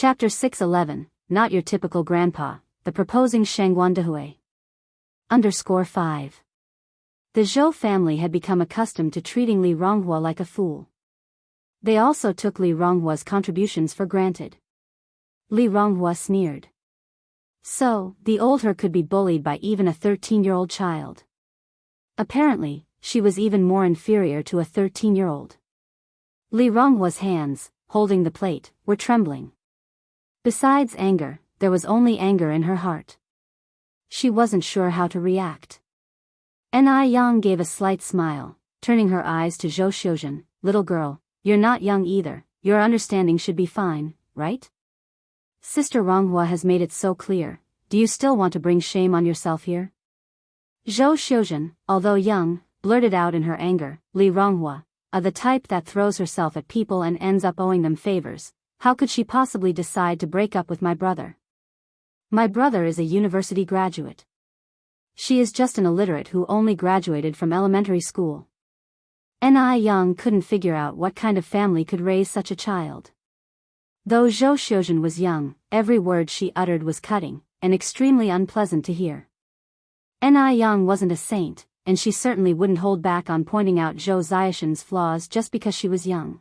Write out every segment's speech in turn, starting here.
Chapter 611, Not Your Typical Grandpa, The Proposing Shangguandehui. _5. The Zhou family had become accustomed to treating Li Ronghua like a fool. They also took Li Ronghua's contributions for granted. Li Ronghua sneered. So, the older could be bullied by even a 13-year-old child. Apparently, she was even more inferior to a 13-year-old. Li Ronghua's hands, holding the plate, were trembling. Besides anger, there was only anger in her heart. She wasn't sure how to react. Ni Yang gave a slight smile, turning her eyes to Zhou Xiuzhen. Little girl, you're not young either, your understanding should be fine, right? Sister Ronghua has made it so clear, do you still want to bring shame on yourself here? Zhou Xiuzhen, although young, blurted out in her anger, Li Ronghua, the type that throws herself at people and ends up owing them favors. How could she possibly decide to break up with my brother? My brother is a university graduate. She is just an illiterate who only graduated from elementary school. Ni Yang couldn't figure out what kind of family could raise such a child. Though Zhou Xiuzhen was young, every word she uttered was cutting, and extremely unpleasant to hear. Ni Yang wasn't a saint, and she certainly wouldn't hold back on pointing out Zhou Xiaoxian's flaws just because she was young.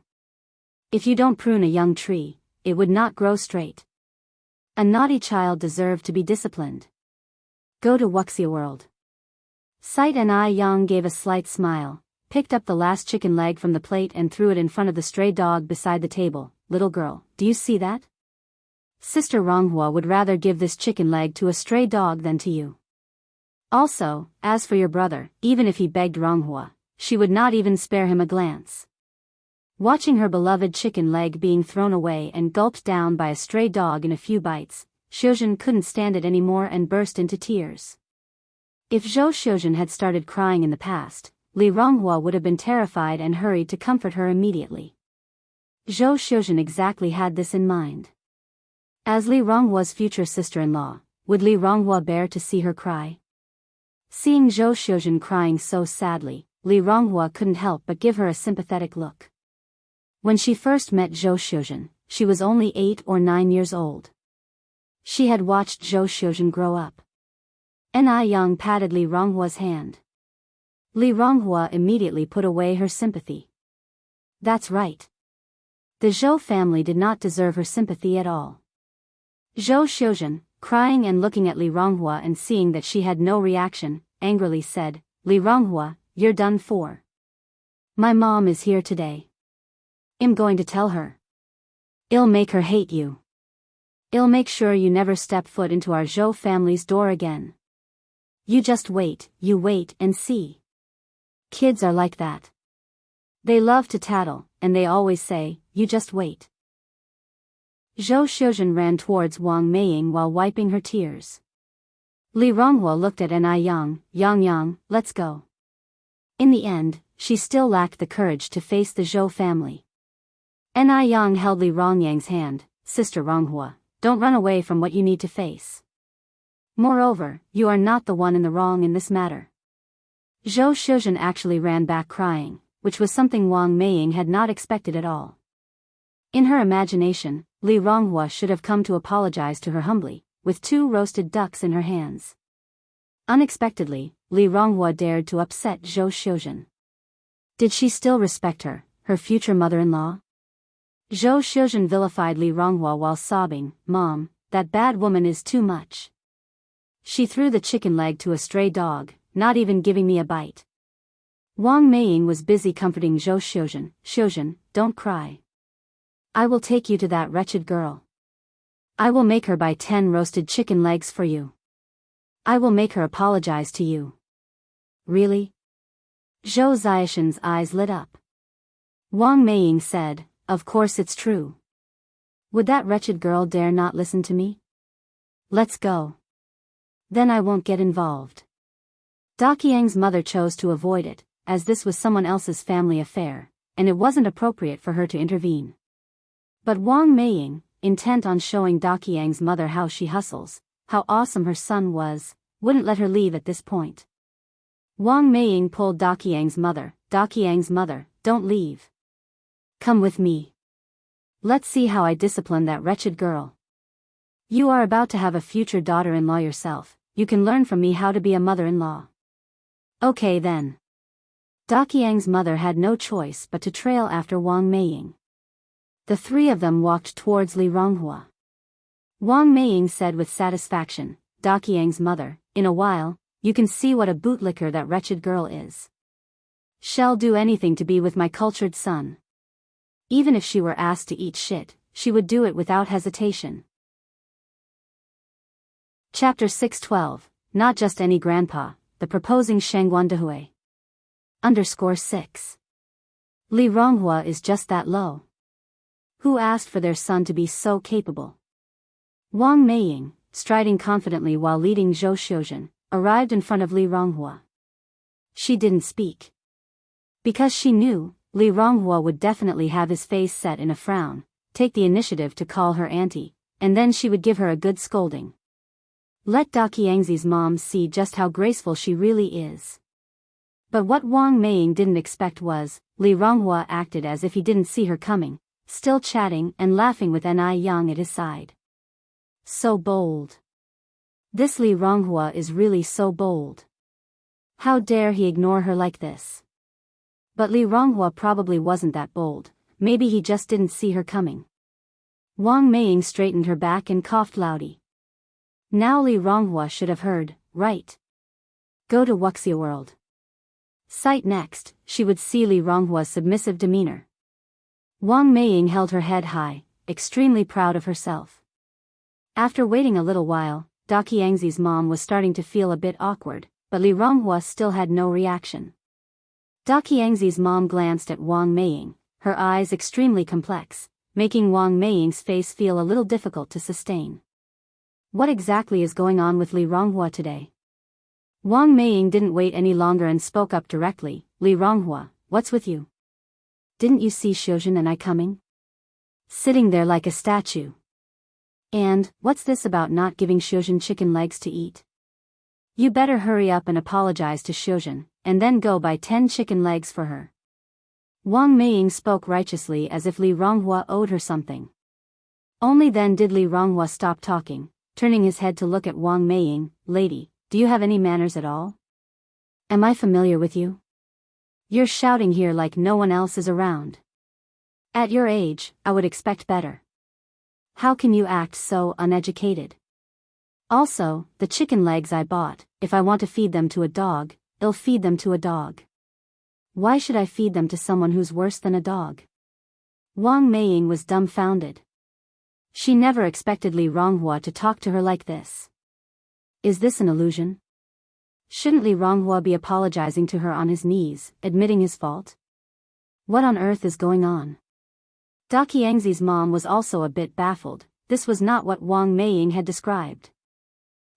If you don't prune a young tree, it would not grow straight. A naughty child deserved to be disciplined. Go to Wuxia World. Sight Ni Yang gave a slight smile, picked up the last chicken leg from the plate and threw it in front of the stray dog beside the table. Little girl, do you see that? Sister Ronghua would rather give this chicken leg to a stray dog than to you. Also, as for your brother, even if he begged Ronghua, she would not even spare him a glance. Watching her beloved chicken leg being thrown away and gulped down by a stray dog in a few bites, Xiuzhen couldn't stand it anymore and burst into tears. If Zhou Xiuzhen had started crying in the past, Li Ronghua would have been terrified and hurried to comfort her immediately. Zhou Xiuzhen exactly had this in mind. As Li Ronghua's future sister-in-law, would Li Ronghua bear to see her cry? Seeing Zhou Xiuzhen crying so sadly, Li Ronghua couldn't help but give her a sympathetic look. When she first met Zhou Xiuzhen, she was only 8 or 9 years old. She had watched Zhou Xiuzhen grow up. Ni Yang patted Li Ronghua's hand. Li Ronghua immediately put away her sympathy. That's right. The Zhou family did not deserve her sympathy at all. Zhou Xiuzhen, crying and looking at Li Ronghua and seeing that she had no reaction, angrily said, Li Ronghua, you're done for. My mom is here today. I'm going to tell her. I'll make her hate you. I'll make sure you never step foot into our Zhou family's door again. You just wait, you wait and see. Kids are like that. They love to tattle, and they always say, you just wait. Zhou Xiuzhen ran towards Wang Meiying while wiping her tears. Li Ronghua looked at Ni Yang. Yang, let's go. In the end, she still lacked the courage to face the Zhou family. Ni Yang held Li Rongyang's hand. Sister Ronghua, don't run away from what you need to face. Moreover, you are not the one in the wrong in this matter. Zhou Xiuzhen actually ran back crying, which was something Wang Meiying had not expected at all. In her imagination, Li Ronghua should have come to apologize to her humbly, with 2 roasted ducks in her hands. Unexpectedly, Li Ronghua dared to upset Zhou Xiuzhen. Did she still respect her, her future mother-in-law? Zhou Xiuzhen vilified Li Ronghua while sobbing, Mom, that bad woman is too much. She threw the chicken leg to a stray dog, not even giving me a bite. Wang Meiying was busy comforting Zhou Xiuzhen. Xiuzhen, don't cry. I will take you to that wretched girl. I will make her buy 10 roasted chicken legs for you. I will make her apologize to you. Really? Zhou Xiaoxian's eyes lit up. Wang Meiying said, of course it's true. Would that wretched girl dare not listen to me? Let's go. Then I won't get involved. Daqiang's mother chose to avoid it, as this was someone else's family affair, and it wasn't appropriate for her to intervene. But Wang Meiying, intent on showing Daqiang's mother how she hustles, how awesome her son was, wouldn't let her leave at this point. Wang Meiying pulled Daqiang's mother. Daqiang's mother, don't leave. Come with me. Let's see how I discipline that wretched girl. You are about to have a future daughter-in-law yourself. You can learn from me how to be a mother-in-law. Okay then. Daqiang's mother had no choice but to trail after Wang Meiying. The three of them walked towards Li Ronghua. Wang Meiying said with satisfaction, Daqiang's mother, in a while, you can see what a bootlicker that wretched girl is. She'll do anything to be with my cultured son. Even if she were asked to eat shit, she would do it without hesitation. Chapter 612, Not Just Any Grandpa, The Proposing Shangwandehui. _6. Li Ronghua is just that low. Who asked for their son to be so capable? Wang Meiying, striding confidently while leading Zhou Xiuzhen, arrived in front of Li Ronghua. She didn't speak. Because she knew, Li Ronghua would definitely have his face set in a frown, take the initiative to call her auntie, and then she would give her a good scolding. Let Daqiangzi's mom see just how graceful she really is. But what Wang Meiying didn't expect was, Li Ronghua acted as if he didn't see her coming, still chatting and laughing with Ni Yang at his side. So bold. This Li Ronghua is really so bold. How dare he ignore her like this? But Li Ronghua probably wasn't that bold, maybe he just didn't see her coming. Wang Meiying straightened her back and coughed loudly. Now Li Ronghua should have heard, right? Go to Wuxia World. Sight next, she would see Li Ronghua's submissive demeanor. Wang Meiying held her head high, extremely proud of herself. After waiting a little while, Daqiangzi's mom was starting to feel a bit awkward, but Li Ronghua still had no reaction. Daqiangzi's mom glanced at Wang Meiying, her eyes extremely complex, making Wang Meiying's face feel a little difficult to sustain. What exactly is going on with Li Ronghua today? Wang Meiying didn't wait any longer and spoke up directly, Li Ronghua, what's with you? Didn't you see Xiuzhen and I coming? Sitting there like a statue. And, what's this about not giving Xiuzhen chicken legs to eat? You better hurry up and apologize to Xiuzhen, and then go buy 10 chicken legs for her. Wang Meiying spoke righteously as if Li Ronghua owed her something. Only then did Li Ronghua stop talking, turning his head to look at Wang Meiying. Lady, do you have any manners at all? Am I familiar with you? You're shouting here like no one else is around. At your age, I would expect better. How can you act so uneducated? Also, the chicken legs I bought, if I want to feed them to a dog, I'll feed them to a dog. Why should I feed them to someone who's worse than a dog? Wang Meiying was dumbfounded. She never expected Li Ronghua to talk to her like this. Is this an illusion? Shouldn't Li Ronghua be apologizing to her on his knees, admitting his fault? What on earth is going on? Daqiangzi's mom was also a bit baffled. This was not what Wang Meiying had described.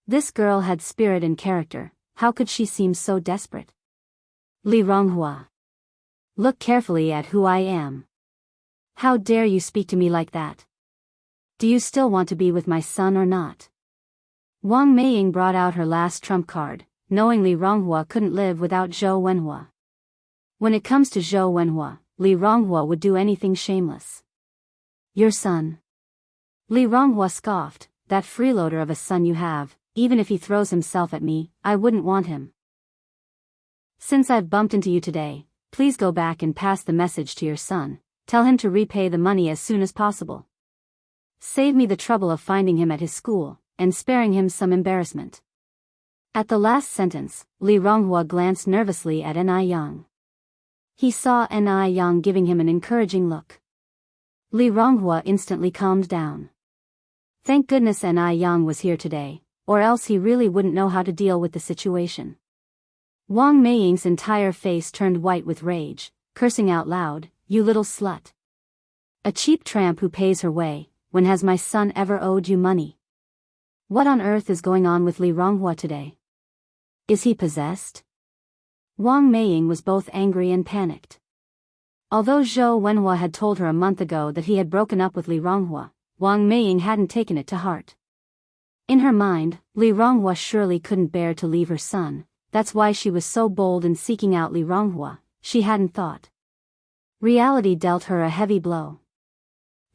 This girl had spirit and character, how could she seem so desperate? Li Ronghua. Look carefully at who I am. How dare you speak to me like that? Do you still want to be with my son or not? Wang Meiying brought out her last trump card, knowing Li Ronghua couldn't live without Zhou Wenhua. When it comes to Zhou Wenhua, Li Ronghua would do anything shameless. Your son. Li Ronghua scoffed, that freeloader of a son you have, even if he throws himself at me, I wouldn't want him. Since I've bumped into you today, please go back and pass the message to your son, tell him to repay the money as soon as possible. Save me the trouble of finding him at his school, and sparing him some embarrassment. At the last sentence, Li Ronghua glanced nervously at Ni Yang. He saw Ni Yang giving him an encouraging look. Li Ronghua instantly calmed down. Thank goodness Ni Yang was here today, or else he really wouldn't know how to deal with the situation. Wang Meiying's entire face turned white with rage, cursing out loud, you little slut. A cheap tramp who pays her way, when has my son ever owed you money? What on earth is going on with Li Ronghua today? Is he possessed? Wang Meiying was both angry and panicked. Although Zhou Wenhua had told her a month ago that he had broken up with Li Ronghua, Wang Meiying hadn't taken it to heart. In her mind, Li Ronghua surely couldn't bear to leave her son, that's why she was so bold in seeking out Li Ronghua, she hadn't thought. Reality dealt her a heavy blow.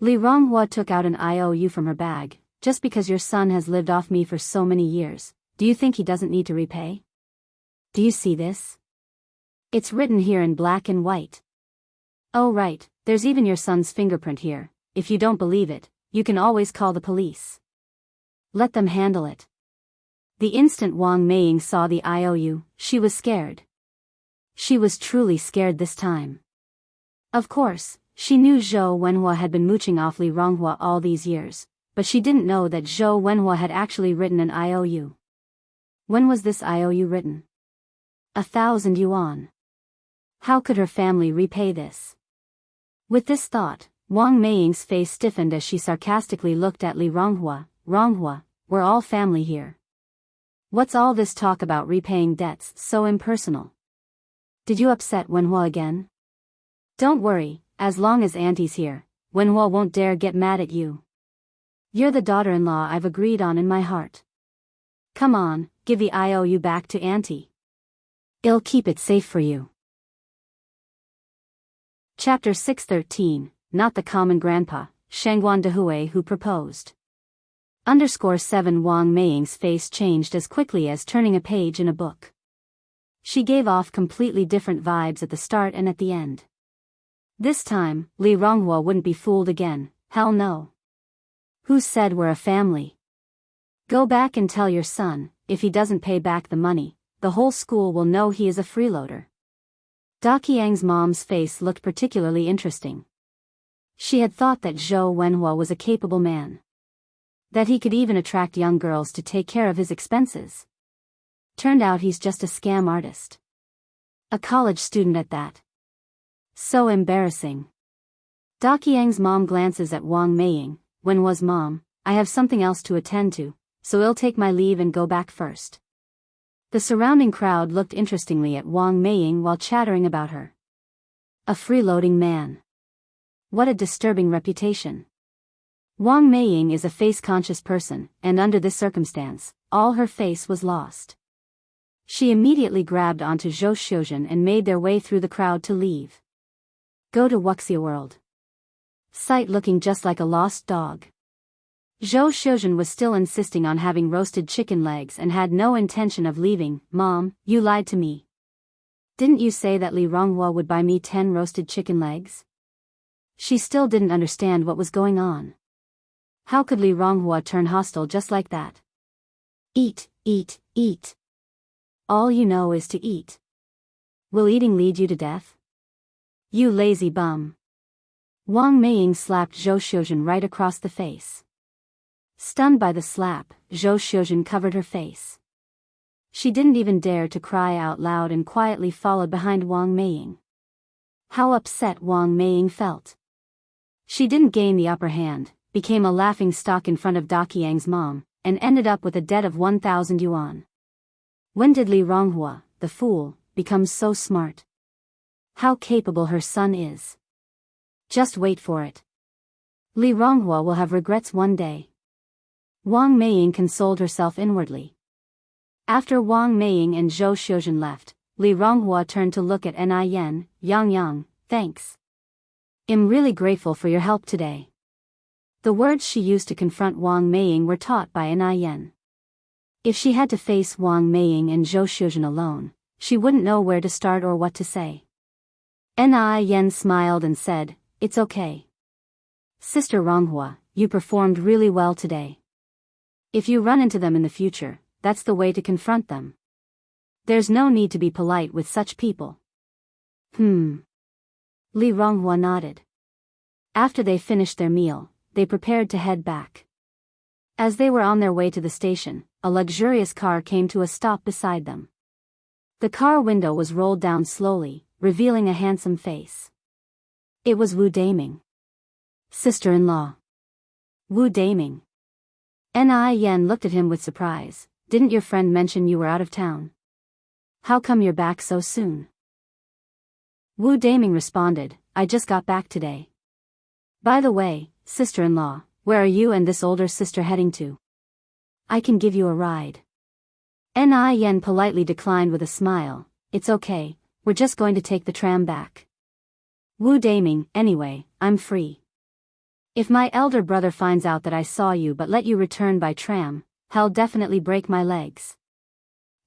Li Ronghua took out an IOU from her bag. Just because your son has lived off me for so many years, do you think he doesn't need to repay? Do you see this? It's written here in black and white. Oh right, there's even your son's fingerprint here. If you don't believe it, you can always call the police. Let them handle it. The instant Wang Meiying saw the IOU, she was scared. She was truly scared this time. Of course, she knew Zhou Wenhua had been mooching off Li Ronghua all these years, but she didn't know that Zhou Wenhua had actually written an IOU. When was this IOU written? 1,000 yuan. How could her family repay this? With this thought, Wang Meiying's face stiffened as she sarcastically looked at Li Ronghua. Ronghua, we're all family here. What's all this talk about repaying debts so impersonal? Did you upset Wenhua again? Don't worry, as long as Auntie's here, Wenhua won't dare get mad at you. You're the daughter-in-law I've agreed on in my heart. Come on, give the IOU back to Auntie. I'll keep it safe for you. Chapter 613, Not the Common Grandpa, Shangguan Dehui who proposed. _7 Wang Meiying's face changed as quickly as turning a page in a book. She gave off completely different vibes at the start and at the end. This time, Li Ronghua wouldn't be fooled again, hell no. Who said we're a family? Go back and tell your son, if he doesn't pay back the money, the whole school will know he is a freeloader. Daqiang's mom's face looked particularly interesting. She had thought that Zhou Wenhua was a capable man. That he could even attract young girls to take care of his expenses. Turned out he's just a scam artist. A college student at that. So embarrassing. Daqiang's mom glances at Wang Meiying. Wenhua's mom, I have something else to attend to, so I'll take my leave and go back first. The surrounding crowd looked interestingly at Wang Meiying while chattering about her. A freeloading man. What a disturbing reputation. Wang Meiying is a face-conscious person, and under this circumstance, all her face was lost. She immediately grabbed onto Zhou Xiuzhen and made their way through the crowd to leave. Go to Wuxia World. Sight looking just like a lost dog. Zhou Xiuzhen was still insisting on having roasted chicken legs and had no intention of leaving. Mom, you lied to me. Didn't you say that Li Ronghua would buy me 10 roasted chicken legs? She still didn't understand what was going on. How could Li Ronghua turn hostile just like that? Eat, eat, eat. All you know is to eat. Will eating lead you to death? You lazy bum. Wang Meiying slapped Zhou Xiuzhen right across the face. Stunned by the slap, Zhou Xiuzhen covered her face. She didn't even dare to cry out loud and quietly followed behind Wang Meiying. How upset Wang Meiying felt. She didn't gain the upper hand, became a laughing stock in front of Daqiang's mom, and ended up with a debt of 1,000 yuan. When did Li Ronghua, the fool, become so smart? How capable her son is. Just wait for it. Li Ronghua will have regrets one day. Wang Meiying consoled herself inwardly. After Wang Meiying and Zhou Xiuzhen left, Li Ronghua turned to look at Nian. Yang, thanks. I'm really grateful for your help today. The words she used to confront Wang Meiying were taught by Nian. If she had to face Wang Meiying and Zhou Xiuzhen alone, she wouldn't know where to start or what to say. Nian smiled and said, It's okay. Sister Ronghua, you performed really well today. If you run into them in the future, that's the way to confront them. There's no need to be polite with such people. Li Ronghua nodded. After they finished their meal, they prepared to head back. As they were on their way to the station, a luxurious car came to a stop beside them. The car window was rolled down slowly, revealing a handsome face. It was Wu Daming. Sister-in-law. Wu Daming. Nian looked at him with surprise. Didn't your friend mention you were out of town? How come you're back so soon? Wu Daming responded, I just got back today. By the way, sister-in-law, where are you and this older sister heading to? I can give you a ride. Nian politely declined with a smile. It's okay, we're just going to take the tram back. Wu Daming, anyway, I'm free. If my elder brother finds out that I saw you but let you return by tram, he'll definitely break my legs.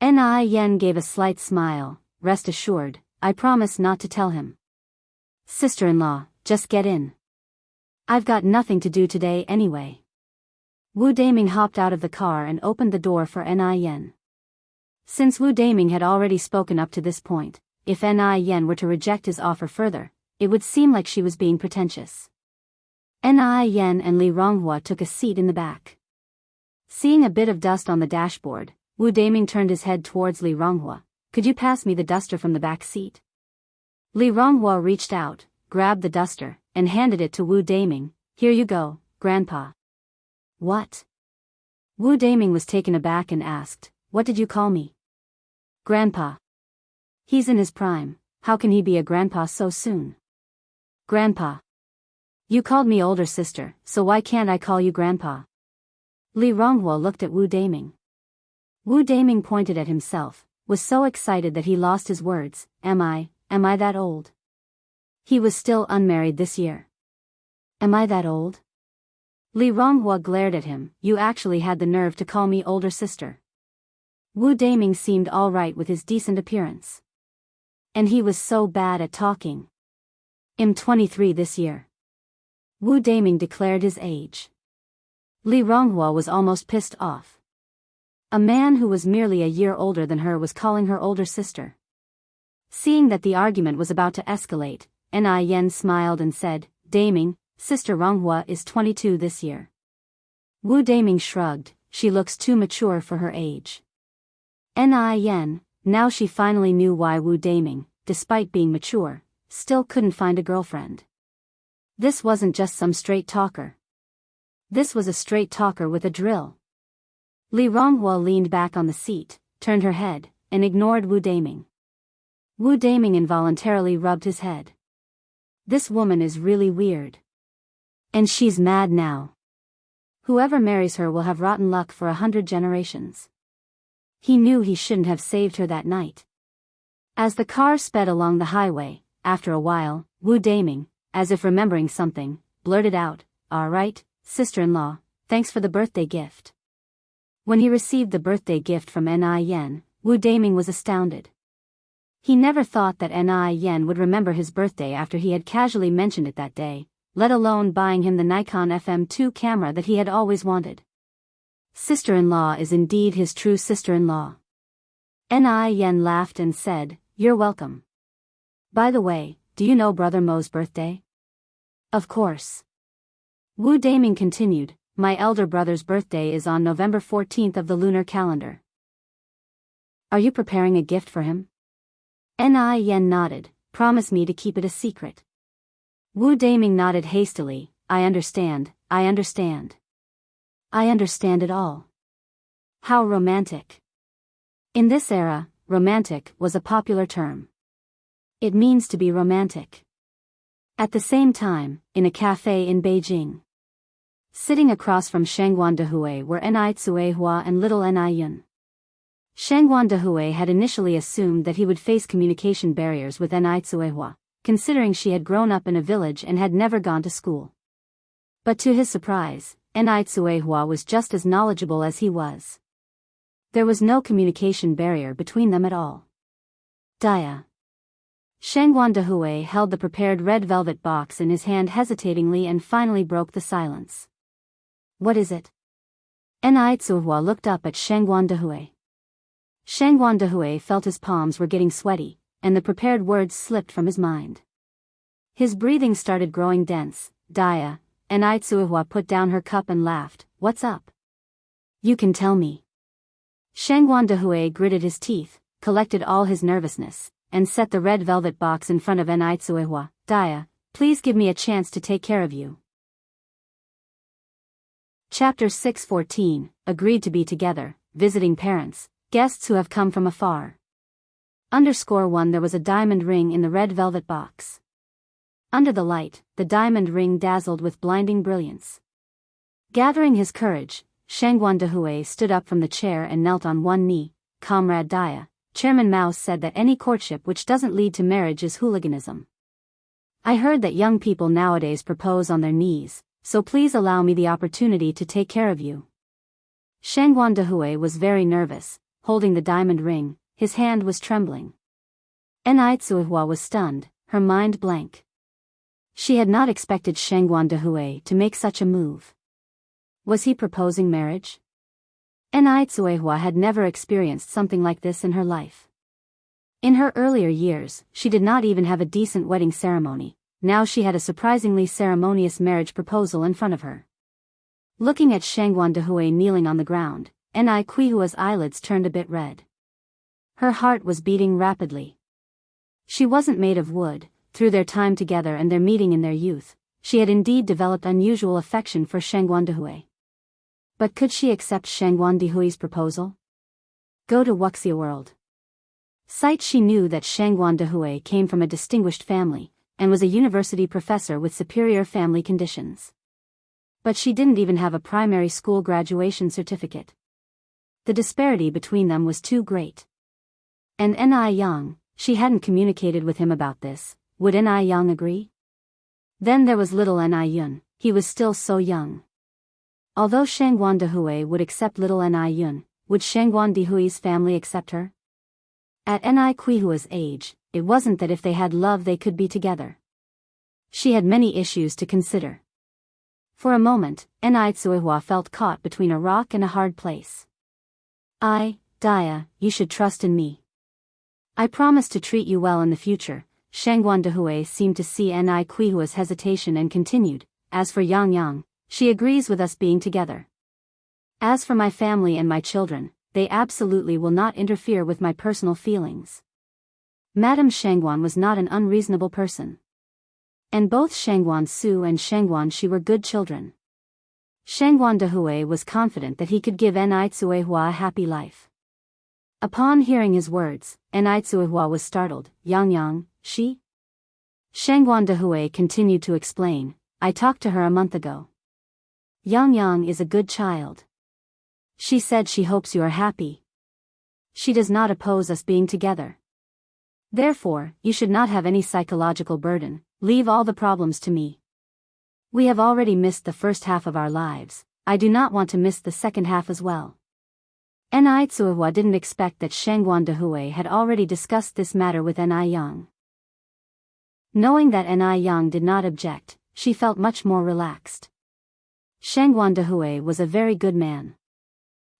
Ni Yen gave a slight smile. Rest assured, I promise not to tell him. Sister-in-law, just get in. I've got nothing to do today anyway. Wu Daming hopped out of the car and opened the door for Ni Yen. Since Wu Daming had already spoken up to this point, if Ni Yen were to reject his offer further, it would seem like she was being pretentious. Ni Yen and Li Ronghua took a seat in the back. Seeing a bit of dust on the dashboard, Wu Daming turned his head towards Li Ronghua. Could you pass me the duster from the back seat? Li Ronghua reached out, grabbed the duster, and handed it to Wu Daming. Here you go, Grandpa. What? Wu Daming was taken aback and asked, what did you call me? Grandpa. He's in his prime, how can he be a grandpa so soon? Grandpa. You called me older sister, so why can't I call you Grandpa? Li Ronghua looked at Wu Daming. Wu Daming pointed at himself, was so excited that he lost his words. Am I that old? He was still unmarried this year. Am I that old? Li Ronghua glared at him. You actually had the nerve to call me older sister. Wu Daming seemed all right with his decent appearance. And he was so bad at talking. I'm 23 this year. Wu Daming declared his age. Li Ronghua was almost pissed off. A man who was merely a year older than her was calling her older sister. Seeing that the argument was about to escalate, Ni Yen smiled and said, Daming, Sister Ronghua is 22 this year. Wu Daming shrugged, she looks too mature for her age. Ni Yen, now she finally knew why Wu Daming, despite being mature, still couldn't find a girlfriend. This wasn't just some straight talker. This was a straight talker with a drill. Li Ronghua leaned back on the seat, turned her head, and ignored Wu Daming. Wu Daming involuntarily rubbed his head. This woman is really weird. And she's mad now. Whoever marries her will have rotten luck for 100 generations. He knew he shouldn't have saved her that night. As the car sped along the highway, after a while, Wu Daming, as if remembering something, blurted out, all right, sister-in-law, thanks for the birthday gift. When he received the birthday gift from Ni Yen, Wu Daming was astounded. He never thought that Ni Yen would remember his birthday after he had casually mentioned it that day, let alone buying him the Nikon FM2 camera that he had always wanted. Sister-in-law is indeed his true sister-in-law. Ni Yen laughed and said, you're welcome. By the way, do you know Brother Mo's birthday? Of course. Wu Daming continued, my elder brother's birthday is on November 14th of the lunar calendar. Are you preparing a gift for him? Ni Yen nodded, promise me to keep it a secret. Wu Daming nodded hastily, I understand. I understand it all. How romantic. In this era, romantic was a popular term. It means to be romantic. At the same time, in a cafe in Beijing, sitting across from Shangguan Dehui were Ni Tsuehua and little Ni Yun. Shangguan Dehui had initially assumed that he would face communication barriers with Ni Tsuehua, considering she had grown up in a village and had never gone to school. But to his surprise, Ni Tsuehua was just as knowledgeable as he was. There was no communication barrier between them at all. Dia. Shangguan Dehui held the prepared red velvet box in his hand hesitatingly and finally broke the silence. What is it? Ni Tsuehua looked up at Shangguan Dehui. Shangguan Dehui felt his palms were getting sweaty, and the prepared words slipped from his mind. His breathing started growing dense. Dia, Ni Tsuehua put down her cup and laughed. What's up? You can tell me. Shangguan Dehui gritted his teeth, collected all his nervousness, and set the red velvet box in front of Ni Tsuehua. Dia, please give me a chance to take care of you. Chapter 614, Agreed to be together, visiting parents, guests who have come from afar. _1 There was a diamond ring in the red velvet box. Under the light, the diamond ring dazzled with blinding brilliance. Gathering his courage, Shangguan Dehui stood up from the chair and knelt on one knee. Comrade Dia, Chairman Mao said that any courtship which doesn't lead to marriage is hooliganism. I heard that young people nowadays propose on their knees, so please allow me the opportunity to take care of you. Shangguan Dehui was very nervous, holding the diamond ring, his hand was trembling. Enai Tsuihua was stunned, her mind blank. She had not expected Shangguan Dehui to make such a move. Was he proposing marriage? Enai Tsuihua had never experienced something like this in her life. In her earlier years, she did not even have a decent wedding ceremony. Now she had a surprisingly ceremonious marriage proposal in front of her. Looking at Shangguan Dehui kneeling on the ground, Enai Quihua's eyelids turned a bit red. Her heart was beating rapidly. She wasn't made of wood. Through their time together and their meeting in their youth, she had indeed developed unusual affection for Shangguan Dehui. But could she accept Shangguan Dehui's proposal? Go to Wuxia world. Sight she knew that Shangguan Dehui came from a distinguished family, and was a university professor with superior family conditions. But she didn't even have a primary school graduation certificate. The disparity between them was too great. And Enai Yang, she hadn't communicated with him about this. Would Enai Yang agree? Then there was little Enai Yun, he was still so young. Although Shangguan Dehui would accept little Enai Yun, would Shangguan Dehui's family accept her? At Enai Quihua's age, it wasn't that if they had love they could be together. She had many issues to consider. For a moment, Enai Tsuihua felt caught between a rock and a hard place. Dia, you should trust in me. I promise to treat you well in the future. Shangguan Dehui seemed to see Enai Quihua's hesitation and continued, as for Yang, she agrees with us being together. As for my family and my children, they absolutely will not interfere with my personal feelings. Madame Shangguan was not an unreasonable person. And both Shangguan Su and Shangguan Shi were good children. Shangguan Dehui was confident that he could give Enai Tsuihua a happy life. Upon hearing his words, Enai Tsuihua was startled. Yang, she? Shangguan Dehui continued to explain, I talked to her a month ago. Yang is a good child. She said she hopes you are happy. She does not oppose us being together. Therefore, you should not have any psychological burden, leave all the problems to me. We have already missed the first half of our lives, I do not want to miss the second half as well. Enai Tsuihua didn't expect that Shangguan Dehui had already discussed this matter with Enai Yang. Knowing that Enai Yang did not object, she felt much more relaxed. Shangguan Dehui was a very good man.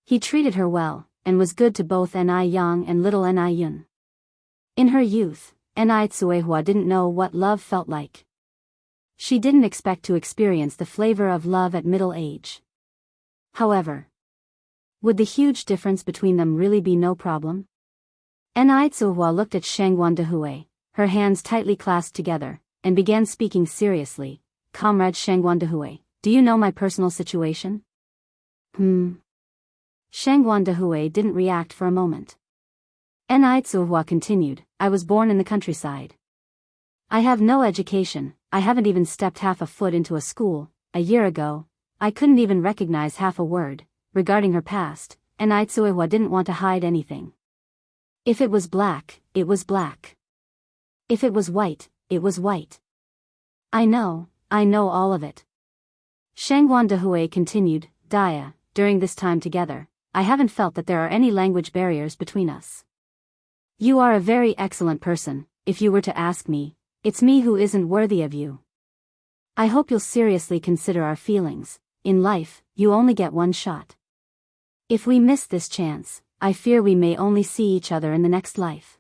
He treated her well, and was good to both Enai Yang and little Enai Yun. In her youth, Enai Tsuihua didn't know what love felt like. She didn't expect to experience the flavor of love at middle age. However, would the huge difference between them really be no problem? Enai Tsuihua looked at Shangguan Dehui, her hands tightly clasped together, and began speaking seriously. Comrade Shangguan Dehui, do you know my personal situation? Shangguan Dehui didn't react for a moment. Enai Tsuihua continued, I was born in the countryside. I have no education, I haven't even stepped half a foot into a school. A year ago, I couldn't even recognize half a word. Regarding her past, Enai Tsuihua didn't want to hide anything. If it was black, it was black. If it was white, it was white. I know all of it. Shangguan Dehui continued, Dia, during this time together, I haven't felt that there are any language barriers between us. You are a very excellent person, if you were to ask me, it's me who isn't worthy of you. I hope you'll seriously consider our feelings. In life, you only get one shot. If we miss this chance, I fear we may only see each other in the next life.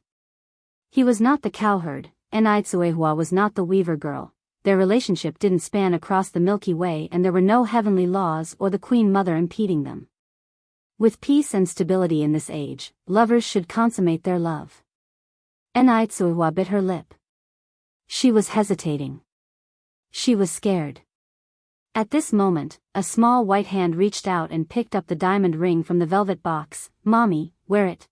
He was not the cowherd, Enai Tsuihua was not the weaver girl. Their relationship didn't span across the Milky Way and there were no heavenly laws or the Queen Mother impeding them. With peace and stability in this age, lovers should consummate their love. Enai Tsuihua bit her lip. She was hesitating. She was scared. At this moment, a small white hand reached out and picked up the diamond ring from the velvet box. Mommy, wear it.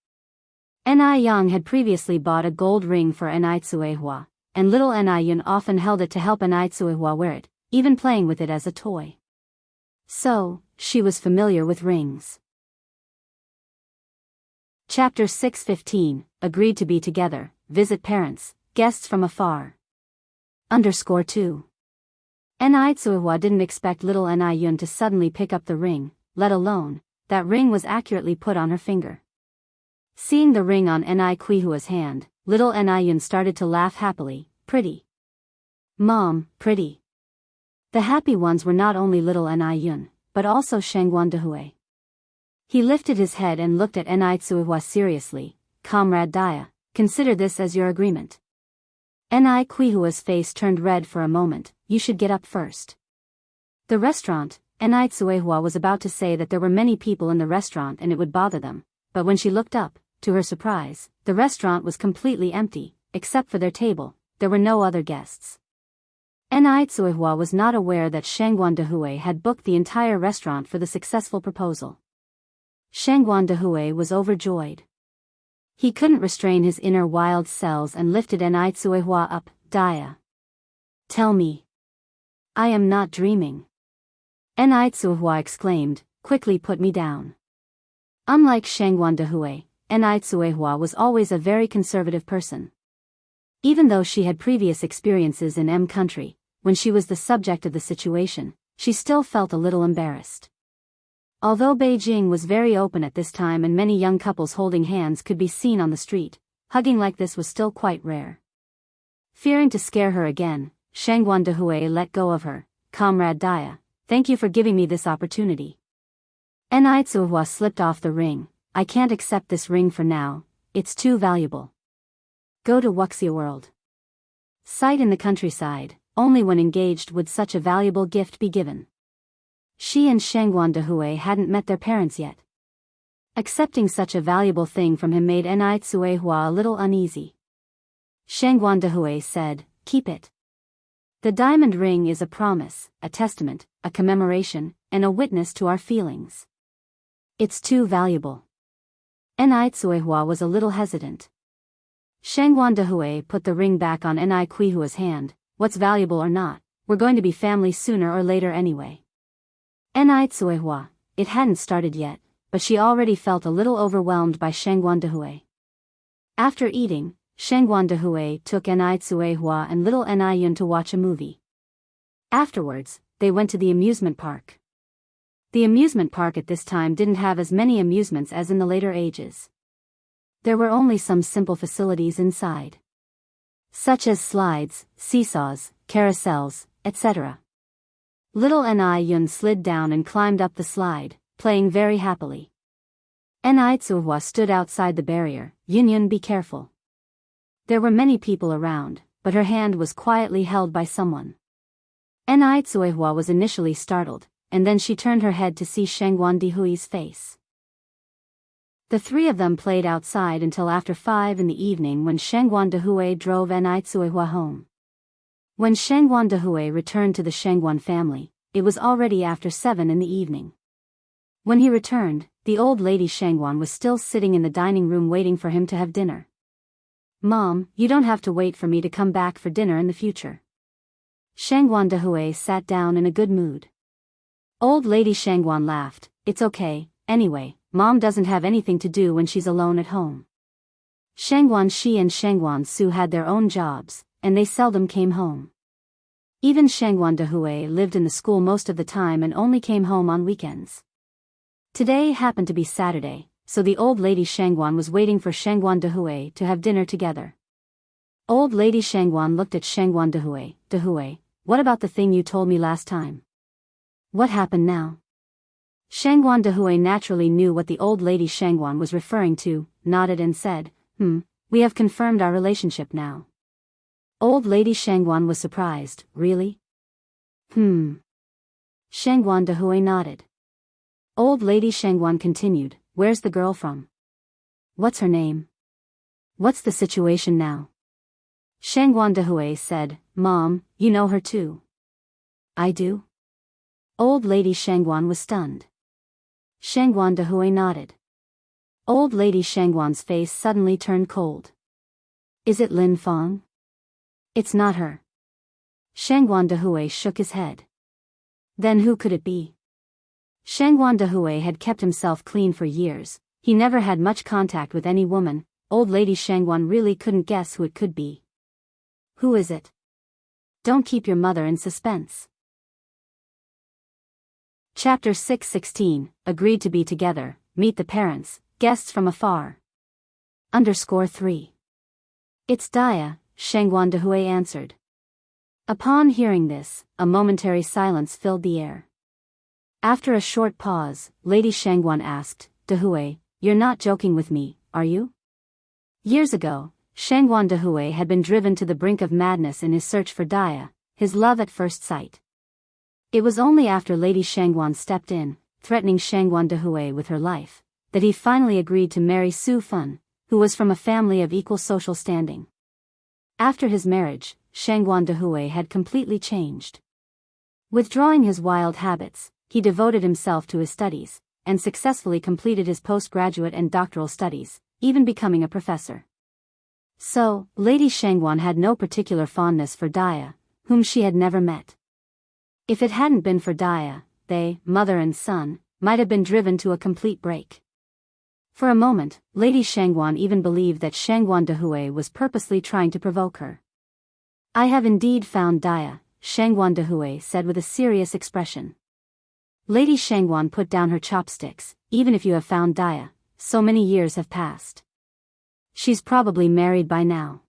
Enai Yang had previously bought a gold ring for Enai Tsuihua, and little Enai Yun often held it to help Enai Tsuihua wear it, even playing with it as a toy. So, she was familiar with rings. Chapter 6:15, Agreed to be together, visit parents, guests from afar. _2. Ni Tsuihua didn't expect little Ni Yun to suddenly pick up the ring, let alone, that ring was accurately put on her finger. Seeing the ring on Ni Quihua's hand, little Ni Yun started to laugh happily. Pretty. Mom, pretty. The happy ones were not only little Ni Yun, but also Shangguan Dehui. He lifted his head and looked at Ni Tsuihua seriously. Comrade Dia, consider this as your agreement. Ni Quihua's face turned red for a moment. You should get up first. The restaurant. Ni Tsuihua was about to say that there were many people in the restaurant and it would bother them, but when she looked up, to her surprise, the restaurant was completely empty, except for their table. There were no other guests. Ni Tsuihua was not aware that Shangguan Dehui had booked the entire restaurant for the successful proposal. Shangguan Dehui was overjoyed. He couldn't restrain his inner wild selves and lifted Ni Tsuihua up. Dia. Tell me. I am not dreaming. Ni Tsuihua exclaimed, quickly put me down. Unlike Shangguan Dehui, Ni Tsuihua was always a very conservative person. Even though she had previous experiences in M country, when she was the subject of the situation, she still felt a little embarrassed. Although Beijing was very open at this time and many young couples holding hands could be seen on the street, hugging like this was still quite rare. Fearing to scare her again, Shangguan Dehui let go of her. Comrade Dia, thank you for giving me this opportunity. Ni Tsuihua slipped off the ring. I can't accept this ring for now, it's too valuable. Go to Wuxia World. Site in the countryside, only when engaged would such a valuable gift be given. She and Shangguan Dehui hadn't met their parents yet. Accepting such a valuable thing from him made Ni Tsuihua a little uneasy. Shangguan Dehui said, keep it. The diamond ring is a promise, a testament, a commemoration, and a witness to our feelings. It's too valuable. Ni Tsuihua was a little hesitant. Shangguan Dehui put the ring back on Ni Quihua's hand. What's valuable or not, we're going to be family sooner or later anyway. Ni Tsuihua, it hadn't started yet, but she already felt a little overwhelmed by Shangguan Dehui. After eating, Shangguan Dehui took Ni Tsuihua and little Ni Yun to watch a movie. Afterwards, they went to the amusement park. The amusement park at this time didn't have as many amusements as in the later ages. There were only some simple facilities inside, such as slides, seesaws, carousels, etc. Little Ni Yun slid down and climbed up the slide, playing very happily. Ni Tsuihua stood outside the barrier. Yun, be careful. There were many people around, but her hand was quietly held by someone. Ni Tsuihua was initially startled, and then she turned her head to see Shangguan Dehui's face. The three of them played outside until after 5 in the evening when Shangguan Dehui drove Ni Tsuihua home. When Shangguan Dehui returned to the Shangguan family, it was already after 7 in the evening. When he returned, the old lady Shangguan was still sitting in the dining room waiting for him to have dinner. Mom, you don't have to wait for me to come back for dinner in the future. Shangguan Dehui sat down in a good mood. Old lady Shangguan laughed. It's okay, anyway, Mom doesn't have anything to do when she's alone at home. Shangguan Shi and Shangguan Su had their own jobs, and they seldom came home. Even Shangguan Dehui lived in the school most of the time and only came home on weekends. Today happened to be Saturday, so the old lady Shangguan was waiting for Shangguan Dehui to have dinner together. Old lady Shangguan looked at Shangguan Dehui. Dehui, what about the thing you told me last time? What happened now? Shangguan Dehui naturally knew what the old lady Shangguan was referring to, nodded and said, we have confirmed our relationship now. Old lady Shangguan was surprised. Really? Shangguan Dehui nodded. Old lady Shangguan continued, where's the girl from? What's her name? What's the situation now? Shangguan Dehui said, Mom, you know her too. I do? Old lady Shangguan was stunned. Shangguan Dehui nodded. Old lady Shangguan's face suddenly turned cold. Is it Lin Fang? It's not her. Shangguan Dehui shook his head. Then who could it be? Shangguan Dehui had kept himself clean for years. He never had much contact with any woman. Old lady Shangguan really couldn't guess who it could be. Who is it? Don't keep your mother in suspense. Chapter 616, Agreed to be together, meet the parents, guests from afar. _3. It's Daya, Shangguan Dehui answered. Upon hearing this, a momentary silence filled the air. After a short pause, Lady Shangguan asked, Dehui, you're not joking with me, are you? Years ago, Shangguan Dehui had been driven to the brink of madness in his search for Daya, his love at first sight. It was only after Lady Shangguan stepped in, threatening Shangguan Dehui with her life, that he finally agreed to marry Su Fun, who was from a family of equal social standing. After his marriage, Shangguan Dehui had completely changed. Withdrawing his wild habits, he devoted himself to his studies, and successfully completed his postgraduate and doctoral studies, even becoming a professor. So, Lady Shangguan had no particular fondness for Daya, whom she had never met. If it hadn't been for Daya, they, mother and son, might have been driven to a complete break. For a moment, Lady Shangguan even believed that Shangguan Dehui was purposely trying to provoke her. I have indeed found Daya, Shangguan Dehui said with a serious expression. Lady Shangguan put down her chopsticks. Even if you have found Daya, so many years have passed. She's probably married by now.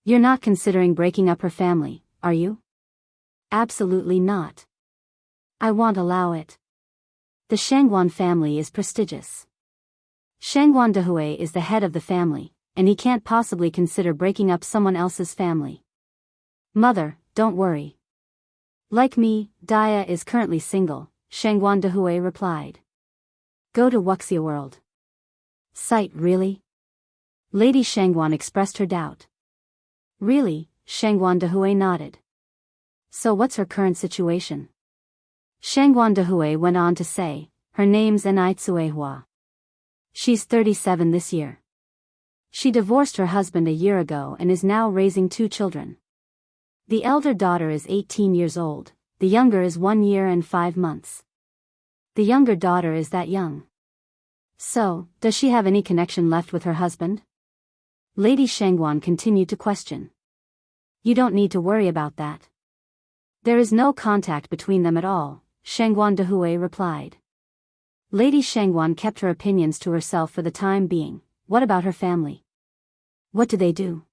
You're not considering breaking up her family, are you? Absolutely not. I won't allow it. The Shangguan family is prestigious. Shangguan Dehui is the head of the family, and he can't possibly consider breaking up someone else's family. Mother, don't worry. Like me, Daya is currently single, Shangguan Dehui replied. Go to Wuxia World. Sight really? Lady Shangguan expressed her doubt. Really, Shangguan Dehui nodded. So what's her current situation? Shangguan Dehui went on to say, her name's Enai. She's 37 this year. She divorced her husband a year ago and is now raising 2 children. The elder daughter is 18 years old, the younger is 1 year and 5 months. The younger daughter is that young. So, does she have any connection left with her husband? Lady Shangguan continued to question. You don't need to worry about that. There is no contact between them at all, Shangguan Dehui replied. Lady Shangguan kept her opinions to herself for the time being. What about her family? What do they do?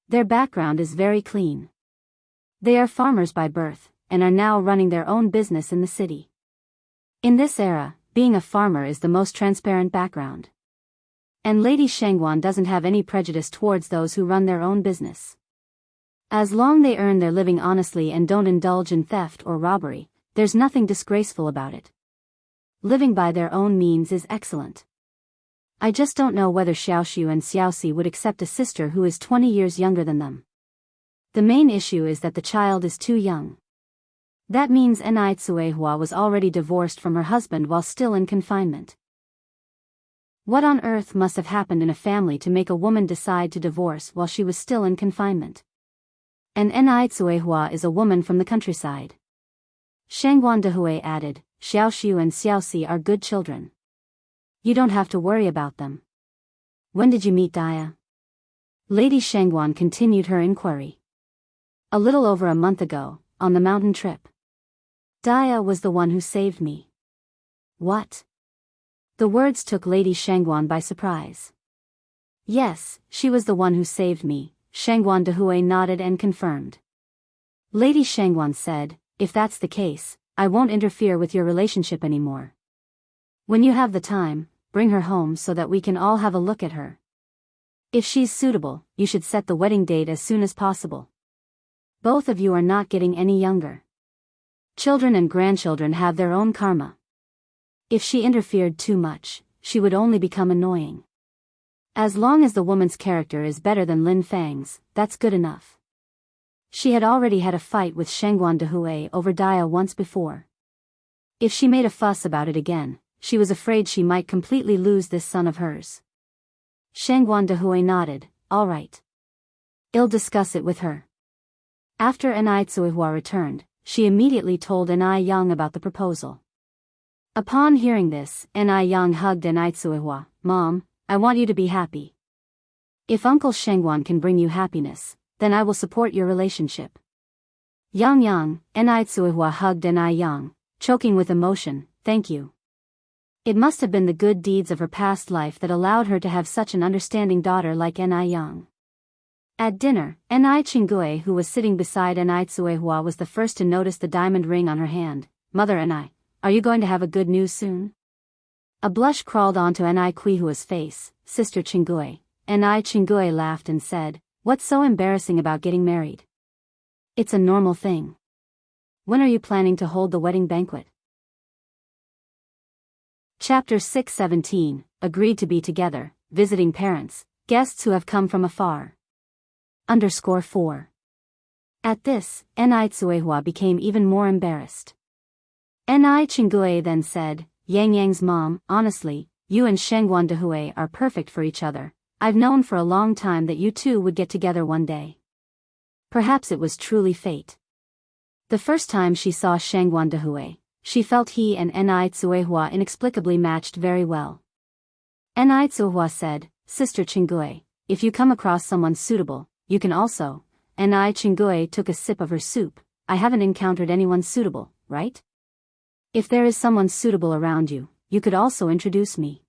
Their background is very clean. They are farmers by birth, and are now running their own business in the city. In this era, being a farmer is the most transparent background. And Lady Shangguan doesn't have any prejudice towards those who run their own business. As long they earn their living honestly and don't indulge in theft or robbery, there's nothing disgraceful about it. Living by their own means is excellent. I just don't know whether Xiaoxiu and Xiaoxi would accept a sister who is 20 years younger than them. The main issue is that the child is too young. That means Enai Tsuehua was already divorced from her husband while still in confinement. What on earth must have happened in a family to make a woman decide to divorce while she was still in confinement? And Enai Tsuehua is a woman from the countryside. Shangguan Dehui added, Xiaoxiu and Xiaoxi are good children. You don't have to worry about them. When did you meet Daya? Lady Shangguan continued her inquiry. A little over a month ago, on the mountain trip. Daya was the one who saved me. What? The words took Lady Shangguan by surprise. Yes, she was the one who saved me, Shangguan Dehui nodded and confirmed. Lady Shangguan said, if that's the case, I won't interfere with your relationship anymore. When you have the time, bring her home so that we can all have a look at her. If she's suitable, you should set the wedding date as soon as possible. Both of you are not getting any younger. Children and grandchildren have their own karma. If she interfered too much, she would only become annoying. As long as the woman's character is better than Lin Fang's, that's good enough. She had already had a fight with Shangguan Dehui over Daya once before. If she made a fuss about it again, she was afraid she might completely lose this son of hers. Shangguan Dehui nodded, all right. I'll discuss it with her. After Enai Tsuehua returned, she immediately told Enai Yang about the proposal. Upon hearing this, Enai Yang hugged Enai Tsuehua. Mom, I want you to be happy. If Uncle Shangguan can bring you happiness, then I will support your relationship. Yang, Enai Tsuehua hugged Enai Yang. choking with emotion, "Thank you." It must have been the good deeds of her past life that allowed her to have such an understanding daughter like Ni Yang. At dinner, Ni Qingui, who was sitting beside Ni Tsuehua, was the first to notice the diamond ring on her hand. "Mother Ni, are you going to have a good news soon?" A blush crawled onto Ni Qihua's face. "Sister Qingui." Ni Qingui laughed and said, "What's so embarrassing about getting married? It's a normal thing. When are you planning to hold the wedding banquet?" Chapter 617, Agreed to be together, visiting parents, guests who have come from afar. _4. At this, Ni Tsuehua became even more embarrassed. Ni Qingui then said, "Yang Yang's mom, honestly, you and Shengguan Dehui are perfect for each other. I've known for a long time that you two would get together one day." Perhaps it was truly fate. The first time she saw Shengguan Dehui, she felt he and Ni Tsuehua inexplicably matched very well. Ni Tsuehua said, "Sister Qingui, if you come across someone suitable, you can also." Ni Qingui took a sip of her soup. "I haven't encountered anyone suitable, right? If there is someone suitable around you, you could also introduce me."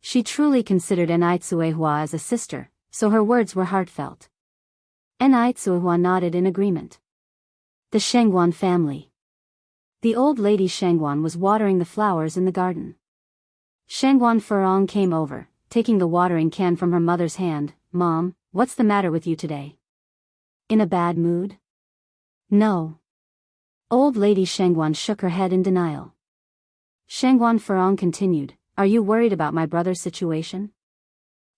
She truly considered Ni Tsuehua as a sister, so her words were heartfelt. Ni Tsuehua nodded in agreement. The Shengguan family. The old lady Shengguan was watering the flowers in the garden. Shengguan Furong came over, taking the watering can from her mother's hand. "Mom, what's the matter with you today? In a bad mood?" "No." Old lady Shengguan shook her head in denial. Shengguan Furong continued, "Are you worried about my brother's situation?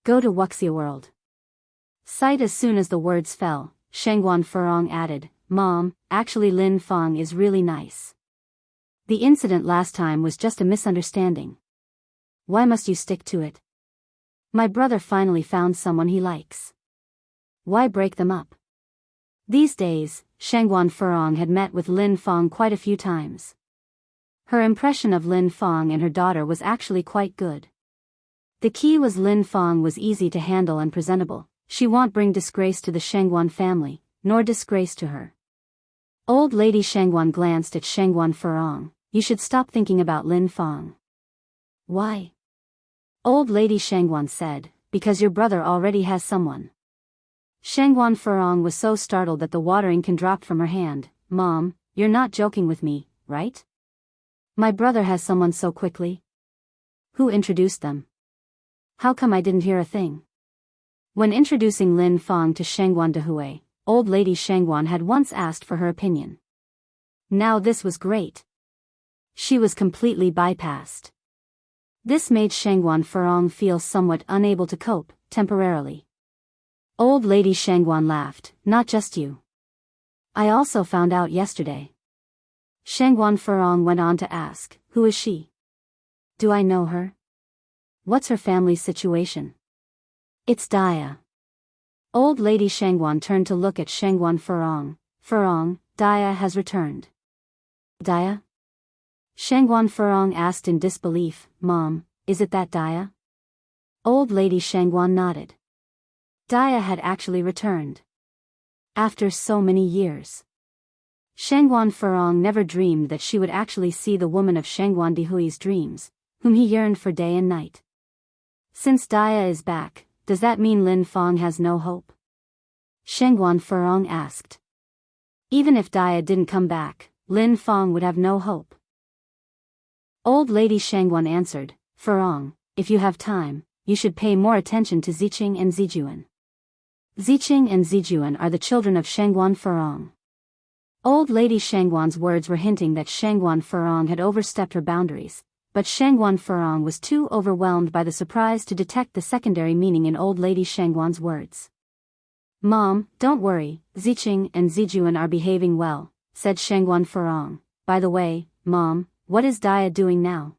Go to Wuxia World." Sight as soon as the words fell, Shengguan Furong added, "Mom, actually Lin Feng is really nice. The incident last time was just a misunderstanding. Why must you stick to it? My brother finally found someone he likes. Why break them up?" These days, Shengguan Furong had met with Lin Feng quite a few times. Her impression of Lin Feng and her daughter was actually quite good. The key was Lin Feng was easy to handle and presentable. She won't bring disgrace to the Shengguan family, nor disgrace to her. Old lady Shengguan glanced at Shengguan Furong. "You should stop thinking about Lin Feng." "Why?" Old lady Shengguan said, "Because your brother already has someone." Shengguan Furong was so startled that the watering can dropped from her hand. "Mom, you're not joking with me, right? My brother has someone so quickly? Who introduced them? How come I didn't hear a thing?" When introducing Lin Feng to Shengguan Dehui, old lady Shengguan had once asked for her opinion. Now this was great. She was completely bypassed. This made Shengguan Furong feel somewhat unable to cope, temporarily. Old lady Shengguan laughed, "Not just you. I also found out yesterday." Shengguan Furong went on to ask, "Who is she? Do I know her? What's her family's situation?" "It's Daya." Old lady Shengguan turned to look at Shengguan Furong. "Furong, Daya has returned." "Daya?" Shengguan Furong asked in disbelief. "Mom, is it that Daya?" Old lady Shengguan nodded. Daya had actually returned. After so many years. Shengguan Furong never dreamed that she would actually see the woman of Shengguan Dehui's dreams, whom he yearned for day and night. Since Daya is back, does that mean Lin Feng has no hope? Shengguan Furong asked. Even if Daya didn't come back, Lin Feng would have no hope. Old lady Shengguan answered, "Furong, if you have time, you should pay more attention to Ziqing and Zijuan." Ziqing and Zijuan are the children of Shengguan Furong. Old lady Shengguan's words were hinting that Shengguan Furong had overstepped her boundaries, but Shengguan Furong was too overwhelmed by the surprise to detect the secondary meaning in old lady Shengguan's words. "Mom, don't worry, Ziqing and Zijuan are behaving well," said Shengguan Furong. "By the way, Mom, what is Daya doing now?"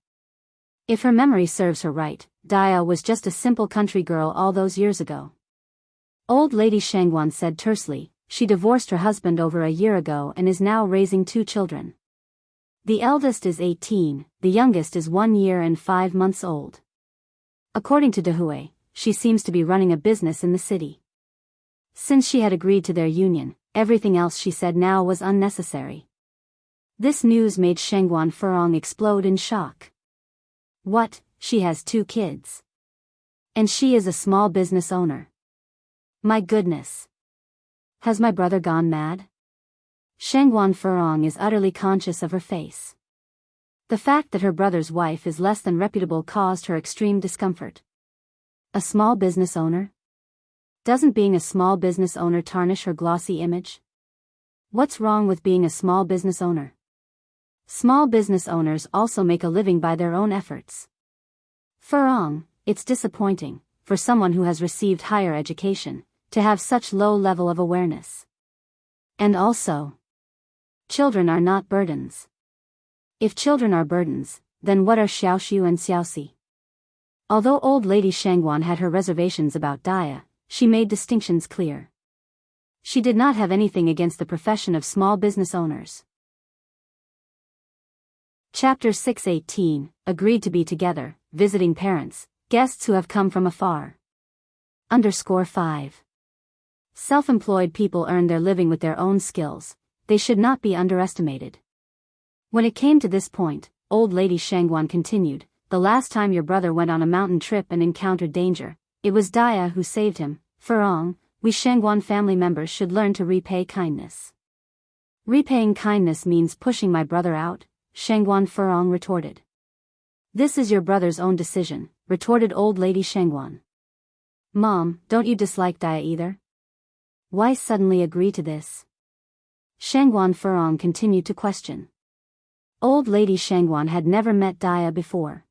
If her memory serves her right, Daya was just a simple country girl all those years ago. Old lady Shengguan said tersely, "She divorced her husband over a year ago and is now raising 2 children. The eldest is 18, the youngest is 1 year and 5 months old. According to Dehui, she seems to be running a business in the city." Since she had agreed to their union, everything else she said now was unnecessary. This news made Shengguan Furong explode in shock. What, she has 2 kids? And she is a small business owner. My goodness. Has my brother gone mad? Shengguan Furong is utterly conscious of her face. The fact that her brother's wife is less than reputable caused her extreme discomfort. A small business owner? Doesn't being a small business owner tarnish her glossy image? What's wrong with being a small business owner? Small business owners also make a living by their own efforts. Furong, it's disappointing, for someone who has received higher education, to have such low level of awareness. And also, children are not burdens. If children are burdens, then what are Xiaoxiu and Xiaoxi? Although old lady Shengguan had her reservations about Daya, she made distinctions clear. She did not have anything against the profession of small business owners. Chapter 618, Agreed to be together, visiting parents, guests who have come from afar. _5. Self-employed people earn their living with their own skills. They should not be underestimated. When it came to this point, old lady Shengguan continued, the last time your brother went on a mountain trip and encountered danger, it was Daya who saved him. Furong, we Shengguan family members should learn to repay kindness. Repaying kindness means pushing my brother out, Shengguan Furong retorted. This is your brother's own decision, retorted old lady Shengguan. Mom, don't you dislike Daya either? Why suddenly agree to this? Shengguan Furong continued to question. Old lady Shengguan had never met Daya before.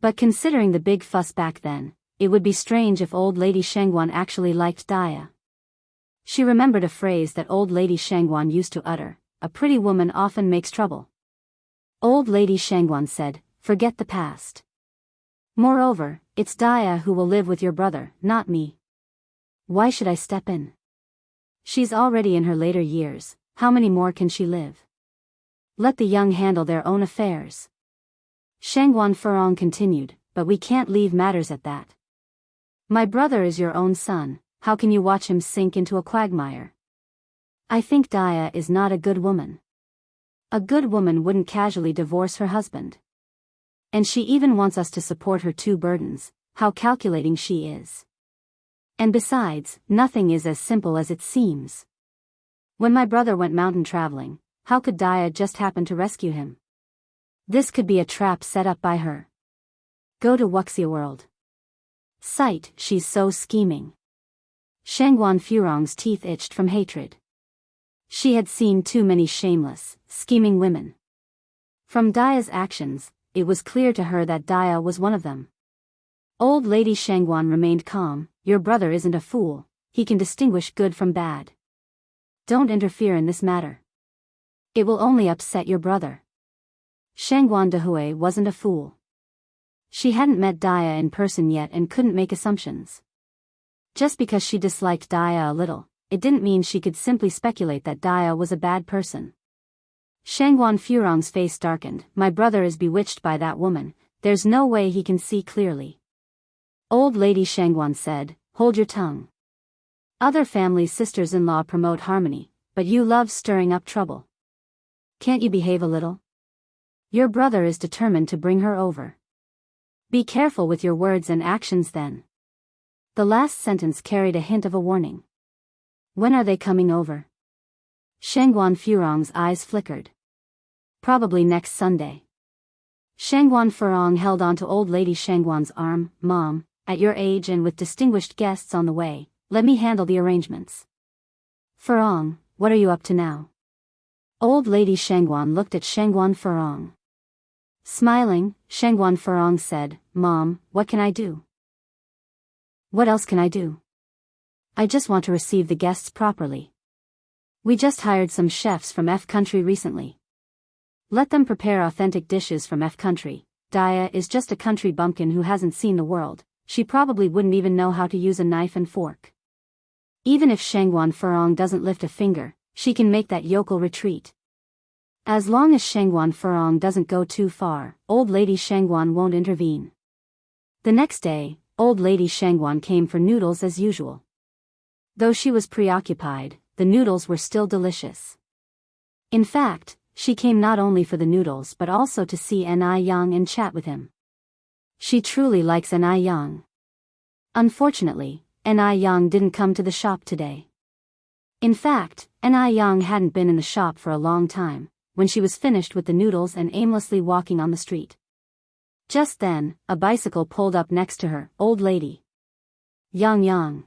But considering the big fuss back then, it would be strange if old lady Shengguan actually liked Daya. She remembered a phrase that old lady Shengguan used to utter, a pretty woman often makes trouble. Old lady Shengguan said, forget the past. Moreover, it's Daya who will live with your brother, not me. Why should I step in? She's already in her later years, how many more can she live? Let the young handle their own affairs. Shengguan Furong continued, but we can't leave matters at that. My brother is your own son, how can you watch him sink into a quagmire? I think Daya is not a good woman. A good woman wouldn't casually divorce her husband. And she even wants us to support her 2 burdens, how calculating she is. And besides, nothing is as simple as it seems. When my brother went mountain traveling, how could Daya just happen to rescue him? This could be a trap set up by her. Go to Wuxia World. Sight, she's so scheming. Shengguan Furong's teeth itched from hatred. She had seen too many shameless, scheming women. From Daya's actions, it was clear to her that Daya was one of them. Old lady Shengguan remained calm. Your brother isn't a fool, he can distinguish good from bad. Don't interfere in this matter. It will only upset your brother. Shengguan Dehui wasn't a fool. She hadn't met Daya in person yet and couldn't make assumptions. Just because she disliked Daya a little, it didn't mean she could simply speculate that Daya was a bad person. Shengguan Furong's face darkened. My brother is bewitched by that woman, there's no way he can see clearly. Old lady Shengguan said, hold your tongue. Other families' sisters-in-law promote harmony, but you love stirring up trouble. Can't you behave a little? Your brother is determined to bring her over. Be careful with your words and actions then. The last sentence carried a hint of a warning. When are they coming over? Shengguan Furong's eyes flickered. Probably next Sunday. Shengguan Furong held onto old lady Shengguan's arm. Mom, at your age and with distinguished guests on the way, let me handle the arrangements. Furong, what are you up to now? Old lady Shengguan looked at Shengguan Furong. Smiling, Shengguan Furong said, Mom, what can I do? What else can I do? I just want to receive the guests properly. We just hired some chefs from F country recently. Let them prepare authentic dishes from F country. Daya is just a country bumpkin who hasn't seen the world. She probably wouldn't even know how to use a knife and fork. Even if Shengguan Furong doesn't lift a finger, she can make that yokel retreat. As long as Shengguan Furong doesn't go too far, old lady Shengguan won't intervene. The next day, old lady Shengguan came for noodles as usual. Though she was preoccupied, the noodles were still delicious. In fact, she came not only for the noodles but also to see Ni Yang and chat with him. She truly likes Ni Yang. Unfortunately, Ni Yang didn't come to the shop today. In fact, Ni Yang hadn't been in the shop for a long time, when she was finished with the noodles and aimlessly walking on the street. Just then, a bicycle pulled up next to her. Old lady. Yang Yang.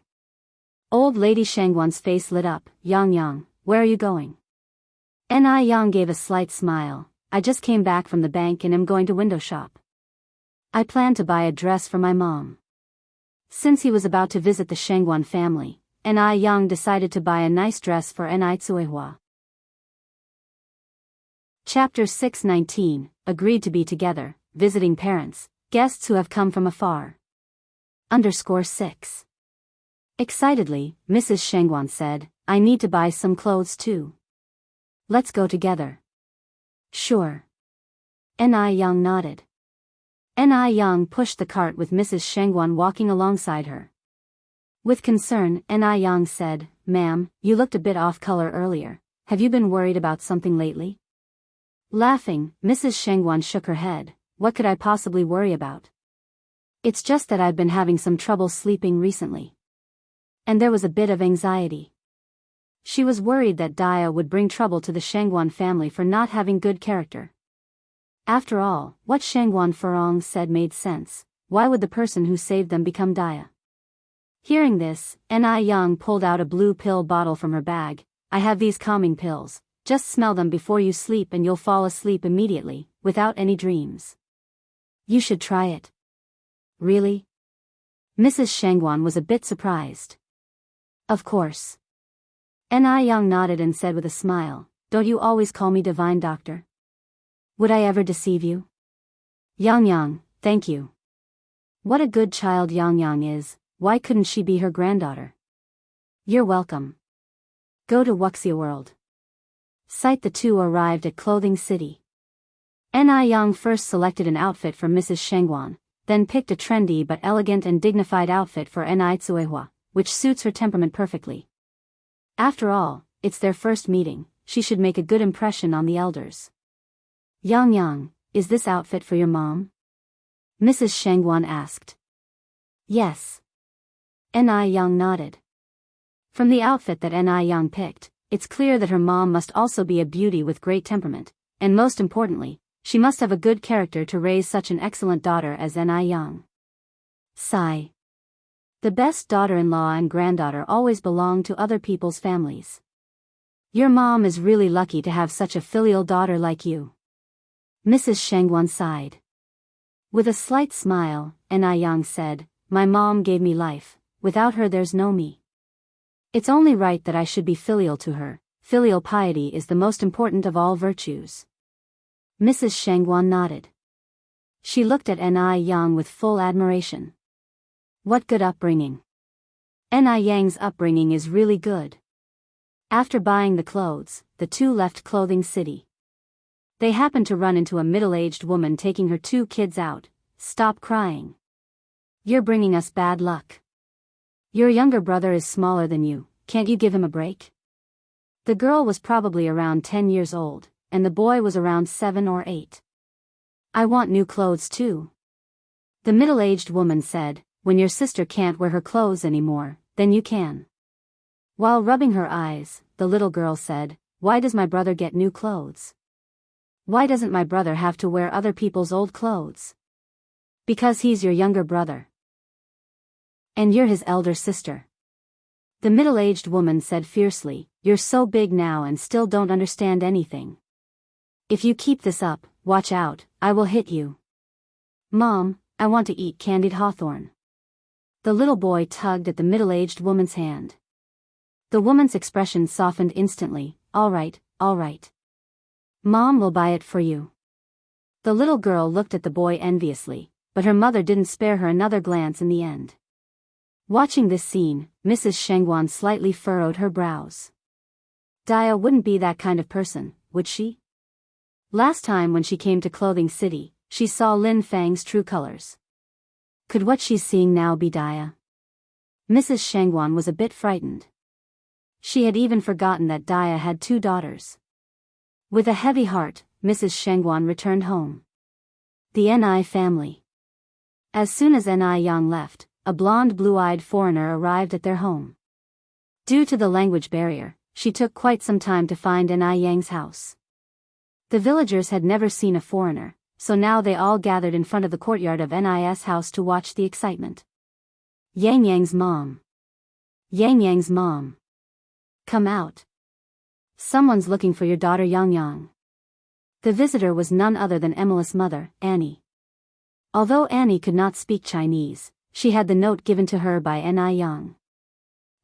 Old lady Shangwan's face lit up. Yang Yang, where are you going? Ni Yang gave a slight smile. I just came back from the bank and am going to window shop. I plan to buy a dress for my mom. Since he was about to visit the Shangwan family, Ni Yang decided to buy a nice dress for Ni Tsuehua. Chapter 619, Agreed to be together, visiting parents, guests who have come from afar. _6. Excitedly, Mrs. Shangwan said, I need to buy some clothes too. Let's go together. Sure. Ni Yang nodded. Ni Yang pushed the cart with Mrs. Shangwan walking alongside her. With concern, Ni Yang said, Ma'am, you looked a bit off color earlier. Have you been worried about something lately? Laughing, Mrs. Shangwan shook her head. What could I possibly worry about? It's just that I've been having some trouble sleeping recently. And there was a bit of anxiety. She was worried that Dia would bring trouble to the Shangwan family for not having good character. After all, what Shangwan Furong said made sense. Why would the person who saved them become Dia? Hearing this, Ni Yang pulled out a blue pill bottle from her bag. I have these calming pills. Just smell them before you sleep and you'll fall asleep immediately, without any dreams. You should try it. Really? Mrs. Shangwan was a bit surprised. Of course. Ni Yang nodded and said with a smile, Don't you always call me divine doctor? Would I ever deceive you? Yang Yang, thank you. What a good child Yang Yang is, why couldn't she be her granddaughter? You're welcome. Go to Wuxia World. Sight the two arrived at Clothing City. Ni Yang first selected an outfit for Mrs. Shangwan, then picked a trendy but elegant and dignified outfit for Ni Tsuehua, which suits her temperament perfectly. After all, it's their first meeting, she should make a good impression on the elders. Yang Yang, is this outfit for your mom? Mrs. Shangwan asked. Yes. Ni Yang nodded. From the outfit that Ni Yang picked, it's clear that her mom must also be a beauty with great temperament, and most importantly, she must have a good character to raise such an excellent daughter as Ni Yang. Sigh. The best daughter-in-law and granddaughter always belong to other people's families. Your mom is really lucky to have such a filial daughter like you. Mrs. Shangwan sighed. With a slight smile, Ni Yang said, My mom gave me life, without her there's no me. It's only right that I should be filial to her. Filial piety is the most important of all virtues. Mrs. Shangwan nodded. She looked at Ni Yang with full admiration. What good upbringing. Ni Yang's upbringing is really good. After buying the clothes, the two left Clothing City. They happened to run into a middle-aged woman taking her two kids out. Stop crying. You're bringing us bad luck. Your younger brother is smaller than you, can't you give him a break? The girl was probably around 10 years old, and the boy was around 7 or 8. I want new clothes too. The middle-aged woman said, When your sister can't wear her clothes anymore, then you can. While rubbing her eyes, the little girl said, Why does my brother get new clothes? Why doesn't my brother have to wear other people's old clothes? Because he's your younger brother. And you're his elder sister. The middle-aged woman said fiercely, You're so big now and still don't understand anything. If you keep this up, watch out, I will hit you. Mom, I want to eat candied hawthorn. The little boy tugged at the middle-aged woman's hand. The woman's expression softened instantly. All right, all right. Mom will buy it for you. The little girl looked at the boy enviously, but her mother didn't spare her another glance in the end. Watching this scene, Mrs. Shangwan slightly furrowed her brows. Dia wouldn't be that kind of person, would she? Last time when she came to Clothing City, she saw Lin Fang's true colors. Could what she's seeing now be Dia? Mrs. Shangwan was a bit frightened. She had even forgotten that Dia had 2 daughters. With a heavy heart, Mrs. Shengguan returned home. The Ni family. As soon as Ni Yang left, a blonde blue-eyed foreigner arrived at their home. Due to the language barrier, she took quite some time to find Ni Yang's house. The villagers had never seen a foreigner, so now they all gathered in front of the courtyard of Ni's house to watch the excitement. Yang Yang's mom. Yang Yang's mom. Come out. Someone's looking for your daughter Yang Yang. The visitor was none other than Emily's mother, Annie. Although Annie could not speak Chinese, she had the note given to her by Ni Yang.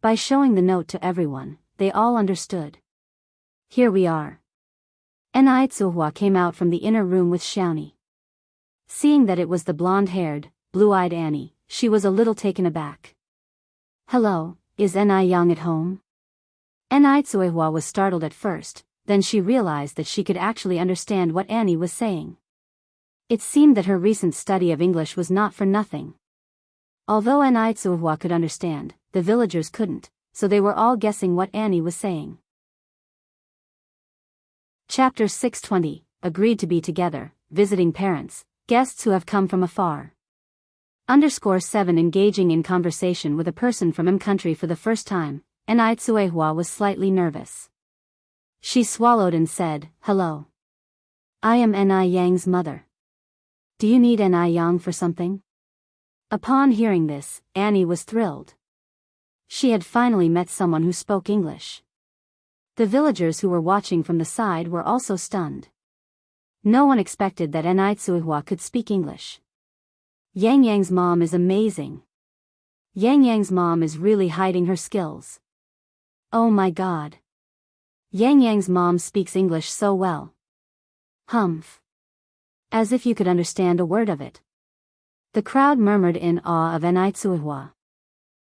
By showing the note to everyone, they all understood. Here we are. Ni Tsuhua came out from the inner room with Xiaoni. Seeing that it was the blonde-haired, blue-eyed Annie, she was a little taken aback. Hello, is Ni Yang at home? Ni Tsuhua was startled at first, then she realized that she could actually understand what Annie was saying. It seemed that her recent study of English was not for nothing. Although Ni Tsuhua could understand, the villagers couldn't, so they were all guessing what Annie was saying. Chapter 620, Agreed to be together, visiting parents, guests who have come from afar. _7 Engaging in conversation with a person from country for the first time, Ni Tsuehua was slightly nervous. She swallowed and said, hello. I am Ni Yang's mother. Do you need Ni Yang for something? Upon hearing this, Annie was thrilled. She had finally met someone who spoke English. The villagers who were watching from the side were also stunned. No one expected that Ni Tsuehua could speak English. Yang Yang's mom is amazing. Yang Yang's mom is really hiding her skills. Oh my god. Yang Yang's mom speaks English so well. Humph. As if you could understand a word of it. The crowd murmured in awe of Ni Tsuehua.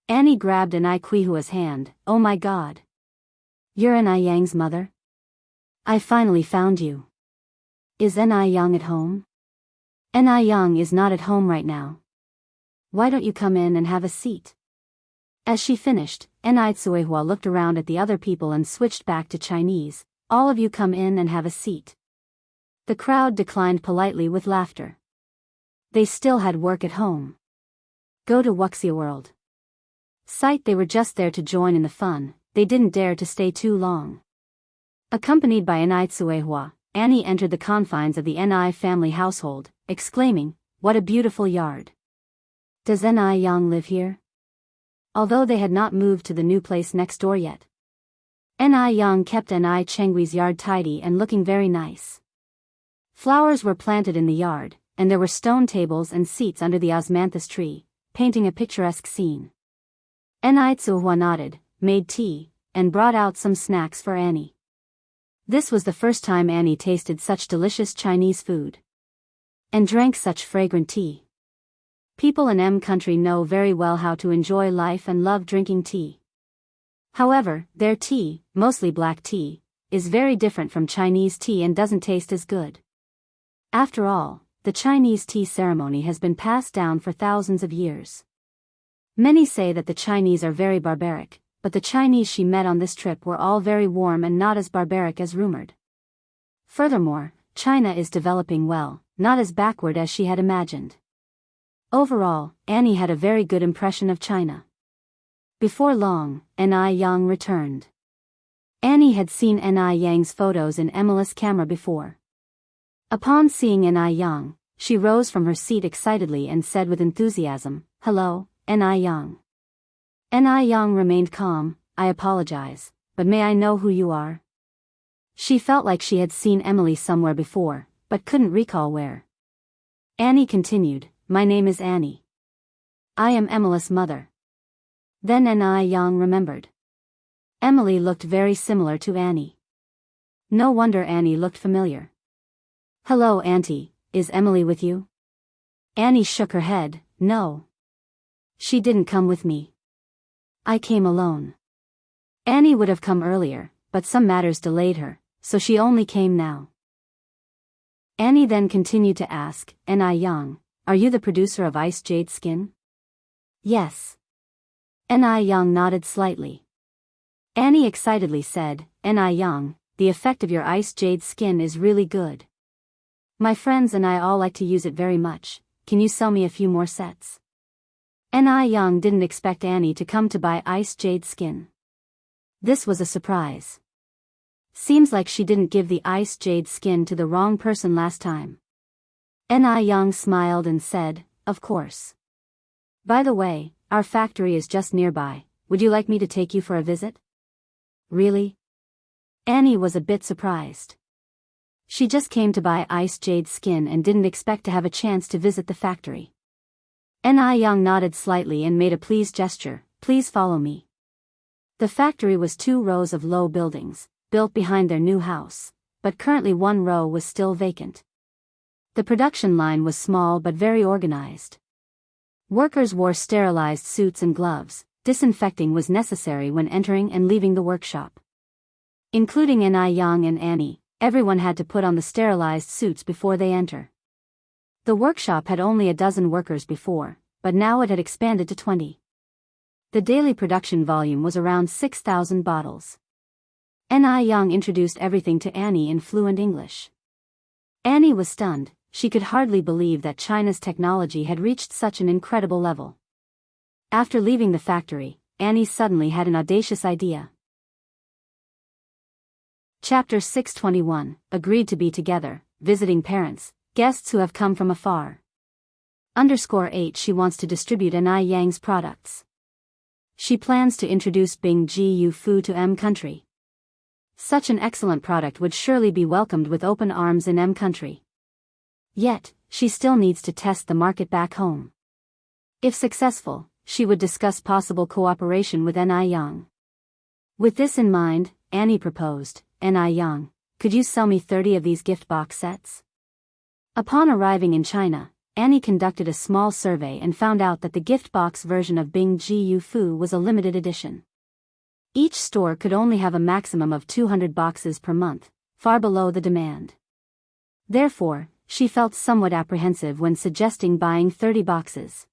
Annie grabbed Ni Kuihua's hand. Oh my god. You're Ni Yang's mother? I finally found you. Is Ni Yang at home? Ni Yang is not at home right now. Why don't you come in and have a seat? As she finished, Ni Tsuehua looked around at the other people and switched back to Chinese. All of you come in and have a seat. The crowd declined politely with laughter. They still had work at home. Go to Wuxia World. Site they were just there to join in the fun, they didn't dare to stay too long. Accompanied by Ni Tsuehua, Annie entered the confines of the Ni family household, exclaiming, what a beautiful yard. Does Ni Yang live here? Although they had not moved to the new place next door yet. Ni Yang kept Ni Chenggui's yard tidy and looking very nice. Flowers were planted in the yard, and there were stone tables and seats under the osmanthus tree, painting a picturesque scene. Ni Tsuehua nodded, made tea, and brought out some snacks for Annie. This was the first time Annie tasted such delicious Chinese food. And drank such fragrant tea. People in country know very well how to enjoy life and love drinking tea. However, their tea, mostly black tea, is very different from Chinese tea and doesn't taste as good. After all, the Chinese tea ceremony has been passed down for thousands of years. Many say that the Chinese are very barbaric, but the Chinese she met on this trip were all very warm and not as barbaric as rumored. Furthermore, China is developing well, not as backward as she had imagined. Overall, Annie had a very good impression of China. Before long, Ni Yang returned. Annie had seen Ni Yang's photos in Emily's camera before. Upon seeing Ni Yang, she rose from her seat excitedly and said with enthusiasm, hello, Ni Yang. Ni Yang remained calm. I apologize, but may I know who you are? She felt like she had seen Emily somewhere before, but couldn't recall where. Annie continued, my name is Annie. I am Emily's mother. Then Ni Yang remembered. Emily looked very similar to Annie. No wonder Annie looked familiar. Hello Auntie, is Emily with you? Annie shook her head, no. She didn't come with me. I came alone. Annie would have come earlier, but some matters delayed her, so she only came now. Annie then continued to ask, Ni Yang, are you the producer of Ice Jade Skin? Yes. Ni Yang nodded slightly. Annie excitedly said, Ni Yang, the effect of your ice jade skin is really good. My friends and I all like to use it very much. Can you sell me a few more sets? Ni Young didn't expect Annie to come to buy ice jade skin. This was a surprise. Seems like she didn't give the ice jade skin to the wrong person last time. Ni Young smiled and said, of course. By the way, our factory is just nearby. Would you like me to take you for a visit? Really? Annie was a bit surprised. She just came to buy ice jade skin and didn't expect to have a chance to visit the factory. Ni Young nodded slightly and made a pleased gesture. Please follow me. The factory was 2 rows of low buildings, built behind their new house, but currently 1 row was still vacant. The production line was small but very organized. Workers wore sterilized suits and gloves. Disinfecting was necessary when entering and leaving the workshop. Including Ni Young and Annie, everyone had to put on the sterilized suits before they enter. The workshop had only a dozen workers before, but now it had expanded to 20. The daily production volume was around 6,000 bottles. Ni Young introduced everything to Annie in fluent English. Annie was stunned. She could hardly believe that China's technology had reached such an incredible level. After leaving the factory, Annie suddenly had an audacious idea. Chapter 621, Agreed to be together, visiting parents, guests who have come from afar. _8 She wants to distribute Ni Yang's products. She plans to introduce Bing Jiu Fu to M country. Such an excellent product would surely be welcomed with open arms in M country. Yet, she still needs to test the market back home. If successful, she would discuss possible cooperation with Ni Young. With this in mind, Annie proposed, Ni Young, could you sell me 30 of these gift box sets? Upon arriving in China, Annie conducted a small survey and found out that the gift box version of Bing Jiu Fu was a limited edition. Each store could only have a maximum of 200 boxes per month, far below the demand. Therefore, she felt somewhat apprehensive when suggesting buying 30 boxes.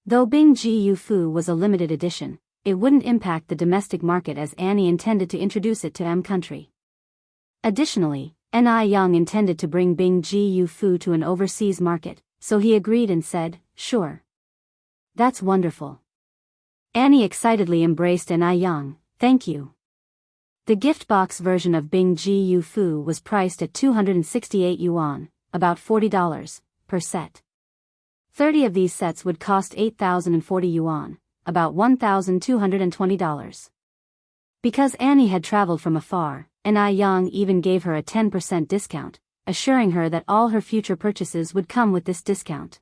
Though Bing Jiu Fu was a limited edition, it wouldn't impact the domestic market as Annie intended to introduce it to M country. Additionally, Ni Young intended to bring Bing Jiu Fu to an overseas market, so he agreed and said, sure. That's wonderful. Annie excitedly embraced Ni Young, thank you. The gift box version of Bing Jiu Fu was priced at 268 yuan, about $40, per set. 30 of these sets would cost 8,040 yuan, about $1,220. Because Annie had traveled from afar, Ni Young even gave her a 10% discount, assuring her that all her future purchases would come with this discount.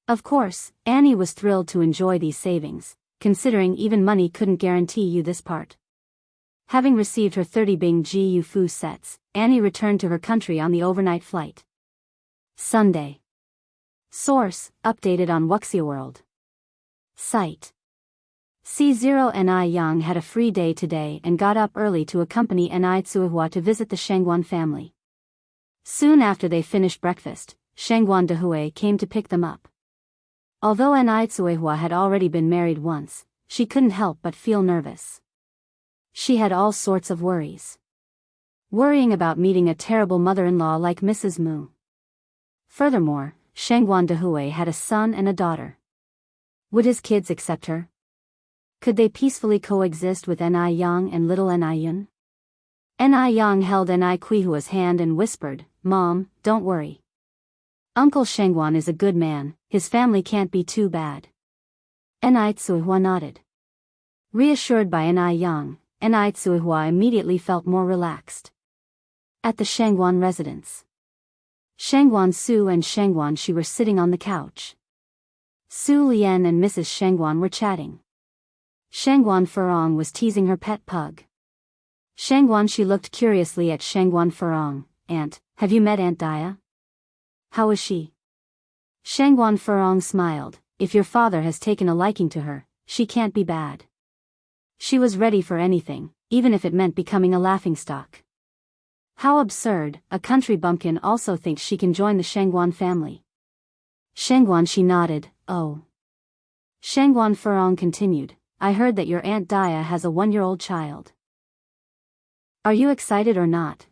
Of course, Annie was thrilled to enjoy these savings, considering even money couldn't guarantee you this part. Having received her 30 Bing Jiu Fu sets, Annie returned to her country on the overnight flight. Sunday. Source, updated on Wuxia World. Site. C0 Ni Young had a free day today and got up early to accompany Ni Tsuihua to visit the Shengguan family. Soon after they finished breakfast, Shengguan Dehui came to pick them up. Although Ni Tsuihua had already been married once, she couldn't help but feel nervous. She had all sorts of worries. Worrying about meeting a terrible mother-in-law like Mrs. Mu. Furthermore, Shengguan Dehui had a son and a daughter. Would his kids accept her? Could they peacefully coexist with Ni Young and little Ni Yun? Ni Young held Ni Kuihua's hand and whispered, Mom, don't worry. Uncle Shengguan is a good man, his family can't be too bad. Ni Tsuihua nodded. Reassured by Ni Young, Ni Tsuihua immediately felt more relaxed. At the Shengguan residence. Shengguan Su and Shengguan Shi were sitting on the couch. Su Lian and Mrs. Shengguan were chatting. Shengguan Furong was teasing her pet pug. Shengguan Shi looked curiously at Shengguan Furong. Aunt, have you met Aunt Dia? How is she? Shengguan Furong smiled. If your father has taken a liking to her, she can't be bad. She was ready for anything, even if it meant becoming a laughingstock. How absurd, a country bumpkin also thinks she can join the Shengguan family. Shengguan Shi nodded, oh. Shengguan Furong continued, I heard that your Aunt Dia has a 1-year-old child. Are you excited or not,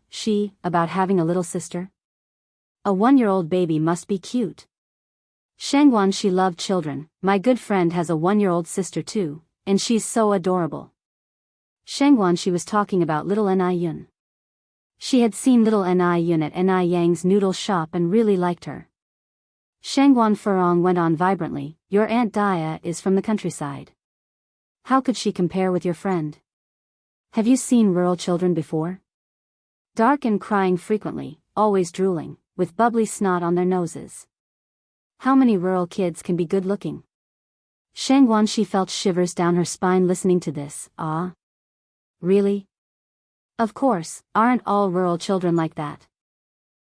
about having a little sister? A 1-year-old baby must be cute. Shangguan, she loved children. My good friend has a 1-year-old sister too, and she's so adorable. Shangguan, she was talking about little Ni Yun. She had seen little Ni Yun at Ni Yang's noodle shop and really liked her. Shangguan Furong went on vibrantly, your Aunt Dia is from the countryside. How could she compare with your friend? Have you seen rural children before? Dark and crying frequently, always drooling, with bubbly snot on their noses. How many rural kids can be good looking? Shangguan, she felt shivers down her spine listening to this. Ah? Really? Of course, aren't all rural children like that?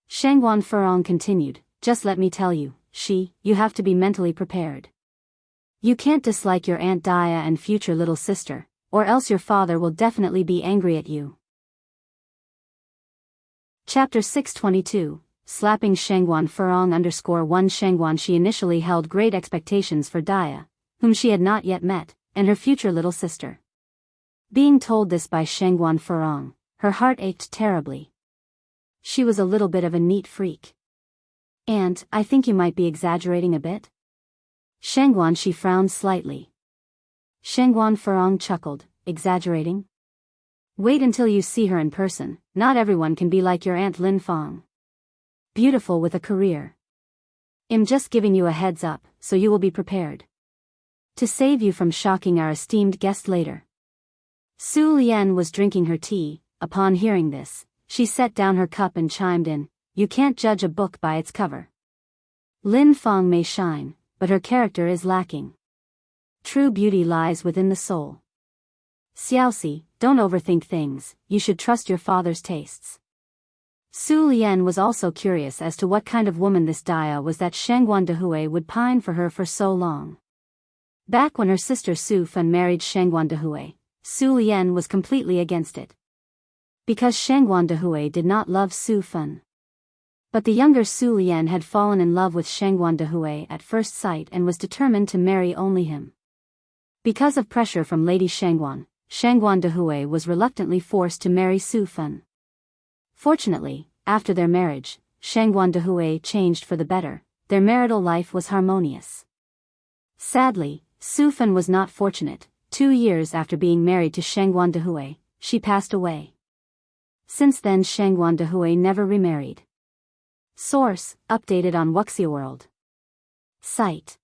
Shangguan Furong continued, just let me tell you, you have to be mentally prepared. You can't dislike your Aunt Dia and future little sister, or else your father will definitely be angry at you. Chapter 622, Slapping Shangguan Furong _1 Shangguan, she initially held great expectations for Dia, whom she had not yet met, and her future little sister. Being told this by Shangguan Furong, her heart ached terribly. She was a little bit of a neat freak. And, I think you might be exaggerating a bit? Shangguan, she frowned slightly. Shangguan Furong chuckled, exaggerating? Wait until you see her in person, not everyone can be like your Aunt Lin Fong. Beautiful with a career. I'm just giving you a heads up, so you will be prepared. To save you from shocking our esteemed guest later. Su Lian was drinking her tea. Upon hearing this, she set down her cup and chimed in, you can't judge a book by its cover. Lin Fong may shine, but her character is lacking. True beauty lies within the soul. Xiaoxi, don't overthink things, you should trust your father's tastes. Su Lian was also curious as to what kind of woman this Dia was that Shangguan Dehui would pine for her for so long. Back when her sister Su Fan married Shangguan Dehui, Su Lian was completely against it. Because Shangguan Dehui did not love Su Fan. But the younger Su Lian had fallen in love with Shangguan Dehui at first sight and was determined to marry only him. Because of pressure from Lady Shangguan, Shangguan Dehui was reluctantly forced to marry Su Fan. Fortunately, after their marriage, Shangguan Dehui changed for the better, their marital life was harmonious. Sadly, Su Fan was not fortunate. 2 years after being married to Shangguan Dehui, she passed away. Since then Shangguan Dehui never remarried. Source, updated on Wuxia World. Site.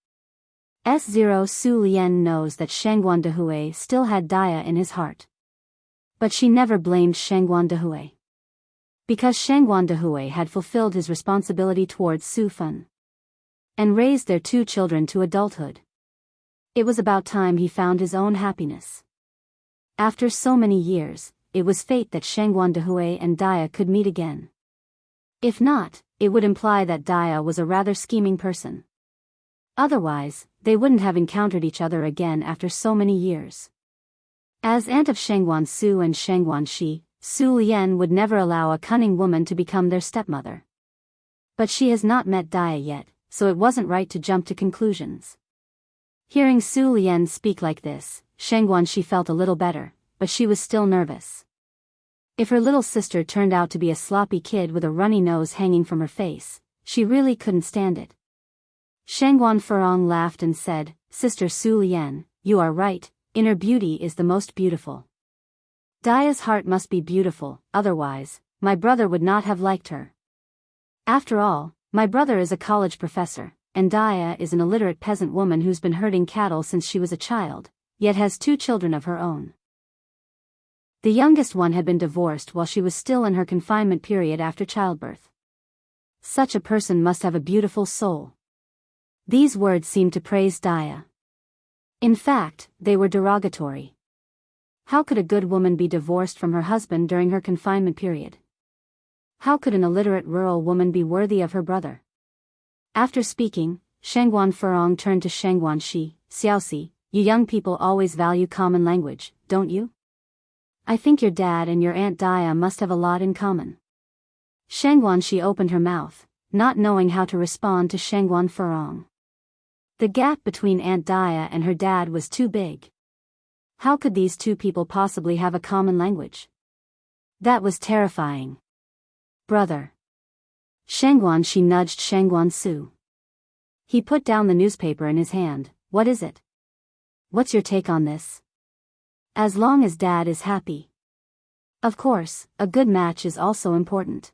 S0 Su Lian knows that Shangguan Dehui still had Dia in his heart. But she never blamed Shangguan Dehui. Because Shangguan Dehui had fulfilled his responsibility towards Su Fan. And raised their 2 children to adulthood. It was about time he found his own happiness. After so many years, it was fate that Shangguan Dehui and Dia could meet again. If not, it would imply that Dia was a rather scheming person. Otherwise, they wouldn't have encountered each other again after so many years. As aunt of Shangguan Su and Shangguan Shi, Su Lian would never allow a cunning woman to become their stepmother. But she has not met Dia yet, so it wasn't right to jump to conclusions. Hearing Su Lian speak like this, Shangguan Shi felt a little better, but she was still nervous. If her little sister turned out to be a sloppy kid with a runny nose hanging from her face, she really couldn't stand it. Shangguan Furong laughed and said, Sister Su Lian, you are right, inner beauty is the most beautiful. Dia's heart must be beautiful, otherwise, my brother would not have liked her. After all, my brother is a college professor, and Dia is an illiterate peasant woman who's been herding cattle since she was a child, yet has 2 children of her own. The youngest one had been divorced while she was still in her confinement period after childbirth. Such a person must have a beautiful soul. These words seemed to praise Dia. In fact, they were derogatory. How could a good woman be divorced from her husband during her confinement period? How could an illiterate rural woman be worthy of her brother? After speaking, Shangguan Furong turned to Shangguan Shi, Xiaoxi, you young people always value common language, don't you? I think your dad and your Aunt Dia must have a lot in common. Shangguan Shi opened her mouth, not knowing how to respond to Shangguan Furong. The gap between Aunt Dia and her dad was too big. How could these 2 people possibly have a common language? That was terrifying. Brother. Shangguan, she nudged Shangguan Su. He put down the newspaper in his hand. What is it? What's your take on this? As long as Dad is happy. Of course, a good match is also important.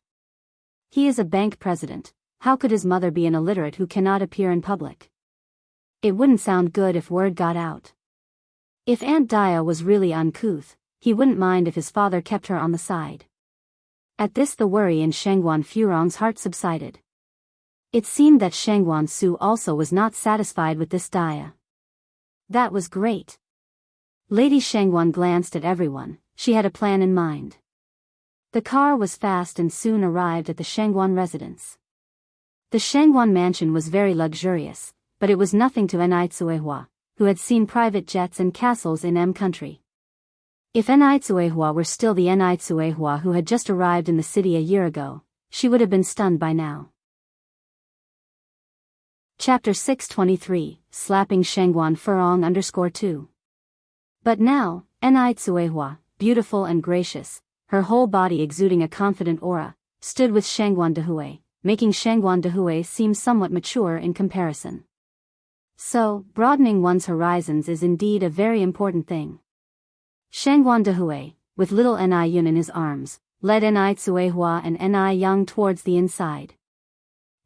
He is a bank president. How could his mother be an illiterate who cannot appear in public? It wouldn't sound good if word got out. If Aunt Dia was really uncouth, he wouldn't mind if his father kept her on the side. At this, the worry in Shangguan Furong's heart subsided. It seemed that Shangguan Su also was not satisfied with this Dia. That was great. Lady Shangguan glanced at everyone. She had a plan in mind. The car was fast and soon arrived at the Shangguan residence. The Shangguan mansion was very luxurious, but it was nothing to Enai Tsuehua, who had seen private jets and castles in M country. If Enai Tsuehua were still the Enai Tsuehua who had just arrived in the city a year ago, she would have been stunned by now. Chapter 623, Slapping Shangguan Furong _2. But now, Enai Tsuehua, beautiful and gracious, her whole body exuding a confident aura, stood with Shangguan Dehui, making Shangguan Dehui seem somewhat mature in comparison. So, broadening one's horizons is indeed a very important thing. Shangguan Dehui, with little Enai Yun in his arms, led Enai Tsuehua and Enai Yang towards the inside.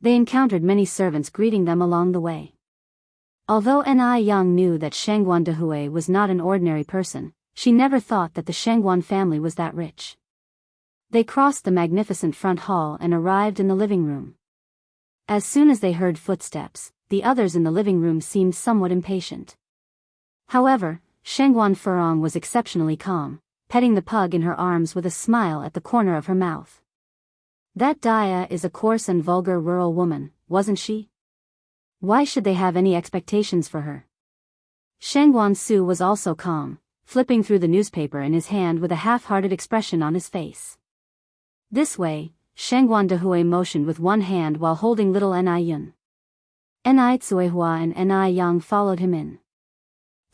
They encountered many servants greeting them along the way. Although Enai Yang knew that Shangguan Dehui was not an ordinary person, she never thought that the Shangguan family was that rich. They crossed the magnificent front hall and arrived in the living room. As soon as they heard footsteps, the others in the living room seemed somewhat impatient. However, Shangguan Furong was exceptionally calm, petting the pug in her arms with a smile at the corner of her mouth. That Dia is a coarse and vulgar rural woman, wasn't she? Why should they have any expectations for her? Shangguan Su was also calm, flipping through the newspaper in his hand with a half-hearted expression on his face. This way, Shangguan Dehui motioned with one hand while holding little Enai Yun. Enai Tsuehua and Enai Yang followed him in.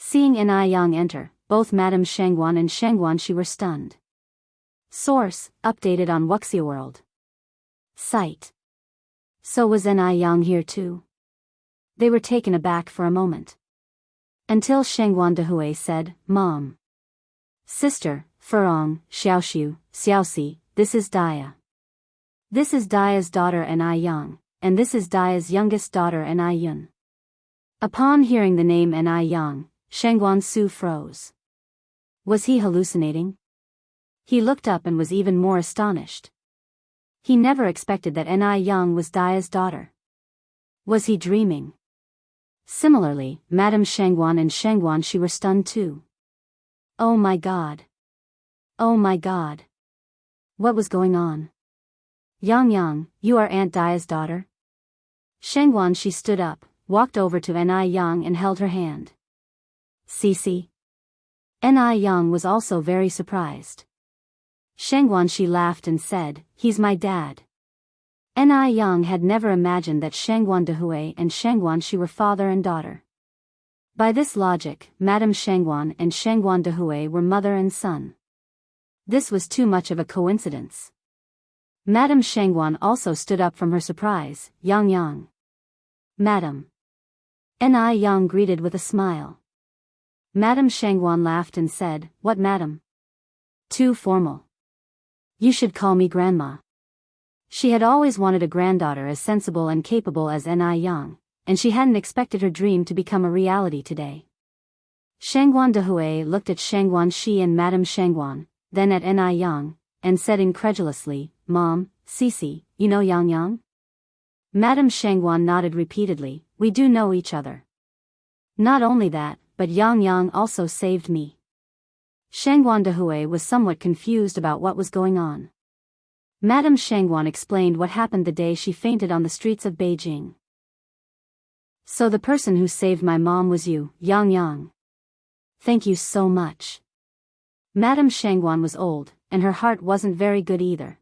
Seeing Enai Yang enter, both Madame Shangguan and Shangguan Shi were stunned. Source, updated on Wuxia World. Site. So was Enai Yang here too? They were taken aback for a moment. Until Shangguan Dehui said, Mom. Sister, Furong, Xiaoxiu, Xiaoxi, this is Dia. This is Dia's daughter Enai Yang, and this is Dia's youngest daughter Enai Yun. Upon hearing the name Enai Yang, Shangguan Su froze. Was he hallucinating? He looked up and was even more astonished. He never expected that Enai Yang was Dia's daughter. Was he dreaming? Similarly, Madame Shangguan and Shangguan Shi were stunned too. Oh my God. Oh my God. What was going on? Yang, you are Aunt Dia's daughter? Shangguan Shi stood up, walked over to Enai Yang and held her hand. Cici. Enai Yang was also very surprised. Shangguan Shi laughed and said, He's my dad. Enai Yang had never imagined that Shangguan Dehui and Shangguan Shi were father and daughter. By this logic, Madame Shangguan and Shangguan Dehui were mother and son. This was too much of a coincidence. Madame Shangguan also stood up from her surprise. Yang. Madam. Enai Yang greeted with a smile. Madame Shangguan laughed and said, What madam? Too formal. You should call me grandma. She had always wanted a granddaughter as sensible and capable as Enai Yang, and she hadn't expected her dream to become a reality today. Shangguan Dehui looked at Shangguan Shi and Madame Shangguan, then at Enai Yang, and said incredulously, Mom, Cici, you know Yang? Madame Shangguan nodded repeatedly, We do know each other. Not only that, but Yang also saved me. Shangguan Dehui was somewhat confused about what was going on. Madame Shangguan explained what happened the day she fainted on the streets of Beijing. So the person who saved my mom was you, Yang. Thank you so much. Madame Shangguan was old, and her heart wasn't very good either.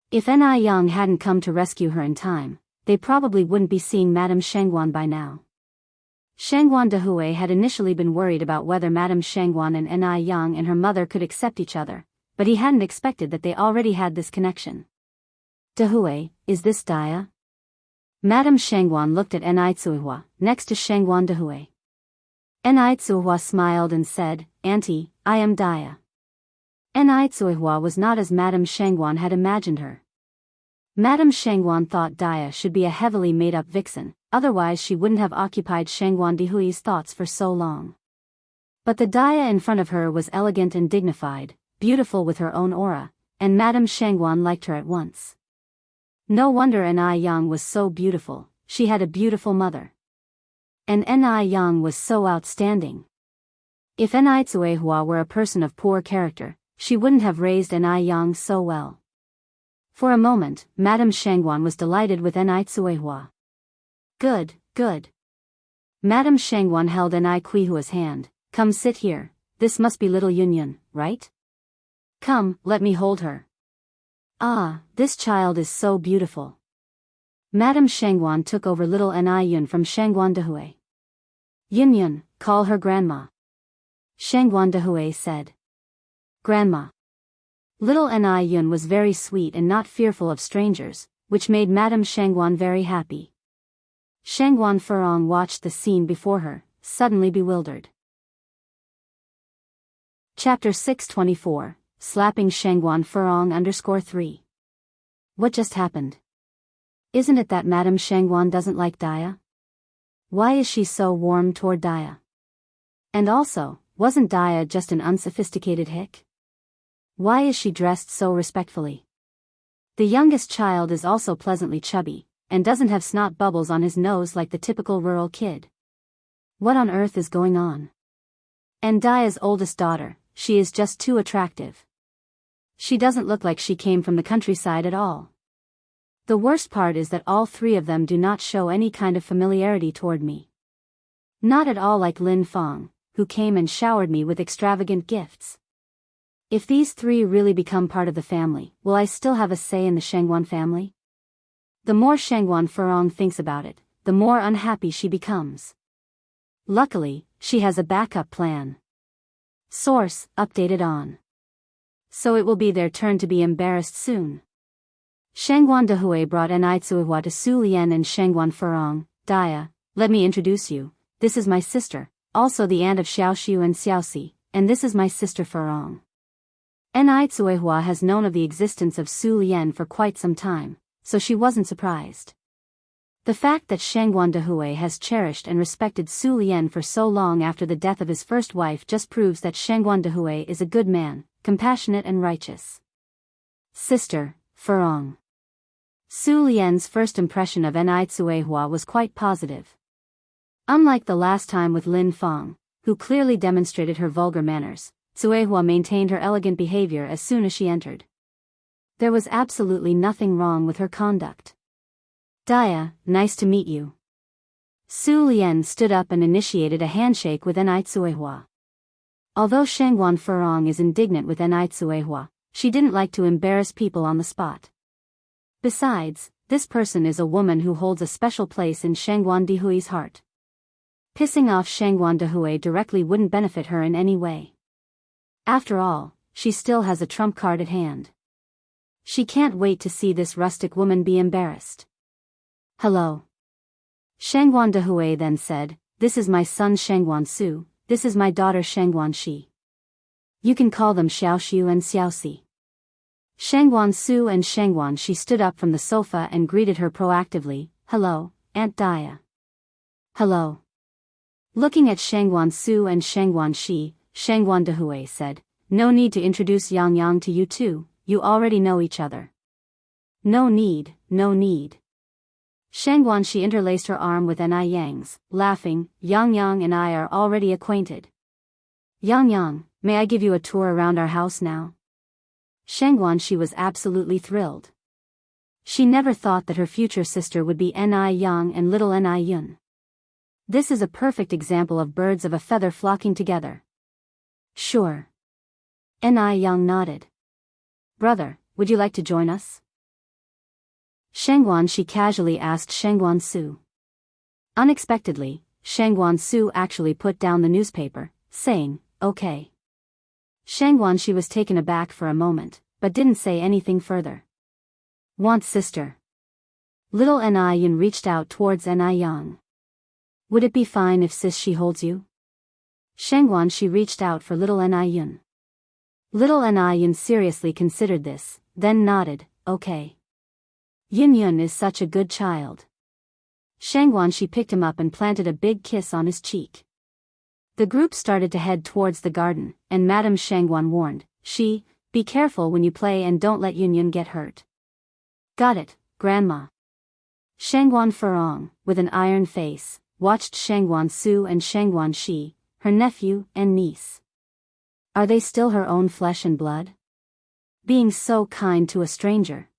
If Enai Yang hadn't come to rescue her in time, they probably wouldn't be seeing Madame Shangguan by now. Shangguan Dehui had initially been worried about whether Madame Shangguan and Enai Yang and her mother could accept each other, but he hadn't expected that they already had this connection. Dahui, is this Daya? Madame Shangguan looked at Nai next to Shangguan Dahui. Nai smiled and said, Auntie, I am Daya. Nai was not as Madame Shangguan had imagined her. Madame Shangguan thought Daya should be a heavily made-up vixen, otherwise she wouldn't have occupied Shangguan Dahui's thoughts for so long. But the Daya in front of her was elegant and dignified, beautiful with her own aura, and Madame Shangguan liked her at once. No wonder Nai Yang was so beautiful, she had a beautiful mother. And Nai Yang was so outstanding. If Nai were a person of poor character, she wouldn't have raised Nai Yang so well. For a moment, Madame Shangguan was delighted with Nai Good, good. Madame Shangguan held Nai Hua's hand. Come sit here, this must be little Yun, right? Come, let me hold her. Ah, this child is so beautiful. Madame Shangguan took over little Nai Yun from Shangguan Dahui. Yun, call her grandma. Shangguan Dahui said. Grandma. Little Nai Yun was very sweet and not fearful of strangers, which made Madame Shangguan very happy. Shangguan Furong watched the scene before her, suddenly bewildered. Chapter 624, Slapping Shangguan Furong _3. What just happened? Isn't it that Madame Shangguan doesn't like Daya? Why is she so warm toward Daya? And also, wasn't Daya just an unsophisticated hick? Why is she dressed so respectfully? The youngest child is also pleasantly chubby, and doesn't have snot bubbles on his nose like the typical rural kid. What on earth is going on? And Daya's oldest daughter, she is just too attractive. She doesn't look like she came from the countryside at all. The worst part is that all three of them do not show any kind of familiarity toward me. Not at all like Lin Fong, who came and showered me with extravagant gifts. If these three really become part of the family, will I still have a say in the Shangguan family? The more Shangguan Furong thinks about it, the more unhappy she becomes. Luckily, she has a backup plan. Source, updated on. So it will be their turn to be embarrassed soon. Shangguan Dahui brought Nai to Su Lian and Shangguan Furong. Daya, let me introduce you, this is my sister, also the aunt of Xiaoxiu and Xiaoxi, and this is my sister Furong. Nai has known of the existence of Su Lian for quite some time, so she wasn't surprised. The fact that Shangguan Dahui has cherished and respected Su Lian for so long after the death of his first wife just proves that Shangguan Dahui is a good man, compassionate and righteous. Sister, Furong. Su Lian's first impression of Nai was quite positive. Unlike the last time with Lin Fong, who clearly demonstrated her vulgar manners, Cuehua maintained her elegant behavior as soon as she entered. There was absolutely nothing wrong with her conduct. Daya, nice to meet you. Su Lian stood up and initiated a handshake with Nai Cuehua. Although Shangguan Furong is indignant with Nai Cuehua, she didn't like to embarrass people on the spot. Besides, this person is a woman who holds a special place in Shangguan Dahui's heart. Pissing off Shangguan Dahui directly wouldn't benefit her in any way. After all, she still has a trump card at hand. She can't wait to see this rustic woman be embarrassed. Hello. Shangguan Dahui then said, this is my son Shangguan Su, this is my daughter Shangguan Shi. You can call them Xiaoxiu and Xiaoxi. Shangguan Su and Shangguan Shi stood up from the sofa and greeted her proactively, hello, Aunt Daya. Hello. Looking at Shangguan Su and Shangguan Shi, Shangguan Dahui said, no need to introduce Yang Yang to you two, you already know each other. No need, no need. Shangguan Shi interlaced her arm with Nai Yang's, laughing, Yang Yang and I are already acquainted. Yang Yang, may I give you a tour around our house now? Shangguan Shi was absolutely thrilled. She never thought that her future sister would be Nai Yang and little Nai Yun. This is a perfect example of birds of a feather flocking together. Sure. Nai Yang nodded. Brother, would you like to join us? Shangguan Shi casually asked Shangguan Su. Unexpectedly, Shangguan Su actually put down the newspaper, saying, okay. Shangguanxi was taken aback for a moment, but didn't say anything further. Want sister? Little Ni-yun reached out towards Ni-yang. Would it be fine if sis she holds you? Shangguanxi reached out for little Ni-yun. Little Ni-yun seriously considered this, then nodded, okay. Yun-yun is such a good child. Shangguanxi picked him up and planted a big kiss on his cheek. The group started to head towards the garden, and Madame Shangguan warned, be careful when you play and don't let Yun-yun get hurt. Got it, Grandma. Shangguan Furong, with an iron face, watched Shangguan Su and Shangguan Shi, her nephew and niece. Are they still her own flesh and blood? Being so kind to a stranger.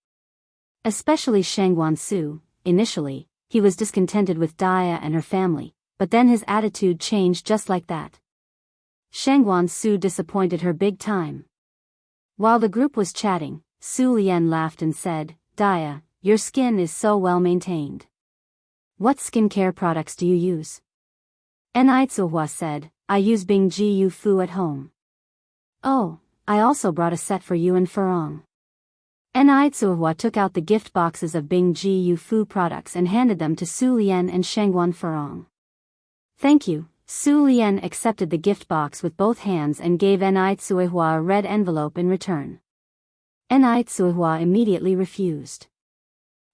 Especially Shangguan Su, initially, he was discontented with Dia and her family, but then his attitude changed just like that. Shangguan Su disappointed her big time. While the group was chatting, Su Lian laughed and said, Dia, your skin is so well maintained. What skincare products do you use? Ni Tsuhua said, I use Bing Ji Yu Fu at home. Oh, I also brought a set for you and Furong. Ni Tsuhua took out the gift boxes of Bing Ji Yu Fu products and handed them to Su Lian and Shangguan Furong. Thank you. Su Lian accepted the gift box with both hands and gave Ni Tsuhua a red envelope in return. Ni Tsuhua immediately refused.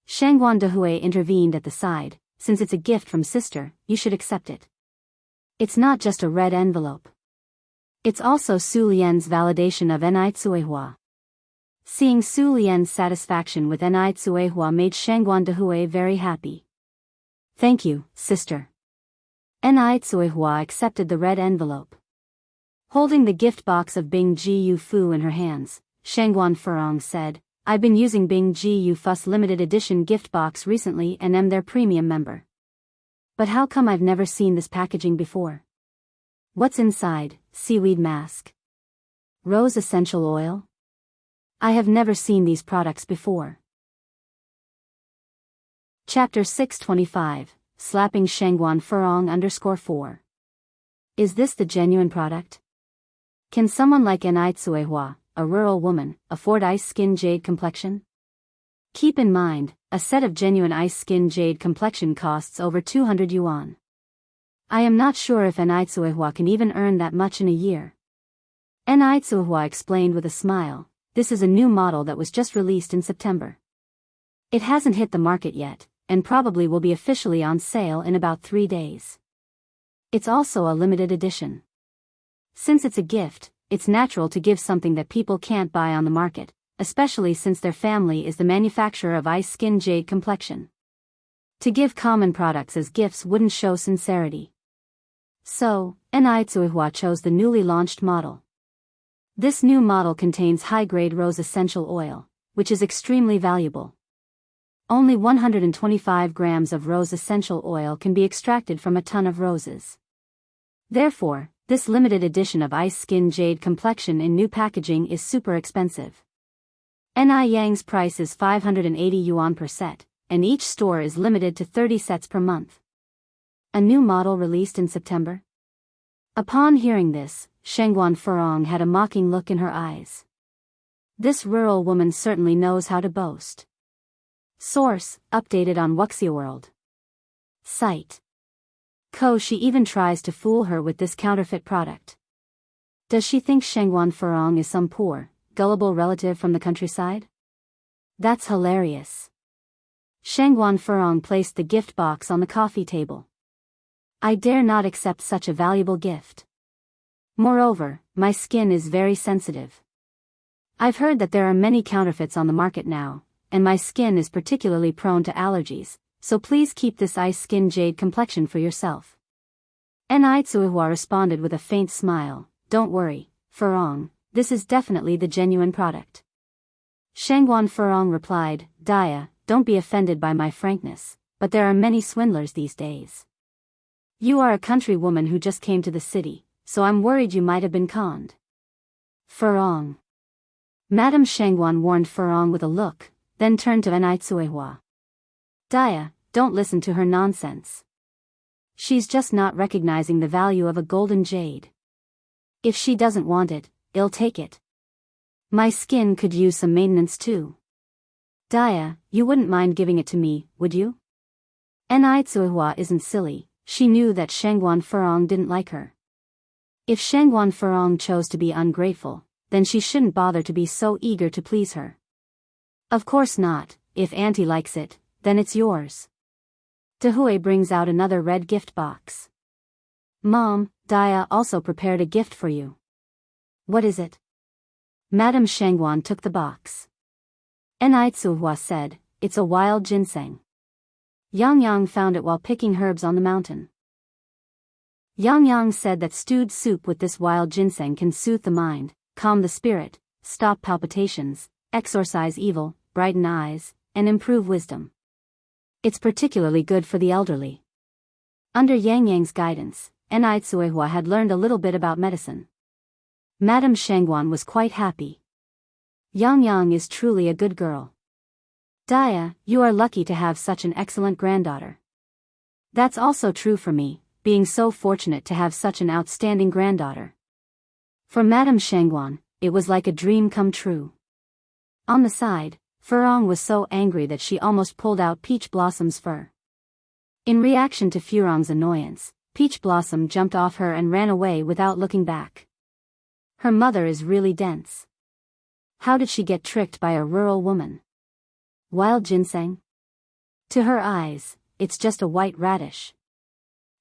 Shangguan Dehui intervened at the side, since it's a gift from sister, you should accept it. It's not just a red envelope. It's also Su Lian's validation of Ni Tsuhua. Seeing Su Lian's satisfaction with Ni Tsuhua made Shangguan Dehui very happy. Thank you, sister. Ni Tsuhua accepted the red envelope. Holding the gift box of Bing Ji Yu Fu in her hands, Shangguan Furong said, I've been using Bing Ji Yu Fu's limited edition gift box recently and am their premium member. But how come I've never seen this packaging before? What's inside? Seaweed mask? Rose essential oil? I have never seen these products before. Chapter 625, Slapping Shangguan Furong _4. Is this the genuine product? Can someone like Ni Tsuhua, a rural woman, afford ice skin jade complexion? Keep in mind, a set of genuine ice skin jade complexion costs over 200 yuan. I am not sure if Ni Tsuhua can even earn that much in a year. Ni Tsuhua explained with a smile, this is a new model that was just released in September. It hasn't hit the market yet, and probably will be officially on sale in about 3 days. It's also a limited edition. Since it's a gift, it's natural to give something that people can't buy on the market, especially since their family is the manufacturer of ice skin jade complexion. To give common products as gifts wouldn't show sincerity. So, Ni Tsuhua chose the newly launched model. This new model contains high-grade rose essential oil, which is extremely valuable. Only 125 grams of rose essential oil can be extracted from a ton of roses. Therefore, this limited edition of ice skin jade complexion in new packaging is super expensive. Ni Yang's price is 580 yuan per set, and each store is limited to 30 sets per month. A new model released in September? Upon hearing this, Shangguan Furong had a mocking look in her eyes. This rural woman certainly knows how to boast. Source, updated on Wuxia World. Site. She even tries to fool her with this counterfeit product. Does she think Shangguan Furong is some poor, gullible relative from the countryside? That's hilarious. Shangguan Furong placed the gift box on the coffee table. I dare not accept such a valuable gift. Moreover, my skin is very sensitive. I've heard that there are many counterfeits on the market now, and my skin is particularly prone to allergies, so please keep this ice skin jade complexion for yourself. Ni Tsuhua responded with a faint smile, don't worry, Furong, this is definitely the genuine product. Shangguan Furong replied, Dia, don't be offended by my frankness, but there are many swindlers these days. You are a country woman who just came to the city, so I'm worried you might have been conned. Furong. Madame Shangguan warned Furong with a look, then turned to Ni Tsuhua. Dia, don't listen to her nonsense. She's just not recognizing the value of a golden jade. If she doesn't want it, I'll take it. My skin could use some maintenance too. Dia, you wouldn't mind giving it to me, would you? Zuihua isn't silly, she knew that Shangguan Furong didn't like her. If Shangguan Furong chose to be ungrateful, then she shouldn't bother to be so eager to please her. Of course not, if Auntie likes it, then it's yours. Dahui brings out another red gift box. Mom, Dia also prepared a gift for you. What is it? Madame Shangguan took the box. Zuihua said, it's a wild ginseng. Yang Yang found it while picking herbs on the mountain. Yang Yang said that stewed soup with this wild ginseng can soothe the mind, calm the spirit, stop palpitations, exorcise evil, brighten eyes, and improve wisdom. It's particularly good for the elderly. Under Yang Yang's guidance, Zuihua had learned a little bit about medicine. Madame Shangguan was quite happy. Yang Yang is truly a good girl. Dia, you are lucky to have such an excellent granddaughter. That's also true for me, being so fortunate to have such an outstanding granddaughter. For Madame Shangguan, it was like a dream come true. On the side, Furong was so angry that she almost pulled out Peach Blossom's fur. In reaction to Furong's annoyance, Peach Blossom jumped off her and ran away without looking back. Her mother is really dense. How did she get tricked by a rural woman? Wild ginseng? To her eyes, it's just a white radish.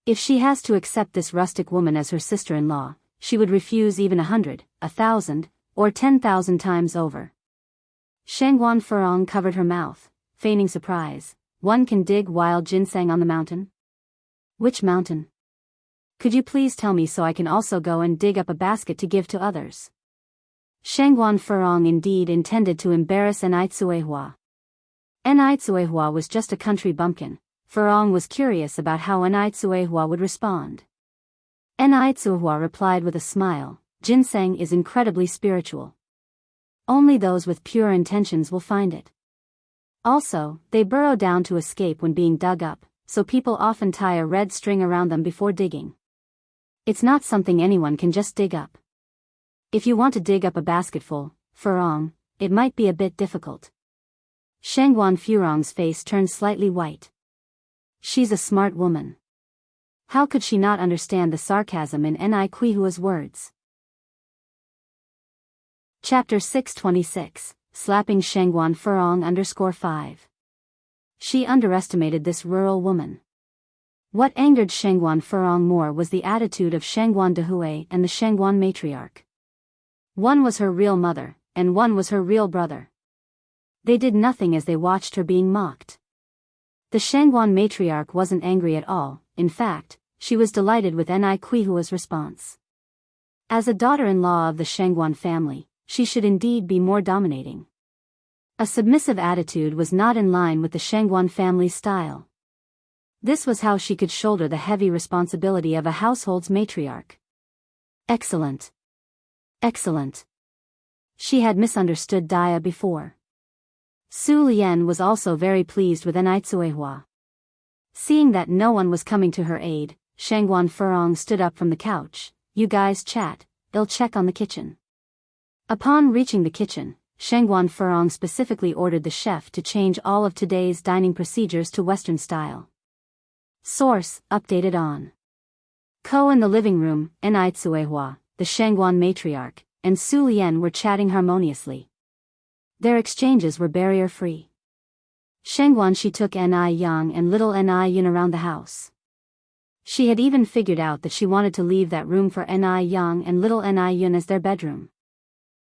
If she has to accept this rustic woman as her sister-in-law, she would refuse even 100, 1,000, or 10,000 times over. Shangguan Furong covered her mouth, feigning surprise. One can dig wild ginseng on the mountain? Which mountain? Could you please tell me so I can also go and dig up a basket to give to others? Shangguan Furong indeed intended to embarrass Zuihua. Zuihua was just a country bumpkin. Furong was curious about how Zuihua would respond. Zuihua replied with a smile, ginseng is incredibly spiritual. Only those with pure intentions will find it. Also, they burrow down to escape when being dug up, so people often tie a red string around them before digging. It's not something anyone can just dig up. If you want to dig up a basketful, Furong, it might be a bit difficult. Shangguan Furong's face turned slightly white. She's a smart woman. How could she not understand the sarcasm in Kuihua's words? Chapter 626, Slapping Shangguan Furong _5. She underestimated this rural woman. What angered Shangguan Furong more was the attitude of Shangguan Dahui and the Shangguan matriarch. One was her real mother, and one was her real brother. They did nothing as they watched her being mocked. The Shangguan matriarch wasn't angry at all, in fact, she was delighted with Kuihua's response. As a daughter-in-law of the Shangguan family, she should indeed be more dominating. A submissive attitude was not in line with the Shangguan family's style. This was how she could shoulder the heavy responsibility of a household's matriarch. Excellent. Excellent. She had misunderstood Dia before. Su Lian was also very pleased with Zuihua. Seeing that no one was coming to her aid, Shangguan Furong stood up from the couch. You guys chat, I'll check on the kitchen. Upon reaching the kitchen, Shangguan Furong specifically ordered the chef to change all of today's dining procedures to Western style. Source, updated on. Ko in the living room, Zuihua, the Shangguan matriarch, and Su Lian were chatting harmoniously. Their exchanges were barrier-free. Shangguan she took Yang and little Yun around the house. She had even figured out that she wanted to leave that room for Yang and little Yun as their bedroom.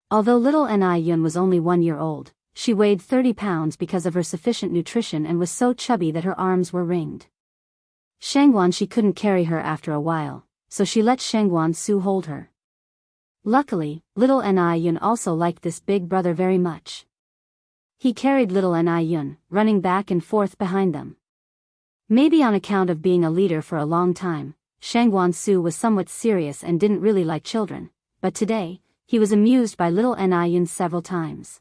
Although little Yun was only 1 year old, she weighed 30 pounds because of her sufficient nutrition and was so chubby that her arms were ringed. Shangguan she couldn't carry her after a while, so she let Shangguan Su hold her. Luckily, little Yun also liked this big brother very much. He carried little Yun, running back and forth behind them. Maybe on account of being a leader for a long time, Shangguan Su was somewhat serious and didn't really like children, but today, he was amused by little Yun several times.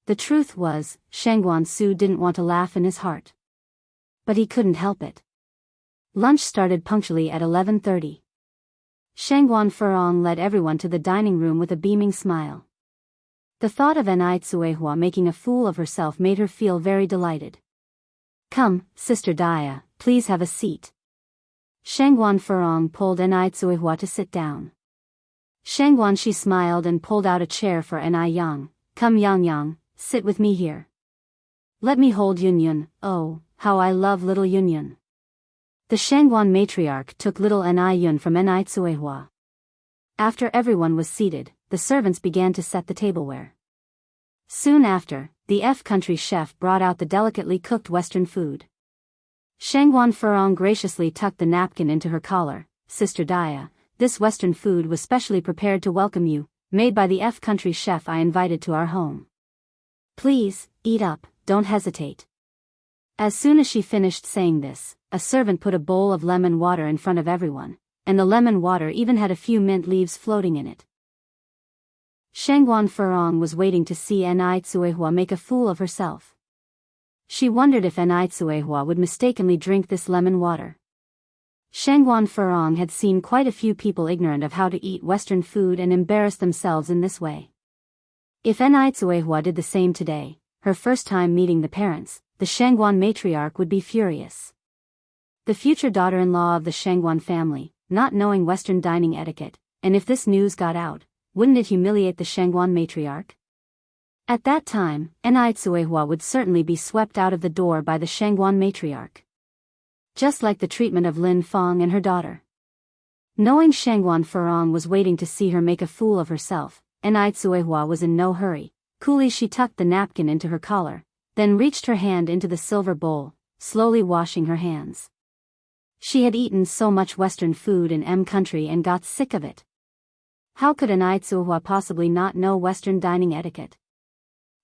The truth was, Shangguan Su didn't want to laugh in his heart. But he couldn't help it. Lunch started punctually at 11:30. Shangguan Furong led everyone to the dining room with a beaming smile. The thought of Enai Tsuehua making a fool of herself made her feel very delighted. "Come, Sister Dia, please have a seat." Shangguan Furong pulled Enai Tsuehua to sit down. Shangguan Shi smiled and pulled out a chair for Enai Yang. "Come Yang Yang, sit with me here. Let me hold Yun Yun, oh, how I love little Yun Yun." The Shangguan matriarch took little Enai Yun from Enai Tsuehua. After everyone was seated, the servants began to set the tableware. Soon after, the F country chef brought out the delicately cooked Western food. Shangguan Furong graciously tucked the napkin into her collar. "Sister Dia, this Western food was specially prepared to welcome you, made by the F country chef I invited to our home. Please, eat up, don't hesitate." As soon as she finished saying this, a servant put a bowl of lemon water in front of everyone, and the lemon water even had a few mint leaves floating in it. Shangguan Furong was waiting to see Enai Tsuehua make a fool of herself. She wondered if Enai Tsuehua would mistakenly drink this lemon water. Shangguan Furong had seen quite a few people ignorant of how to eat Western food and embarrass themselves in this way. If Enai Tsuehua did the same today, her first time meeting the parents, the Shangguan matriarch would be furious. The future daughter-in-law of the Shangguan family, not knowing Western dining etiquette, and if this news got out, wouldn't it humiliate the Shangguan matriarch? At that time, Enai Tsuehua would certainly be swept out of the door by the Shangguan matriarch. Just like the treatment of Lin Fong and her daughter. Knowing Shangguan Furong was waiting to see her make a fool of herself, Enai Tsuehua was in no hurry. Coolly she tucked the napkin into her collar, then reached her hand into the silver bowl, slowly washing her hands. She had eaten so much Western food in M country and got sick of it. How could Enai Tsuehua possibly not know Western dining etiquette?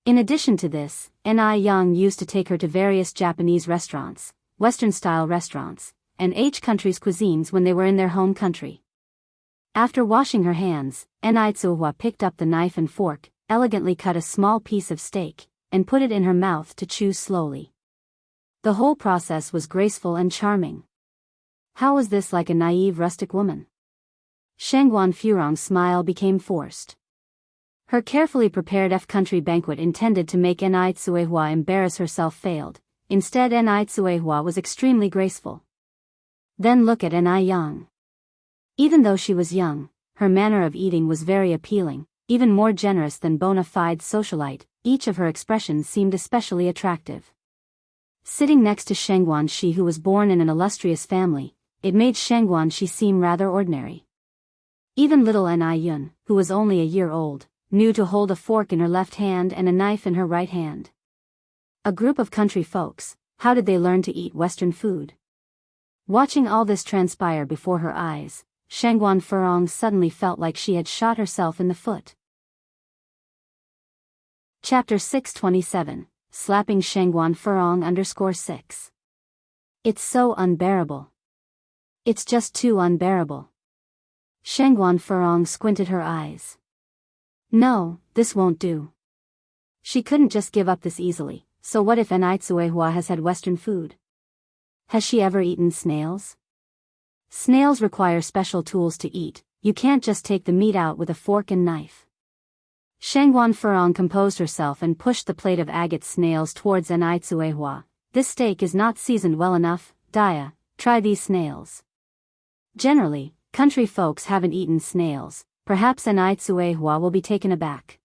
In addition to this, Enai Yang used to take her to various Japanese restaurants, Western-style restaurants, and H countries' cuisines when they were in their home country. After washing her hands, Enai Tsuehua picked up the knife and fork, elegantly cut a small piece of steak, and put it in her mouth to chew slowly. The whole process was graceful and charming. How was this like a naive rustic woman? Shangguan Furong's smile became forced. Her carefully prepared F-country banquet intended to make Enai Tsuehua embarrass herself failed. Instead, Enai Tsuehua was extremely graceful. Then look at Enai Yang. Even though she was young, her manner of eating was very appealing, even more generous than bona fide socialite. Each of her expressions seemed especially attractive. Sitting next to Shangguan Shi, who was born in an illustrious family, it made Shangguan Shi seem rather ordinary. Even little Enai Yun, who was only a year old, knew to hold a fork in her left hand and a knife in her right hand. A group of country folks, how did they learn to eat Western food? Watching all this transpire before her eyes, Shangguan Furong suddenly felt like she had shot herself in the foot. Chapter 627, Slapping Shangguan Furong _6. It's so unbearable. It's just too unbearable. Shangguan Furong squinted her eyes. No, this won't do. She couldn't just give up this easily, so what if Enai Tsuehua has had Western food? Has she ever eaten snails? Snails require special tools to eat, you can't just take the meat out with a fork and knife. Shangguan Furong composed herself and pushed the plate of agate snails towards Enai Tsuehua. This steak is not seasoned well enough, Dia, try these snails. Generally, country folks haven't eaten snails, perhaps Enai Tsuehua will be taken aback.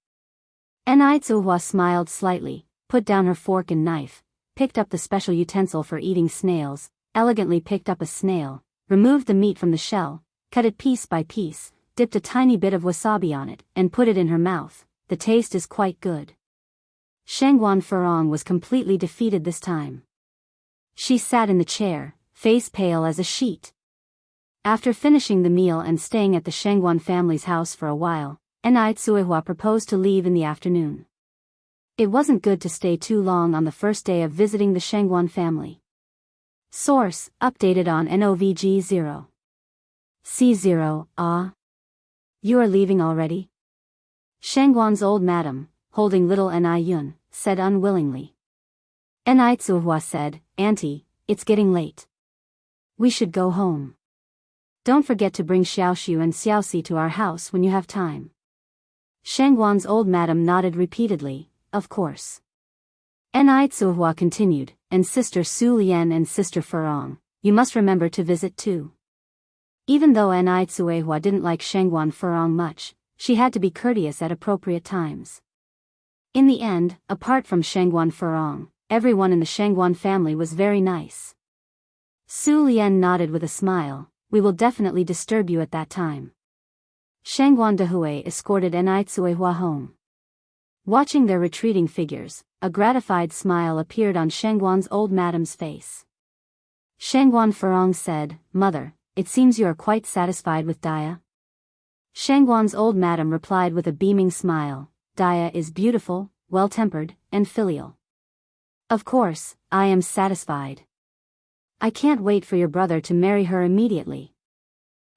Enai Tsuehua smiled slightly, put down her fork and knife, picked up the special utensil for eating snails, elegantly picked up a snail, removed the meat from the shell, cut it piece by piece, dipped a tiny bit of wasabi on it, and put it in her mouth. The taste is quite good. Shangguan Furong was completely defeated this time. She sat in the chair, face pale as a sheet. After finishing the meal and staying at the Shangguan family's house for a while, Enai Tsuehua proposed to leave in the afternoon. It wasn't good to stay too long on the first day of visiting the Shangguan family. Source, updated on NOVG 0. C0, ah. You are leaving already? Shangguan's old madam, holding little Enai Yun, said unwillingly. Enai Tsuehua said, Auntie, it's getting late. We should go home. Don't forget to bring Xiaoxiu and Xiaoxi to our house when you have time. Shangguan's old madam nodded repeatedly, of course. Ni Tsuhua continued, and Sister Su Lian and Sister Furong, you must remember to visit too. Even though Ni Tsuehua didn't like Shangguan Furong much, she had to be courteous at appropriate times. In the end, apart from Shangguan Furong, everyone in the Shangguan family was very nice. Su Lian nodded with a smile, we will definitely disturb you at that time. Shangguan Dehui escorted Ni Tsuehua home. Watching their retreating figures, a gratified smile appeared on Shangguan's old madam's face. Shangguan Furong said, Mother, it seems you are quite satisfied with Daya. Shangguan's old madam replied with a beaming smile, Daya is beautiful, well-tempered, and filial. Of course, I am satisfied. I can't wait for your brother to marry her immediately.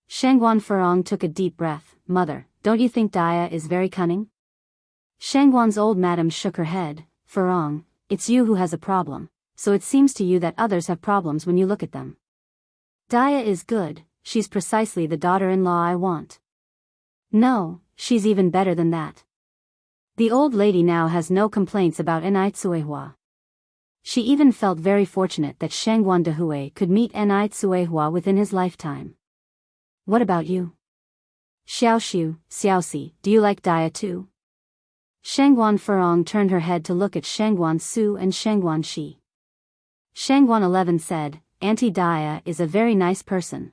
Shangguan Furong took a deep breath, Mother, don't you think Daya is very cunning? Shangguan's old madam shook her head, Furong, it's you who has a problem, so it seems to you that others have problems when you look at them. Daya is good, she's precisely the daughter-in-law I want. No, she's even better than that. The old lady now has no complaints about Ni Tsuehua. She even felt very fortunate that Shangguan Dehui could meet Ni Tsuehua within his lifetime. What about you? Xiaoxiu, Xiaoxi, do you like Daya too? Shangguan Furong turned her head to look at Shangguan Su and Shangguan Shi. Shangguan 11 said, Auntie Daya is a very nice person.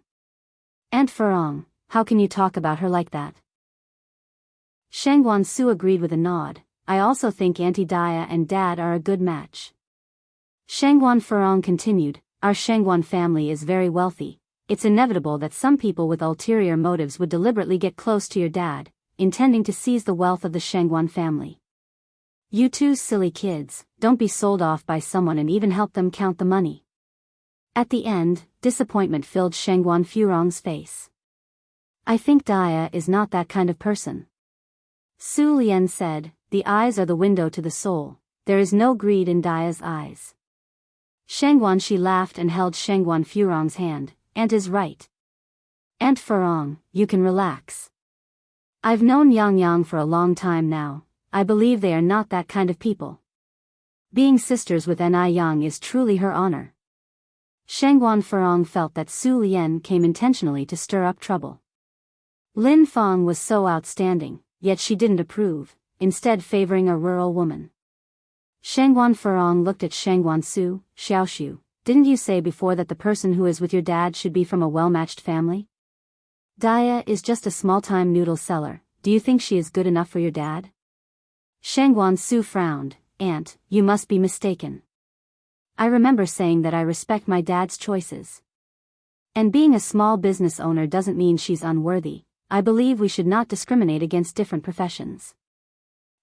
Aunt Furong, how can you talk about her like that? Shangguan Su agreed with a nod, I also think Auntie Daya and Dad are a good match. Shangguan Furong continued, our Shangguan family is very wealthy. It's inevitable that some people with ulterior motives would deliberately get close to your dad, intending to seize the wealth of the Shangguan family. You two silly kids, don't be sold off by someone and even help them count the money. At the end, disappointment filled Shangguan Furong's face. I think Daya is not that kind of person. Su Lian said, the eyes are the window to the soul, there is no greed in Daya's eyes. Shangguan Shi laughed and held Shangguan Furong's hand, Aunt is right. Aunt Furong, you can relax. I've known Yang Yang for a long time now, I believe they are not that kind of people. Being sisters with Ni Yang is truly her honor. Shangguan Furong felt that Su Lian came intentionally to stir up trouble. Lin Fong was so outstanding, yet she didn't approve, instead favoring a rural woman. Shangguan Furong looked at Shangguan Su, Xiaoxiu, didn't you say before that the person who is with your dad should be from a well-matched family? Daya is just a small-time noodle seller, do you think she is good enough for your dad? Shangguan Su frowned, Aunt, you must be mistaken. I remember saying that I respect my dad's choices. And being a small business owner doesn't mean she's unworthy, I believe we should not discriminate against different professions.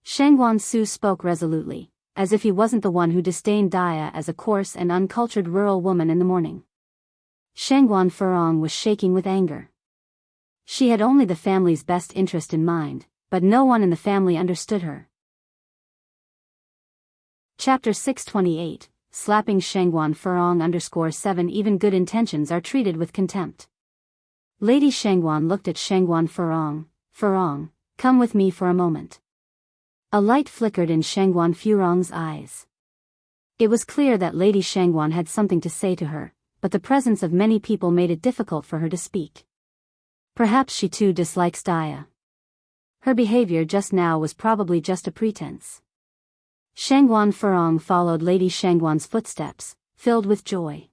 Shangguan Su spoke resolutely, as if he wasn't the one who disdained Daya as a coarse and uncultured rural woman in the morning. Shangguan Furong was shaking with anger. She had only the family's best interest in mind, but no one in the family understood her. Chapter 628, Slapping Shangguan Furong 7 Even good intentions are treated with contempt. Lady Shangguan looked at Shangguan Furong, Furong, come with me for a moment. A light flickered in Shangguan Furong's eyes. It was clear that Lady Shangguan had something to say to her, but the presence of many people made it difficult for her to speak. Perhaps she too dislikes Daya. Her behavior just now was probably just a pretense. Shangguan Furong followed Lady Shangguan's footsteps, filled with joy.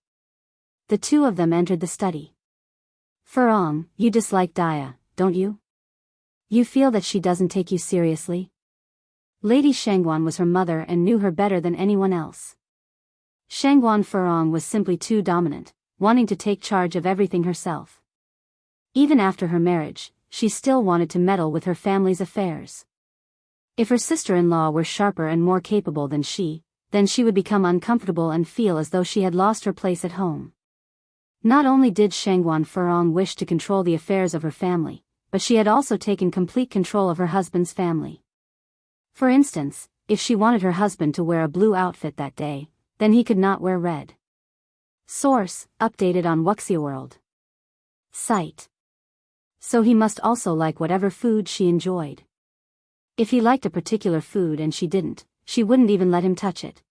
The two of them entered the study. Furong, you dislike Daya, don't you? You feel that she doesn't take you seriously? Lady Shangguan was her mother and knew her better than anyone else. Shangguan Furong was simply too dominant, wanting to take charge of everything herself. Even after her marriage, she still wanted to meddle with her family's affairs. If her sister-in-law were sharper and more capable than she, then she would become uncomfortable and feel as though she had lost her place at home. Not only did Shangguan Furong wish to control the affairs of her family, but she had also taken complete control of her husband's family. For instance, if she wanted her husband to wear a blue outfit that day, then he could not wear red. Source, updated on Wuxia World. Site. So he must also like whatever food she enjoyed. If he liked a particular food and she didn't, she wouldn't even let him touch it.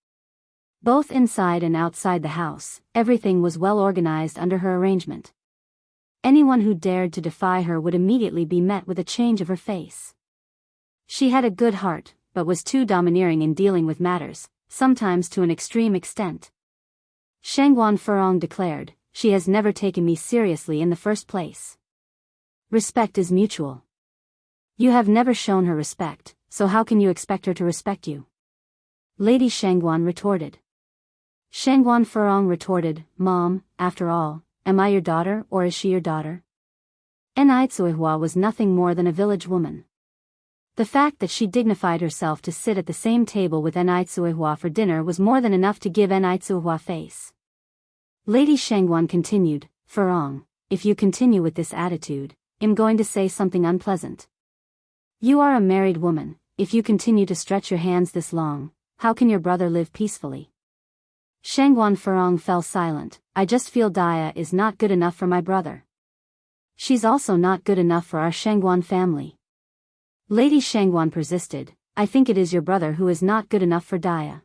Both inside and outside the house, everything was well organized under her arrangement. Anyone who dared to defy her would immediately be met with a change of her face. She had a good heart, but was too domineering in dealing with matters, sometimes to an extreme extent. Shangguan Furong declared, "She has never taken me seriously in the first place. Respect is mutual. You have never shown her respect, so how can you expect her to respect you?" Lady Shangguan retorted. Shangguan Furong retorted, "Mom, after all, am I your daughter or is she your daughter?" Enai Tsuihua was nothing more than a village woman. The fact that she dignified herself to sit at the same table with Enai Tsuihua for dinner was more than enough to give Enai Tsuihua face. Lady Shangguan continued, "Furong, if you continue with this attitude, I'm going to say something unpleasant. You are a married woman. If you continue to stretch your hands this long, how can your brother live peacefully?" Shangguan Furong fell silent. "I just feel Daya is not good enough for my brother. She's also not good enough for our Shangguan family." Lady Shangguan persisted, "I think it is your brother who is not good enough for Daya."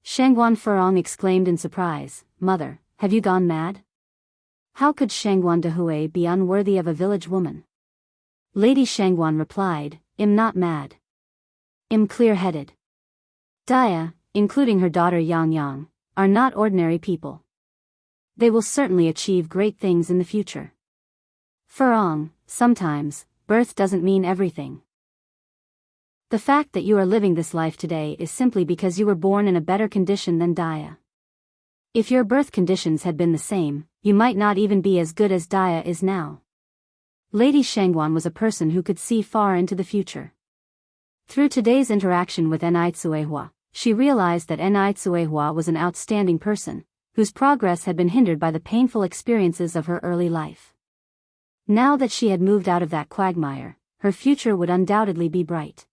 Shangguan Furong exclaimed in surprise, "Mother, have you gone mad? How could Shangguan Dehui be unworthy of a village woman?" Lady Shangguan replied, "I'm not mad. I'm clear-headed. Daya, including her daughter Yang Yang, are not ordinary people. They will certainly achieve great things in the future. Furong, sometimes, birth doesn't mean everything. The fact that you are living this life today is simply because you were born in a better condition than Daya. If your birth conditions had been the same, you might not even be as good as Daya is now." Lady Shangguan was a person who could see far into the future. Through today's interaction with Enai Tsuehua, she realized that Enai Tsuehua was an outstanding person, whose progress had been hindered by the painful experiences of her early life. Now that she had moved out of that quagmire, her future would undoubtedly be bright.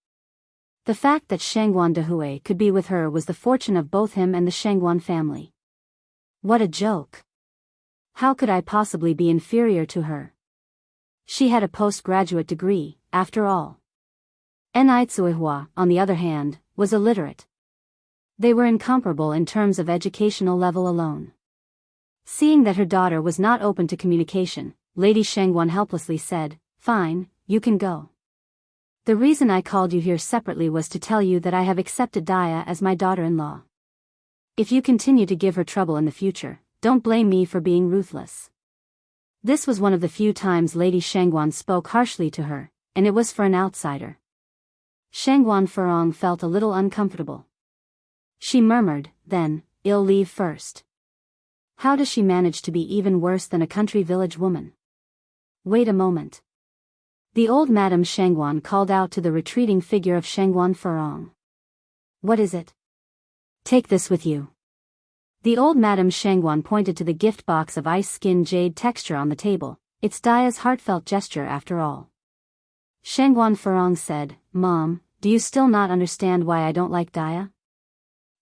The fact that Shangguan Dehui could be with her was the fortune of both him and the Shangguan family. What a joke! How could I possibly be inferior to her? She had a postgraduate degree, after all. Enai Tsuehua, on the other hand, was illiterate. They were incomparable in terms of educational level alone. Seeing that her daughter was not open to communication, Lady Shangguan helplessly said, "Fine, you can go. The reason I called you here separately was to tell you that I have accepted Daya as my daughter-in-law. If you continue to give her trouble in the future, don't blame me for being ruthless." This was one of the few times Lady Shangguan spoke harshly to her, and it was for an outsider. Shangguan Furong felt a little uncomfortable. She murmured, "Then, I'll leave first. How does she manage to be even worse than a country village woman?" "Wait a moment." The old Madame Shangguan called out to the retreating figure of Shangguan Furong. "What is it? Take this with you." The old Madame Shangguan pointed to the gift box of ice-skin jade texture on the table. "It's Daya's heartfelt gesture after all." Shangguan Furong said, "Mom, do you still not understand why I don't like Daya?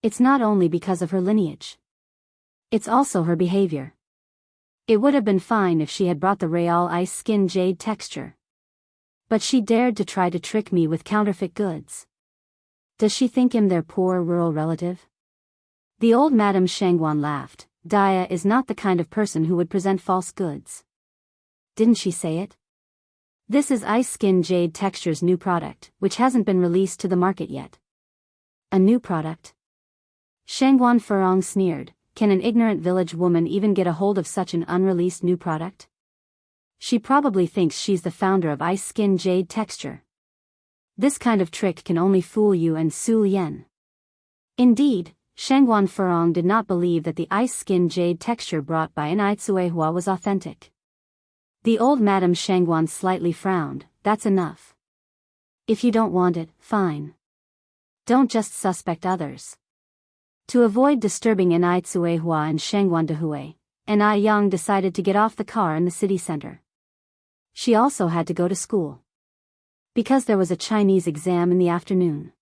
It's not only because of her lineage. It's also her behavior. It would have been fine if she had brought the real ice-skin jade texture. But she dared to try to trick me with counterfeit goods. Does she think I'm their poor rural relative?" The old Madame Shangguan laughed. "Daya is not the kind of person who would present false goods. Didn't she say it? This is ice-skin jade texture's new product, which hasn't been released to the market yet." "A new product?" Shangguan Furong sneered. "Can an ignorant village woman even get a hold of such an unreleased new product? She probably thinks she's the founder of ice-skin jade texture. This kind of trick can only fool you and Su Lian." Indeed, Shangguan Furong did not believe that the ice-skin jade texture brought by Enai Tsuehua was authentic. The old Madame Shangguan slightly frowned. "That's enough. If you don't want it, fine. Don't just suspect others." To avoid disturbing Enai Tsuehua and Shangguan Dehui, Enai Yang decided to get off the car in the city center. She also had to go to school, because there was a Chinese exam in the afternoon.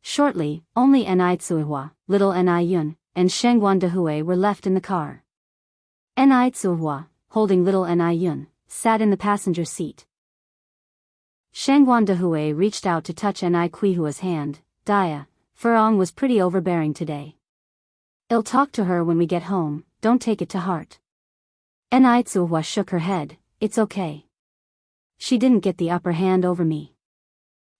Shortly, only Enai Tsuehua, little Enai Yun, and Shangguan Dehui were left in the car. Enai Tsuehua, holding little Enai Yun, sat in the passenger seat. Shangguan Dehui reached out to touch Ni Kuihua's hand. Dia, Furong was pretty overbearing today. I'll talk to her when we get home, don't take it to heart. Ni Tsuhua shook her head, it's okay. She didn't get the upper hand over me.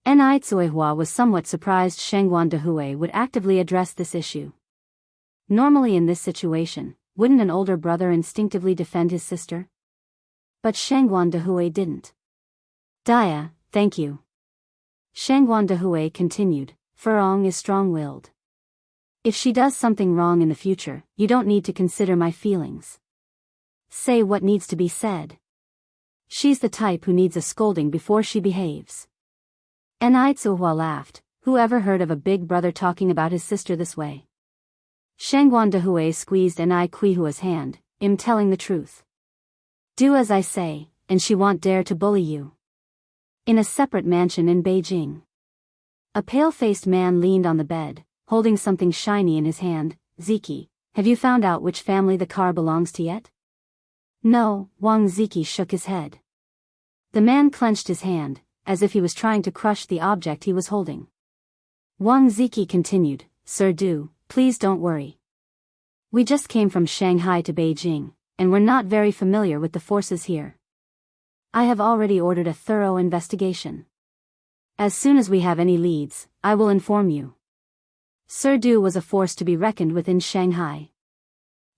Ni Tsuehua was somewhat surprised Shangguan Dehui would actively address this issue. Normally in this situation, wouldn't an older brother instinctively defend his sister? But Shangguan Dehui didn't. Dia, thank you. Shangguan Dehui continued, Furong is strong-willed. If she does something wrong in the future, you don't need to consider my feelings. Say what needs to be said. She's the type who needs a scolding before she behaves. Ni Tsuhua laughed, whoever heard of a big brother talking about his sister this way? Shangguan Dehui squeezed Ni Kuihua's hand, I'm telling the truth. Do as I say, and she won't dare to bully you. In a separate mansion in Beijing. A pale-faced man leaned on the bed, holding something shiny in his hand. Ziki, have you found out which family the car belongs to yet? No, Wang Ziki shook his head. The man clenched his hand, as if he was trying to crush the object he was holding. Wang Ziki continued, Sir Du, please don't worry. We just came from Shanghai to Beijing, and we're not very familiar with the forces here. I have already ordered a thorough investigation. As soon as we have any leads, I will inform you. Sir Du was a force to be reckoned with in Shanghai.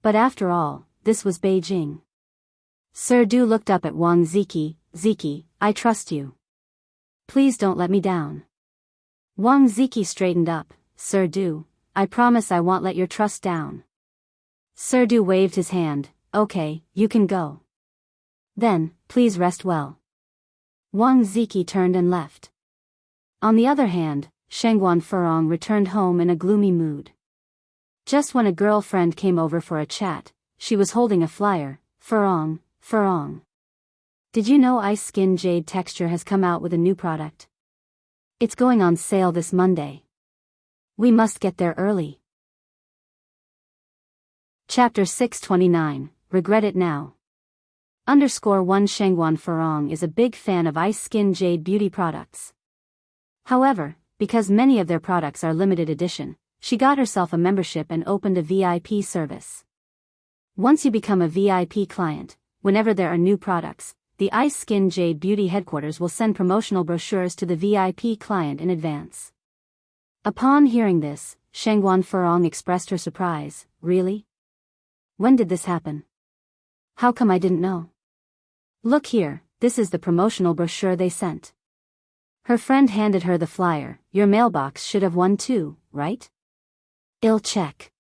But after all, this was Beijing. Sir Du looked up at Wang Ziki. Ziki, I trust you. Please don't let me down. Wang Ziki straightened up. Sir Du, I promise I won't let your trust down. Sir Du waved his hand. Okay, you can go. Then, please rest well. Wang Ziki turned and left. On the other hand, Shangguan Furong returned home in a gloomy mood. Just when a girlfriend came over for a chat, she was holding a flyer. Furong, Furong. Did you know Ice Skin Jade Texture has come out with a new product? It's going on sale this Monday. We must get there early. Chapter 629, Regret It Now. _1 Shangguan Furong is a big fan of Ice Skin Jade beauty products. However, because many of their products are limited edition, she got herself a membership and opened a VIP service. Once you become a VIP client, whenever there are new products, the Ice Skin Jade Beauty headquarters will send promotional brochures to the VIP client in advance. Upon hearing this, Shangguan Furong expressed her surprise. Really? When did this happen? How come I didn't know? Look here, this is the promotional brochure they sent. Her friend handed her the flyer. Your mailbox should have one too, right? I'll check.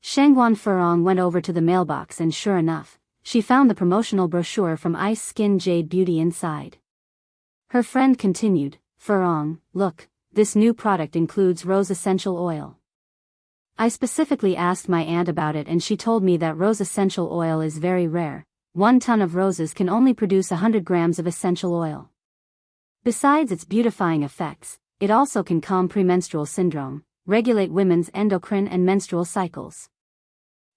Shangguan Furong went over to the mailbox and sure enough, she found the promotional brochure from Ice Skin Jade Beauty inside. Her friend continued, Furong, look, this new product includes rose essential oil. I specifically asked my aunt about it and she told me that rose essential oil is very rare. 1 ton of roses can only produce 100 grams of essential oil. Besides its beautifying effects, it also can calm premenstrual syndrome, regulate women's endocrine and menstrual cycles.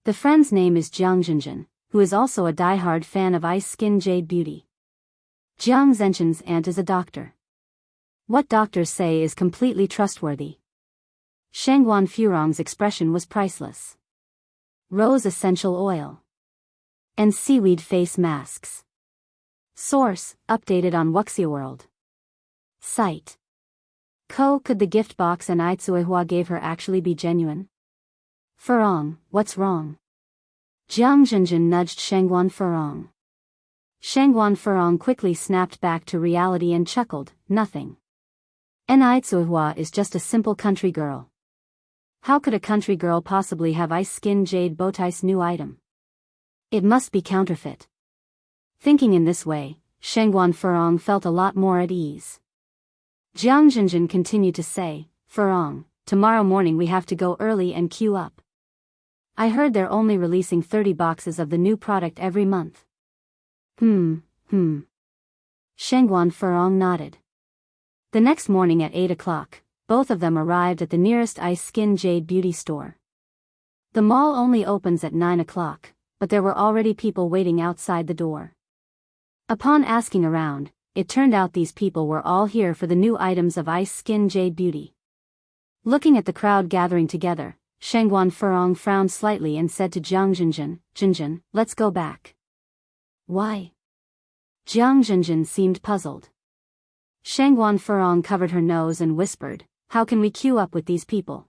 The friend's name is Jiang Zhenjin, who is also a die-hard fan of Ice Skin Jade Beauty. Jiang Zhenjin's aunt is a doctor. What doctors say is completely trustworthy. Shangguan Furong's expression was priceless. Rose essential oil. And seaweed face masks. Source, updated on Wuxia World. Site. Could the gift box and Itsuehua gave her actually be genuine? Furong, what's wrong? Jiang Zhenjin nudged Shangguan Furong. Shangguan Furong quickly snapped back to reality and chuckled, nothing. Itsuehua is just a simple country girl. How could a country girl possibly have Ice Skin Jade Bowtie's new item? It must be counterfeit. Thinking in this way, Shangguan Furong felt a lot more at ease. Jiang Zhenjin continued to say, Furong, tomorrow morning we have to go early and queue up. I heard they're only releasing 30 boxes of the new product every month. Shangguan Furong nodded. The next morning at 8 o'clock, both of them arrived at the nearest Ice Skin Jade Beauty store. The mall only opens at 9 o'clock, but there were already people waiting outside the door. Upon asking around, it turned out these people were all here for the new items of ice skin jade beauty. Looking at the crowd gathering together, Shangguan Furong frowned slightly and said to Jiang Zhenjin, Zhenjin, let's go back. Why? Jiang Zhenjin seemed puzzled. Shangguan Furong covered her nose and whispered, how can we queue up with these people?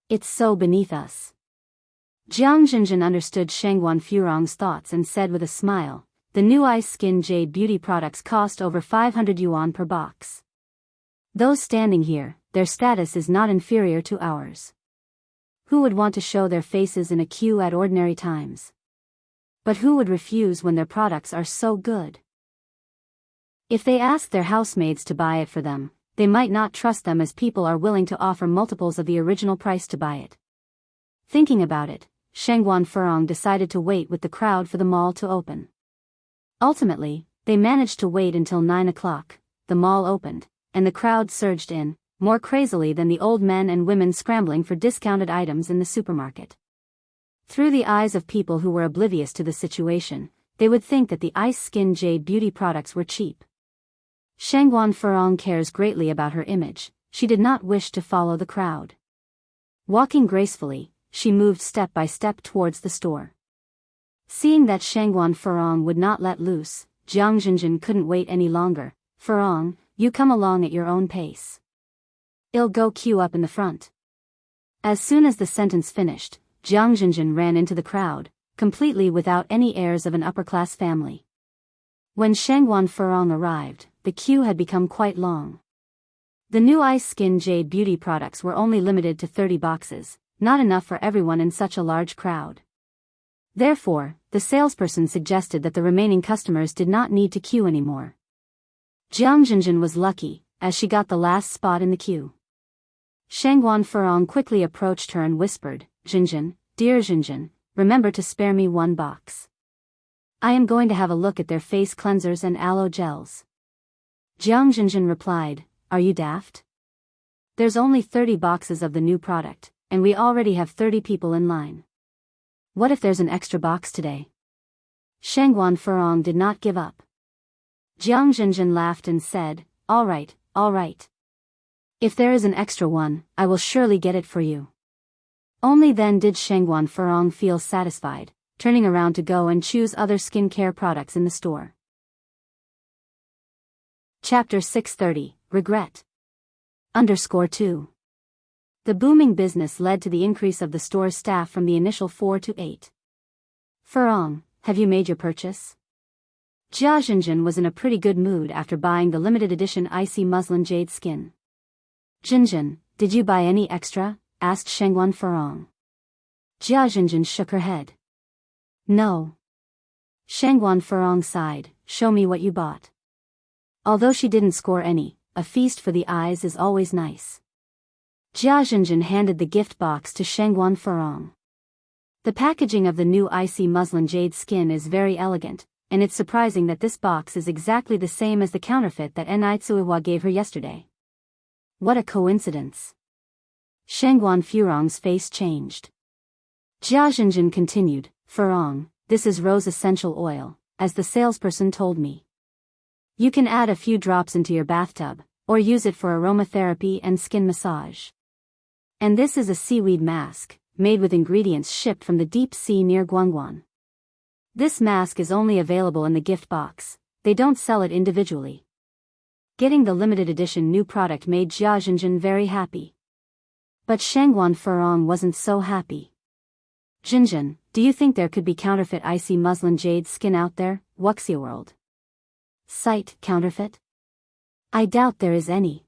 It's so beneath us. Jiang Zhenjin understood Shangguan Furong's thoughts and said with a smile, the new ice skin jade beauty products cost over 500 yuan per box. Those standing here, their status is not inferior to ours. Who would want to show their faces in a queue at ordinary times? But who would refuse when their products are so good? If they ask their housemaids to buy it for them, they might not trust them as people are willing to offer multiples of the original price to buy it. Thinking about it, Shangguan Furong decided to wait with the crowd for the mall to open. Ultimately, they managed to wait until 9 o'clock, the mall opened, and the crowd surged in, more crazily than the old men and women scrambling for discounted items in the supermarket. Through the eyes of people who were oblivious to the situation, they would think that the ice skin jade beauty products were cheap. Shangguan Furong cares greatly about her image, she did not wish to follow the crowd. Walking gracefully, she moved step by step towards the store. Seeing that Shangguan Furong would not let loose, Jiang Zhenjin couldn't wait any longer. Furong, you come along at your own pace. I'll go queue up in the front. As soon as the sentence finished, Jiang Zhenjin ran into the crowd, completely without any airs of an upper-class family. When Shangguan Furong arrived, the queue had become quite long. The new ice skin jade beauty products were only limited to 30 boxes, not enough for everyone in such a large crowd. Therefore, the salesperson suggested that the remaining customers did not need to queue anymore. Jiang Zhenjin was lucky, as she got the last spot in the queue. Shangguan Furong quickly approached her and whispered, Zhenjin, dear Zhenjin, remember to spare me one box. I am going to have a look at their face cleansers and aloe gels. Jiang Zhenjin replied, are you daft? There's only 30 boxes of the new product, and we already have 30 people in line. What if there's an extra box today? Shangguan Furong did not give up. Jiang Zhenjin laughed and said, all right. If there is an extra one, I will surely get it for you. Only then did Shangguan Furong feel satisfied, turning around to go and choose other skincare products in the store. Chapter 630, Regret. _2. The booming business led to the increase of the store's staff from the initial 4 to 8. Furong, have you made your purchase? Jia Zhenjin was in a pretty good mood after buying the limited edition icy muslin jade skin. Zhenjin, did you buy any extra? Asked Shangguan Furong. Jia Zhenjin shook her head. No. Shangguan Furong sighed, show me what you bought. Although she didn't score any, a feast for the eyes is always nice. Jia Zhenjin handed the gift box to Shangguan Furong. The packaging of the new icy muslin jade skin is very elegant, and it's surprising that this box is exactly the same as the counterfeit that Enitsuiwa gave her yesterday. What a coincidence. Shangguan Furong's face changed. Jia Zhenjin continued, Furong, this is rose essential oil, as the salesperson told me. You can add a few drops into your bathtub, or use it for aromatherapy and skin massage. And this is a seaweed mask, made with ingredients shipped from the deep sea near Guangguan. This mask is only available in the gift box, they don't sell it individually. Getting the limited edition new product made Jia Zhenjin very happy. But Shangguan Furong wasn't so happy. Zhenjin, do you think there could be counterfeit icy muslin jade skin out there, Wuxia world? Site counterfeit? I doubt there is any.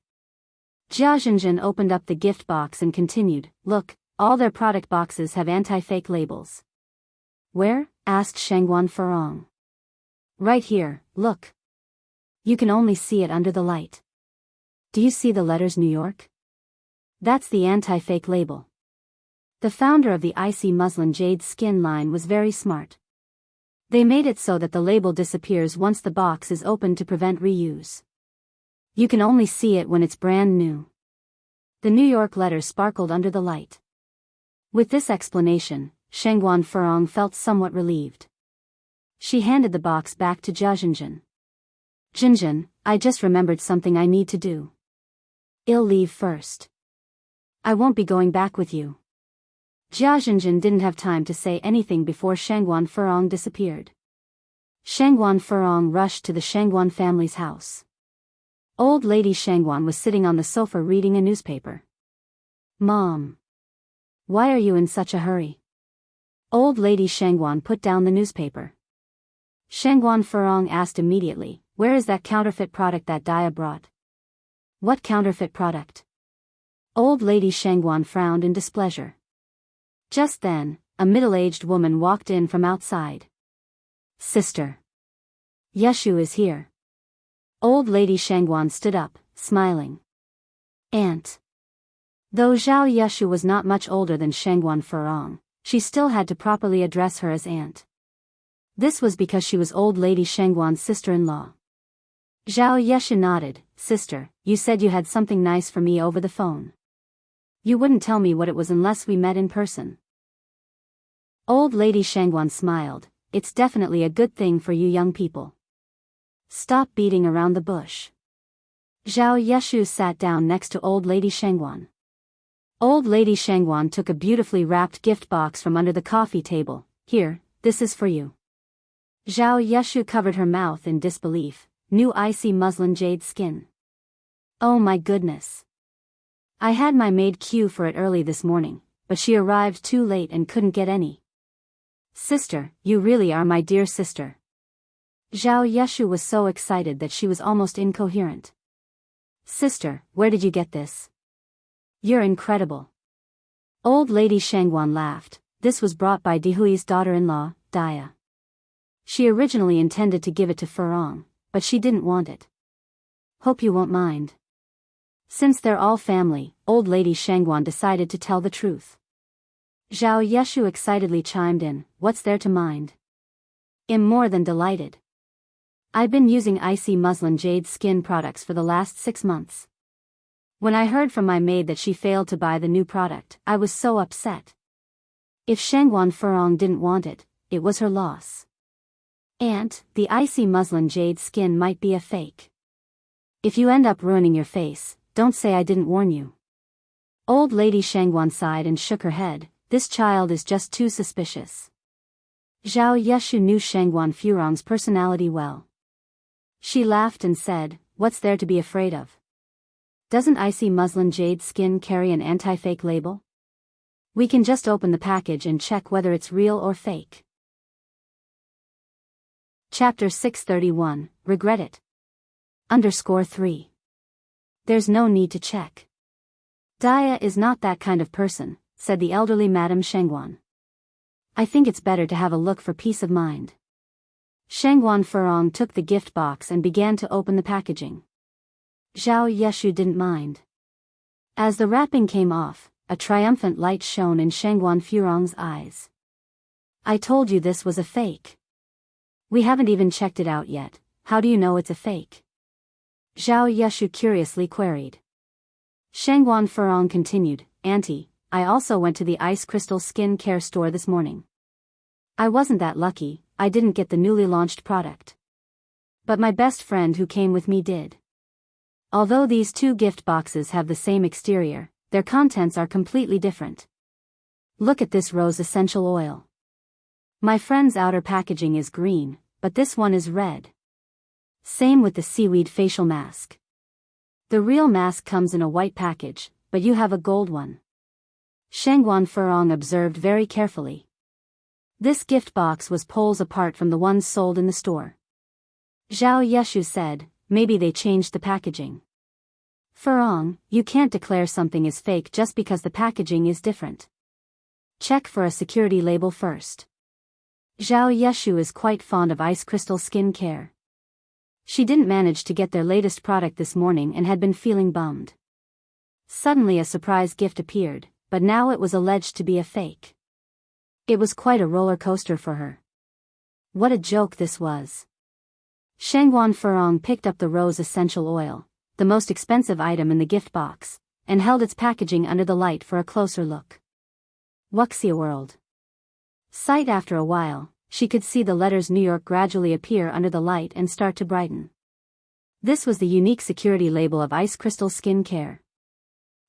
Jia Zhenjin opened up the gift box and continued, look, all their product boxes have anti-fake labels. Where? Asked Shangguan Furong. Right here, look. You can only see it under the light. Do you see the letters New York? That's the anti-fake label. The founder of the icy muslin jade skin line was very smart. They made it so that the label disappears once the box is opened to prevent reuse. You can only see it when it's brand new. The New York letters sparkled under the light. With this explanation, Shangguan Furong felt somewhat relieved. She handed the box back to Jia Jinjin. Jinjin, I just remembered something I need to do. I'll leave first. I won't be going back with you. Jia Jinjin didn't have time to say anything before Shangguan Furong disappeared. Shangguan Furong rushed to the Shangguan family's house. Old Lady Shangguan was sitting on the sofa reading a newspaper. Mom. Why are you in such a hurry? Old Lady Shangguan put down the newspaper. Shangguan Furong asked immediately, where is that counterfeit product that Daya brought? What counterfeit product? Old Lady Shangguan frowned in displeasure. Just then, a middle-aged woman walked in from outside. Sister. Yeshu is here. Old Lady Shangguan stood up, smiling. Aunt. Though Zhao Yeshu was not much older than Shangguan Furong, she still had to properly address her as aunt. This was because she was Old Lady Shangguan's sister-in-law. Zhao Yeshu nodded. Sister, you said you had something nice for me over the phone. You wouldn't tell me what it was unless we met in person. Old Lady Shangguan smiled. It's definitely a good thing for you young people. Stop beating around the bush. Zhao Yeshu sat down next to Old Lady Shangguan. Old Lady Shangguan took a beautifully wrapped gift box from under the coffee table. Here, this is for you. Zhao Yeshu covered her mouth in disbelief. New icy muslin jade skin. Oh my goodness. I had my maid queue for it early this morning, but she arrived too late and couldn't get any. Sister, you really are my dear sister. Zhao Yeshu was so excited that she was almost incoherent. Sister, where did you get this? You're incredible. Old Lady Shangguan laughed. This was brought by Dihui's daughter-in-law, Daya. She originally intended to give it to Furong, but she didn't want it. Hope you won't mind. Since they're all family, Old Lady Shangguan decided to tell the truth. Zhao Yeshu excitedly chimed in, what's there to mind? I'm more than delighted. I've been using icy muslin jade skin products for the last 6 months. When I heard from my maid that she failed to buy the new product, I was so upset. If Shangguan Furong didn't want it, it was her loss. Aunt, the icy muslin jade skin might be a fake. If you end up ruining your face, don't say I didn't warn you. Old Lady Shangguan sighed and shook her head. This child is just too suspicious. Zhao Yeshu knew Shangguan Furong's personality well. She laughed and said, what's there to be afraid of? Doesn't icy muslin jade skin carry an anti-fake label? We can just open the package and check whether it's real or fake. Chapter 631, Regret It. _3. There's no need to check. Daya is not that kind of person, said the elderly Madame Shangguan. I think it's better to have a look for peace of mind. Shangguan Furong took the gift box and began to open the packaging. Zhao Yeshu didn't mind. As the wrapping came off, a triumphant light shone in Shangguan Furong's eyes. I told you this was a fake. We haven't even checked it out yet. How do you know it's a fake? Zhao Yeshu curiously queried. Shangguan Furong continued, Auntie, I also went to the ice crystal skin care store this morning. I wasn't that lucky, I didn't get the newly launched product. But my best friend who came with me did. Although these two gift boxes have the same exterior, their contents are completely different. Look at this rose essential oil. My friend's outer packaging is green, but this one is red. Same with the seaweed facial mask. The real mask comes in a white package, but you have a gold one. Shangguan Furong observed very carefully. This gift box was poles apart from the ones sold in the store. Zhao Yeshu said, maybe they changed the packaging. Furong, you can't declare something is fake just because the packaging is different. Check for a security label first. Zhao Yeshu is quite fond of ice crystal skin care. She didn't manage to get their latest product this morning and had been feeling bummed. Suddenly a surprise gift appeared, but now it was alleged to be a fake. It was quite a roller coaster for her. What a joke this was. Shangguan Furong picked up the rose essential oil, the most expensive item in the gift box, and held its packaging under the light for a closer look. Wuxia World. Sight after a while, she could see the letters New York gradually appear under the light and start to brighten. This was the unique security label of Ice Crystal Skin Care.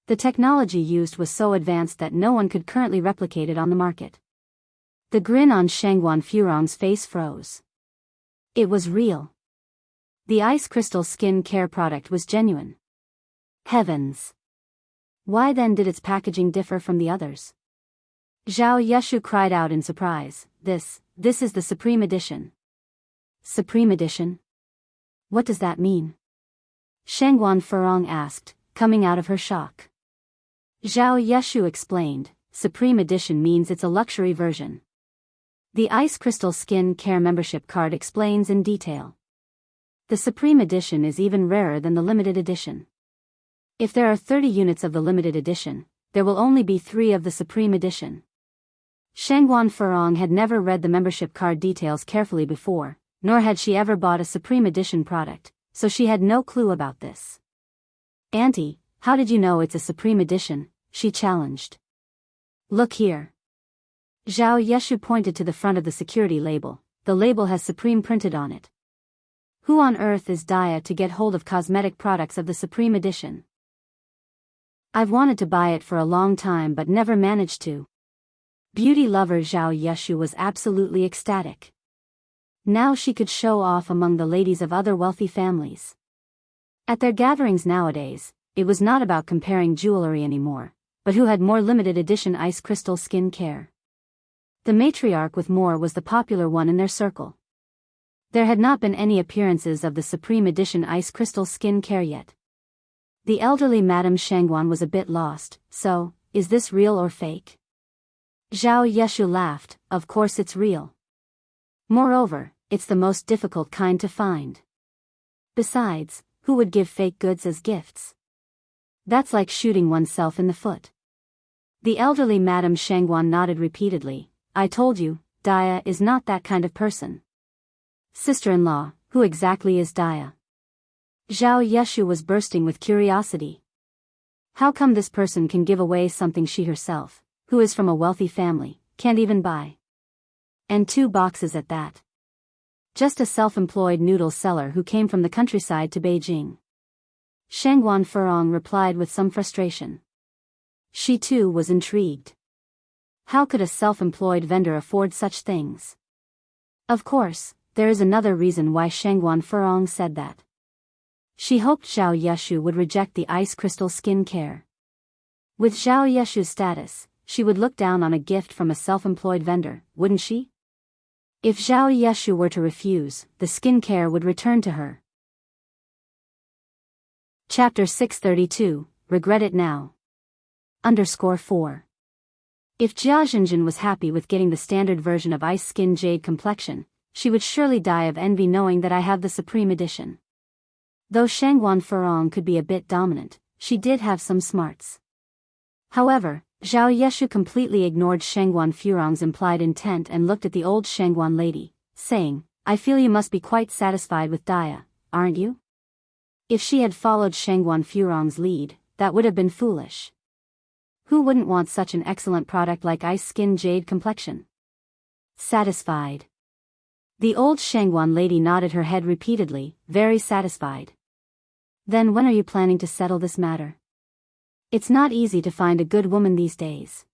The technology used was so advanced that no one could currently replicate it on the market. The grin on Shangguan Furong's face froze. It was real. The Ice Crystal Skin Care product was genuine. Heavens! Why then did its packaging differ from the others? Zhao Yeshu cried out in surprise. This is the Supreme Edition. Supreme Edition? What does that mean? Shangguan Furong asked, coming out of her shock. Zhao Yeshu explained, Supreme Edition means it's a luxury version. The Ice Crystal Skin Care membership card explains in detail. The Supreme Edition is even rarer than the limited edition. If there are 30 units of the limited edition, there will only be 3 of the Supreme Edition. Shangguan Furong had never read the membership card details carefully before, nor had she ever bought a Supreme Edition product, so she had no clue about this. Auntie, how did you know it's a Supreme Edition? She challenged. Look here. Zhao Yeshu pointed to the front of the security label. The label has Supreme printed on it. Who on earth is Daya to get hold of cosmetic products of the Supreme Edition? I've wanted to buy it for a long time but never managed to. Beauty lover Zhao Yeshu was absolutely ecstatic. Now she could show off among the ladies of other wealthy families. At their gatherings nowadays, it was not about comparing jewelry anymore, but who had more limited edition Ice Crystal Skin Care. The matriarch with more was the popular one in their circle. There had not been any appearances of the Supreme Edition Ice Crystal Skin Care yet. The elderly Madame Shangguan was a bit lost. So, is this real or fake? Zhao Yeshu laughed. Of course it's real. Moreover, it's the most difficult kind to find. Besides, who would give fake goods as gifts? That's like shooting oneself in the foot. The elderly Madame Shangguan nodded repeatedly. I told you, Daya is not that kind of person. Sister-in-law, who exactly is Daya? Zhao Yeshu was bursting with curiosity. How come this person can give away something she herself, who is from a wealthy family, can't even buy? And 2 boxes at that. Just a self-employed noodle seller who came from the countryside to Beijing. Shangguan Furong replied with some frustration. She too was intrigued. How could a self-employed vendor afford such things? Of course, there is another reason why Shangguan Furong said that. She hoped Zhao Yeshu would reject the Ice Crystal Skin Care. With Zhao Yeshu's status, she would look down on a gift from a self-employed vendor, wouldn't she? If Zhao Yeshu were to refuse, the skin care would return to her. Chapter 632, Regret It Now. _4. If Jia Zhenjin was happy with getting the standard version of Ice Skin Jade Complexion, she would surely die of envy knowing that I have the Supreme Edition. Though Shangguan Furong could be a bit dominant, she did have some smarts. However, Zhao Yeshu completely ignored Shangguan Furong's implied intent and looked at the old Shangguan lady, saying, I feel you must be quite satisfied with Daya, aren't you? If she had followed Shangguan Furong's lead, that would have been foolish. Who wouldn't want such an excellent product like Ice Skin Jade Complexion? Satisfied. The old Shangguan lady nodded her head repeatedly, very satisfied. Then when are you planning to settle this matter? It's not easy to find a good woman these days.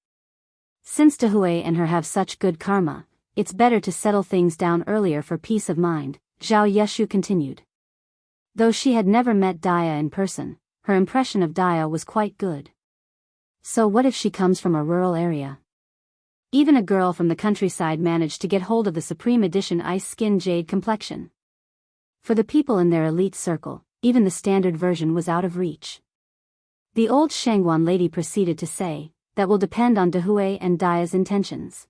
Since Dahui and her have such good karma, it's better to settle things down earlier for peace of mind, Zhao Yeshu continued. Though she had never met Daya in person, her impression of Daya was quite good. So what if she comes from a rural area? Even a girl from the countryside managed to get hold of the Supreme Edition Ice Skin Jade Complexion. For the people in their elite circle, even the standard version was out of reach. The old Shangguan lady proceeded to say, that will depend on Dahui and Daya's intentions.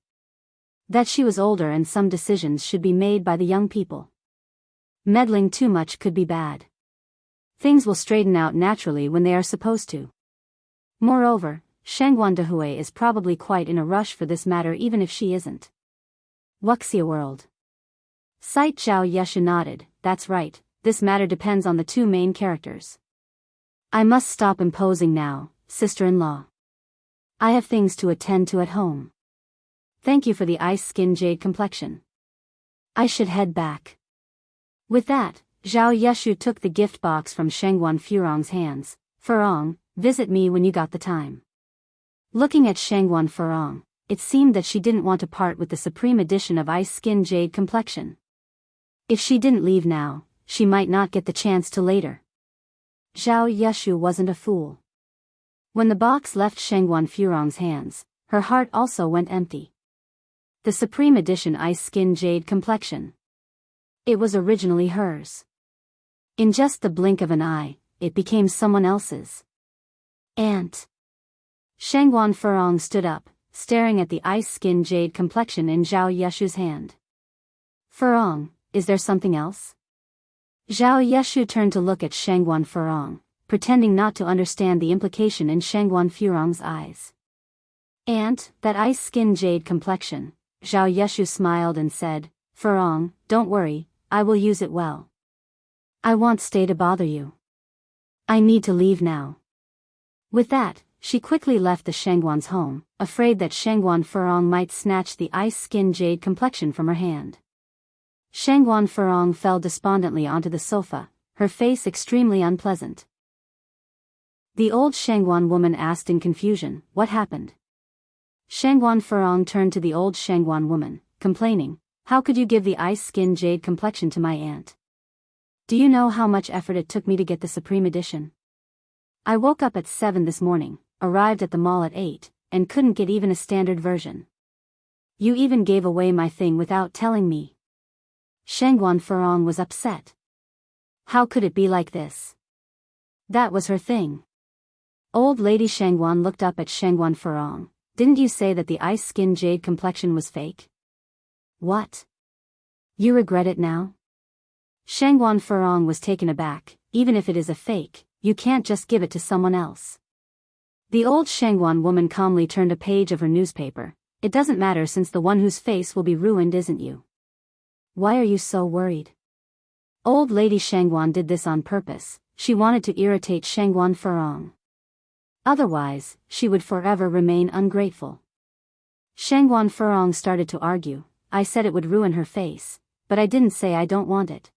That she was older and some decisions should be made by the young people. Meddling too much could be bad. Things will straighten out naturally when they are supposed to. Moreover, Shangguan Dahui is probably quite in a rush for this matter even if she isn't. Wuxia World. Sight Zhao Yeshu nodded, that's right, this matter depends on the 2 main characters. I must stop imposing now, sister-in-law. I have things to attend to at home. Thank you for the Ice Skin Jade Complexion. I should head back. With that, Zhao Yeshu took the gift box from Shangguan Furong's hands. Furong, visit me when you got the time. Looking at Shangguan Furong, it seemed that she didn't want to part with the supreme edition of Ice Skin Jade Complexion. If she didn't leave now, she might not get the chance till later. Zhao Yeshu wasn't a fool. When the box left Shangguan Furong's hands, her heart also went empty. The supreme edition Ice Skin Jade Complexion. It was originally hers. In just the blink of an eye, it became someone else's. Aunt. Shangguan Furong stood up, staring at the ice skin jade complexion in Zhao Yeshu's hand. Furong, is there something else? Zhao Yeshu turned to look at Shangguan Furong, pretending not to understand the implication in Shangguan Furong's eyes. Aunt, that ice skin jade complexion. Zhao Yeshu smiled and said, Furong, don't worry, I will use it well. I won't stay to bother you. I need to leave now. With that, she quickly left the Shangguan's home, afraid that Shangguan Furong might snatch the ice skin jade complexion from her hand. Shangguan Furong fell despondently onto the sofa, her face extremely unpleasant. The old Shangguan woman asked in confusion, what happened? Shangguan Furong turned to the old Shangguan woman, complaining, how could you give the ice skin jade complexion to my aunt? Do you know how much effort it took me to get the Supreme Edition? I woke up at 7 this morning, arrived at the mall at 8, and couldn't get even a standard version. You even gave away my thing without telling me. Shangguan Furong was upset. How could it be like this? That was her thing. Old Lady Shangguan looked up at Shangguan Furong. Didn't you say that the ice skin jade complexion was fake? What? You regret it now? Shangguan Furong was taken aback. Even if it is a fake, you can't just give it to someone else. The old Shangguan woman calmly turned a page of her newspaper. It doesn't matter since the one whose face will be ruined isn't you. Why are you so worried? Old Lady Shangguan did this on purpose. She wanted to irritate Shangguan Furong. Otherwise, she would forever remain ungrateful. Shangguan Furong started to argue. I said it would ruin her face, but I didn't say I don't want it.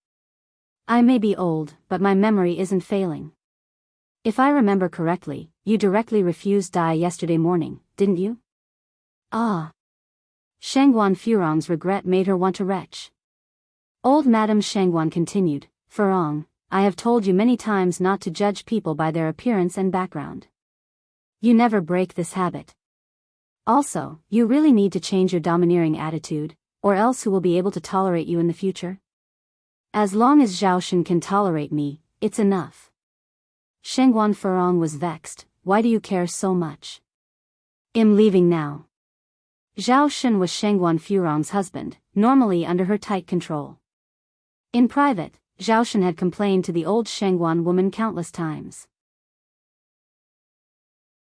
I may be old, but my memory isn't failing. If I remember correctly, you directly refused dye yesterday morning, didn't you? Ah. Shangguan Furong's regret made her want to retch. Old Madame Shangguan continued, Furong, I have told you many times not to judge people by their appearance and background. You never break this habit. Also, you really need to change your domineering attitude, or else who will be able to tolerate you in the future? As long as Zhao Shen can tolerate me, it's enough. Shangguan Furong was vexed. Why do you care so much? I'm leaving now. Zhao Shen was Shangguan Furong's husband, normally under her tight control. In private, Zhao Shen had complained to the old Shangguan woman countless times.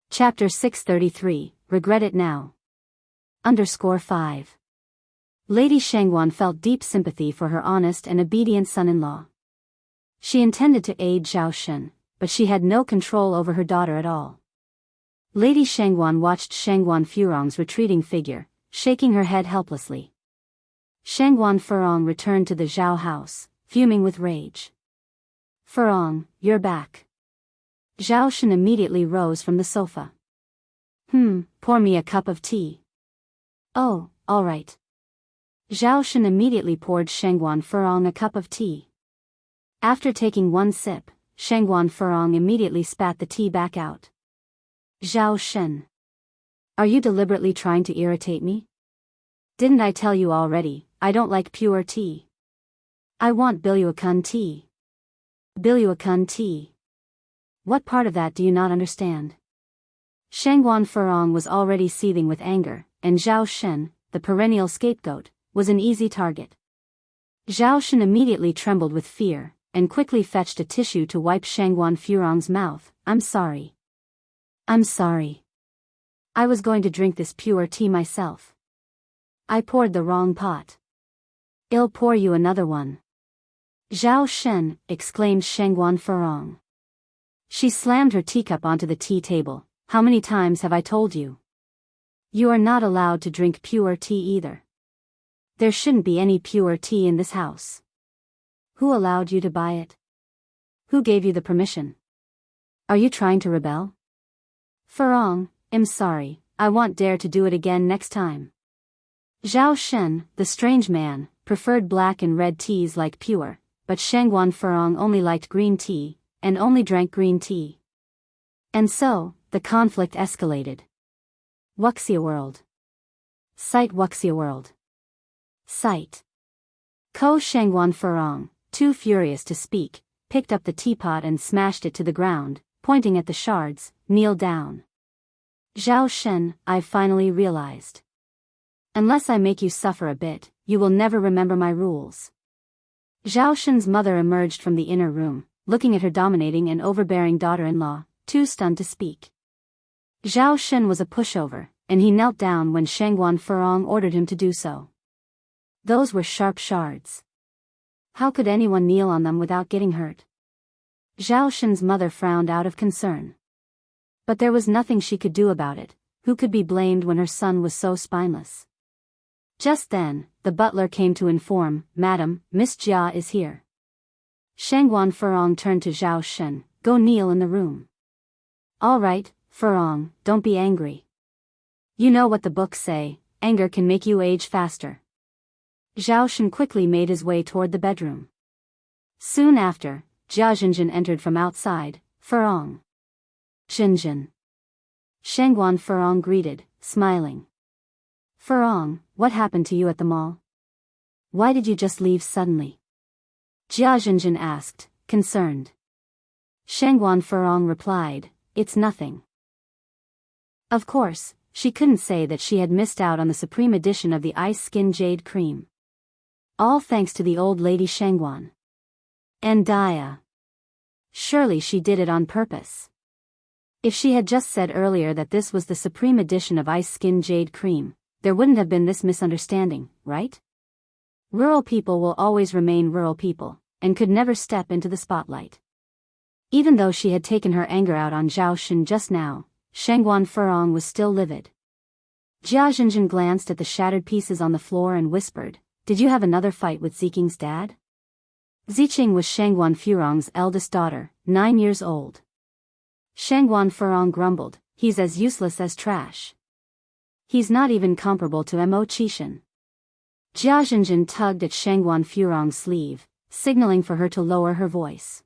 Chapter 633, Regret It Now. _5. Lady Shangguan felt deep sympathy for her honest and obedient son-in-law. She intended to aid Zhao Shen, but she had no control over her daughter at all. Lady Shangguan watched Shangguan Furong's retreating figure, shaking her head helplessly. Shangguan Furong returned to the Zhao house, fuming with rage. Furong, you're back. Zhao Shen immediately rose from the sofa. Pour me a cup of tea. Oh, all right. Zhao Shen immediately poured Shangguan Furong a cup of tea. After taking one sip, Shangguan Furong immediately spat the tea back out. Zhao Shen. Are you deliberately trying to irritate me? Didn't I tell you already, I don't like pure tea. I want Biluakun tea. Biluakun tea. What part of that do you not understand? Shangguan Furong was already seething with anger, and Zhao Shen, the perennial scapegoat, was an easy target. Zhao Shen immediately trembled with fear, and quickly fetched a tissue to wipe Shangguan Furong's mouth. I'm sorry. I'm sorry. I was going to drink this pure tea myself. I poured the wrong pot. I'll pour you another one. Zhao Shen, exclaimed Shangguan Furong. She slammed her teacup onto the tea table. How many times have I told you? You are not allowed to drink pure tea either. There shouldn't be any pure tea in this house. Who allowed you to buy it? Who gave you the permission? Are you trying to rebel? Furong, I'm sorry, I won't dare to do it again next time. Zhao Shen, the strange man, preferred black and red teas like pure, but Shangguan Furong only liked green tea, and only drank green tea. And so, the conflict escalated. Wuxia World. Site Wuxia World. Site. Ko Shangguan Furong, too furious to speak, picked up the teapot and smashed it to the ground, pointing at the shards, kneel down. Zhao Shen, I've finally realized. Unless I make you suffer a bit, you will never remember my rules. Zhao Shen's mother emerged from the inner room, looking at her dominating and overbearing daughter-in-law, too stunned to speak. Zhao Shen was a pushover, and he knelt down when Shangguan Furong ordered him to do so. Those were sharp shards. How could anyone kneel on them without getting hurt? Zhao Shen's mother frowned out of concern. But there was nothing she could do about it. Who could be blamed when her son was so spineless? Just then, the butler came to inform, Madam, Miss Jia is here. Shangguan Furong turned to Zhao Shen, go kneel in the room. All right, Furong, don't be angry. You know what the books say, anger can make you age faster. Zhao Shen quickly made his way toward the bedroom. Soon after, Jia Zhenjin entered from outside, Furong. Zhenjin. Shangguan Furong greeted, smiling. Furong, what happened to you at the mall? Why did you just leave suddenly? Jia Zhenjin asked, concerned. Shangguan Furong replied, it's nothing. Of course, she couldn't say that she had missed out on the supreme edition of the Ice Skin Jade Cream. All thanks to the old lady Shangguan. And Dia. Surely she did it on purpose. If she had just said earlier that this was the supreme edition of Ice Skin Jade Cream, there wouldn't have been this misunderstanding, right? Rural people will always remain rural people, and could never step into the spotlight. Even though she had taken her anger out on Zhao Shen just now, Shangguan Furong was still livid. Jia Zhenjin glanced at the shattered pieces on the floor and whispered, did you have another fight with Ziking's dad? Ziqing was Shangguan Furong's eldest daughter, 9 years old. Shangguan Furong grumbled, he's as useless as trash. He's not even comparable to Mo Qishan. Jia Zhenjin tugged at Shangguan Furong's sleeve, signaling for her to lower her voice.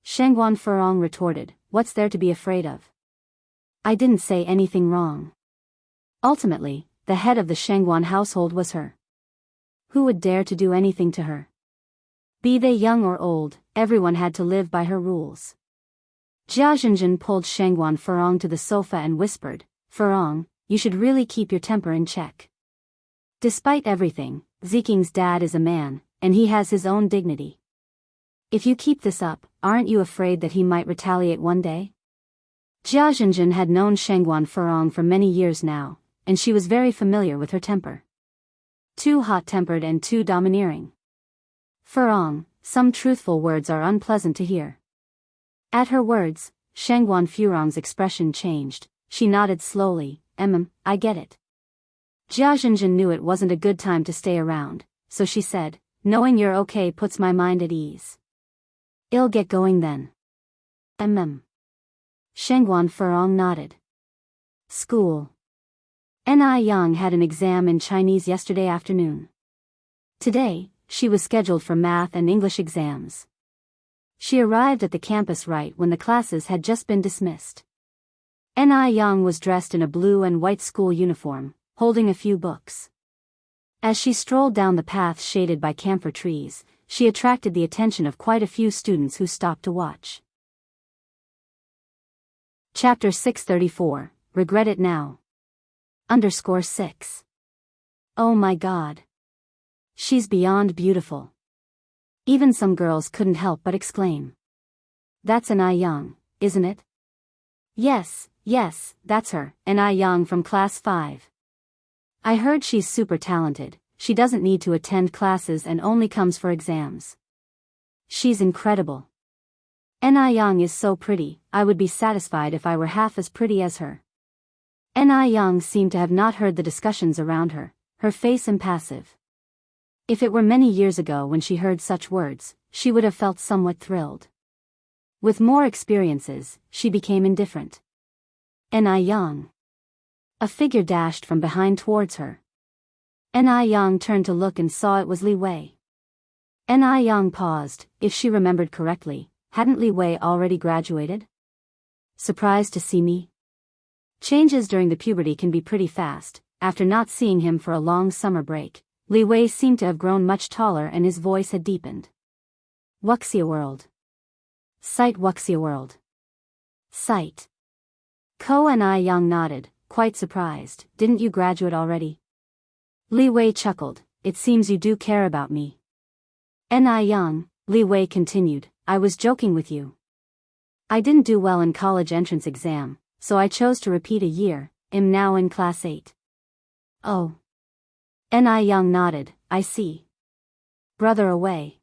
Shangguan Furong retorted, what's there to be afraid of? I didn't say anything wrong. Ultimately, the head of the Shangguan household was her. Who would dare to do anything to her? Be they young or old, everyone had to live by her rules. Jia Zhenjin pulled Shangguan Furong to the sofa and whispered, Furong, you should really keep your temper in check. Despite everything, Ziking's dad is a man, and he has his own dignity. If you keep this up, aren't you afraid that he might retaliate one day? Jia Zhenjin had known Shangguan Furong for many years now, and she was very familiar with her temper. Too hot-tempered and too domineering. Furong, some truthful words are unpleasant to hear. At her words, Shangguan Furong's expression changed. She nodded slowly, I get it. Jia Zhenjin knew it wasn't a good time to stay around, so she said, knowing you're okay puts my mind at ease. I'll get going then. Shangguan Furong nodded. School. Ni Yang had an exam in Chinese yesterday afternoon. Today, she was scheduled for math and English exams. She arrived at the campus right when the classes had just been dismissed. Ni Yang was dressed in a blue and white school uniform, holding a few books. As she strolled down the path shaded by camphor trees, she attracted the attention of quite a few students who stopped to watch. Chapter 634, Regret It Now. _6. Oh my God. She's beyond beautiful. Even some girls couldn't help but exclaim. That's Ni Yang, isn't it? Yes, that's her, Ni Yang from class 5. I heard she's super talented, she doesn't need to attend classes and only comes for exams. She's incredible. Ni Yang is so pretty, I would be satisfied if I were half as pretty as her. Ni Yang seemed to have not heard the discussions around her, her face impassive. If it were many years ago when she heard such words, she would have felt somewhat thrilled. With more experiences, she became indifferent. Ni Yang. A figure dashed from behind towards her. Ni Yang turned to look and saw it was Li Wei. Ni Yang paused. If she remembered correctly, hadn't Li Wei already graduated? Surprised to see me? Changes during the puberty can be pretty fast. After not seeing him for a long summer break, Li Wei seemed to have grown much taller and his voice had deepened. Wuxia World. Sight Wuxia World. Sight. Ko and I Yang nodded, quite surprised. Didn't you graduate already? Li Wei chuckled. It seems you do care about me. Ni Yang, Li Wei continued, I was joking with you. I didn't do well in college entrance exam, so I chose to repeat a year. Am now in class 8. Oh. Ni Yang nodded, I see. Brother away.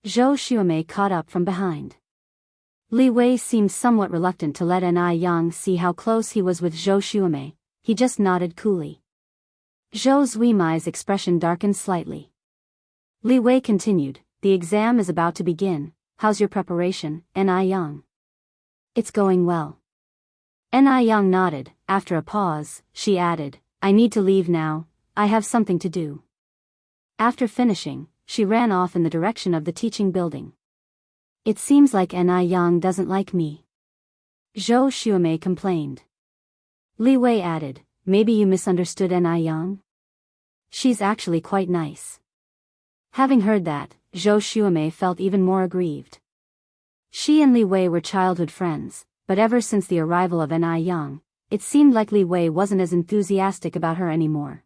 Zhou Xiaomei caught up from behind. Li Wei seemed somewhat reluctant to let Ni Yang see how close he was with Zhou Xiaomei. He just nodded coolly. Zhou Zuimai's expression darkened slightly. Li Wei continued, the exam is about to begin. How's your preparation, Ni Yang? It's going well. Ni Yang nodded. After a pause, she added, I need to leave now. I have something to do. After finishing, she ran off in the direction of the teaching building. It seems like Ni Yang doesn't like me. Zhou Xiaomei complained. Li Wei added, maybe you misunderstood Ni Yang? She's actually quite nice. Having heard that, Zhou Xiaomei felt even more aggrieved. She and Li Wei were childhood friends, but ever since the arrival of Ni Yang, it seemed like Li Wei wasn't as enthusiastic about her anymore.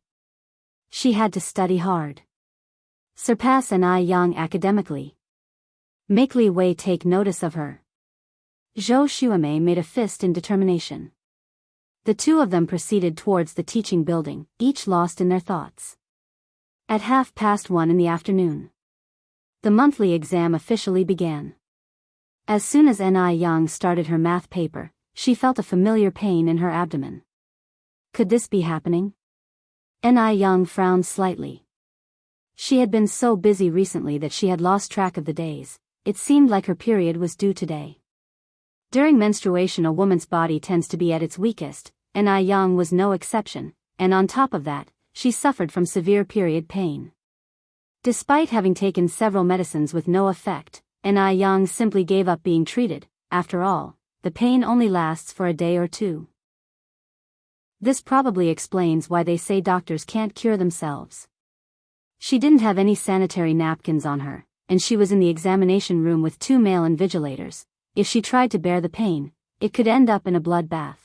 She had to study hard. Surpass Ni Yang academically. Make Li Wei take notice of her. Zhou Xiaomei made a fist in determination. The two of them proceeded towards the teaching building, each lost in their thoughts. At 1:30 in the afternoon, the monthly exam officially began. As soon as Ni Yang started her math paper, she felt a familiar pain in her abdomen. Could this be happening? Ni Yang frowned slightly. She had been so busy recently that she had lost track of the days. It seemed like her period was due today. During menstruation a woman's body tends to be at its weakest, Ni Yang was no exception, and on top of that, she suffered from severe period pain. Despite having taken several medicines with no effect, Ni Yang simply gave up being treated. After all, the pain only lasts for a day or two. This probably explains why they say doctors can't cure themselves. She didn't have any sanitary napkins on her, and she was in the examination room with 2 male invigilators. If she tried to bear the pain, it could end up in a bloodbath.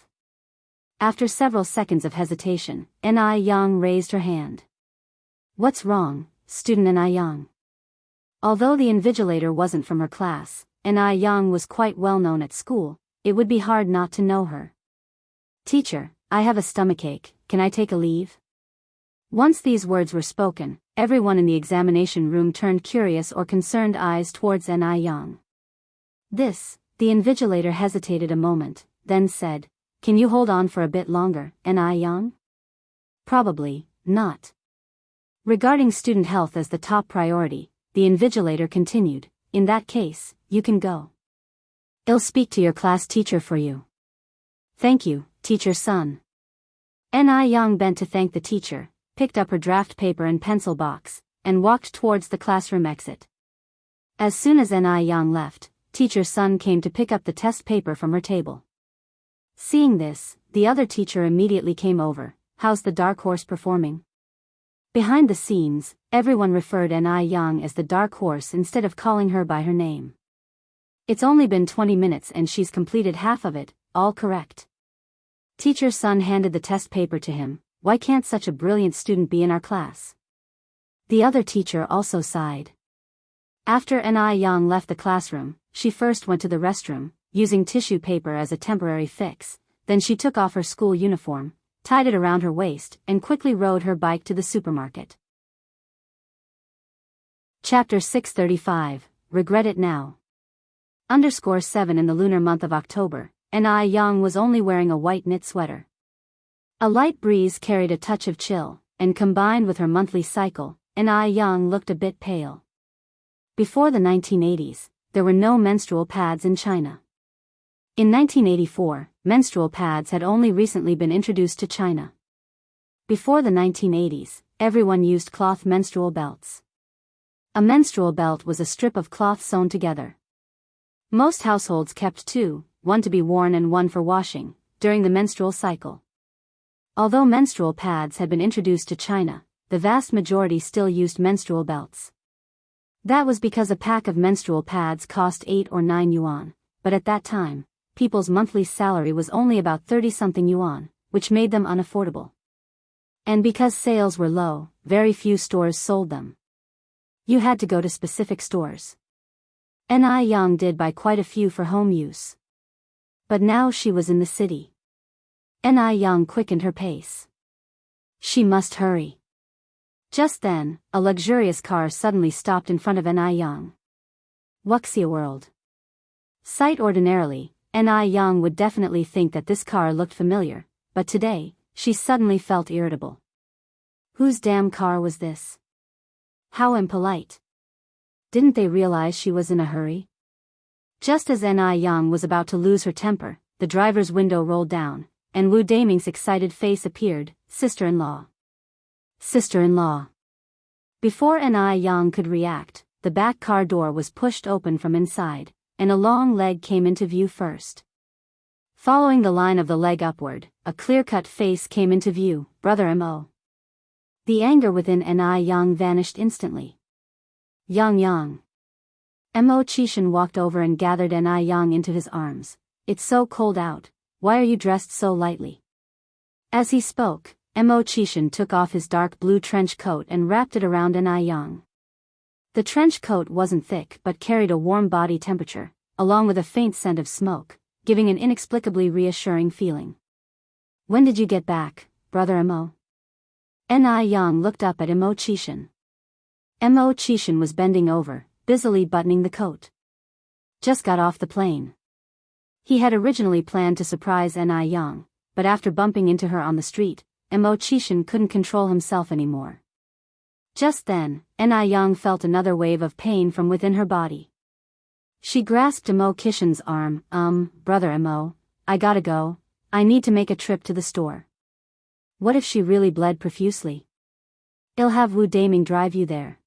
After several seconds of hesitation, Ni Yang raised her hand. What's wrong, student Ni Yang? Although the invigilator wasn't from her class, Ni Yang was quite well known at school, it would be hard not to know her. Teacher, I have a stomachache, can I take a leave? Once these words were spoken, everyone in the examination room turned curious or concerned eyes towards Ni Yang. The invigilator hesitated a moment, then said, can you hold on for a bit longer, Ni Yang? Probably not. Regarding student health as the top priority, the invigilator continued, in that case, you can go. I'll speak to your class teacher for you. Thank you, teacher son. Ni Yang bent to thank the teacher, picked up her draft paper and pencil box, and walked towards the classroom exit. As soon as Ni Yang left, teacher Sun came to pick up the test paper from her table. Seeing this, the other teacher immediately came over. How's the dark horse performing? Behind the scenes, everyone referred Ni Yang as the dark horse instead of calling her by her name. It's only been 20 minutes and she's completed half of it, all correct. Teacher Sun handed the test paper to him. Why can't such a brilliant student be in our class? The other teacher also sighed. After Ni Yang left the classroom, she first went to the restroom, using tissue paper as a temporary fix. Then she took off her school uniform, tied it around her waist, and quickly rode her bike to the supermarket. Chapter 635, Regret It Now. _7 In the lunar month of October, Ni Yang was only wearing a white knit sweater. A light breeze carried a touch of chill, and combined with her monthly cycle, and Ai Yang looked a bit pale. Before the 1980s, there were no menstrual pads in China. In 1984, menstrual pads had only recently been introduced to China. Before the 1980s, everyone used cloth menstrual belts. A menstrual belt was a strip of cloth sewn together. Most households kept two, one to be worn and one for washing, during the menstrual cycle. Although menstrual pads had been introduced to China, the vast majority still used menstrual belts. That was because a pack of menstrual pads cost 8 or 9 yuan, but at that time, people's monthly salary was only about 30-something yuan, which made them unaffordable. And because sales were low, very few stores sold them. You had to go to specific stores. And Ai Yang did buy quite a few for home use. But now she was in the city. And Ai Yang quickened her pace. She must hurry. Just then, a luxurious car suddenly stopped in front of Ai Yang. Wuxia World. Sight ordinarily, Ai Yang would definitely think that this car looked familiar, but today, she suddenly felt irritable. Whose damn car was this? How impolite. Didn't they realize she was in a hurry? Just as Ai Yang was about to lose her temper, the driver's window rolled down, and Wu Daming's excited face appeared, sister-in-law. Sister-in-law. Before Ai Yang could react, the back car door was pushed open from inside, and a long leg came into view first. Following the line of the leg upward, a clear-cut face came into view, Brother Mo. The anger within Ai Yang vanished instantly. Yang. Mo Qishan walked over and gathered Ai Yang into his arms. It's so cold out, why are you dressed so lightly? As he spoke, Mo Qishan took off his dark blue trench coat and wrapped it around Ai Yang. The trench coat wasn't thick but carried a warm body temperature, along with a faint scent of smoke, giving an inexplicably reassuring feeling. When did you get back, Brother Mo? Ai Yang looked up at Mo Qishan. Mo Qishan was bending over, busily buttoning the coat. Just got off the plane. He had originally planned to surprise Ai Yang, but after bumping into her on the street, Mo Qishan couldn't control himself anymore. Just then, Ai Yang felt another wave of pain from within her body. She grasped Mo Qishan's arm. Brother Mo, I gotta go, I need to make a trip to the store. What if she really bled profusely? I'll have Wu Daming drive you there.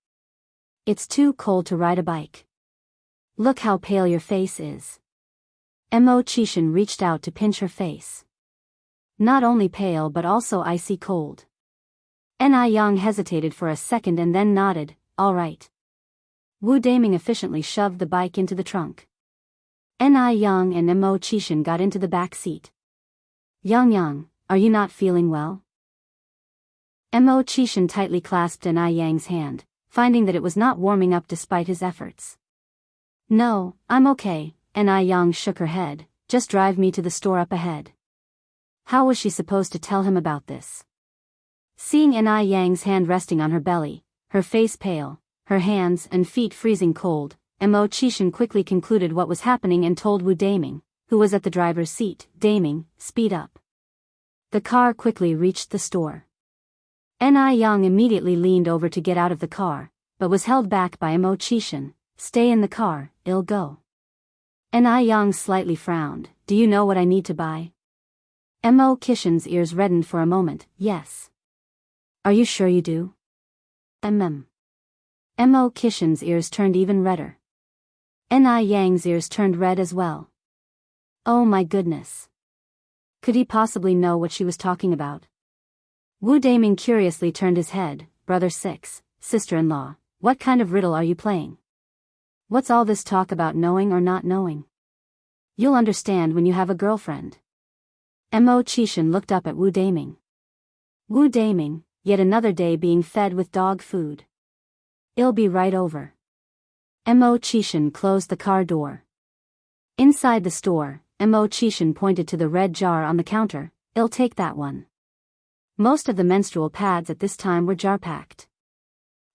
It's too cold to ride a bike. Look how pale your face is. Mo Qishan reached out to pinch her face. Not only pale but also icy cold. Ai Yang hesitated for a second and then nodded, all right. Wu Daming efficiently shoved the bike into the trunk. Ai Yang and Mo Qishan got into the back seat. Yang, are you not feeling well? Mo Qishan tightly clasped Ai Yang's hand, finding that it was not warming up despite his efforts. No, I'm okay, Ai Yang shook her head, just drive me to the store up ahead. How was she supposed to tell him about this? Seeing Ai Yang's hand resting on her belly, her face pale, her hands and feet freezing cold, Mo Qishan quickly concluded what was happening and told Wu Daming, who was at the driver's seat, Daming, speed up. The car quickly reached the store. Ai Yang immediately leaned over to get out of the car, but was held back by Mo Qishan. Stay in the car, I'll go. Ai Yang slightly frowned. Do you know what I need to buy? Mo Qishan's ears reddened for a moment. Yes. Are you sure you do? Mo Qishan's ears turned even redder. Ai Yang's ears turned red as well. Oh my goodness. Could he possibly know what she was talking about? Wu Daming curiously turned his head. Brother 6, sister-in-law, what kind of riddle are you playing? What's all this talk about knowing or not knowing? You'll understand when you have a girlfriend. Mo Qishan looked up at Wu Daming. Wu Daming, yet another day being fed with dog food. I'll be right over. Mo Qishan closed the car door. Inside the store, Mo Qishan pointed to the red jar on the counter. I'll take that one. Most of the menstrual pads at this time were jar-packed.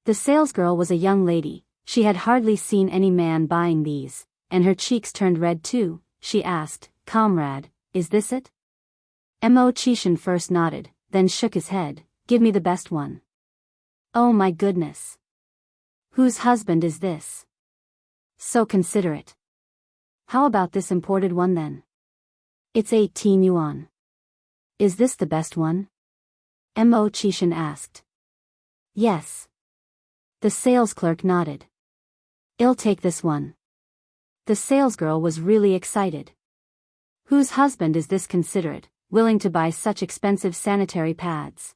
The salesgirl was a young lady. She had hardly seen any man buying these, and her cheeks turned red too. She asked, Comrade, is this it? Mo Qishan first nodded, then shook his head. Give me the best one. Oh my goodness. Whose husband is this? So considerate. How about this imported one then? It's 18 yuan. Is this the best one? Mo Qishan asked. Yes. The sales clerk nodded. I'll take this one. The salesgirl was really excited. Whose husband is this considerate, willing to buy such expensive sanitary pads?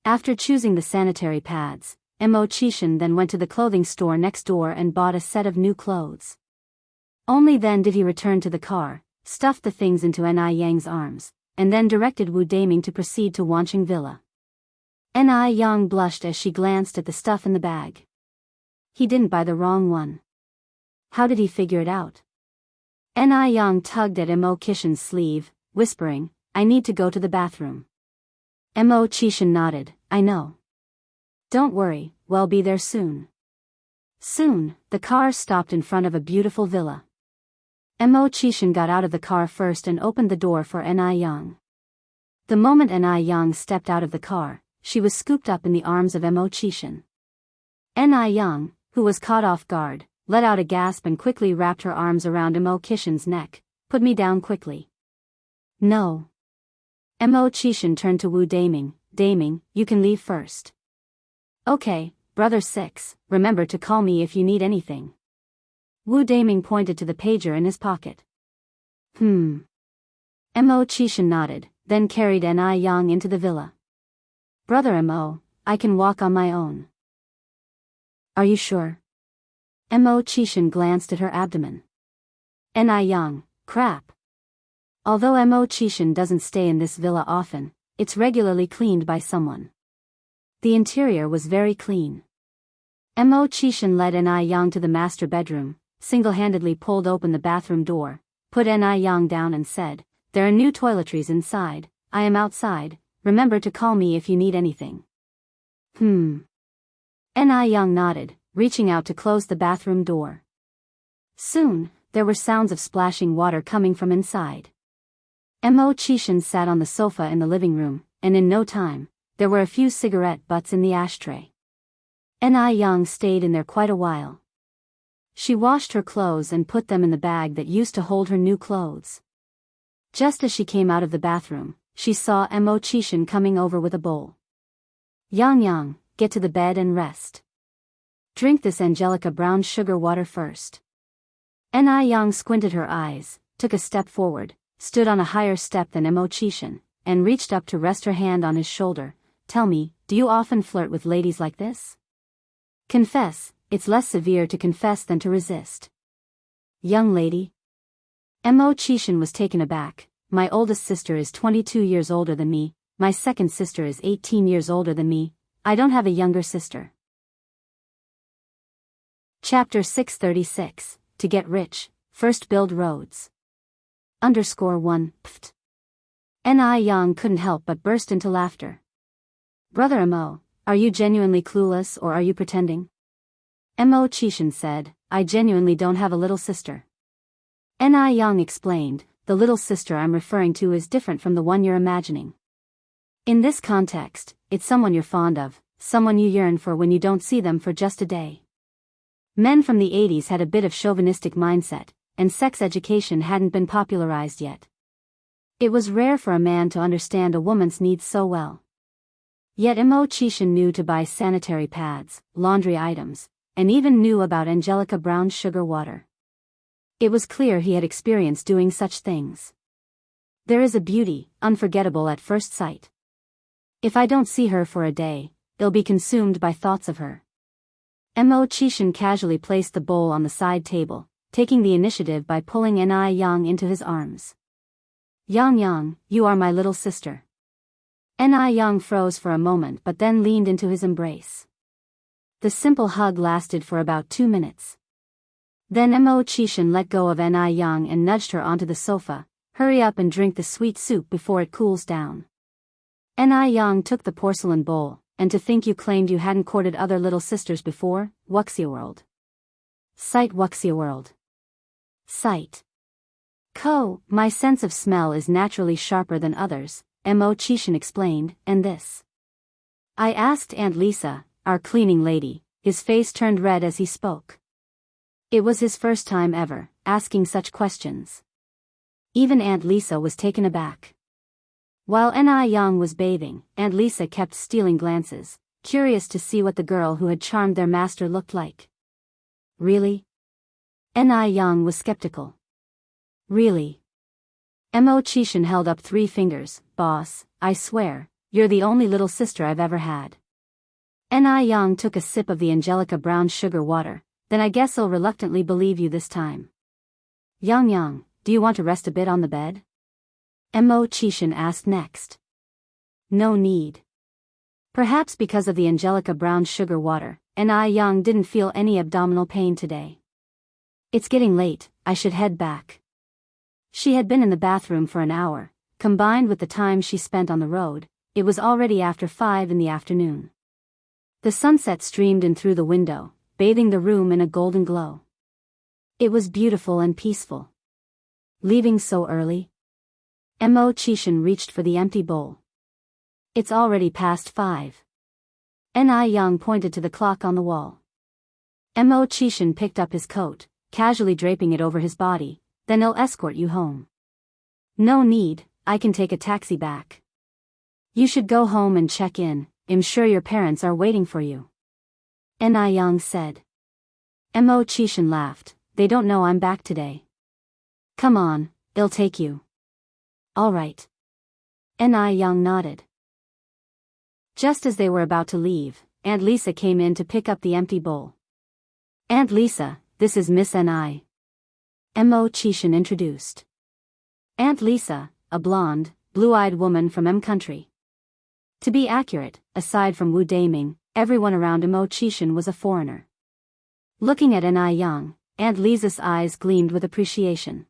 After choosing the sanitary pads, Mo Qishan then went to the clothing store next door and bought a set of new clothes. Only then did he return to the car, stuffed the things into Ni Yang's arms, and then directed Wu Daming to proceed to Wanqing Villa. Ni Yang blushed as she glanced at the stuff in the bag. He didn't buy the wrong one. How did he figure it out? Ni Yang tugged at Mo Qishan's sleeve, whispering, I need to go to the bathroom. Mo Qishan nodded, I know. Don't worry, we'll be there soon. Soon, the car stopped in front of a beautiful villa. Mo Qishan got out of the car first and opened the door for Ni Yang. The moment Ni Yang stepped out of the car, she was scooped up in the arms of Mo Qishan. Ni Yang, who was caught off guard, let out a gasp and quickly wrapped her arms around Mo Qishan's neck. Put me down quickly. No. Mo Qishan turned to Wu Daming. Daming, you can leave first. Okay, Brother 6, remember to call me if you need anything. Wu Daming pointed to the pager in his pocket. Mo Qishan nodded, then carried Ni Yang into the villa. Brother Mo, I can walk on my own. Are you sure? Mo Qishan glanced at her abdomen. Ni Yang, crap. Although Mo Qishan doesn't stay in this villa often, it's regularly cleaned by someone. The interior was very clean. Mo Qishan led Ni Yang to the master bedroom, single-handedly pulled open the bathroom door, put Ni Yang down and said, There are new toiletries inside, I am outside, remember to call me if you need anything. Ni Yang nodded, reaching out to close the bathroom door. Soon, there were sounds of splashing water coming from inside. Mo Qishan sat on the sofa in the living room, and in no time, there were a few cigarette butts in the ashtray. Ni Yang stayed in there quite a while. She washed her clothes and put them in the bag that used to hold her new clothes. Just as she came out of the bathroom, she saw Mo Qishan coming over with a bowl. Yang, get to the bed and rest. Drink this Angelica brown sugar water first. Ni Yang squinted her eyes, took a step forward, stood on a higher step than Mo Qishan, and reached up to rest her hand on his shoulder. Tell me, do you often flirt with ladies like this? Confess, it's less severe to confess than to resist. Young lady? Mo Qishan was taken aback. My oldest sister is 22 years older than me, my second sister is 18 years older than me, I don't have a younger sister. Chapter 636, To Get Rich, First Build Roads. _1, pft. Ni Yang couldn't help but burst into laughter. Brother Mo, are you genuinely clueless or are you pretending? Mo Qishan said, I genuinely don't have a little sister. Ni Yang explained, the little sister I'm referring to is different from the one you're imagining. In this context, it's someone you're fond of, someone you yearn for when you don't see them for just a day. Men from the 80s had a bit of chauvinistic mindset, and sex education hadn't been popularized yet. It was rare for a man to understand a woman's needs so well. Yet Mo Qishan knew to buy sanitary pads, laundry items, and even knew about Angelica brown sugar water. It was clear he had experience doing such things. There is a beauty, unforgettable at first sight. If I don't see her for a day, I'll be consumed by thoughts of her. Mo Qishan casually placed the bowl on the side table, taking the initiative by pulling Ni Yang into his arms. Yang, you are my little sister. Ni Yang froze for a moment but then leaned into his embrace. The simple hug lasted for about 2 minutes. Then Mo Qishan let go of Ni Yang and nudged her onto the sofa. Hurry up and drink the sweet soup before it cools down. Ni Yang took the porcelain bowl, and to think you claimed you hadn't courted other little sisters before, Wuxia World. Sight Wuxia World. Sight. My sense of smell is naturally sharper than others, Mo Qishan explained, and this. I asked Aunt Lisa, our cleaning lady." His face turned red as he spoke. It was his first time ever asking such questions. Even Aunt Lisa was taken aback. While Ni Yang was bathing, Aunt Lisa kept stealing glances, curious to see what the girl who had charmed their master looked like. "Really?" Ni Yang was skeptical. "Really?" Mo Chishan held up 3 fingers. "Boss, I swear, you're the only little sister I've ever had." Ni Yang took a sip of the Angelica brown sugar water. "Then I guess I'll reluctantly believe you this time." "Yang, do you want to rest a bit on the bed?" Mo Chishan asked next. "No need." Perhaps because of the Angelica brown sugar water, Ni Yang didn't feel any abdominal pain today. "It's getting late, I should head back." She had been in the bathroom for an hour. Combined with the time she spent on the road, it was already after 5 in the afternoon. The sunset streamed in through the window, bathing the room in a golden glow. It was beautiful and peaceful. "Leaving so early?" Mo Chishan reached for the empty bowl. "It's already past 5. Ni Yang pointed to the clock on the wall. Mo Chishan picked up his coat, casually draping it over his body. "Then I'll escort you home." "No need, I can take a taxi back." "You should go home and check in, I'm sure your parents are waiting for you," Ni Yang said. Mo Chishan laughed. "They don't know I'm back today." "Come on, I'll take you." "All right." Ni Yang nodded. Just as they were about to leave, Aunt Lisa came in to pick up the empty bowl. "Aunt Lisa, this is Miss Ni." Mo Chishan introduced. Aunt Lisa, a blonde, blue-eyed woman from M country. To be accurate, aside from Wu Daiming, everyone around Mo Chishan was a foreigner. Looking at Ni Yang, Aunt Lisa's eyes gleamed with appreciation.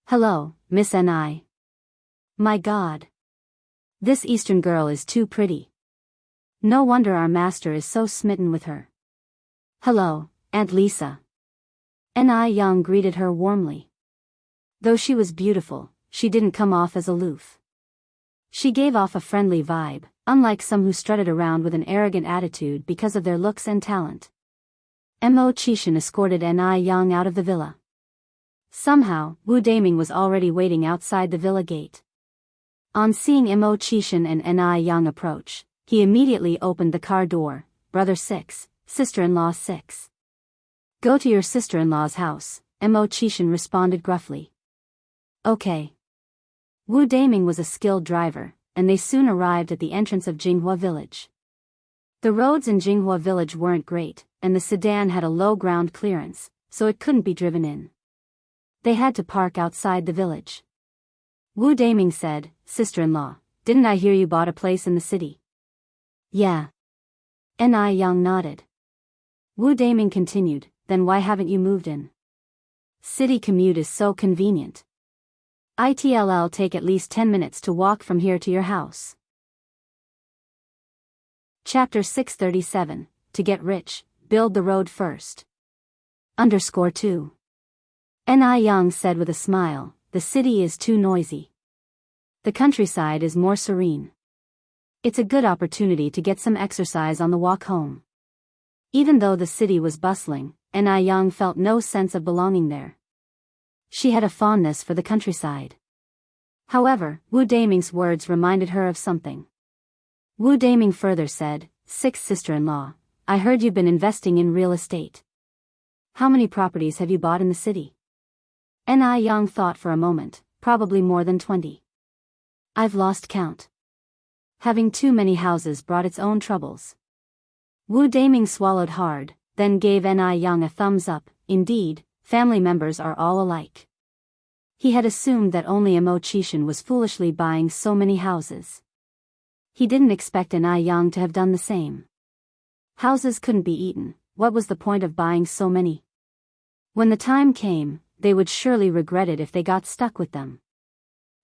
"Hello, Miss Ni. My God. This Eastern girl is too pretty. No wonder our master is so smitten with her." "Hello, Aunt Lisa." Ni Yang greeted her warmly. Though she was beautiful, she didn't come off as aloof. She gave off a friendly vibe, unlike some who strutted around with an arrogant attitude because of their looks and talent. Mo Chishan escorted Ni Yang out of the villa. Somehow, Wu Daiming was already waiting outside the villa gate. On seeing Mo Chishan and Ni Yang approach, he immediately opened the car door. "Brother 6, sister-in-law 6. Go to your sister-in-law's house," Mo Chishan responded gruffly. "Okay." Wu Daiming was a skilled driver, and they soon arrived at the entrance of Jinghua village. The roads in Jinghua village weren't great, and the sedan had a low ground clearance, so it couldn't be driven in. They had to park outside the village. Wu Daiming said, "Sister-in-law, didn't I hear you bought a place in the city?" "Yeah." Ni Yang nodded. Wu Daiming continued, "Then why haven't you moved in? City commute is so convenient. It'll take at least 10 minutes to walk from here to your house." Chapter 637, To Get Rich, Build the Road First. _2. Ni Yang said with a smile, "The city is too noisy. The countryside is more serene. It's a good opportunity to get some exercise on the walk home." Even though the city was bustling, Ni Yang felt no sense of belonging there. She had a fondness for the countryside. However, Wu Daiming's words reminded her of something. Wu Daiming further said, "Sixth sister-in-law, I heard you've been investing in real estate. How many properties have you bought in the city?" Ni Yang thought for a moment, "Probably more than 20. I've lost count. Having too many houses brought its own troubles." Wu Daiming swallowed hard, then gave Ni Yang a thumbs up. Indeed, family members are all alike. He had assumed that only Mo Chishan was foolishly buying so many houses. He didn't expect Ni Yang to have done the same. Houses couldn't be eaten, what was the point of buying so many? When the time came, they would surely regret it if they got stuck with them.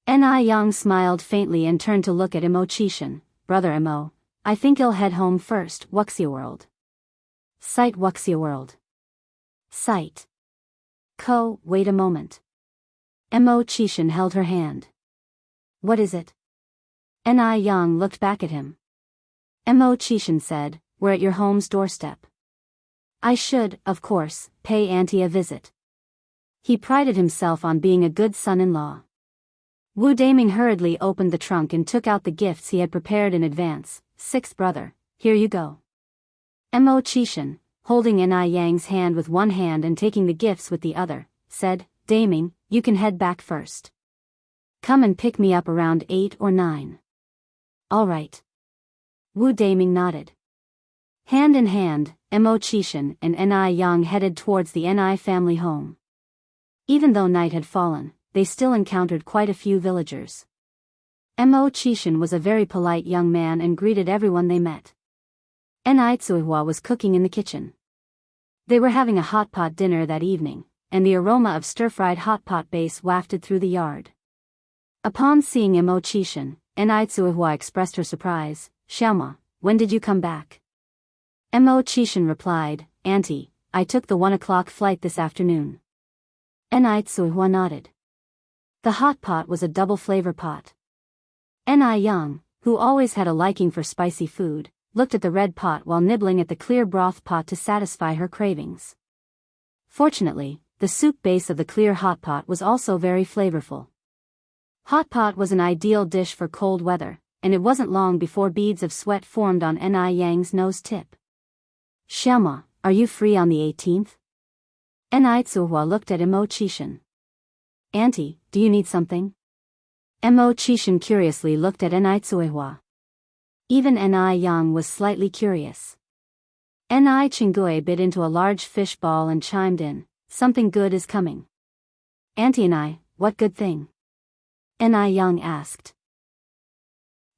Ni Yang smiled faintly and turned to look at Mo Chishan. "Brother Mo, I think I'll head home first." Wuxia World. Site Wuxia World. Site. Wait a moment. Mo Chishan held her hand. "What is it?" Ni Yang looked back at him. Mo Chishan said, we're at your home's doorstep. I should, of course, pay Auntie a visit. He prided himself on being a good son-in-law. Wu Daming hurriedly opened the trunk and took out the gifts he had prepared in advance. Sixth brother, here you go. Mo Qishan, holding Ni Yang's hand with one hand and taking the gifts with the other, said, Daming, you can head back first. Come and pick me up around 8 or 9. All right. Wu Daming nodded. Hand in hand, Mo Qishan and Ni Yang headed towards the Ni family home. Even though night had fallen, they still encountered quite a few villagers. Mo Qishan was a very polite young man and greeted everyone they met. Ni Tsuihua was cooking in the kitchen. They were having a hot pot dinner that evening, and the aroma of stir-fried hot pot base wafted through the yard. Upon seeing Mo Qishan, Ni Tsuihua expressed her surprise. Xiaoma, when did you come back? Mo Qishan replied, Auntie, I took the 1 o'clock flight this afternoon. Ni Tsuihua nodded. The hot pot was a double flavor pot. Ni Yang, who always had a liking for spicy food, looked at the red pot while nibbling at the clear broth pot to satisfy her cravings. Fortunately, the soup base of the clear hot pot was also very flavorful. Hot pot was an ideal dish for cold weather, and it wasn't long before beads of sweat formed on Ni Yang's nose tip. Xiaoma, are you free on the 18th? Ni Tsuihua looked at Mo Qishan. Auntie, do you need something? Mo Qishan curiously looked at Ni Tsuihua. Even Ni Yang was slightly curious. Ni Chinggui bit into a large fish ball and chimed in, something good is coming. Auntie and I, what good thing? Ni Yang asked.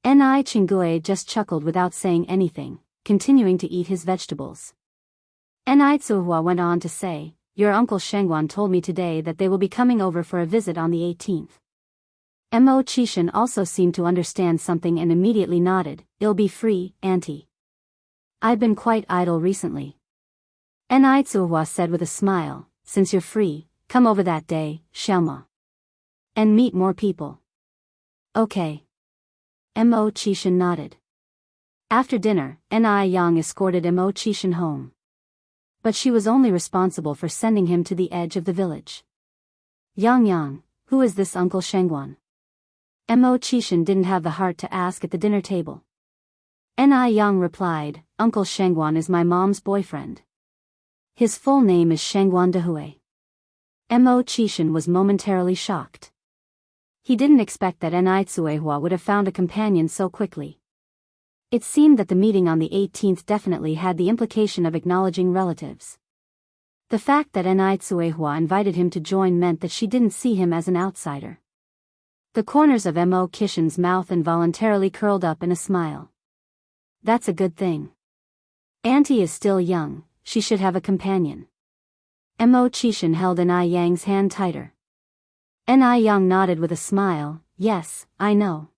Ni Chinggui just chuckled without saying anything, continuing to eat his vegetables. Ni Tsuihua went on to say, your uncle Shengguan told me today that they will be coming over for a visit on the 18th. Mo Qishan also seemed to understand something and immediately nodded, I'll be free, Auntie. I've been quite idle recently. Ni Tsuihua said with a smile, since you're free, come over that day, Xiaoma. And meet more people. Okay. Mo Qishan nodded. After dinner, Ni Yang escorted Mo Qishan home. But she was only responsible for sending him to the edge of the village. Yang, who is this Uncle Shengguan? Mo Qishan didn't have the heart to ask at the dinner table. Ni Yang replied, Uncle Shengguan is my mom's boyfriend. His full name is Shengguan Dehui. Mo Qishan was momentarily shocked. He didn't expect that Ni Tsuihua would have found a companion so quickly. It seemed that the meeting on the 18th definitely had the implication of acknowledging relatives. The fact that Ni Tsuihua invited him to join meant that she didn't see him as an outsider. The corners of Mo Qishan's mouth involuntarily curled up in a smile. That's a good thing. Auntie is still young, she should have a companion. Mo Qishan held Ni Yang's hand tighter. Ni Yang nodded with a smile, yes, I know.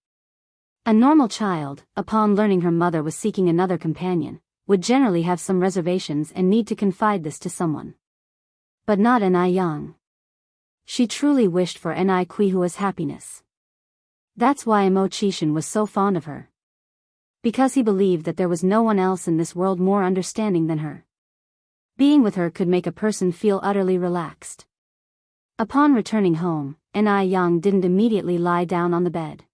A normal child, upon learning her mother was seeking another companion, would generally have some reservations and need to confide this to someone. But not Ni Yang. She truly wished for Ni Qihua's happiness. That's why Mo Qishan was so fond of her. Because he believed that there was no one else in this world more understanding than her. Being with her could make a person feel utterly relaxed. Upon returning home, Ni Yang didn't immediately lie down on the bed.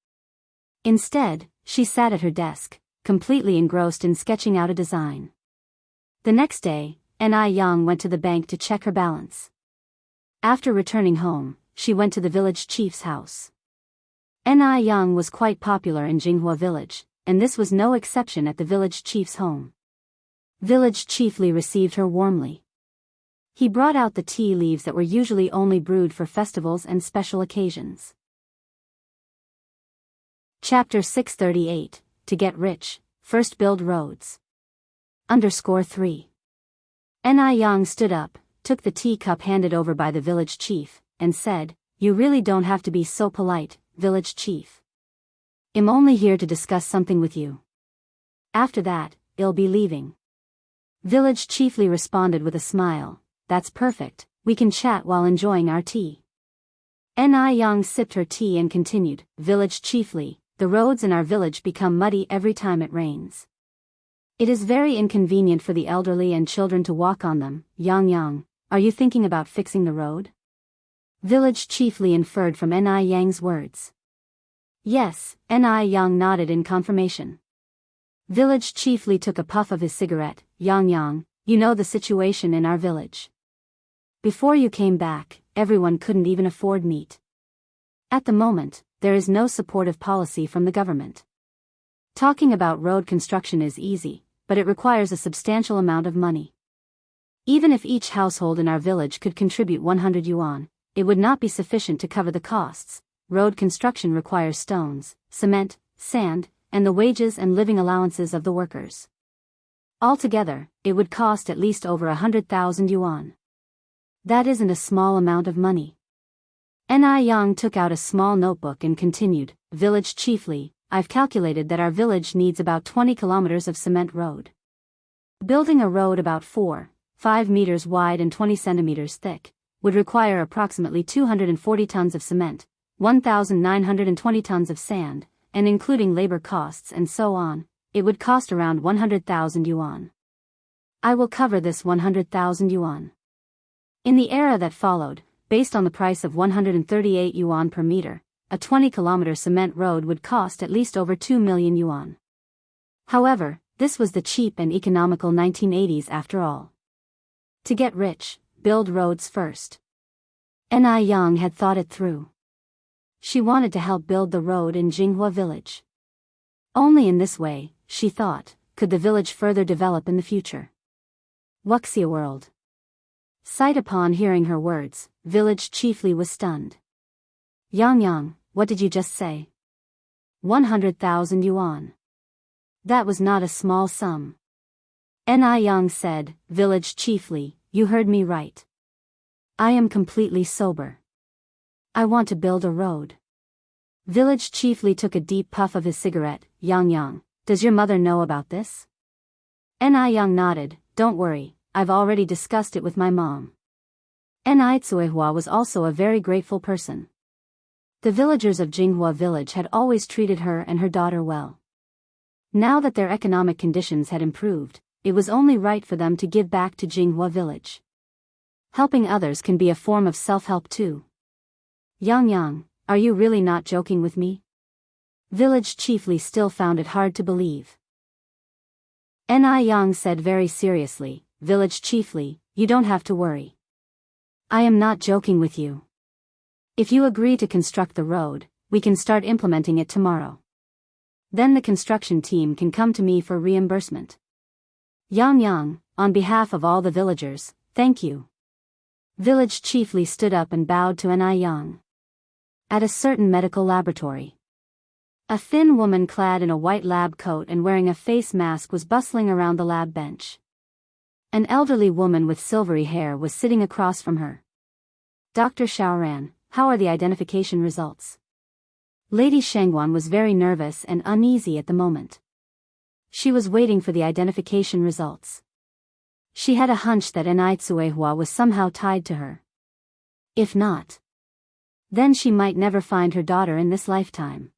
Instead, she sat at her desk, completely engrossed in sketching out a design. The next day, Ni Yang went to the bank to check her balance. After returning home, she went to the village chief's house. Ni Yang was quite popular in Jinghua village, and this was no exception at the village chief's home. Village chief Li received her warmly. He brought out the tea leaves that were usually only brewed for festivals and special occasions. Chapter 638, To Get Rich, First Build Roads. _3. Ni Yang stood up, took the teacup handed over by the village chief, and said, You really don't have to be so polite, village chief. I'm only here to discuss something with you. After that, I'll be leaving. Village chief Li responded with a smile, That's perfect, we can chat while enjoying our tea. Ni Yang sipped her tea and continued, Village chief Li, the roads in our village become muddy every time it rains. It is very inconvenient for the elderly and children to walk on them. Yang, are you thinking about fixing the road? Village chiefly inferred from Ni Yang's words. Yes, Ni Yang nodded in confirmation. Village chiefly took a puff of his cigarette. Yang, you know the situation in our village. Before you came back, everyone couldn't even afford meat. At the moment, there is no supportive policy from the government. Talking about road construction is easy, but it requires a substantial amount of money. Even if each household in our village could contribute 100 yuan, it would not be sufficient to cover the costs. Road construction requires stones, cement, sand, and the wages and living allowances of the workers. Altogether, it would cost at least over 100,000 yuan. That isn't a small amount of money. Ni Yang took out a small notebook and continued, Village chiefly, I've calculated that our village needs about 20 kilometers of cement road. Building a road about 4-5 meters wide and 20 centimeters thick would require approximately 240 tons of cement, 1,920 tons of sand, and including labor costs and so on, it would cost around 100,000 yuan. I will cover this 100,000 yuan. In the era that followed, based on the price of 138 yuan per meter, a 20-kilometer cement road would cost at least over 2 million yuan. However, this was the cheap and economical 1980s after all. To get rich, build roads first. Ni Yang had thought it through. She wanted to help build the road in Jianghu village. Only in this way, she thought, could the village further develop in the future. Wuxia world. Sight upon hearing her words, village chiefly was stunned. Yang, what did you just say? 100,000 yuan. That was not a small sum. Ni Yang said, Village chiefly, you heard me right. I am completely sober. I want to build a road. Village chiefly took a deep puff of his cigarette. Yang, does your mother know about this? Ni Yang nodded, don't worry, I've already discussed it with my mom. Ni Tsuehua was also a very grateful person. The villagers of Jinghua village had always treated her and her daughter well. Now that their economic conditions had improved, it was only right for them to give back to Jinghua village. Helping others can be a form of self-help too. Yang, are you really not joking with me? Village chiefly still found it hard to believe. Ni Yang said very seriously, Village chiefly, you don't have to worry. I am not joking with you. If you agree to construct the road, we can start implementing it tomorrow. Then the construction team can come to me for reimbursement. Yang, on behalf of all the villagers, thank you. Village chiefly stood up and bowed to Ni Yang. At a certain medical laboratory, a thin woman clad in a white lab coat and wearing a face mask was bustling around the lab bench. An elderly woman with silvery hair was sitting across from her. Dr. Xiaoran, how are the identification results? Lady Shengguan was very nervous and uneasy at the moment. She was waiting for the identification results. She had a hunch that Ni Tsuehua was somehow tied to her. If not, then she might never find her daughter in this lifetime.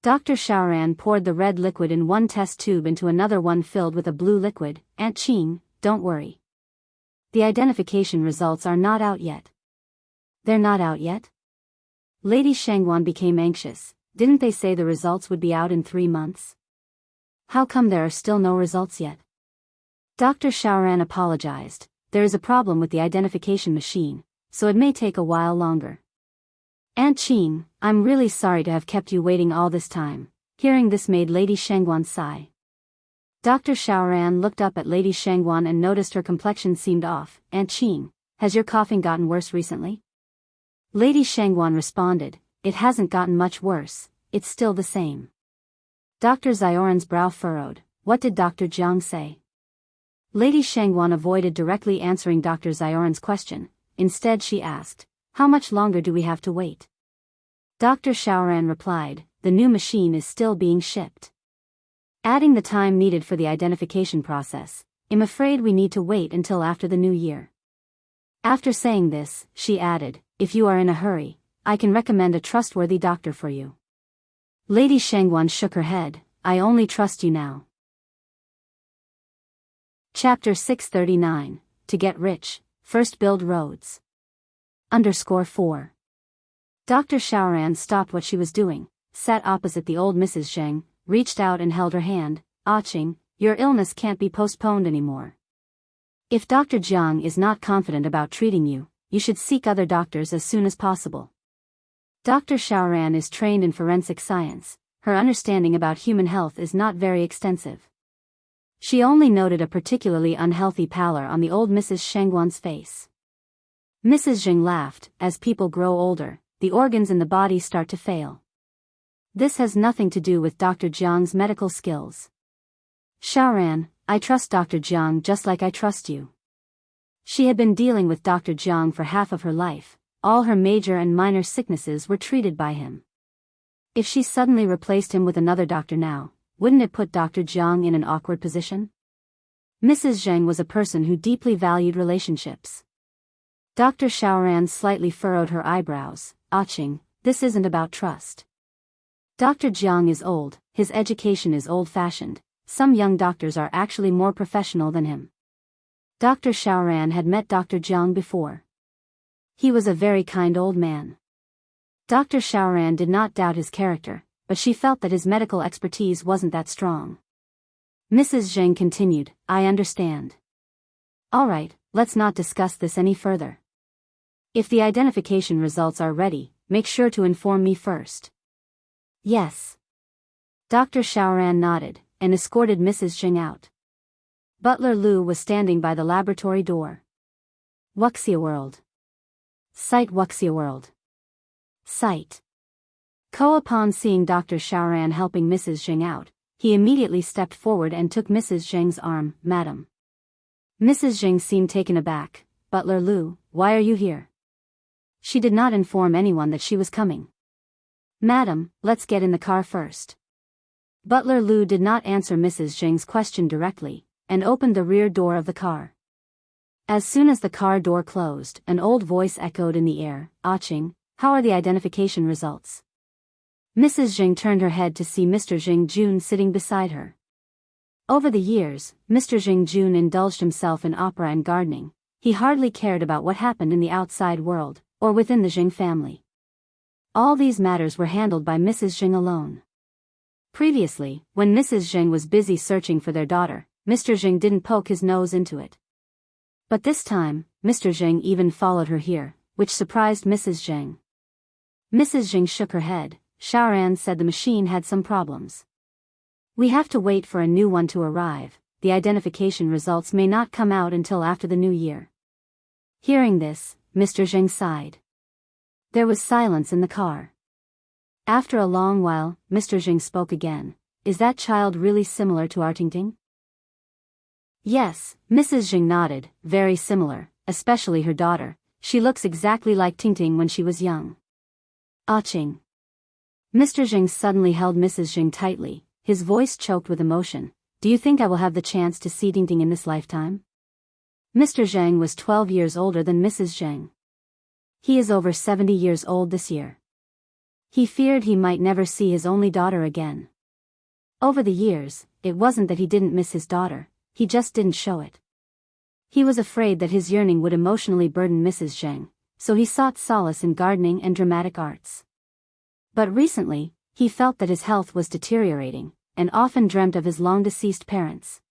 Dr. Xiaoran poured the red liquid in one test tube into another one filled with a blue liquid. Aunt Qing, don't worry. The identification results are not out yet. They're not out yet? Lady Shengguan became anxious. Didn't they say the results would be out in 3 months? How come there are still no results yet? Dr. Xiaoran apologized. There is a problem with the identification machine, so it may take a while longer. Aunt Qing, I'm really sorry to have kept you waiting all this time. Hearing this made Lady Shengguan sigh. Dr. Xiaoran looked up at Lady Shengguan and noticed her complexion seemed off. Aunt Qing, has your coughing gotten worse recently? Lady Shengguan responded, it hasn't gotten much worse, it's still the same. Dr. Zioran's brow furrowed. What did Dr. Jiang say? Lady Shengguan avoided directly answering Dr. Zioran's question. Instead she asked, how much longer do we have to wait? Dr. Xiaoran replied, the new machine is still being shipped. Adding the time needed for the identification process, I'm afraid we need to wait until after the new year. After saying this, she added, if you are in a hurry, I can recommend a trustworthy doctor for you. Lady Shengguan shook her head, I only trust you now. Chapter 639, To Get Rich, First Build Roads. _4. Dr. Xiaoran stopped what she was doing, sat opposite the old Mrs. Zheng, reached out and held her hand. Qing, your illness can't be postponed anymore. If Dr. Jiang is not confident about treating you, you should seek other doctors as soon as possible. Dr. Xiaoran is trained in forensic science. Her understanding about human health is not very extensive. She only noted a particularly unhealthy pallor on the old Mrs. Shangguan's face. Mrs. Zheng laughed. As people grow older, the organs in the body start to fail. This has nothing to do with Dr. Jiang's medical skills. Xiaoran, I trust Dr. Jiang just like I trust you. She had been dealing with Dr. Jiang for half of her life. All her major and minor sicknesses were treated by him. If she suddenly replaced him with another doctor now, wouldn't it put Dr. Jiang in an awkward position? Mrs. Zheng was a person who deeply valued relationships. Dr. Xiaoran slightly furrowed her eyebrows. Qing, this isn't about trust. Dr. Jiang is old, his education is old-fashioned. Some young doctors are actually more professional than him. Dr. Xiaoran had met Dr. Jiang before. He was a very kind old man. Dr. Xiaoran did not doubt his character, but she felt that his medical expertise wasn't that strong. Mrs. Zheng continued, I understand. All right, let's not discuss this any further. If the identification results are ready, make sure to inform me first. Yes. Dr. Xiaoran nodded, and escorted Mrs. Zheng out. Butler Lu was standing by the laboratory door. Wuxia World. Site Wuxia World. Site. Upon seeing Dr. Xiaoran helping Mrs. Zheng out, he immediately stepped forward and took Mrs. Zheng's arm. Madam. Mrs. Zheng seemed taken aback. Butler Lu, why are you here? She did not inform anyone that she was coming. Madam, let's get in the car first. Butler Lu did not answer Mrs. Zheng's question directly, and opened the rear door of the car. As soon as the car door closed, an old voice echoed in the air. Qing, how are the identification results? Mrs. Zheng turned her head to see Mr. Jing Jun sitting beside her. Over the years, Mr. Jing Jun indulged himself in opera and gardening. He hardly cared about what happened in the outside world, or within the Jing family. All these matters were handled by Mrs. Jing alone. Previously, when Mrs. Zheng was busy searching for their daughter, Mr. Zheng didn't poke his nose into it. But this time, Mr. Zheng even followed her here, which surprised Mrs. Zheng. Mrs. Zheng shook her head. Xiaoran said the machine had some problems. We have to wait for a new one to arrive. The identification results may not come out until after the new year. Hearing this, Mr. Zheng sighed. There was silence in the car. After a long while, Mr. Zheng spoke again. Is that child really similar to our Tingting? Yes, Mrs. Zheng nodded, very similar, especially her daughter. She looks exactly like Tingting when she was young. Qing. Mr. Zheng suddenly held Mrs. Zheng tightly, his voice choked with emotion. Do you think I will have the chance to see Tingting in this lifetime? Mr. Zheng was 12 years older than Mrs. Zheng. He is over 70 years old this year. He feared he might never see his only daughter again. Over the years, it wasn't that he didn't miss his daughter, he just didn't show it. He was afraid that his yearning would emotionally burden Mrs. Zheng, so he sought solace in gardening and dramatic arts. But recently, he felt that his health was deteriorating, and often dreamt of his long-deceased parents.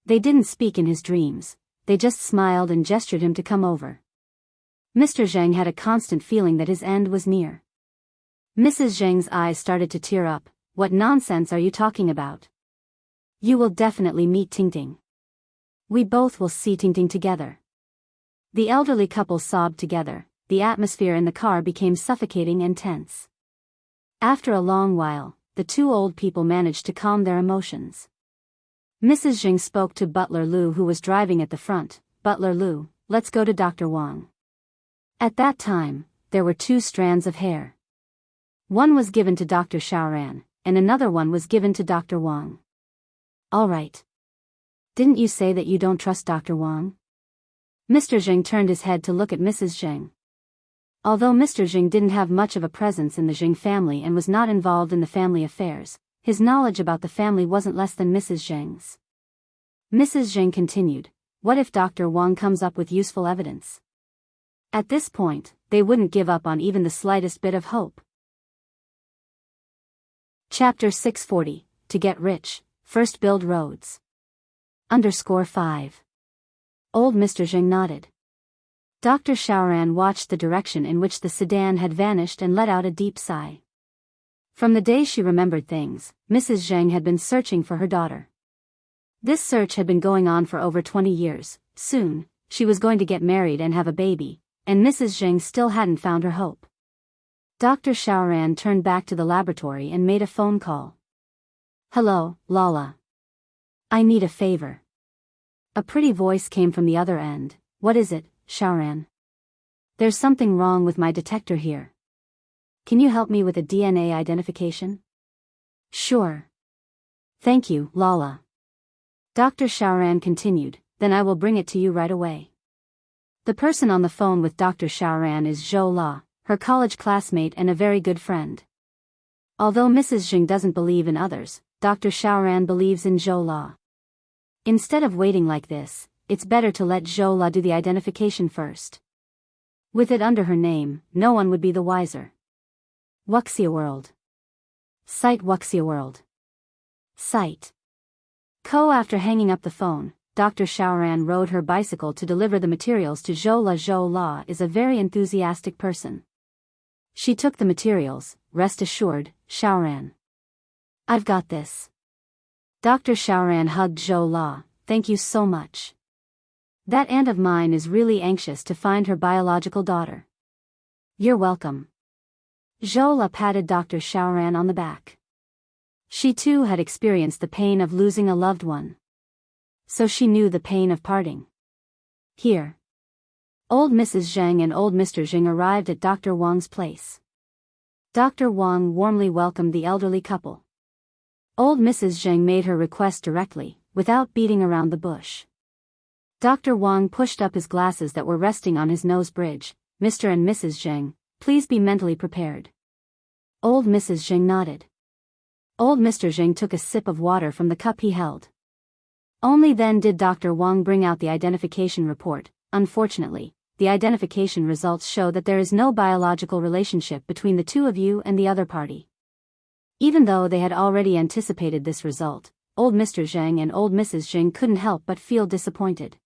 They didn't speak in his dreams, they just smiled and gestured him to come over. Mr. Zheng had a constant feeling that his end was near. Mrs. Zheng's eyes started to tear up. What nonsense are you talking about? You will definitely meet Tingting. We both will see Tingting together. The elderly couple sobbed together. The atmosphere in the car became suffocating and tense. After a long while, the two old people managed to calm their emotions. Mrs. Zheng spoke to Butler Lu, who was driving at the front. Butler Lu, let's go to Dr. Wang. At that time, there were 2 strands of hair. One was given to Dr. Xiaoran, and another one was given to Dr. Wang. All right. Didn't you say that you don't trust Dr. Wang? Mr. Zheng turned his head to look at Mrs. Zheng. Although Mr. Zheng didn't have much of a presence in the Zheng family and was not involved in the family affairs, his knowledge about the family wasn't less than Mrs. Zheng's. Mrs. Zheng continued, what if Dr. Wang comes up with useful evidence? At this point, they wouldn't give up on even the slightest bit of hope. Chapter 640, To Get Rich, First Build Roads. _5. Old Mr. Zheng nodded. Dr. Xiaoran watched the direction in which the sedan had vanished and let out a deep sigh. From the day she remembered things, Mrs. Zheng had been searching for her daughter. This search had been going on for over 20 years. Soon, she was going to get married and have a baby, and Mrs. Zheng still hadn't found her hope. Dr. Xiaoran turned back to the laboratory and made a phone call. Hello, Lala. I need a favor. A pretty voice came from the other end. What is it, Xiaoran? There's something wrong with my detector here. Can you help me with a DNA identification? Sure. Thank you, Lala. Dr. Xiaoran continued, then I will bring it to you right away. The person on the phone with Dr. Xiaoran is Zhou La, her college classmate and a very good friend. Although Mrs. Zheng doesn't believe in others, Dr. Xiaoran believes in Zhou La. Instead of waiting like this, it's better to let Zhou La do the identification first. With it under her name, no one would be the wiser. Wuxia World. Site Wuxia World. Site. After hanging up the phone, Dr. Xiaoran rode her bicycle to deliver the materials to Zhou La. Zhou La is a very enthusiastic person. She took the materials, rest assured, Xiaoran. I've got this. Dr. Xiaoran hugged Zhou La, thank you so much. That aunt of mine is really anxious to find her biological daughter. You're welcome. Zhou La patted Dr. Xiaoran on the back. She too had experienced the pain of losing a loved one. So she knew the pain of parting. Here. Old Mrs. Zheng and old Mr. Zheng arrived at Dr. Wang's place. Dr. Wang warmly welcomed the elderly couple. Old Mrs. Zheng made her request directly, without beating around the bush. Dr. Wang pushed up his glasses that were resting on his nose bridge. Mr. and Mrs. Zheng, please be mentally prepared. Old Mrs. Zheng nodded. Old Mr. Zheng took a sip of water from the cup he held. Only then did Dr. Wang bring out the identification report. Unfortunately, the identification results show that there is no biological relationship between the two of you and the other party. Even though they had already anticipated this result, old Mr. Zheng and old Mrs. Zheng couldn't help but feel disappointed.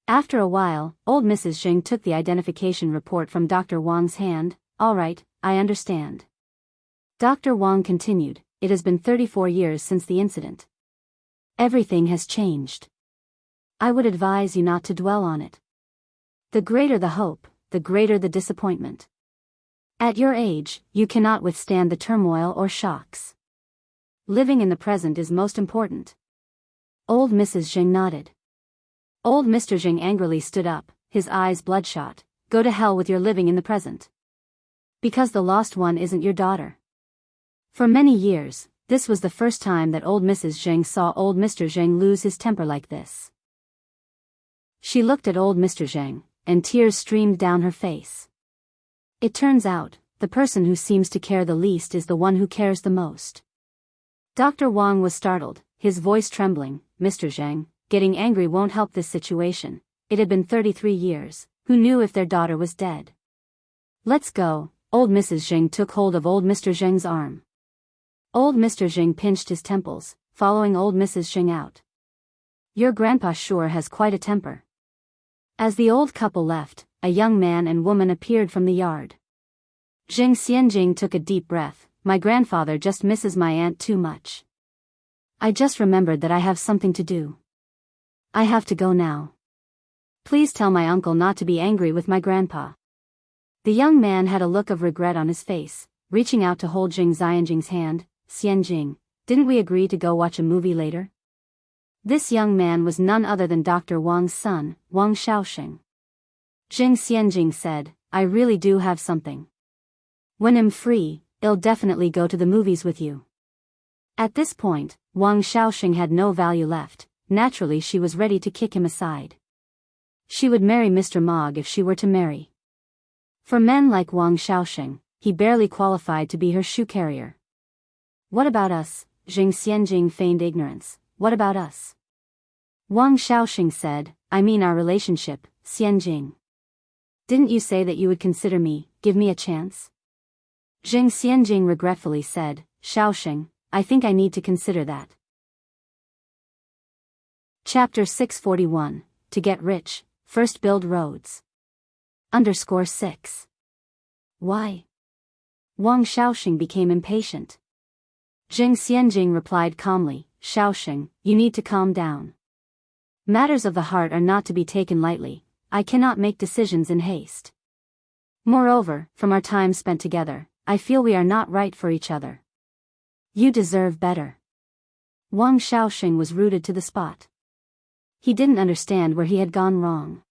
After a while, old Mrs. Zheng took the identification report from Dr. Wang's hand. All right, I understand. Dr. Wang continued, it has been 34 years since the incident. Everything has changed. I would advise you not to dwell on it. The greater the hope, the greater the disappointment. At your age, you cannot withstand the turmoil or shocks. Living in the present is most important. Old Mrs. Zheng nodded. Old Mr. Zheng angrily stood up, his eyes bloodshot. Go to hell with your living in the present. Because the lost one isn't your daughter. For many years, this was the first time that old Mrs. Zheng saw old Mr. Zheng lose his temper like this. She looked at old Mr. Zheng, and tears streamed down her face. It turns out, the person who seems to care the least is the one who cares the most. Dr. Wang was startled, his voice trembling. Mr. Zheng, getting angry won't help this situation. It had been 33 years, who knew if their daughter was dead? Let's go. Old Mrs. Zheng took hold of old Mr. Zheng's arm. Old Mr. Zheng pinched his temples, following old Mrs. Zheng out. Your grandpa sure has quite a temper. As the old couple left, a young man and woman appeared from the yard. Zheng Xianjing took a deep breath. My grandfather just misses my aunt too much. I just remembered that I have something to do. I have to go now. Please tell my uncle not to be angry with my grandpa. The young man had a look of regret on his face, reaching out to hold Zheng Xianjing's hand. Xianjing, didn't we agree to go watch a movie later? This young man was none other than Dr. Wang's son, Wang Xiaoxing. Zheng Xianjing said, I really do have something. When I'm free, I'll definitely go to the movies with you. At this point, Wang Xiaoxing had no value left. Naturally she was ready to kick him aside. She would marry Mr. Mog if she were to marry. For men like Wang Xiaoxing, he barely qualified to be her shoe carrier. What about us? Zheng Xianjing feigned ignorance. What about us? Wang Xiaoxing said, I mean our relationship, Xianjing. Didn't you say that you would consider me, give me a chance? Zheng Xianjing regretfully said, Xiaoxing, I think I need to consider that. Chapter 641, To Get Rich, First Build Roads. _6. Why? Wang Xiaoxing became impatient. Zheng Xianjing replied calmly, Xiaoxing, you need to calm down. Matters of the heart are not to be taken lightly. I cannot make decisions in haste. Moreover, from our time spent together, I feel we are not right for each other. You deserve better. Wang Xiaoxing was rooted to the spot. He didn't understand where he had gone wrong.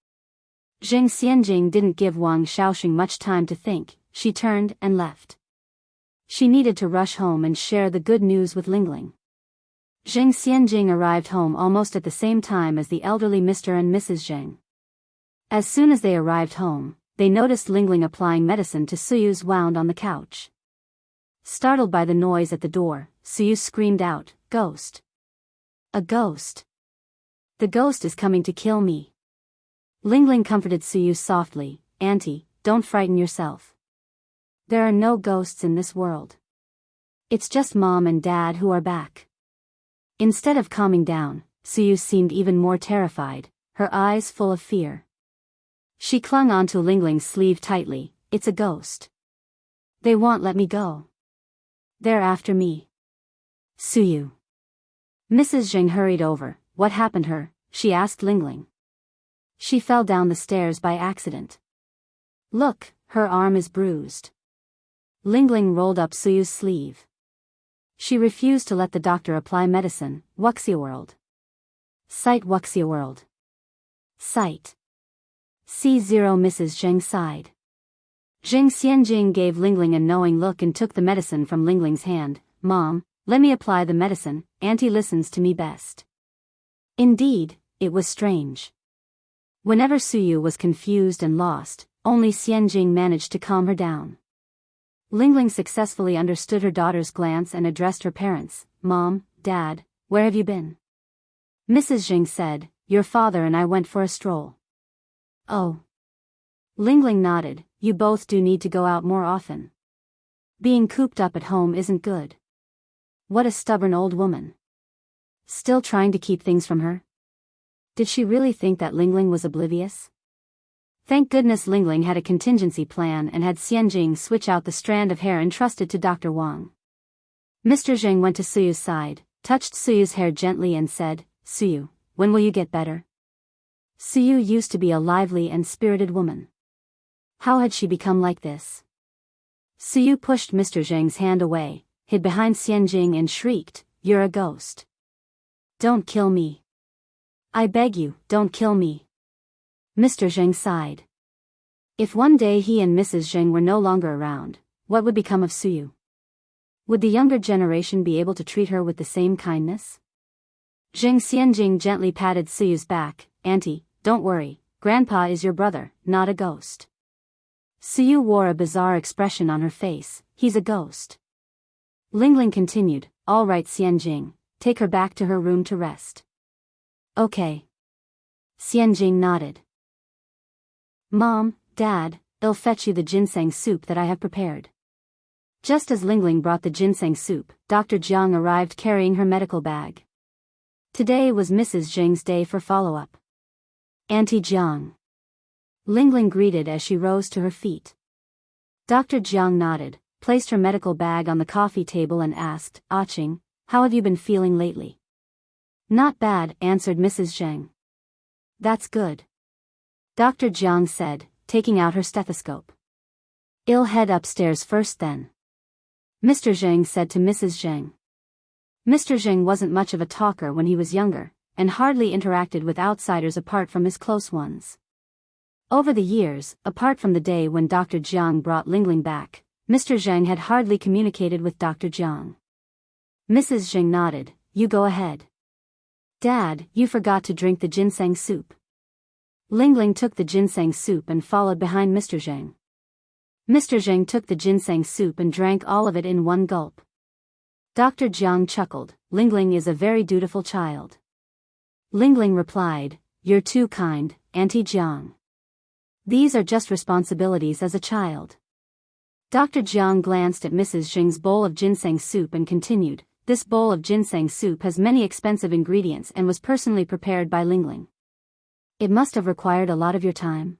Zheng Xianjing didn't give Wang Xiaoxing much time to think, she turned and left. She needed to rush home and share the good news with Lingling. Zheng Xianjing arrived home almost at the same time as the elderly Mr. and Mrs. Zheng. As soon as they arrived home, they noticed Lingling applying medicine to Suyu's wound on the couch. Startled by the noise at the door, Suyu screamed out, Ghost! A ghost! The ghost is coming to kill me. Lingling comforted Suyu softly, Auntie, don't frighten yourself. There are no ghosts in this world. It's just Mom and Dad who are back. Instead of calming down, Suyu seemed even more terrified, her eyes full of fear. She clung onto Lingling's sleeve tightly, It's a ghost. They won't let me go. They're after me. Suyu. Mrs. Zheng hurried over. What happened to her? She asked Lingling. She fell down the stairs by accident. Look, her arm is bruised. Lingling rolled up Suyu's sleeve. She refused to let the doctor apply medicine. Wuxia World. Sight Wuxia World. Sight. C0 Mrs. Zheng sighed. Zheng Xianjing gave Lingling a knowing look and took the medicine from Lingling's hand. Mom, let me apply the medicine, Auntie listens to me best. Indeed, it was strange. Whenever Suyu was confused and lost, only Xianjing managed to calm her down. Lingling successfully understood her daughter's glance and addressed her parents. Mom, Dad, where have you been? Mrs. Zheng said, Your father and I went for a stroll. Oh. Lingling nodded, You both do need to go out more often. Being cooped up at home isn't good. What a stubborn old woman. Still trying to keep things from her? Did she really think that Lingling was oblivious? Thank goodness Lingling had a contingency plan and had Xianjing switch out the strand of hair entrusted to Dr. Wang. Mr. Zheng went to Suyu's side, touched Suyu's hair gently and said, Suyu, when will you get better? Suyu used to be a lively and spirited woman. How had she become like this? Suyu pushed Mr. Zheng's hand away, hid behind Xianjing and shrieked, You're a ghost. Don't kill me. I beg you, don't kill me. Mr. Zheng sighed. If one day he and Mrs. Zheng were no longer around, what would become of Suyu? Would the younger generation be able to treat her with the same kindness? Zheng Xianjing gently patted Suyu's back. Auntie, don't worry, Grandpa is your brother, not a ghost. Suyu wore a bizarre expression on her face. He's a ghost. Lingling continued, All right Xianjing, take her back to her room to rest. Okay. Xianjing nodded. Mom, Dad, I'll fetch you the ginseng soup that I have prepared. Just as Lingling brought the ginseng soup, Dr. Jiang arrived carrying her medical bag. Today was Mrs. Zheng's day for follow-up. Auntie Jiang. Lingling greeted as she rose to her feet. Dr. Jiang nodded, placed her medical bag on the coffee table and asked, Aching, how have you been feeling lately? Not bad, answered Mrs. Zheng. That's good. Dr. Jiang said, taking out her stethoscope. I'll head upstairs first then. Mr. Zheng said to Mrs. Zheng. Mr. Zheng wasn't much of a talker when he was younger, and hardly interacted with outsiders apart from his close ones. Over the years, apart from the day when Dr. Jiang brought Lingling back, Mr. Zheng had hardly communicated with Dr. Jiang. Mrs. Zheng nodded, You go ahead. Dad, you forgot to drink the ginseng soup. Lingling took the ginseng soup and followed behind Mr. Zheng. Mr. Zheng took the ginseng soup and drank all of it in one gulp. Dr. Jiang chuckled, Lingling is a very dutiful child. Lingling replied, "You're too kind, Auntie Jiang. These are just responsibilities as a child." Dr. Jiang glanced at Mrs. Jing's bowl of ginseng soup and continued, "This bowl of ginseng soup has many expensive ingredients and was personally prepared by Lingling. It must have required a lot of your time."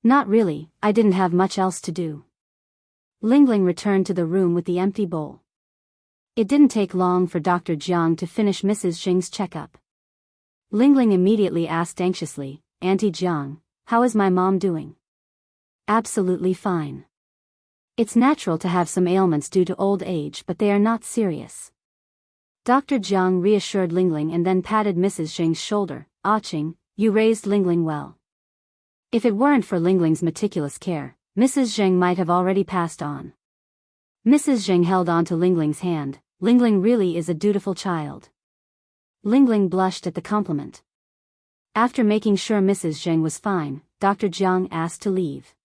"Not really, I didn't have much else to do." Lingling returned to the room with the empty bowl. It didn't take long for Dr. Jiang to finish Mrs. Jing's checkup. Lingling immediately asked anxiously, "Auntie Jiang, how is my mom doing?" "Absolutely fine. It's natural to have some ailments due to old age, but they are not serious." Dr. Jiang reassured Lingling and then patted Mrs. Jing's shoulder. "Ah Qing, you raised Lingling well. If it weren't for Lingling's meticulous care, Mrs. Jing might have already passed on." Mrs. Jing held on to Lingling's hand. "Lingling really is a dutiful child." Lingling blushed at the compliment. After making sure Mrs. Jing was fine, Dr. Jiang asked to leave.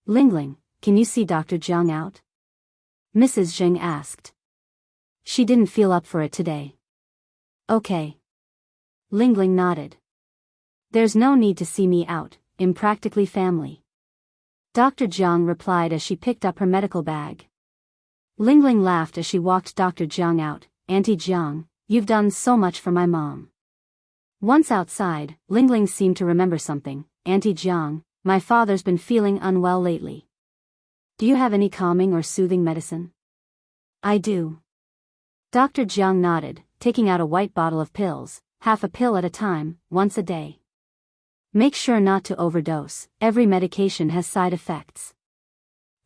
"Lingling, can you see Dr. Jiang out?" Mrs. Jing asked. "She didn't feel up for it today." "Okay." Lingling nodded. "There's no need to see me out, I'm practically family." Dr. Jiang replied as she picked up her medical bag. Lingling laughed as she walked Dr. Jiang out. "Auntie Jiang, you've done so much for my mom." Once outside, Lingling seemed to remember something. "Auntie Jiang, my father's been feeling unwell lately. Do you have any calming or soothing medicine?" "I do." Dr. Jiang nodded, taking out a white bottle of pills, half a pill at a time, once a day. "Make sure not to overdose, every medication has side effects."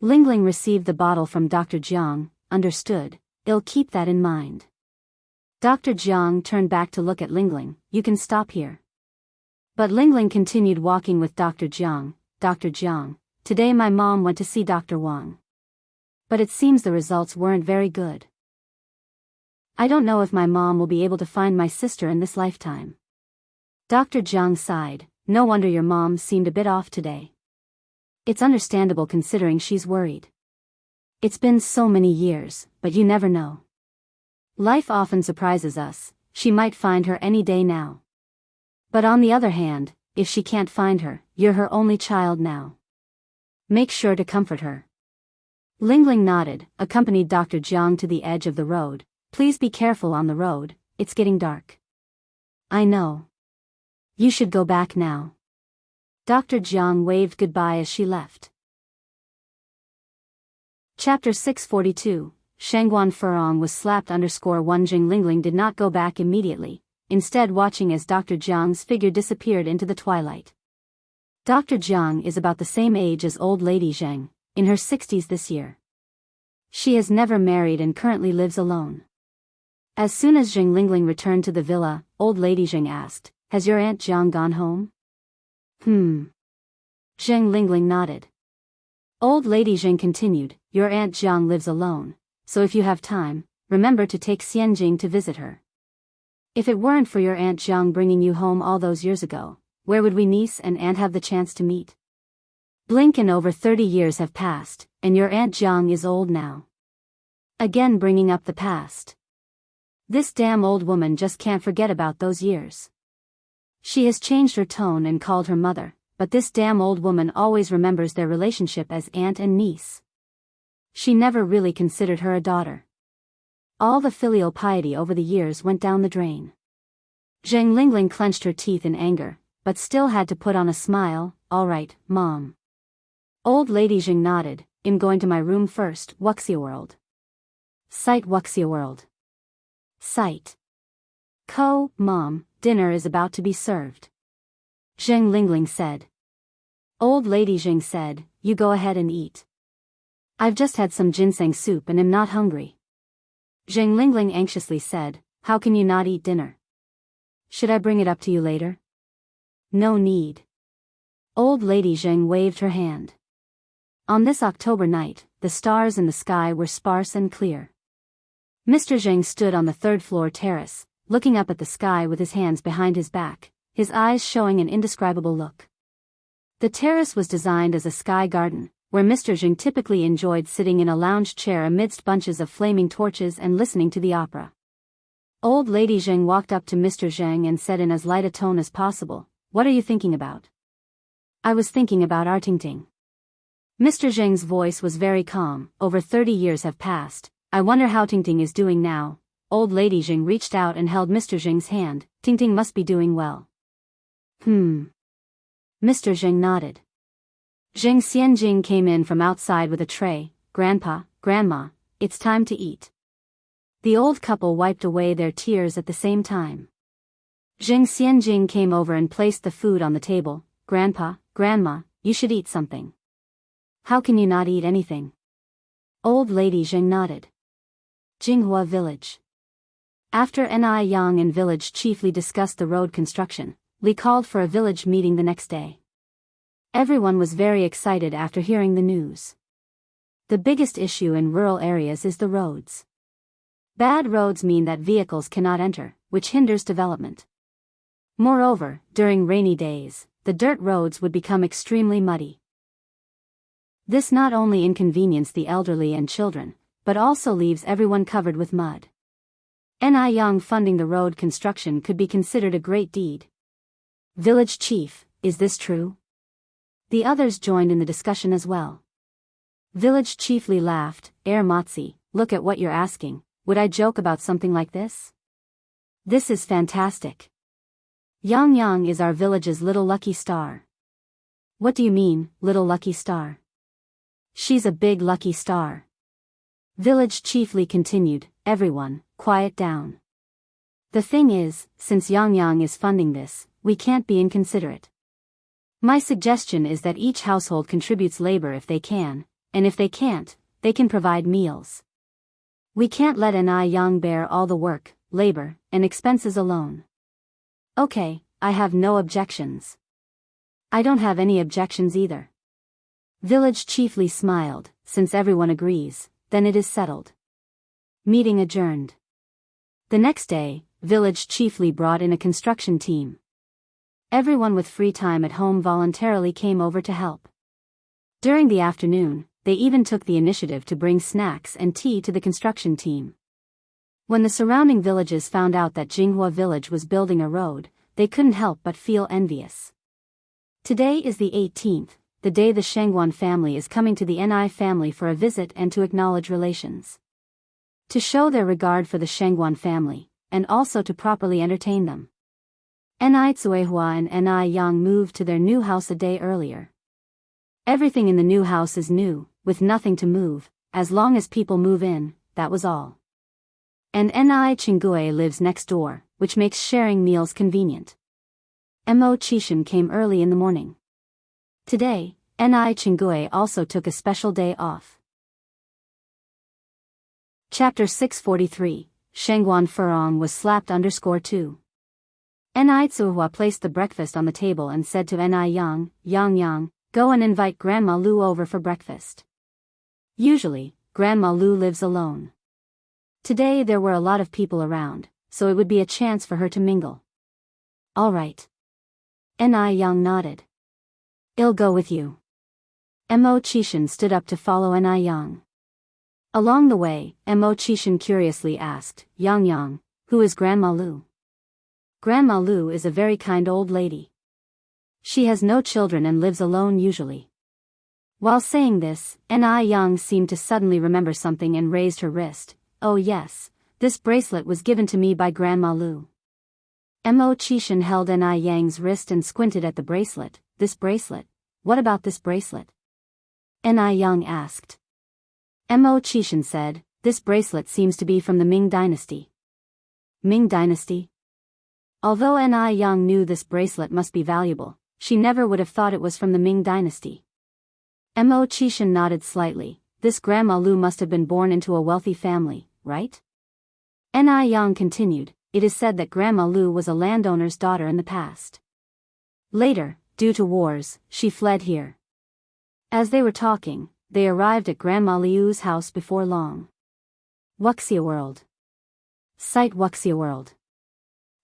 Lingling received the bottle from Dr. Jiang. "Understood, I'll keep that in mind." Dr. Jiang turned back to look at Lingling. "You can stop here." But Lingling continued walking with Dr. Jiang. "Dr. Jiang, today my mom went to see Dr. Wang. But it seems the results weren't very good. I don't know if my mom will be able to find my sister in this lifetime." Dr. Jiang sighed. "No wonder your mom seemed a bit off today. It's understandable considering she's worried. It's been so many years, but you never know. Life often surprises us, she might find her any day now. But on the other hand, if she can't find her, you're her only child now. Make sure to comfort her." Lingling nodded, accompanied Dr. Jiang to the edge of the road. "Please be careful on the road, it's getting dark." "I know. You should go back now." Dr. Jiang waved goodbye as she left. Chapter 642, Shangguan Furong was slapped _1 Jing Lingling did not go back immediately, instead watching as Dr. Jiang's figure disappeared into the twilight. Dr. Jiang is about the same age as old lady Zheng, in her 60s this year. She has never married and currently lives alone. As soon as Zheng Lingling returned to the villa, old lady Zheng asked, "Has your Aunt Jiang gone home?" Zheng Lingling nodded. Old lady Zheng continued, "Your Aunt Jiang lives alone, so if you have time, remember to take Xianjing to visit her. If it weren't for your Aunt Jiang bringing you home all those years ago, where would we niece and aunt have the chance to meet? Blink and over 30 years have passed, and your Aunt Jiang is old now." Again bringing up the past. This damn old woman just can't forget about those years. She has changed her tone and called her mother, but this damn old woman always remembers their relationship as aunt and niece. She never really considered her a daughter. All the filial piety over the years went down the drain. Zheng Lingling clenched her teeth in anger, but still had to put on a smile. "All right, Mom." Old lady Zheng nodded. "I'm going to my room first, Wuxia World." Site Wuxia World. Site. Mom, dinner is about to be served," Zheng Lingling said. Old lady Zheng said, "You go ahead and eat. I've just had some ginseng soup and am not hungry." Zheng Lingling anxiously said, "How can you not eat dinner? Should I bring it up to you later?" "No need." Old lady Zheng waved her hand. On this October night, the stars in the sky were sparse and clear. Mr. Zheng stood on the third-floor terrace, looking up at the sky with his hands behind his back, his eyes showing an indescribable look. The terrace was designed as a sky garden, where Mr. Zheng typically enjoyed sitting in a lounge chair amidst bunches of flaming torches and listening to the opera. Old Lady Zheng walked up to Mr. Zheng and said in as light a tone as possible, "What are you thinking about?" "I was thinking about our Tingting." Mr. Zheng's voice was very calm. "Over 30 years have passed. I wonder how Tingting is doing now." Old Lady Zheng reached out and held Mr. Zheng's hand. "Tingting must be doing well." Mr. Zheng nodded. Zheng Xianjing came in from outside with a tray. "Grandpa, Grandma, it's time to eat." The old couple wiped away their tears at the same time. Zheng Xianjing came over and placed the food on the table. "Grandpa, Grandma, you should eat something." "How can you not eat anything?" Old Lady Zheng nodded. Jinghua Village. After Ni Yang and village chiefly discussed the road construction, Li called for a village meeting the next day. Everyone was very excited after hearing the news. The biggest issue in rural areas is the roads. Bad roads mean that vehicles cannot enter, which hinders development. Moreover, during rainy days, the dirt roads would become extremely muddy. This not only inconvenienced the elderly and children, but also leaves everyone covered with mud. Ni Yang funding the road construction could be considered a great deed. Village chief, is this true? The others joined in the discussion as well. Village chief Li laughed. Motzi, look at what you're asking. Would I joke about something like this? This is fantastic. Yang Yang is our village's little lucky star. What do you mean, little lucky star? She's a big lucky star. Village chief Li continued. Everyone, quiet down. The thing is, since Yang Yang is funding this, we can't be inconsiderate. My suggestion is that each household contributes labor if they can, and if they can't, they can provide meals. We can't let Ni Yang bear all the work, labor, and expenses alone. Okay, I have no objections. I don't have any objections either. Village chief Li smiled. Since everyone agrees, then it is settled. Meeting adjourned. The next day, village chief Li brought in a construction team. Everyone with free time at home voluntarily came over to help. During the afternoon, they even took the initiative to bring snacks and tea to the construction team. When the surrounding villages found out that Jinghua village was building a road, they couldn't help but feel envious. Today is the 18th, the day the Shengguan family is coming to the Ni family for a visit and to acknowledge relations. To show their regard for the Shengguan family, and also to properly entertain them. Ni Tsuehua and Ni Yang moved to their new house a day earlier. Everything in the new house is new, with nothing to move, as long as people move in, that was all. And Ni Chingue lives next door, which makes sharing meals convenient. Mo Chishan came early in the morning. Today, Ni Chingue also took a special day off. Chapter 643, Shengguan Furong was slapped _2. Ni Tsuehua placed the breakfast on the table and said to Ni Yang, Yang, go and invite Grandma Lu over for breakfast. Usually, Grandma Lu lives alone. Today there were a lot of people around, so it would be a chance for her to mingle. All right. Ni Yang nodded. I'll go with you. Mo Chishan stood up to follow Ni Yang. Along the way, Mo Chishan curiously asked, Yang, who is Grandma Lu? Grandma Lu is a very kind old lady. She has no children and lives alone usually. While saying this, Ni Yang seemed to suddenly remember something and raised her wrist. Oh yes, this bracelet was given to me by Grandma Lu. Mo Chishan held Ni Yang's wrist and squinted at the bracelet. This bracelet? What about this bracelet? Ni Yang asked. Mo Chishan said, this bracelet seems to be from the Ming dynasty. Ming dynasty? Although Ni Yang knew this bracelet must be valuable, she never would have thought it was from the Ming dynasty. Mo Chishan nodded slightly. This Grandma Lu must have been born into a wealthy family, right? Ni Yang continued, it is said that Grandma Lu was a landowner's daughter in the past. Later, due to wars, she fled here. As they were talking, they arrived at Grandma Liu's house before long. Wuxia World. Sight Wuxia World.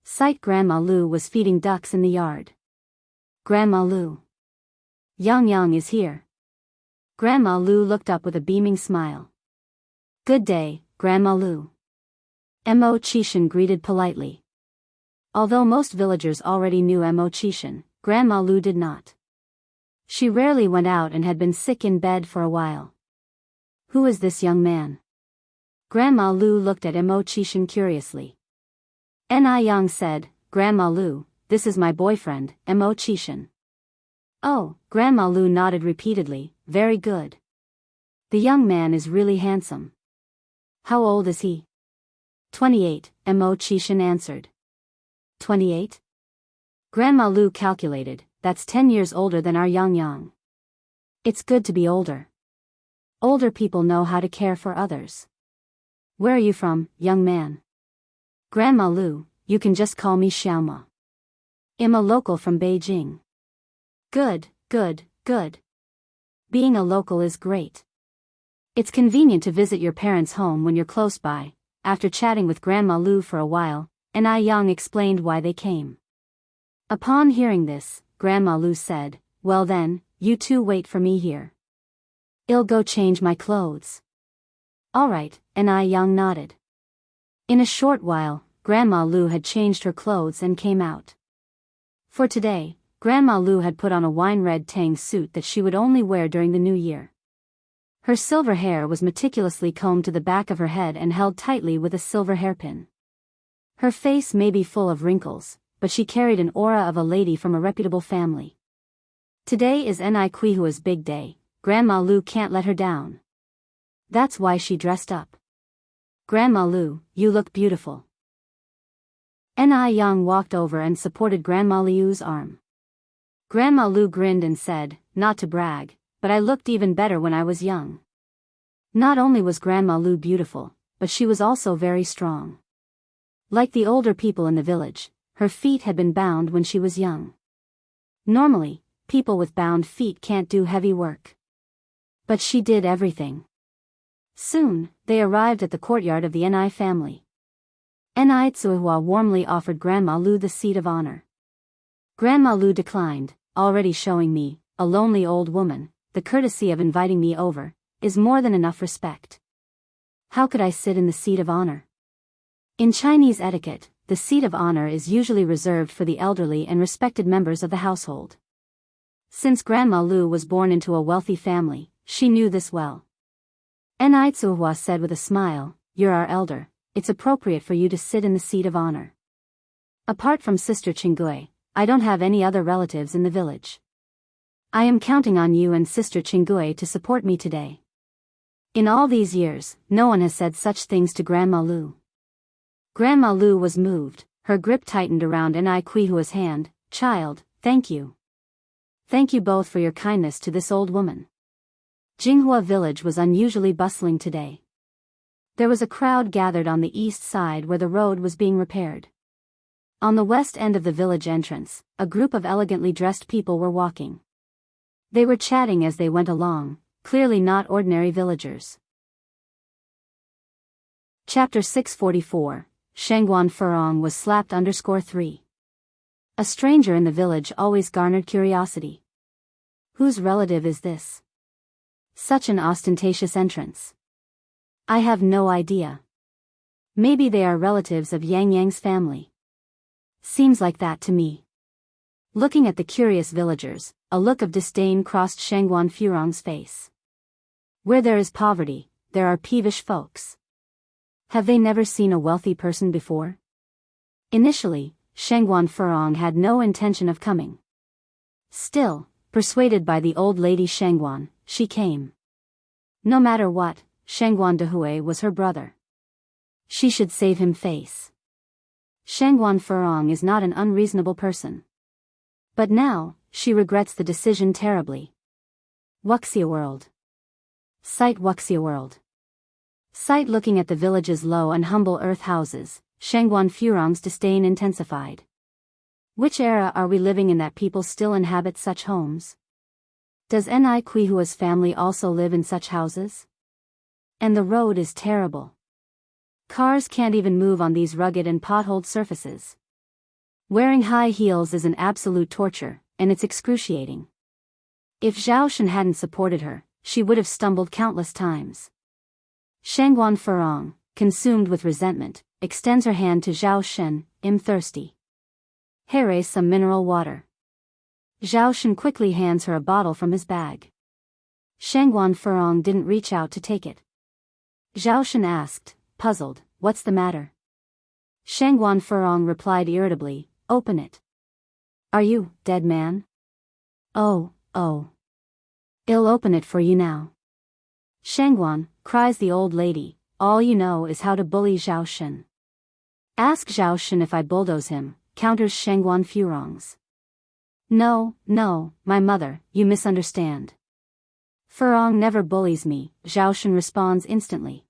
Sight Grandma Lu was feeding ducks in the yard. Grandma Lu. Yang is here. Grandma Lu looked up with a beaming smile. Good day, Grandma Lu. Mo Qishan greeted politely. Although most villagers already knew Mo Qishan, Grandma Lu did not. She rarely went out and had been sick in bed for a while. Who is this young man? Grandma Lu looked at Mo Qishan curiously. Yang said, Grandma Lu, this is my boyfriend, Mo Qishan. Oh, Grandma Lu nodded repeatedly, very good. The young man is really handsome. How old is he? 28, Mo Qishan answered. 28? Grandma Lu calculated, that's 10 years older than our Yang. It's good to be older. Older people know how to care for others. Where are you from, young man? Grandma Lu, you can just call me Xiaoma. I'm a local from Beijing. Good, good, good. Being a local is great. It's convenient to visit your parents' home when you're close by. After chatting with Grandma Lu for a while, Yang explained why they came. Upon hearing this, Grandma Lu said, well then, you two wait for me here. I'll go change my clothes. Alright, Yang nodded. In a short while, Grandma Lu had changed her clothes and came out. For today, Grandma Lu had put on a wine-red tang suit that she would only wear during the new year. Her silver hair was meticulously combed to the back of her head and held tightly with a silver hairpin. Her face may be full of wrinkles, but she carried an aura of a lady from a reputable family. Today is Quihua's big day. Grandma Lu can't let her down. That's why she dressed up. Grandma Lu, you look beautiful. Yang walked over and supported Grandma Liu's arm. Grandma Lu grinned and said, not to brag, but I looked even better when I was young. Not only was Grandma Lu beautiful, but she was also very strong. Like the older people in the village, her feet had been bound when she was young. Normally, people with bound feet can't do heavy work. But she did everything. Soon, they arrived at the courtyard of the Ni family. Tsuhua warmly offered Grandma Lu the seat of honor. Grandma Lu declined, already showing me, a lonely old woman, the courtesy of inviting me over, is more than enough respect. How could I sit in the seat of honor? In Chinese etiquette, the seat of honor is usually reserved for the elderly and respected members of the household. Since Grandma Lu was born into a wealthy family, she knew this well. Tsuhua said with a smile, you're our elder, it's appropriate for you to sit in the seat of honor. Apart from Sister Qinggui, I don't have any other relatives in the village. I am counting on you and Sister Qinggui to support me today. In all these years, no one has said such things to Grandma Lu. Grandma Lu was moved, her grip tightened around Quihua's hand. Child, thank you. Thank you both for your kindness to this old woman. Jinghua village was unusually bustling today. There was a crowd gathered on the east side where the road was being repaired. On the west end of the village entrance, a group of elegantly dressed people were walking. They were chatting as they went along, clearly not ordinary villagers. Chapter 644, Shengguan Furong was slapped _3. A stranger in the village always garnered curiosity. Whose relative is this? Such an ostentatious entrance. I have no idea. Maybe they are relatives of Yang's family. Seems like that to me. Looking at the curious villagers, a look of disdain crossed Shengguan Furong's face. Where there is poverty, there are peevish folks. Have they never seen a wealthy person before? Initially, Shengguan Furong had no intention of coming. Still, persuaded by the old lady Shengguan, she came. No matter what, Shengguan Dehui was her brother. She should save him face. Shengguan Furong is not an unreasonable person. But now, she regrets the decision terribly. Wuxia World. Sight Wuxia World. Sight looking at the village's low and humble earth houses, Shengguan Furong's disdain intensified. Which era are we living in that people still inhabit such homes? Does Quihua's family also live in such houses? And the road is terrible. Cars can't even move on these rugged and potholed surfaces. Wearing high heels is an absolute torture, and it's excruciating. If Zhao Shen hadn't supported her, she would have stumbled countless times. Shengguan Furong, consumed with resentment, extends her hand to Zhao Shen. I'm thirsty. Here is some mineral water. Zhao Shen quickly hands her a bottle from his bag. Shangguan Furong didn't reach out to take it. Zhao Shen asked, puzzled, what's the matter? Shangguan Furong replied irritably, open it. Are you, dead man? Oh. I'll open it for you now. Shangguan, cries the old lady, all you know is how to bully Zhao Shen. Ask Zhao Shen if I bulldoze him, counters Shangguan Furong's. No, my mother, you misunderstand. Furong never bullies me, Zhao Shen responds instantly.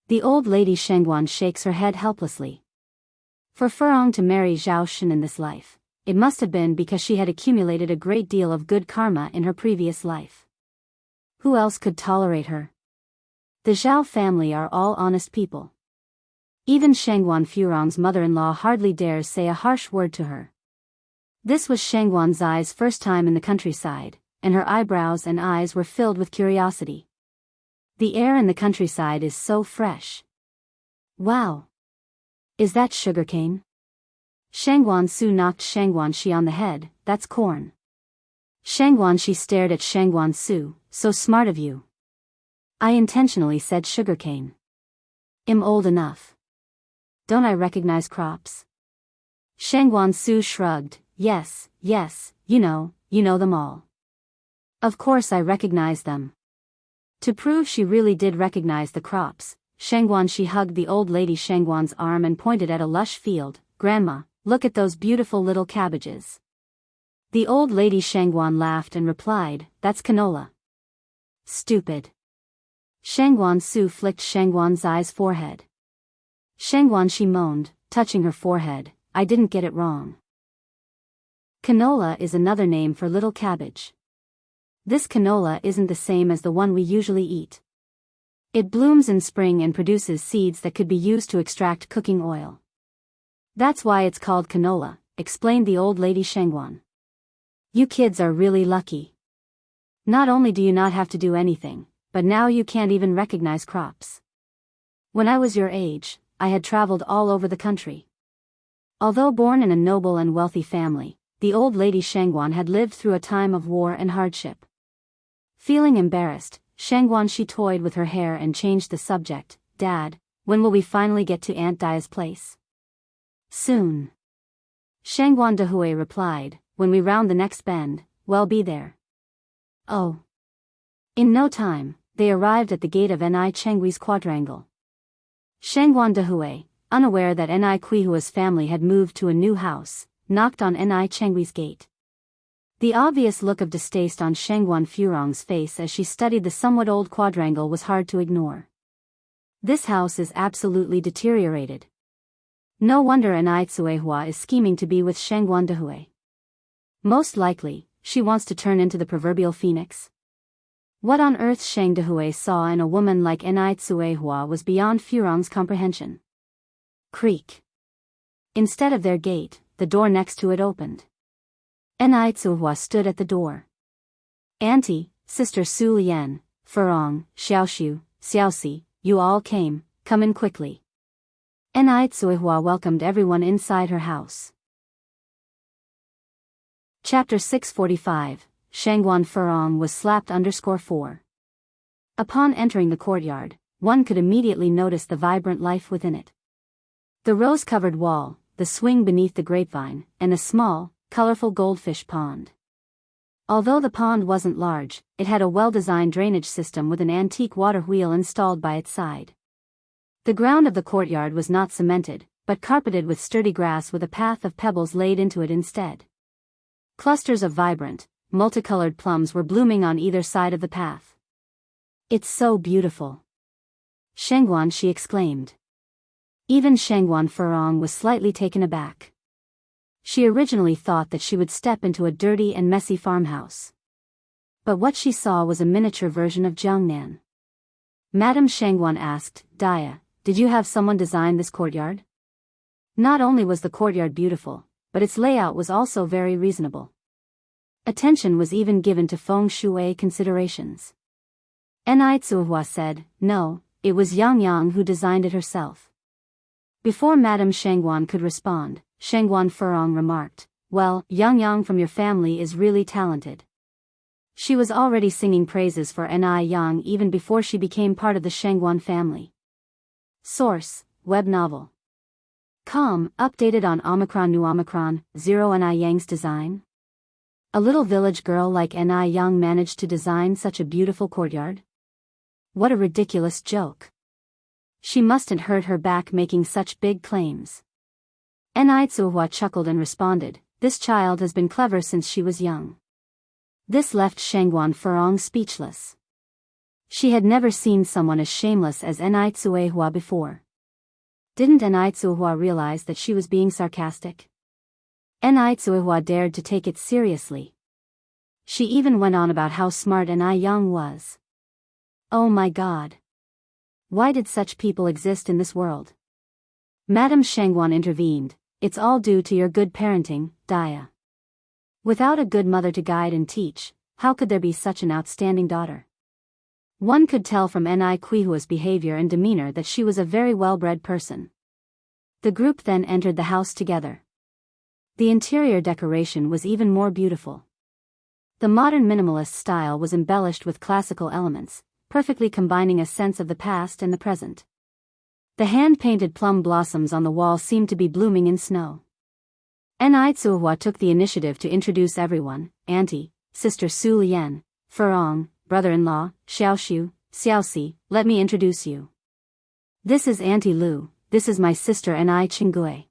The old lady Shangguan shakes her head helplessly. For Furong to marry Zhao Shen in this life, it must have been because she had accumulated a great deal of good karma in her previous life. Who else could tolerate her? The Zhao family are all honest people. Even Shangguan Furong's mother-in-law hardly dares say a harsh word to her. This was Shangguan Zai's first time in the countryside, and her eyebrows and eyes were filled with curiosity. The air in the countryside is so fresh. Wow! Is that sugarcane? Shangguan Su knocked Shangguan Shi on the head, that's corn. Shangguan Shi stared at Shangguan Su, so smart of you. I intentionally said sugarcane. I'm old enough. Don't I recognize crops? Shangguan Su shrugged, yes, you know them all. Of course I recognize them. To prove she really did recognize the crops, Shangguan Shi hugged the old lady Shangguan's arm and pointed at a lush field. Grandma, look at those beautiful little cabbages. The old lady Shangguan laughed and replied, that's canola. Stupid. Shangguan Su flicked Shangguan Zai's forehead. Shangguan Shi moaned, touching her forehead, I didn't get it wrong. Canola is another name for little cabbage. This canola isn't the same as the one we usually eat. It blooms in spring and produces seeds that could be used to extract cooking oil. That's why it's called canola, explained the old lady Shangguan. You kids are really lucky. Not only do you not have to do anything, but now you can't even recognize crops. When I was your age, I had traveled all over the country. Although born in a noble and wealthy family, the old lady Shangguan had lived through a time of war and hardship. Feeling embarrassed, Shangguan Shi toyed with her hair and changed the subject. Dad, when will we finally get to Aunt Dia's place? Soon. Shangguan Dehui replied, when we round the next bend, we'll be there. Oh. In no time, they arrived at the gate of Ni Chenghui's quadrangle. Shangguan Dehui, unaware that Ni Kuihua's family had moved to a new house, knocked on Ni Chenghui's gate. The obvious look of distaste on Shangguan Furong's face as she studied the somewhat old quadrangle was hard to ignore. This house is absolutely deteriorated. No wonder Ni Tsuehua is scheming to be with Shangguan Dehui. Most likely, she wants to turn into the proverbial phoenix. What on earth Shang Dehui saw in a woman like Ni Tsuehua was beyond Furong's comprehension. Creak. Instead of their gate, the door next to it opened. Ni Tsuehua stood at the door. Auntie, Sister Su Lian, Furong, Xiaoxiu, Xiaoxi, you all came, come in quickly. Ni Tsuehua welcomed everyone inside her house. Chapter 645, Shangguan Furong was slapped _4. Upon entering the courtyard, one could immediately notice the vibrant life within it. The rose-covered wall, the swing beneath the grapevine, and a small, colorful goldfish pond. Although the pond wasn't large, it had a well-designed drainage system with an antique water wheel installed by its side. The ground of the courtyard was not cemented, but carpeted with sturdy grass with a path of pebbles laid into it instead. Clusters of vibrant, multicolored plums were blooming on either side of the path. It's so beautiful. Shangguan Shi exclaimed. Even Shangguan Furong was slightly taken aback. She originally thought that she would step into a dirty and messy farmhouse. But what she saw was a miniature version of Jiangnan. Madame Shangguan asked, Dia, did you have someone design this courtyard? Not only was the courtyard beautiful, but its layout was also very reasonable. Attention was even given to feng shui considerations. Ni Tsuehua said, no, it was Yang Yang who designed it herself. Before Madame Shangguan could respond, Shangguan Furong remarked, "Well, Yang Yang from your family is really talented." She was already singing praises for Ni Yang even before she became part of the Shangguan family. Source: Web novel. Com, updated on Omicron New Omicron, 0 Ni Yang's design. A little village girl like Ni Yang managed to design such a beautiful courtyard? What a ridiculous joke. She mustn't hurt her back making such big claims. Ni Tsuhua chuckled and responded, "This child has been clever since she was young." This left Shangguan Furong speechless. She had never seen someone as shameless as Ni Tsuehua before. Didn't Ni Tsuehua realize that she was being sarcastic? Ni Tsuehua dared to take it seriously. She even went on about how smart Ni Yang was. Oh my God. Why did such people exist in this world? Madame Shangguan intervened, "It's all due to your good parenting, Dia. Without a good mother to guide and teach, how could there be such an outstanding daughter?" One could tell from Ni Kuihua's behavior and demeanor that she was a very well-bred person. The group then entered the house together. The interior decoration was even more beautiful. The modern minimalist style was embellished with classical elements, perfectly combining a sense of the past and the present. The hand-painted plum blossoms on the wall seemed to be blooming in snow. Ni Tsuhua took the initiative to introduce everyone: Auntie, Sister Su Lian, Furong, brother-in-law, Xiaoxiu, Xiaoxi, let me introduce you. This is Auntie Lu, this is my sister Ni Qinggui.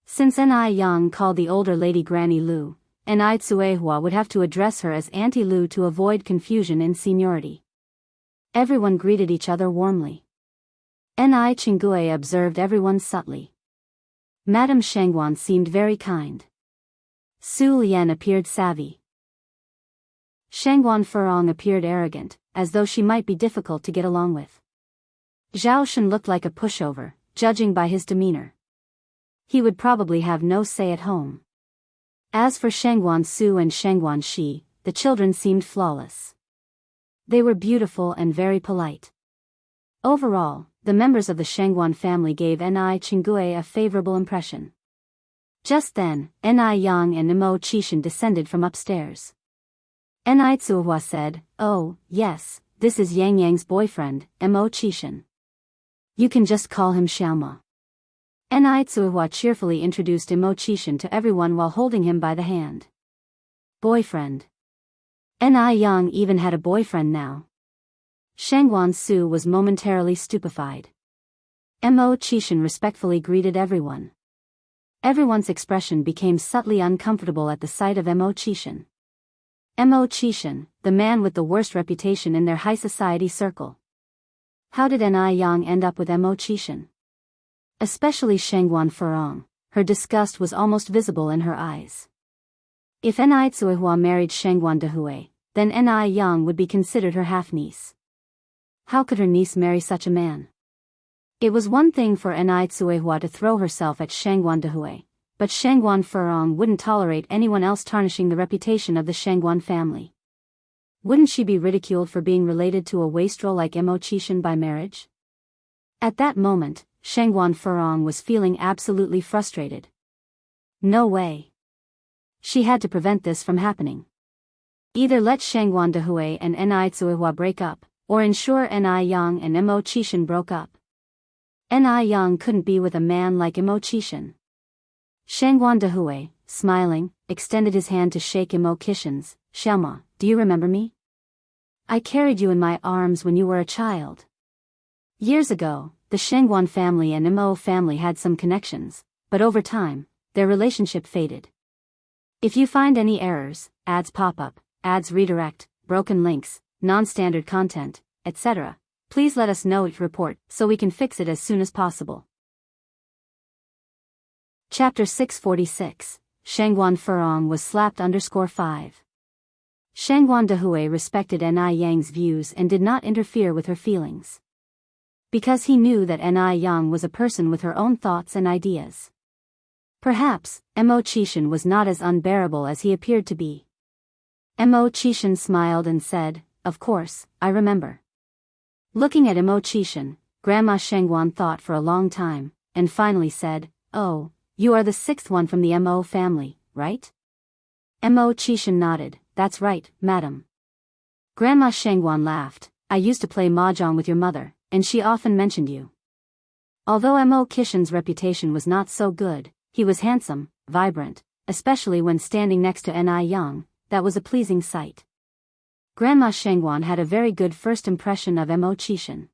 Since Ni Yang called the older lady Granny Lu, Ni Tsuehua would have to address her as Auntie Lu to avoid confusion in seniority. Everyone greeted each other warmly. Ni Qinggui observed everyone subtly. Madame Shangguan seemed very kind. Su Lian appeared savvy. Shangguan Furong appeared arrogant, as though she might be difficult to get along with. Zhao Shen looked like a pushover, judging by his demeanor. He would probably have no say at home. As for Shangguan Su and Shangguan Shi, the children seemed flawless. They were beautiful and very polite. Overall, the members of the Shangguan family gave Ni Qinggui a favorable impression. Just then, Ni Yang and Mo Qishan descended from upstairs. Ni Tsuhua said, "Oh, yes, this is Yang Yang's boyfriend, Mo Qishan. You can just call him Xiaoma." Ni Tsuehua cheerfully introduced Mo Qishan to everyone while holding him by the hand. Boyfriend. Ni Yang even had a boyfriend now. Shangguan Su was momentarily stupefied. Mo Qishan respectfully greeted everyone. Everyone's expression became subtly uncomfortable at the sight of Mo Qishan. Mo Qishan, the man with the worst reputation in their high society circle. How did Ni Yang end up with Mo Qishan? Especially Shangguan Furong, her disgust was almost visible in her eyes. If Ni Tsuehua married Shangguan Dehui, then Ni Yang would be considered her half-niece. How could her niece marry such a man? It was one thing for Ni Tsuehua to throw herself at Shangguan Dehui, but Shangguan Furong wouldn't tolerate anyone else tarnishing the reputation of the Shangguan family. Wouldn't she be ridiculed for being related to a wastrel like Mo Qishan by marriage? At that moment, Shangguan Furong was feeling absolutely frustrated. No way. She had to prevent this from happening. Either let Shangguan Dehui and Ni Tsuehua break up, or ensure Ni Yang and Mo Qishan broke up. Ni Yang couldn't be with a man like Mo Qishan. Shangguan Dehui, smiling, extended his hand to shake Mo Qishan's. "Xiaoma, do you remember me? I carried you in my arms when you were a child." Years ago, the Shangguan family and Mo family had some connections, but over time, their relationship faded. If you find any errors, ads pop up, ads redirect, broken links, non-standard content, etc., please let us know each report so we can fix it as soon as possible. Chapter 646, Shangguan Furong was slapped _5. Shangguan Dehui respected Ni Yang's views and did not interfere with her feelings. Because he knew that Ni Yang was a person with her own thoughts and ideas. Perhaps, Mo Qishan was not as unbearable as he appeared to be. Mo Qishan smiled and said, "Of course, I remember." Looking at Mo Qishan, Grandma Shangguan thought for a long time, and finally said, "Oh, you are the sixth one from the Mo family, right?" Mo Qishan nodded. "That's right, madam." Grandma Shangguan laughed. "I used to play mahjong with your mother, and she often mentioned you." Although Mo Qishan's reputation was not so good, he was handsome, vibrant, especially when standing next to Ni Yang. That was a pleasing sight. Grandma Shangguan had a very good first impression of Mo Qishan.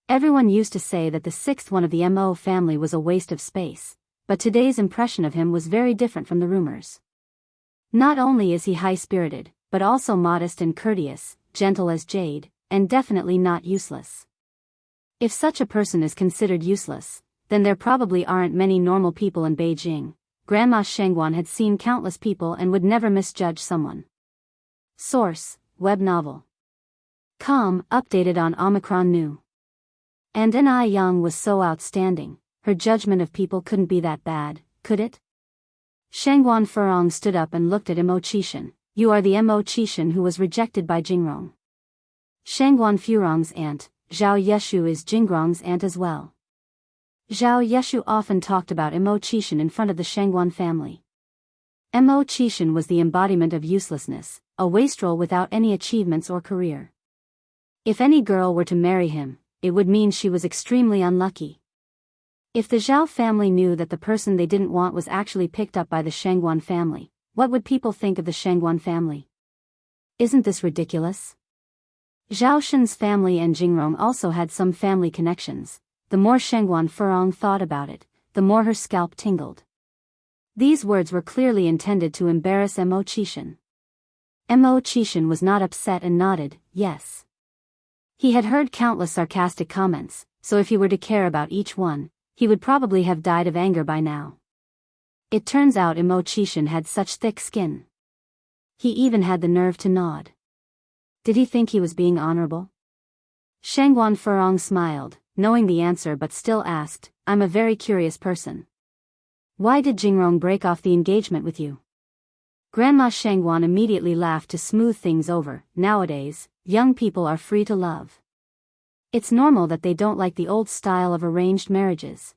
Everyone used to say that the sixth one of the Mo family was a waste of space, but today's impression of him was very different from the rumors. Not only is he high-spirited, but also modest and courteous, gentle as jade, and definitely not useless. If such a person is considered useless, then there probably aren't many normal people in Beijing. Grandma Shangguan had seen countless people and would never misjudge someone. Source: Web novel. Com, updated on Omicron New. And Ni Yang was so outstanding, her judgment of people couldn't be that bad, could it? Shangguan Furong stood up and looked at Mo Qishan. "You are the Mo Qishan who was rejected by Jingrong." Shangguan Furong's aunt, Zhao Yeshu, is Jingrong's aunt as well. Zhao Yeshu often talked about Mo Qishan in front of the Shangguan family. Mo Qishan was the embodiment of uselessness, a wastrel without any achievements or career. If any girl were to marry him, it would mean she was extremely unlucky. If the Zhao family knew that the person they didn't want was actually picked up by the Shangguan family, what would people think of the Shangguan family? Isn't this ridiculous? Zhao Shen's family and Jingrong also had some family connections. The more Shangguan Furong thought about it, the more her scalp tingled. These words were clearly intended to embarrass Mo Qishan. Mo Qishan was not upset and nodded, yes. He had heard countless sarcastic comments, so if he were to care about each one, he would probably have died of anger by now. It turns out Mo Qishan had such thick skin. He even had the nerve to nod. Did he think he was being honorable? Shangguan Furong smiled, knowing the answer but still asked, "I'm a very curious person. Why did Jingrong break off the engagement with you?" Grandma Shangguan immediately laughed to smooth things over. "Nowadays, young people are free to love. It's normal that they don't like the old style of arranged marriages.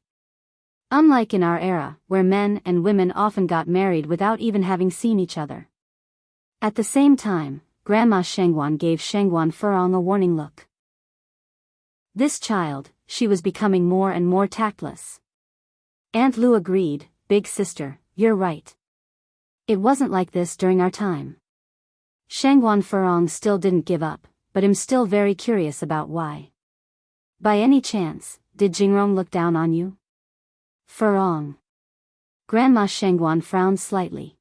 Unlike in our era, where men and women often got married without even having seen each other." At the same time, Grandma Shangguan gave Shangguan Furong a warning look. This child, she was becoming more and more tactless. Aunt Lu agreed, "Big sister, you're right. It wasn't like this during our time." Shangguan Furong still didn't give up, but I'm still very curious about why. "By any chance, did Jingrong look down on you?" Furong. Grandma Shangguan frowned slightly.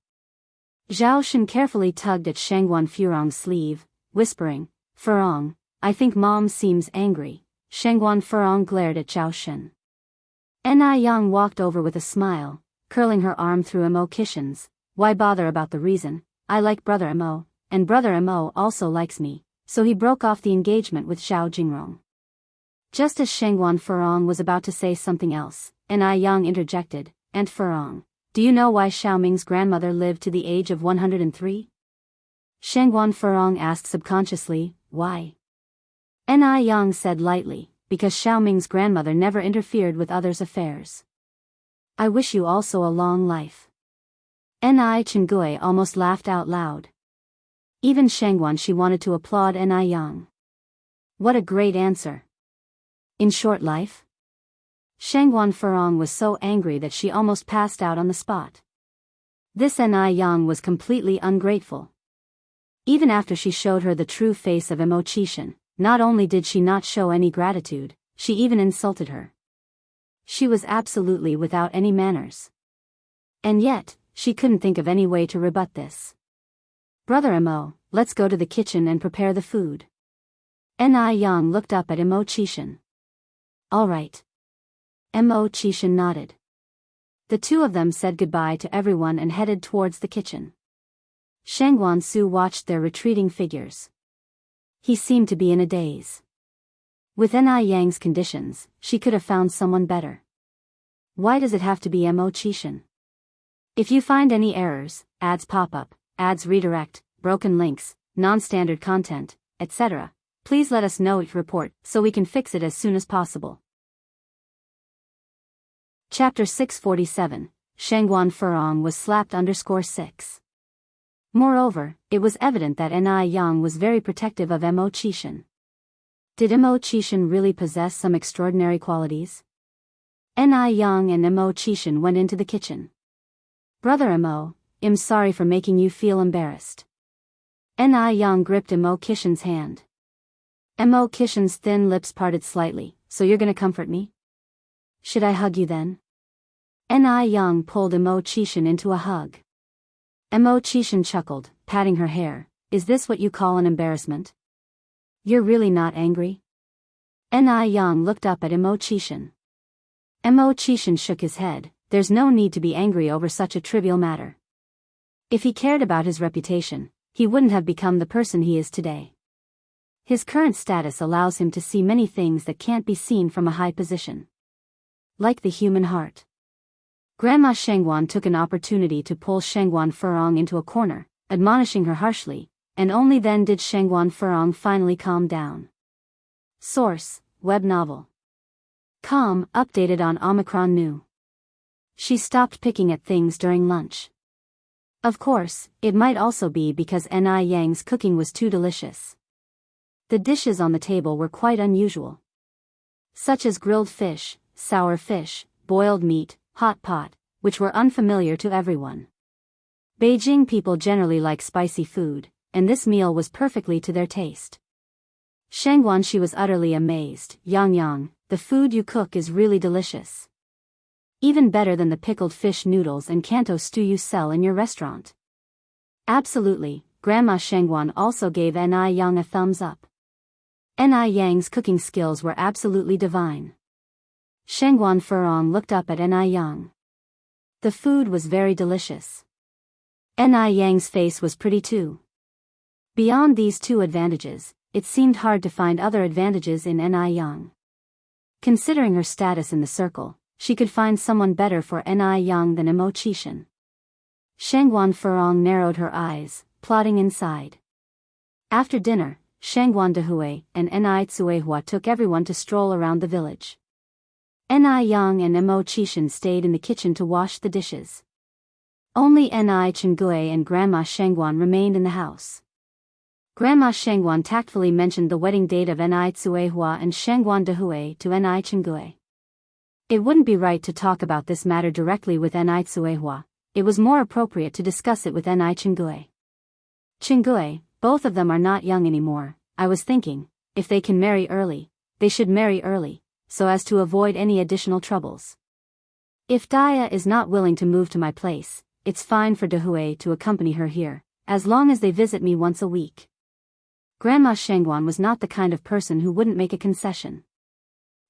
Zhao Shen carefully tugged at Shangguan Furong's sleeve, whispering, "Furong, I think Mom seems angry." Shangguan Furong glared at Zhao Shen. Ni Yang walked over with a smile, curling her arm through Mo Qishan's. "Why bother about the reason? I like Brother Mo, and Brother Mo also likes me," so he broke off the engagement with Zhao Jingrong. Just as Shangguan Furong was about to say something else, Ni Yang interjected, "Aunt Furong, do you know why Xiaoming's grandmother lived to the age of 103? Shangguan Furong asked subconsciously, "Why?" Ni Yang said lightly, "Because Xiaoming's grandmother never interfered with others' affairs." "I wish you also a long life." Ni Chengui almost laughed out loud. Even Shangguan she wanted to applaud Ni Yang. What a great answer. In short life? Shangguan Furong was so angry that she almost passed out on the spot. This Ni Yang was completely ungrateful. Even after she showed her the true face of Mo Qishan, not only did she not show any gratitude, she even insulted her. She was absolutely without any manners. And yet, she couldn't think of any way to rebut this. "Brother Mo, let's go to the kitchen and prepare the food." Ni Yang looked up at Mo Qishan. "All right." Mo Qishan nodded. The two of them said goodbye to everyone and headed towards the kitchen. Shangguan Su watched their retreating figures. He seemed to be in a daze. With Ni Yang's conditions, she could have found someone better. Why does it have to be Mo Qishan? If you find any errors, ads pop up, ads redirect, broken links, non-standard content, etc., please let us know each report so we can fix it as soon as possible. Chapter 647, Shangguan Furong was slapped _6. Moreover, it was evident that Ni Yang was very protective of Mo Qishan. Did Mo Qishan really possess some extraordinary qualities? Ni Yang and Mo Qishan went into the kitchen. Brother Mo, I'm sorry for making you feel embarrassed. Ni Yang gripped Mo Qishan's hand. Mo Qishan's thin lips parted slightly. So you're gonna comfort me? Should I hug you then? Ni Yang pulled Mo Qishan into a hug. Mo Qishan chuckled, patting her hair. Is this what you call an embarrassment? You're really not angry? Ni Yang looked up at Mo Qishan. Mo Qishan shook his head. There's no need to be angry over such a trivial matter. If he cared about his reputation, he wouldn't have become the person he is today. His current status allows him to see many things that can't be seen from a high position. Like the human heart. Grandma Shangguan took an opportunity to pull Shangguan Furong into a corner, admonishing her harshly, and only then did Shangguan Furong finally calm down. Source, web novel. Com, updated on Omicron New. She stopped picking at things during lunch. Of course, it might also be because Ni Yang's cooking was too delicious. The dishes on the table were quite unusual. Such as grilled fish, sour fish, boiled meat, hot pot, which were unfamiliar to everyone. Beijing people generally like spicy food, and this meal was perfectly to their taste. Shangguan, she was utterly amazed. Yang, the food you cook is really delicious. Even better than the pickled fish noodles and Kanto stew you sell in your restaurant. Absolutely, Grandma Shangguan also gave Ni Yang a thumbs up. Ni Yang's cooking skills were absolutely divine. Shangguan Furong looked up at Ni Yang. The food was very delicious. Ni Yang's face was pretty too. Beyond these two advantages, it seemed hard to find other advantages in Ni Yang. Considering her status in the circle, she could find someone better for Ni Yang than Mo Qishan. Shangguan Furong narrowed her eyes, plotting inside. After dinner, Shangguan Dehui and Ni Tsuehua took everyone to stroll around the village. Ni Yang and Mo Qishan stayed in the kitchen to wash the dishes. Only Ni Chengui and Grandma Shangguan remained in the house. Grandma Shangguan tactfully mentioned the wedding date of Ni Tsuehua and Shangguan Dehui to Ni Chengui. It wouldn't be right to talk about this matter directly with Ni Tsuehua. It was more appropriate to discuss it with Ni Chengui. Chengui, both of them are not young anymore. I was thinking, if they can marry early, they should marry early, so as to avoid any additional troubles. If Daya is not willing to move to my place, it's fine for Dehui to accompany her here, as long as they visit me once a week. Grandma Shangguan was not the kind of person who wouldn't make a concession.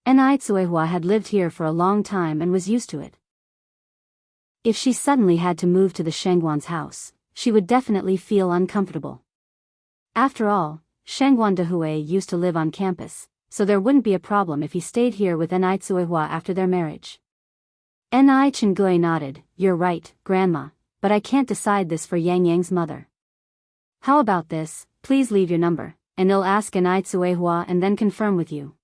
Ni Tsuehua had lived here for a long time and was used to it. If she suddenly had to move to the Shangguan's house, she would definitely feel uncomfortable. After all, Shangguan Dehui used to live on campus, so there wouldn't be a problem if he stayed here with Ni Tsuehua after their marriage. Ni Chengui nodded. You're right, Grandma, but I can't decide this for Yang Yang's mother. How about this, please leave your number, and I'll ask Ni Tsuehua and then confirm with you.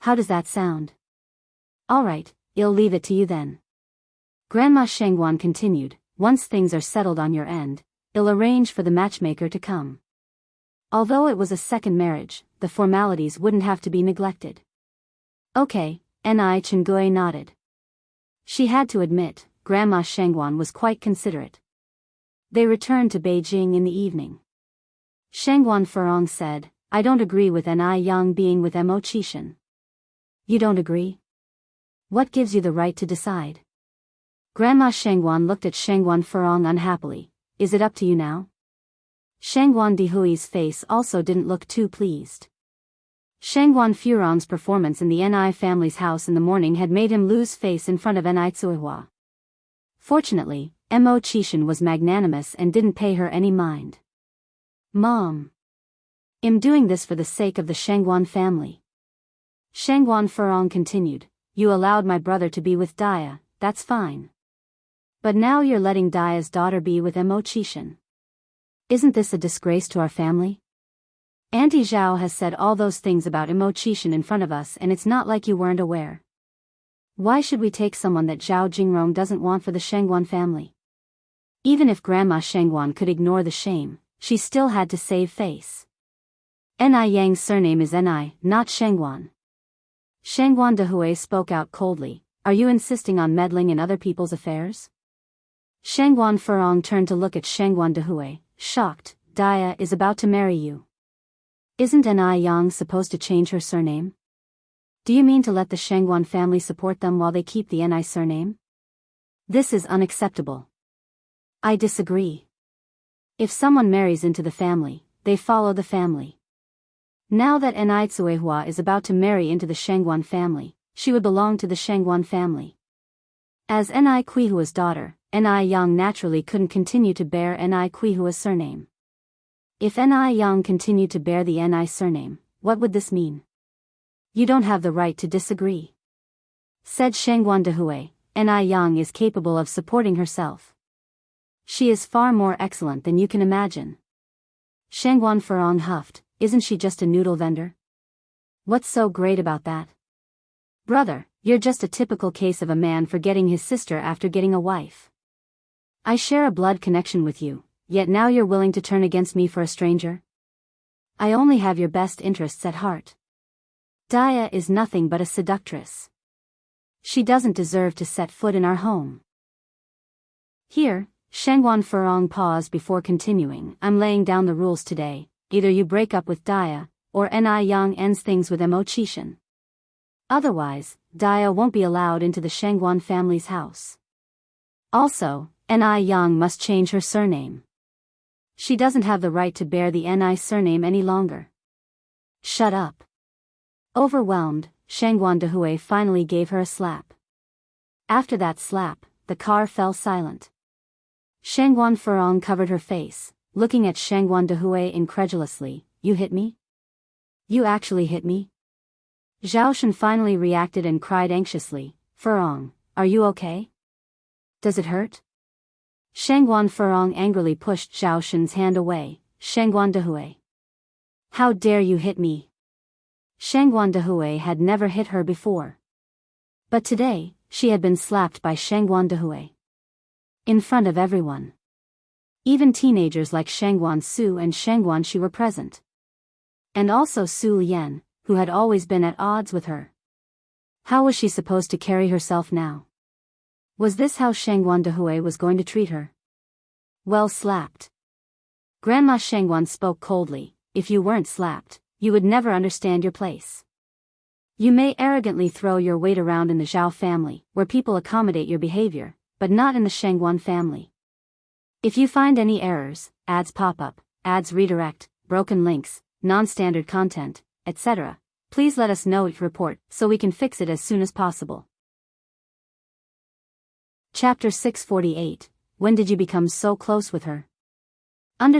How does that sound? Alright, I'll leave it to you then. Grandma Shangguan continued, once things are settled on your end, I'll arrange for the matchmaker to come. Although it was a second marriage, the formalities wouldn't have to be neglected. Okay, Ni Chengui nodded. She had to admit, Grandma Shangguan was quite considerate. They returned to Beijing in the evening. Shangguan Furong said, I don't agree with Ni Yang being with Mo Qishan. You don't agree? What gives you the right to decide? Grandma Shangguan looked at Shangguan Furong unhappily. Is it up to you now? Shangguan Dehui's face also didn't look too pleased. Shangguan Furong's performance in the Ni family's house in the morning had made him lose face in front of Ni Tsuehua. Fortunately, Mo Qishan was magnanimous and didn't pay her any mind. Mom. I'm doing this for the sake of the Shangguan family. Shangguan Furong continued, you allowed my brother to be with Daya, that's fine. But now you're letting Daya's daughter be with Mo Qishan. Isn't this a disgrace to our family? Auntie Zhao has said all those things about Mo Qishan in front of us and it's not like you weren't aware. Why should we take someone that Zhao Jingrong doesn't want for the Shangguan family? Even if Grandma Shangguan could ignore the shame, she still had to save face. Ni Yang's surname is Ni, not Shangguan. Shangguan Dehui spoke out coldly. Are you insisting on meddling in other people's affairs? Shangguan Furong turned to look at Shangguan Dehui, shocked. Dia is about to marry you. Isn't Ni Yang supposed to change her surname? Do you mean to let the Shangguan family support them while they keep the Ni surname? This is unacceptable. I disagree. If someone marries into the family, they follow the family. Now that Ni Tsuehua is about to marry into the Shangguan family, she would belong to the Shangguan family. As Ni Kuihua's daughter, Ni Yang naturally couldn't continue to bear Ni Kuihua's surname. If Ni Yang continued to bear the Ni surname, what would this mean? You don't have the right to disagree. Said Shangguan Dehui, Ni Yang is capable of supporting herself. She is far more excellent than you can imagine. Shangguan Furong huffed, isn't she just a noodle vendor? What's so great about that? Brother, you're just a typical case of a man forgetting his sister after getting a wife. I share a blood connection with you, yet now you're willing to turn against me for a stranger? I only have your best interests at heart. Dia is nothing but a seductress. She doesn't deserve to set foot in our home. Here, Shangguan Furong paused before continuing. I'm laying down the rules today. Either you break up with Dia, or Ni Yang ends things with Mo Qishan. Otherwise, Dia won't be allowed into the Shangguan family's house. Also, Ni Yang must change her surname. She doesn't have the right to bear the Ni surname any longer. Shut up. Overwhelmed, Shangguan Dehui finally gave her a slap. After that slap, the car fell silent. Shangguan Furong covered her face, looking at Shangguan Dehui incredulously. You hit me? You actually hit me? Zhao Shen finally reacted and cried anxiously, Furong, are you okay? Does it hurt? Shangguan Furong angrily pushed Zhao Shen's hand away. Shangguan Dehui. How dare you hit me? Shangguan Dehui had never hit her before. But today, she had been slapped by Shangguan Dehui. In front of everyone. Even teenagers like Shangguan Su and Shangguan Shi were present. And also Su Lian, who had always been at odds with her. How was she supposed to carry herself now? Was this how Shangguan Dehui was going to treat her? Well slapped. Grandma Shangguan spoke coldly, if you weren't slapped, you would never understand your place. You may arrogantly throw your weight around in the Zhao family, where people accommodate your behavior, but not in the Shangguan family. If you find any errors, ads pop up, ads redirect, broken links, non-standard content, etc., please let us know, report, so we can fix it as soon as possible. Chapter 648, When did you become so close with her? _1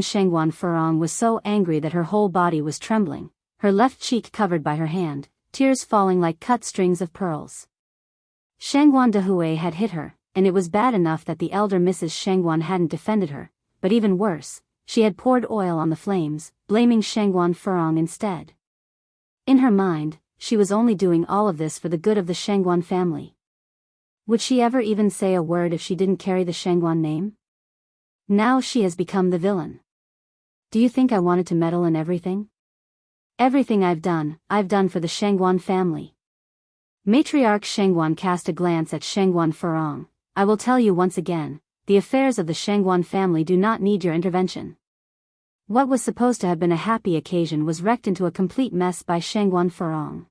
Shangguan Furong was so angry that her whole body was trembling, her left cheek covered by her hand, tears falling like cut strings of pearls. Shangguan Dehui had hit her, and it was bad enough that the elder Mrs. Shangguan hadn't defended her, but even worse, she had poured oil on the flames, blaming Shangguan Furong instead. In her mind, she was only doing all of this for the good of the Shangguan family. Would she ever even say a word if she didn't carry the Shangguan name? Now she has become the villain. Do you think I wanted to meddle in everything? Everything I've done for the Shangguan family. Matriarch Shangguan cast a glance at Shangguan Furong. I will tell you once again, the affairs of the Shangguan family do not need your intervention. What was supposed to have been a happy occasion was wrecked into a complete mess by Shangguan Furong.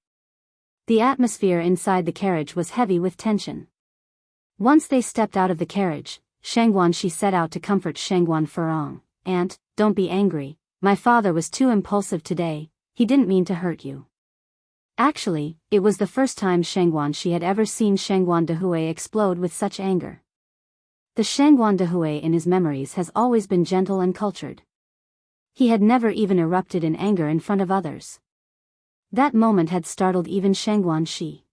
The atmosphere inside the carriage was heavy with tension. Once they stepped out of the carriage, Shangguan Shi set out to comfort Shangguan Furong. Aunt, don't be angry, my father was too impulsive today, he didn't mean to hurt you. Actually, it was the first time Shangguan Shi had ever seen Shangguan Dehui explode with such anger. The Shangguan Dehui in his memories has always been gentle and cultured. He had never even erupted in anger in front of others. That moment had startled even Shangguan Shi.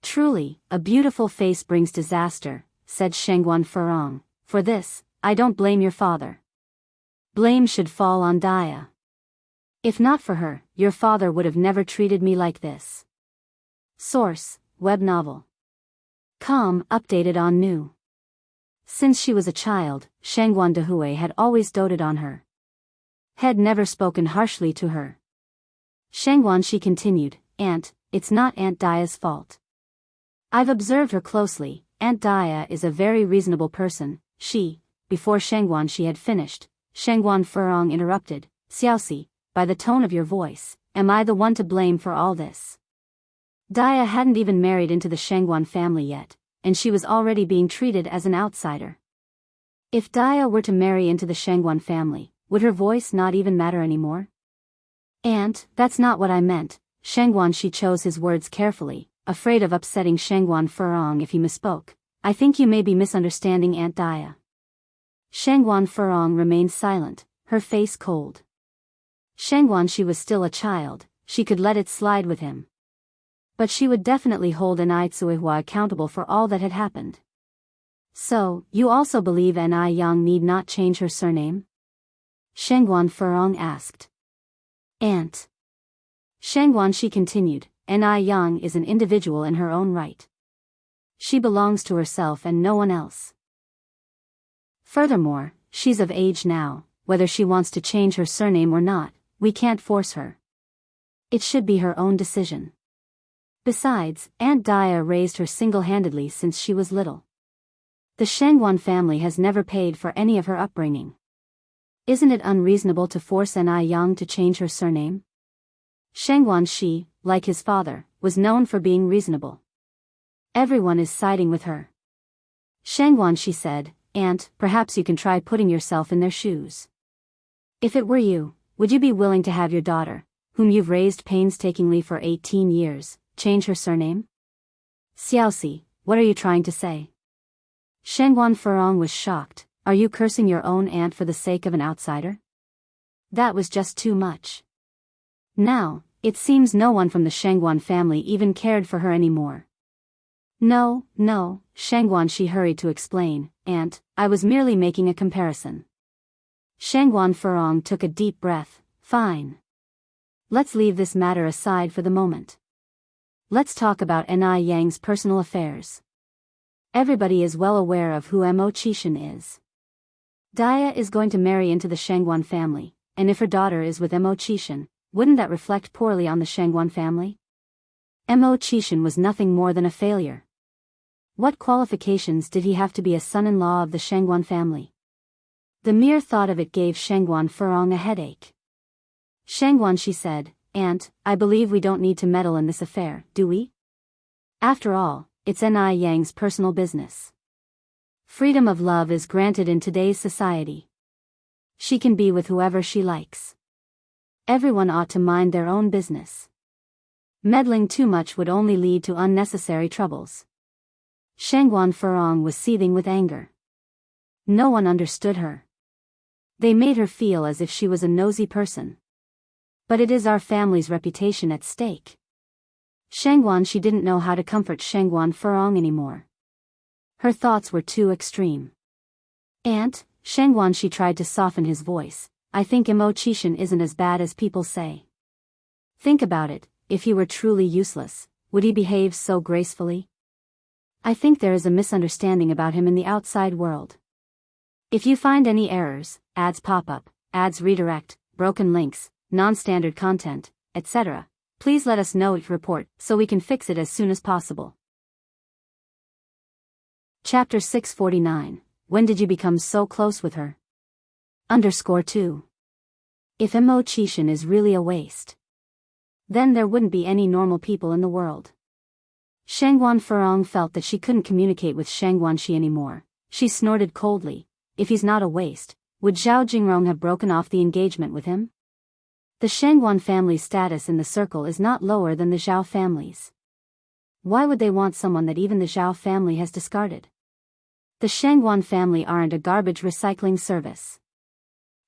Truly, a beautiful face brings disaster, said Shangguan Furong. For this, I don't blame your father. Blame should fall on Dia. If not for her, your father would have never treated me like this. Source, web novel. Updated on new. Since she was a child, Shangguan Dehui had always doted on her. Had never spoken harshly to her. Shangguan she continued, Aunt, it's not Aunt Daya's fault. I've observed her closely, Aunt Daya is a very reasonable person, before Shangguan she had finished, Shangguan Furong interrupted, Xiaoxi, by the tone of your voice, am I the one to blame for all this? Daya hadn't even married into the Shangguan family yet, and she was already being treated as an outsider. If Daya were to marry into the Shangguan family, would her voice not even matter anymore? Aunt, that's not what I meant. Shangguan she chose his words carefully, afraid of upsetting Shangguan Furong if he misspoke. I think you may be misunderstanding Aunt Daya. Shangguan Furong remained silent, her face cold. Shangguan she was still a child, she could let it slide with him. But she would definitely hold Nai Tsuihua accountable for all that had happened. So, you also believe Nai Yang need not change her surname? Shangguan Furong asked. Aunt. Shangguan she continued, Nai Yang is an individual in her own right. She belongs to herself and no one else. Furthermore, she's of age now, whether she wants to change her surname or not, we can't force her. It should be her own decision. Besides, Aunt Daya raised her single-handedly since she was little. The Shangguan family has never paid for any of her upbringing. Isn't it unreasonable to force Nai Yang to change her surname? Shangguan she, like his father, was known for being reasonable. Everyone is siding with her. Shangguan she said, Aunt, perhaps you can try putting yourself in their shoes. If it were you, would you be willing to have your daughter, whom you've raised painstakingly for 18 years, change her surname? Xiaoxi, what are you trying to say? Shangguan Furong was shocked. Are you cursing your own aunt for the sake of an outsider? That was just too much. Now, it seems no one from the Shangguan family even cared for her anymore. No, Shangguan she hurried to explain, Aunt, I was merely making a comparison. Shangguan Furong took a deep breath, fine. Let's leave this matter aside for the moment. Let's talk about Nai Yang's personal affairs. Everybody is well aware of who Mo Qishan is. Daya is going to marry into the Shangguan family, and if her daughter is with Mo Qishan, wouldn't that reflect poorly on the Shangguan family? Mo Qishan was nothing more than a failure. What qualifications did he have to be a son-in-law of the Shangguan family? The mere thought of it gave Shangguan Furong a headache. Shangguan she said, Aunt, I believe we don't need to meddle in this affair, do we? After all, it's Nai Yang's personal business. Freedom of love is granted in today's society. She can be with whoever she likes. Everyone ought to mind their own business. Meddling too much would only lead to unnecessary troubles. Shangguan Furong was seething with anger. No one understood her. They made her feel as if she was a nosy person. But it is our family's reputation at stake. Shangguan she didn't know how to comfort Shangguan Furong anymore. Her thoughts were too extreme. Aunt, Shangguan she tried to soften his voice, I think Mo Qishan isn't as bad as people say. Think about it, if he were truly useless, would he behave so gracefully? I think there is a misunderstanding about him in the outside world. If you find any errors, ads pop up, ads redirect, broken links, non-standard content, etc., please let us know each report so we can fix it as soon as possible. Chapter 649, When did you become so close with her? _2. If Mo Qishan is really a waste, then there wouldn't be any normal people in the world. Shangguan Furong felt that she couldn't communicate with Shangguan Shi anymore. She snorted coldly. If he's not a waste, would Zhao Jingrong have broken off the engagement with him? The Shangguan family's status in the circle is not lower than the Zhao family's. Why would they want someone that even the Zhao family has discarded? The Shangguan family aren't a garbage recycling service.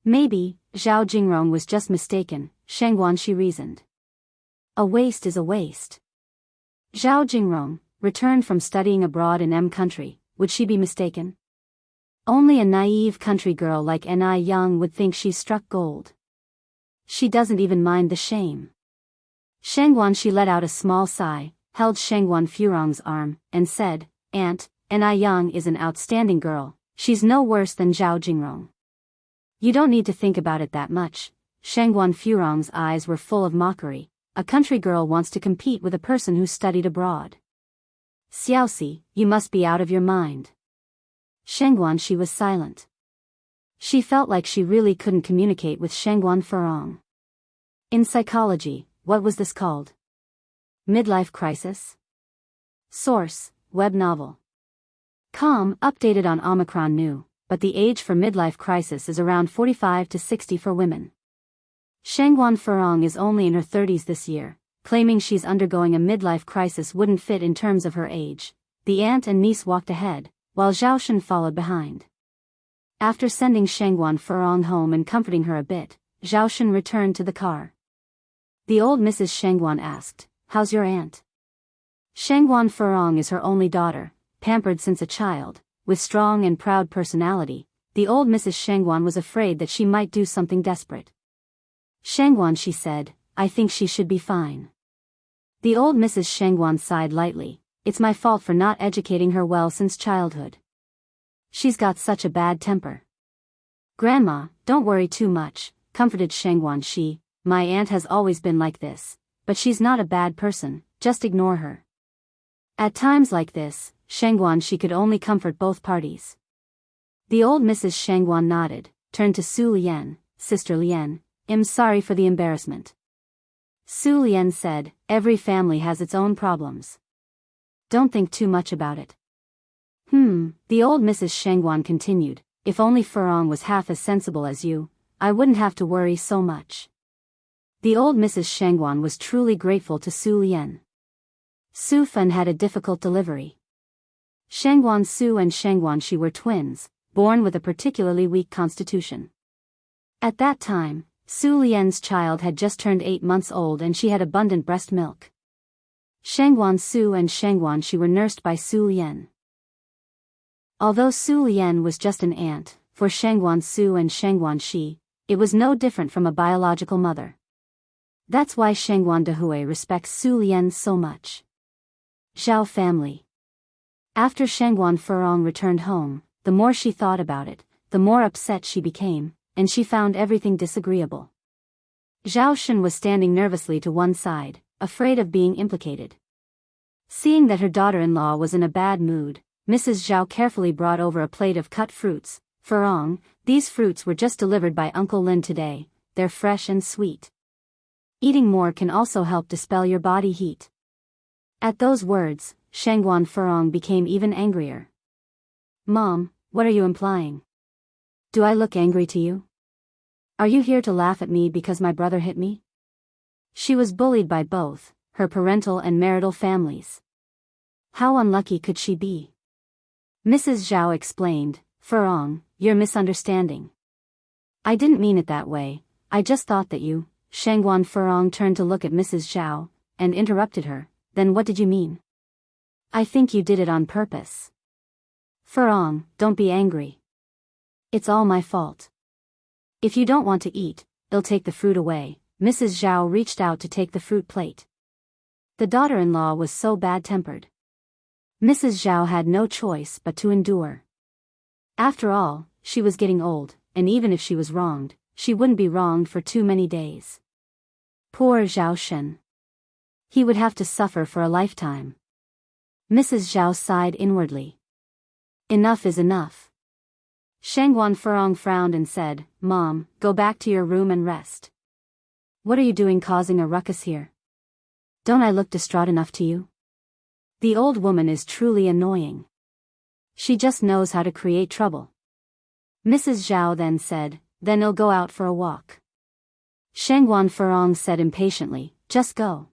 Maybe, Zhao Jingrong was just mistaken, Shangguan Shi reasoned. A waste is a waste. Zhao Jingrong, returned from studying abroad in M country, would she be mistaken? Only a naive country girl like Nai Yang would think she's struck gold. She doesn't even mind the shame. Shangguan she let out a small sigh, held Shangguan Furong's arm, and said, Aunt, Anai Yang is an outstanding girl, she's no worse than Zhao Jingrong. You don't need to think about it that much. Shangguan Furong's eyes were full of mockery. A country girl wants to compete with a person who studied abroad. Xiaoxi, you must be out of your mind. Shangguan she was silent. She felt like she really couldn't communicate with Shangguan Furong. In psychology, what was this called? Midlife crisis? Source, web novel. Com, updated on Omicron new, but the age for midlife crisis is around 45 to 60 for women. Shangguan Furong is only in her 30s this year, claiming she's undergoing a midlife crisis wouldn't fit in terms of her age. The aunt and niece walked ahead, while Zhao Shen followed behind. After sending Shangguan Furong home and comforting her a bit, Zhao Shen returned to the car. The old Mrs. Shangguan asked, How's your aunt? Shangguan Furong is her only daughter, pampered since a child, with strong and proud personality. The old Mrs. Shangguan was afraid that she might do something desperate. Shangguan she said, I think she should be fine. The old Mrs. Shangguan sighed lightly, It's my fault for not educating her well since childhood. She's got such a bad temper. Grandma, don't worry too much, comforted Shangguan she, My aunt has always been like this, but she's not a bad person, just ignore her. At times like this, Shangguan she could only comfort both parties. The old Mrs. Shangguan nodded, turned to Su Lian, Sister Lian, I'm sorry for the embarrassment. Su Lian said, Every family has its own problems. Don't think too much about it. The old Mrs. Shangguan continued, If only Furong was half as sensible as you, I wouldn't have to worry so much. The old Mrs. Shangguan was truly grateful to Su Lian. Su Fen had a difficult delivery. Shangguan Su and Shangguan Shi were twins, born with a particularly weak constitution. At that time, Su Lian's child had just turned 8 months old and she had abundant breast milk. Shangguan Su and Shangguan Shi were nursed by Su Lian. Although Su Lian was just an aunt, for Shangguan Su and Shangguan Shi, it was no different from a biological mother. That's why Shangguan Dehui respects Su Lian so much. Zhao family. After Shangguan Furong returned home, the more she thought about it, the more upset she became, and she found everything disagreeable. Zhao Shen was standing nervously to one side, afraid of being implicated. Seeing that her daughter-in-law was in a bad mood, Mrs. Zhao carefully brought over a plate of cut fruits. Furong, these fruits were just delivered by Uncle Lin today, they're fresh and sweet. Eating more can also help dispel your body heat. At those words, Shangguan Furong became even angrier. Mom, what are you implying? Do I look angry to you? Are you here to laugh at me because my brother hit me? She was bullied by both, her parental and marital families. How unlucky could she be? Mrs. Zhao explained, Furong, you're misunderstanding. I didn't mean it that way, I just thought that you... Shangguan Furong turned to look at Mrs. Zhao, and interrupted her, Then what did you mean? I think you did it on purpose. Furong, don't be angry. It's all my fault. If you don't want to eat, I'll take the fruit away. Mrs. Zhao reached out to take the fruit plate. The daughter-in-law was so bad-tempered. Mrs. Zhao had no choice but to endure. After all, she was getting old, and even if she was wronged, she wouldn't be wronged for too many days. Poor Zhao Shen. He would have to suffer for a lifetime. Mrs. Zhao sighed inwardly. Enough is enough. Shangguan Furong frowned and said, Mom, go back to your room and rest. What are you doing causing a ruckus here? Don't I look distraught enough to you? The old woman is truly annoying. She just knows how to create trouble. Mrs. Zhao then said, Then I'll go out for a walk. Shangguan Furong said impatiently, Just go.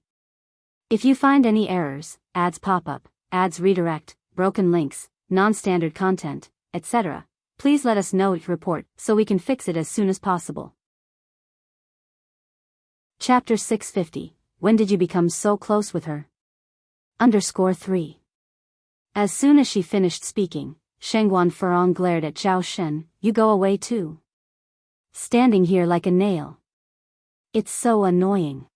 If you find any errors, ads pop up, ads redirect, broken links, non-standard content, etc., please let us know each report so we can fix it as soon as possible. Chapter 650, When did you become so close with her? _3. As soon as she finished speaking, Shangguan Furong glared at Zhao Shen, You go away too. Standing here like a nail. It's so annoying.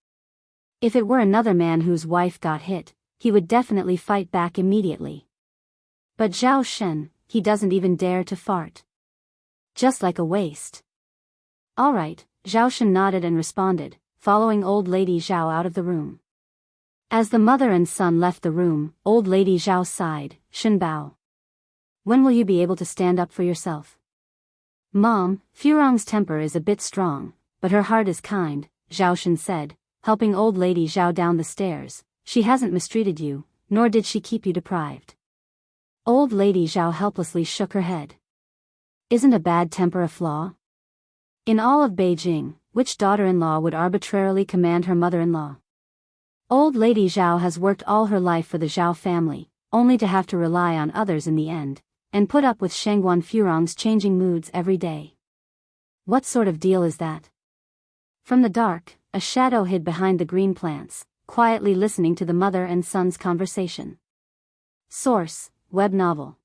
If it were another man whose wife got hit, he would definitely fight back immediately. But Zhao Shen, he doesn't even dare to fart. Just like a waste. Alright, Zhao Shen nodded and responded, following old lady Zhao out of the room. As the mother and son left the room, old lady Zhao sighed, Shen Bao. When will you be able to stand up for yourself? Mom, Furong's temper is a bit strong, but her heart is kind, Zhao Shen said, helping old lady Zhao down the stairs. She hasn't mistreated you, nor did she keep you deprived. Old lady Zhao helplessly shook her head. Isn't a bad temper a flaw? In all of Beijing, which daughter-in-law would arbitrarily command her mother-in-law? Old lady Zhao has worked all her life for the Zhao family, only to have to rely on others in the end, and put up with Shangguan Furong's changing moods every day. What sort of deal is that? From the dark, a shadow hid behind the green plants, quietly listening to the mother and son's conversation. Source: web novel.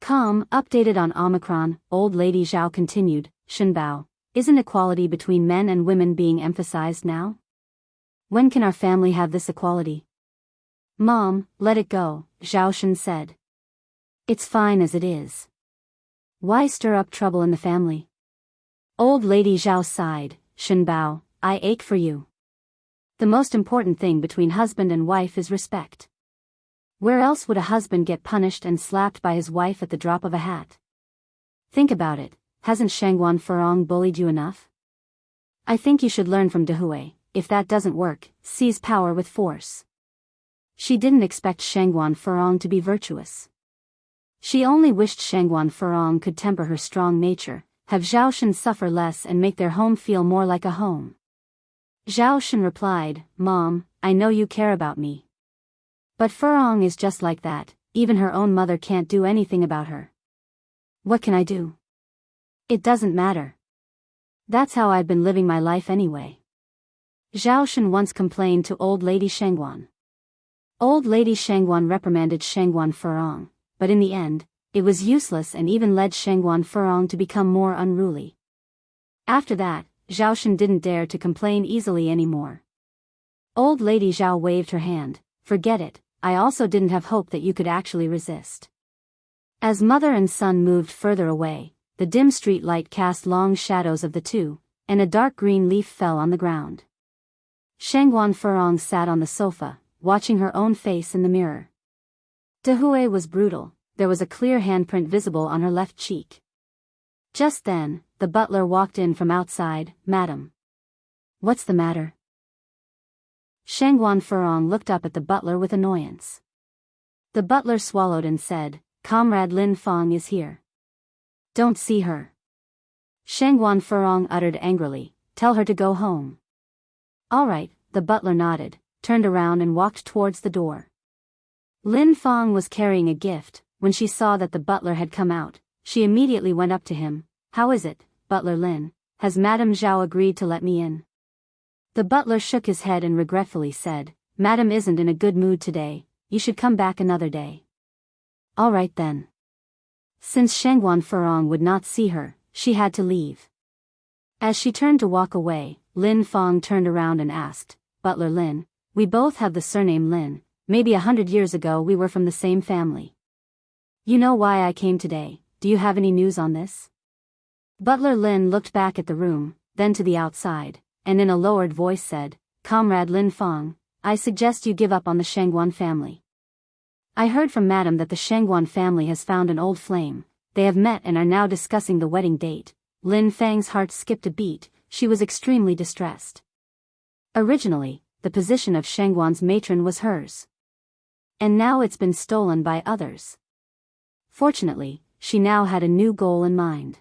Com, updated on Omicron. Old lady Zhao continued, Shen Bao, isn't equality between men and women being emphasized now? When can our family have this equality? Mom, let it go, Zhao Shen said. It's fine as it is. Why stir up trouble in the family? Old lady Zhao sighed, Shen Bao, I ache for you. The most important thing between husband and wife is respect. Where else would a husband get punished and slapped by his wife at the drop of a hat? Think about it, hasn't Shangguan Furong bullied you enough? I think you should learn from Dehui. If that doesn't work, seize power with force. She didn't expect Shangguan Furong to be virtuous. She only wished Shangguan Furong could temper her strong nature, have Zhao Shen suffer less and make their home feel more like a home. Zhao Shen replied, Mom, I know you care about me. But Furong is just like that, even her own mother can't do anything about her. What can I do? It doesn't matter. That's how I've been living my life anyway. Zhao Shen once complained to old lady Shangguan. Old lady Shangguan reprimanded Shangguan Furong, but in the end, it was useless and even led Shangguan Furong to become more unruly. After that, Zhao Shen didn't dare to complain easily anymore. Old lady Zhao waved her hand, forget it, I also didn't have hope that you could actually resist. As mother and son moved further away, the dim street light cast long shadows of the two, and a dark green leaf fell on the ground. Shangguan Furong sat on the sofa, watching her own face in the mirror. Dehui was brutal, there was a clear handprint visible on her left cheek. Just then, the butler walked in from outside, Madam. What's the matter? Shangguan Furong looked up at the butler with annoyance. The butler swallowed and said, Comrade Lin Fong is here. Don't see her. Shangguan Furong uttered angrily, tell her to go home. All right, the butler nodded, turned around and walked towards the door. Lin Fong was carrying a gift. When she saw that the butler had come out, she immediately went up to him. How is it, Butler Lin? Has Madame Zhao agreed to let me in? The butler shook his head and regretfully said, Madame isn't in a good mood today, you should come back another day. All right then. Since Shangguan Furong would not see her, she had to leave. As she turned to walk away, Lin Fong turned around and asked, Butler Lin, we both have the surname Lin, maybe 100 years ago we were from the same family. You know why I came today, do you have any news on this? Butler Lin looked back at the room, then to the outside, and in a lowered voice said, Comrade Lin Fong, I suggest you give up on the Shangguan family. I heard from Madam that the Shangguan family has found an old flame, they have met and are now discussing the wedding date. Lin Fang's heart skipped a beat, she was extremely distressed. Originally, the position of Shangguan's matron was hers. And now it's been stolen by others. Fortunately, she now had a new goal in mind.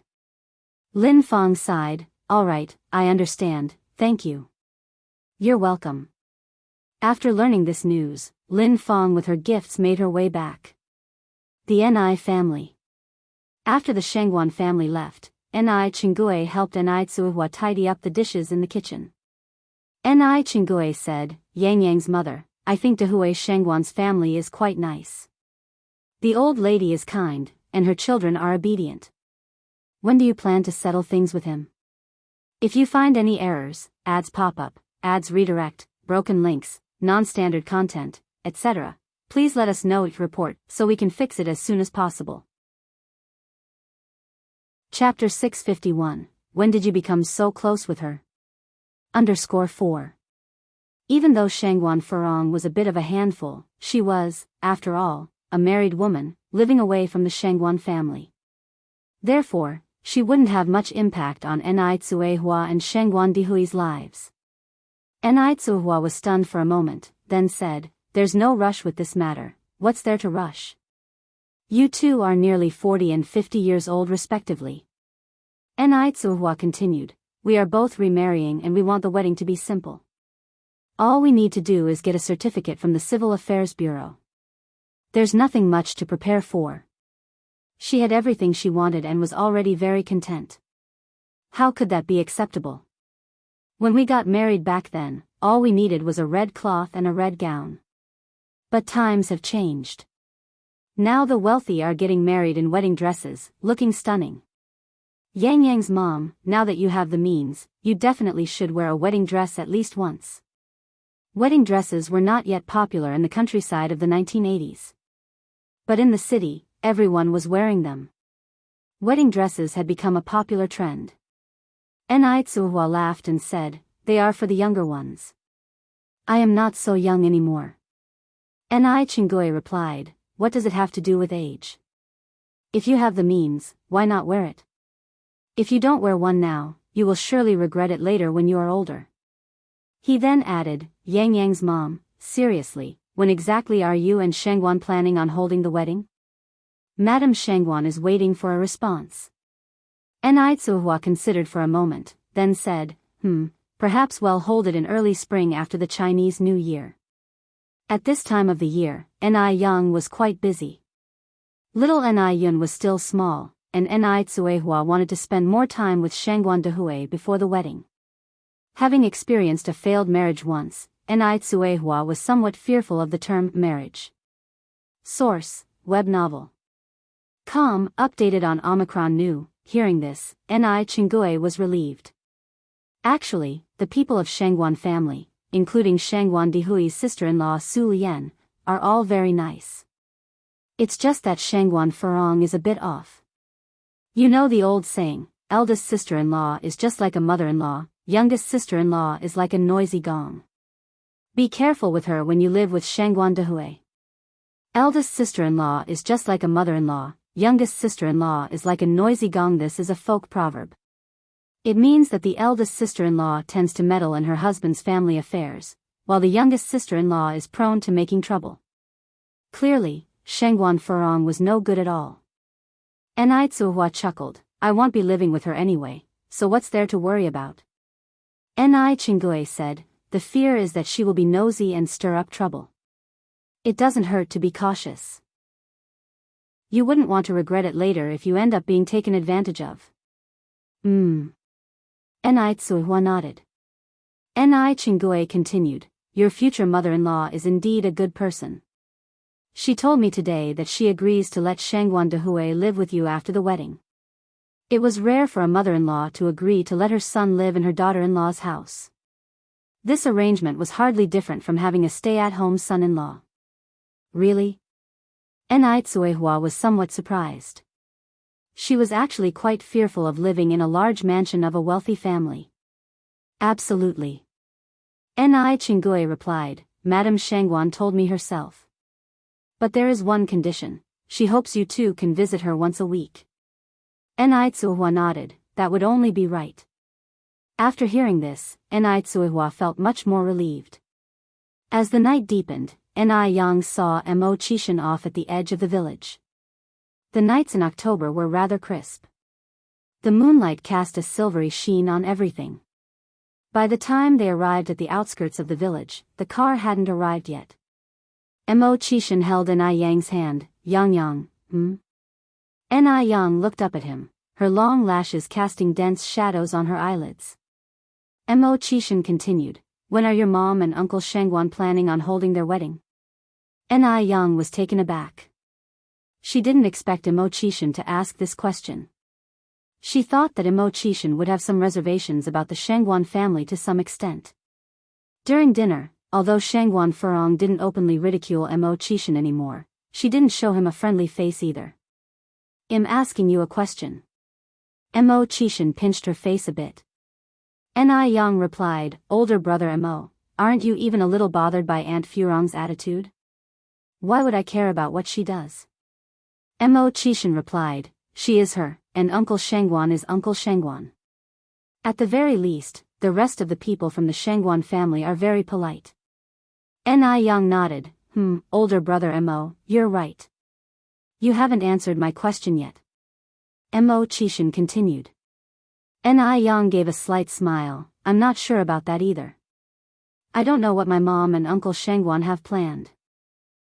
Lin Fong sighed, all right, I understand, thank you. You're welcome. After learning this news, Lin Fong with her gifts made her way back. The Ni family. After the Shangguan family left, Ni Chinggui helped Ni Tsuhua tidy up the dishes in the kitchen. Ni Chinggui said, Yang Yang's mother, I think Dehui Shangguan's family is quite nice. The old lady is kind, and her children are obedient. When do you plan to settle things with him? If you find any errors, ads pop up, ads redirect, broken links, non-standard content, etc. Please let us know your report so we can fix it as soon as possible. Chapter 651. When did you become so close with her? 4. Even though Shangguan Furong was a bit of a handful, she was, after all, a married woman, living away from the Shangguan family. Therefore, she wouldn't have much impact on Ni Tsuehua and Shangguan Dihui's lives. Ni Tsuehua was stunned for a moment, then said, "There's no rush with this matter. What's there to rush? You two are nearly 40 and 50 years old respectively." Ni Tsuehua continued, "We are both remarrying and we want the wedding to be simple. All we need to do is get a certificate from the Civil Affairs Bureau. There's nothing much to prepare for." She had everything she wanted and was already very content. How could that be acceptable? When we got married back then, all we needed was a red cloth and a red gown. But times have changed. Now the wealthy are getting married in wedding dresses, looking stunning. Yang Yang's mom, now that you have the means, you definitely should wear a wedding dress at least once. Wedding dresses were not yet popular in the countryside of the 1980s. But in the city, everyone was wearing them. Wedding dresses had become a popular trend. Ni Tsuehua laughed and said, "They are for the younger ones. I am not so young anymore." Ni Chinggui replied, "What does it have to do with age? If you have the means, why not wear it? If you don't wear one now, you will surely regret it later when you are older." He then added, "Yang Yang's mom, seriously, when exactly are you and Shangguan planning on holding the wedding?" Madame Shangguan is waiting for a response. Ni Tsuehua considered for a moment, then said, perhaps we'll hold it in early spring after the Chinese New Year. At this time of the year, Ni Yang was quite busy. Little Ni Yun was still small, and Ni Tsuehua wanted to spend more time with Shangguan Dehui before the wedding. Having experienced a failed marriage once, Ni Tsuehua was somewhat fearful of the term marriage. Source: web novel. Updated on Omicron New. Hearing this, Ni Chinggui was relieved. Actually, the people of Shangguan family, including Shangguan Dihui's sister-in-law Su Lian, are all very nice. It's just that Shangguan Furong is a bit off. You know the old saying, eldest sister-in-law is just like a mother-in-law, youngest sister-in-law is like a noisy gong. Be careful with her when you live with Shangguan Dehui. Eldest sister-in-law is just like a mother-in-law, youngest sister-in-law is like a noisy gong. This is a folk proverb. It means that the eldest sister-in-law tends to meddle in her husband's family affairs, while the youngest sister-in-law is prone to making trouble. Clearly, Shangguan Furong was no good at all. Ni Tsuehua chuckled, "I won't be living with her anyway, so what's there to worry about?" Ni Chinggui said, "The fear is that she will be nosy and stir up trouble. It doesn't hurt to be cautious. You wouldn't want to regret it later if you end up being taken advantage of." Ni Tsuehua nodded. Ni Chinggui continued, "Your future mother-in-law is indeed a good person. She told me today that she agrees to let Shangguan Dehui live with you after the wedding. It was rare for a mother-in-law to agree to let her son live in her daughter-in-law's house. This arrangement was hardly different from having a stay-at-home son-in-law." Really? Ni Tsuehua was somewhat surprised. She was actually quite fearful of living in a large mansion of a wealthy family. "Absolutely." Ni Chinggui replied, "Madame Shangguan told me herself. But there is one condition, she hopes you two can visit her once a week." Ni Tsuehua nodded, "That would only be right." After hearing this, Ni Tsuehua felt much more relieved. As the night deepened, Ni Yang saw Mo Chishan off at the edge of the village. The nights in October were rather crisp. The moonlight cast a silvery sheen on everything. By the time they arrived at the outskirts of the village, the car hadn't arrived yet. Mo Chishan held Ni Yang's hand. Yang, Ni Yang looked up at him, her long lashes casting dense shadows on her eyelids. Mo Chishan continued, "When are your mom and Uncle Shangguan planning on holding their wedding?" Ni Yang was taken aback. She didn't expect Mo Chishan to ask this question. She thought that Mo Chishan would have some reservations about the Shangguan family to some extent. During dinner, Although Shangguan Furong didn't openly ridicule Mo Qishan anymore, she didn't show him a friendly face either. "I'm asking you a question." Mo Qishan pinched her face a bit. Ni Yang replied, "Older brother Mo, aren't you even a little bothered by Aunt Furong's attitude? Why would I care about what she does?" Mo Qishan replied, "She is her, and Uncle Shangguan is Uncle Shangguan. At the very least, the rest of the people from the Shangguan family are very polite." Ni Yang nodded, older brother Mo, you're right. You haven't answered my question yet." Mo Qishan continued. Ni Yang gave a slight smile, "I'm not sure about that either. I don't know what my mom and Uncle Shangguan have planned."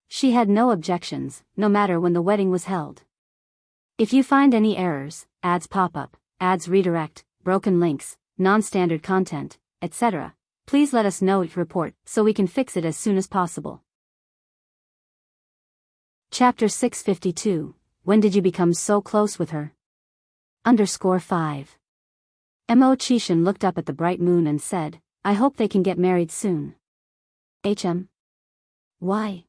She had no objections, no matter when the wedding was held. "If you find any errors, ads pop up, ads redirect, broken links, non-standard content, etc., please let us know each report so we can fix it as soon as possible." Chapter 652, When did you become so close with her? _5. Mo Qishan looked up at the bright moon and said, "I hope they can get married soon." Why?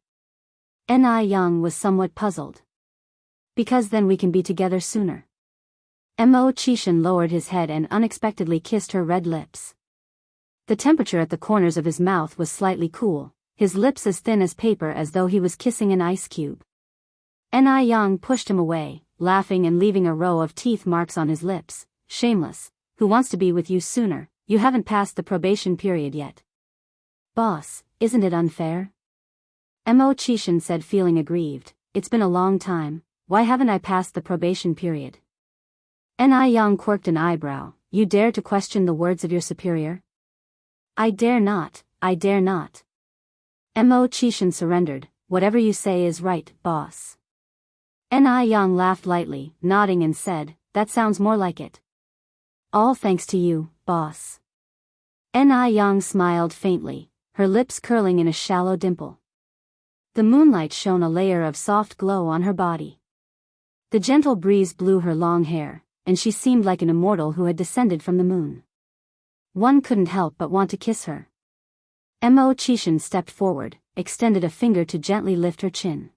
Ni Yang was somewhat puzzled. "Because then we can be together sooner." Mo Qishan lowered his head and unexpectedly kissed her red lips. The temperature at the corners of his mouth was slightly cool, his lips as thin as paper as though he was kissing an ice cube. Ni Yang pushed him away, laughing and leaving a row of teeth marks on his lips. "Shameless, who wants to be with you sooner? You haven't passed the probation period yet." "Boss, isn't it unfair?" Mo Qishan said, feeling aggrieved. "It's been a long time, why haven't I passed the probation period?" Ni Yang quirked an eyebrow. "You dare to question the words of your superior?" I dare not, I dare not." Mo Qishan surrendered. "Whatever you say is right, boss." Ni Yang laughed lightly, nodding and said, "That sounds more like it." "All thanks to you, boss." Ni Yang smiled faintly, her lips curling in a shallow dimple. The moonlight shone a layer of soft glow on her body. The gentle breeze blew her long hair, and she seemed like an immortal who had descended from the moon. One couldn't help but want to kiss her. Mo Qishan stepped forward, extended a finger to gently lift her chin.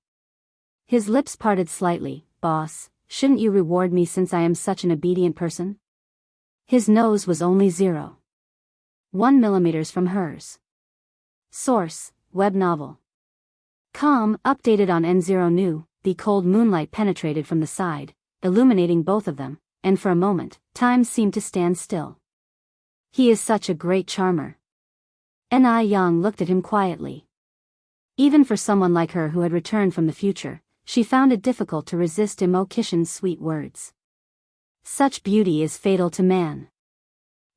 His lips parted slightly. "Boss, shouldn't you reward me since I am such an obedient person?" His nose was only 0.1 millimeters from hers. Source, web novel. Updated on N0 New. The cold moonlight penetrated from the side, illuminating both of them, and for a moment, time seemed to stand still. "He is such a great charmer." Ni Yang looked at him quietly. Even for someone like her who had returned from the future, she found it difficult to resist Mo Qishan's sweet words. Such beauty is fatal to man.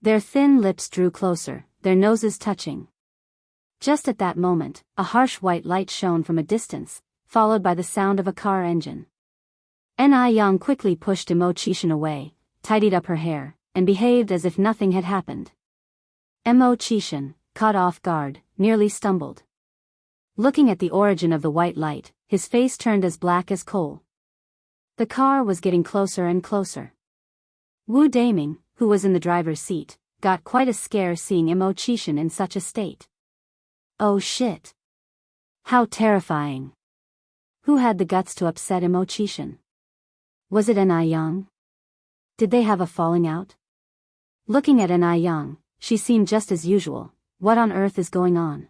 Their thin lips drew closer, their noses touching. Just at that moment, a harsh white light shone from a distance, followed by the sound of a car engine. Ni Yang quickly pushed Mo Qishan away, tidied up her hair, and behaved as if nothing had happened. Mo Qishan, caught off guard, nearly stumbled. Looking at the origin of the white light, his face turned as black as coal. The car was getting closer and closer. Wu Daming, who was in the driver's seat, got quite a scare seeing Mo Qishan in such a state. Oh shit! How terrifying! Who had the guts to upset Mo Qishan? Was it Ni Yang? Did they have a falling out? Looking at Ni Yang, she seemed just as usual. What on earth is going on?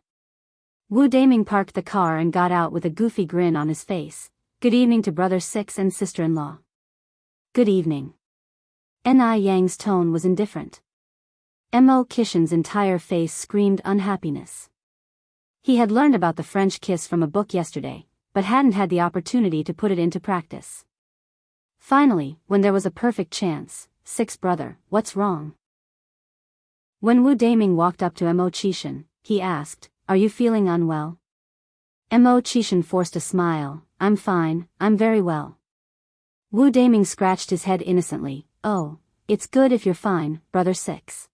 Wu Daming parked the car and got out with a goofy grin on his face. "Good evening to brother 6 and sister-in-law." "Good evening." Ni Yang's tone was indifferent. Mo Qishan's entire face screamed unhappiness. He had learned about the French kiss from a book yesterday, but hadn't had the opportunity to put it into practice. Finally, when there was a perfect chance, "Six brother, what's wrong?" When Wu Daming walked up to Mo Qishan, he asked, "Are you feeling unwell?" Mo Qishan forced a smile. "I'm fine, I'm very well." Wu Daming scratched his head innocently. "Oh, it's good if you're fine, brother 6.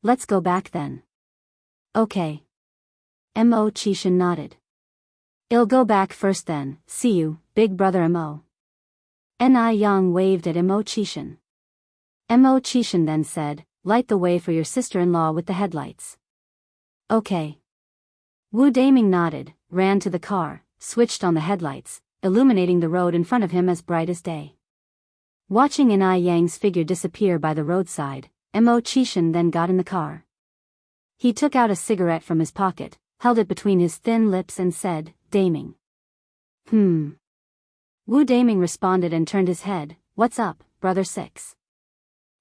Let's go back then." "Okay." Mo Qishan nodded. "I'll go back first then, see you, big brother Mo." Ni Yang waved at Mo Qishan. Mo Qishan then said, "Light the way for your sister-in-law with the headlights." "Okay." Wu Daming nodded, ran to the car, switched on the headlights, illuminating the road in front of him as bright as day. Watching In Ai Yang's figure disappear by the roadside, Mo Qishan then got in the car. He took out a cigarette from his pocket, held it between his thin lips and said, "Daming." Wu Daming responded and turned his head. "What's up, brother 6?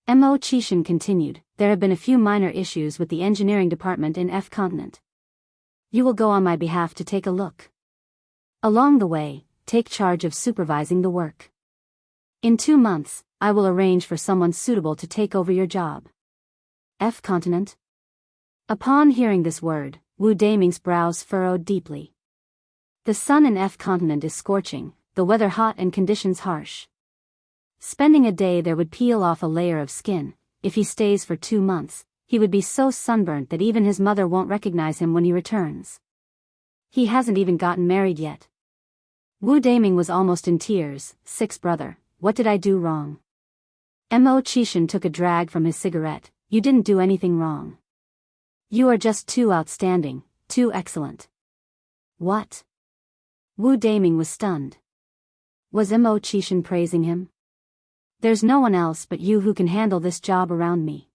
Mo Qishan continued, "There have been a few minor issues with the engineering department in F continent. You will go on my behalf to take a look. Along the way, take charge of supervising the work. In 2 months, I will arrange for someone suitable to take over your job." F continent? Upon hearing this word, Wu Daming's brows furrowed deeply. The sun in F continent is scorching, the weather hot and conditions harsh. Spending a day there would peel off a layer of skin. If he stays for 2 months, he would be so sunburnt that even his mother won't recognize him when he returns. He hasn't even gotten married yet. Wu Daming was almost in tears. "Six brother, what did I do wrong?" Mo Qishan took a drag from his cigarette. "You didn't do anything wrong. You are just too outstanding, too excellent." "What?" Wu Daming was stunned. Was Mo Qishan praising him? "There's no one else but you who can handle this job around me.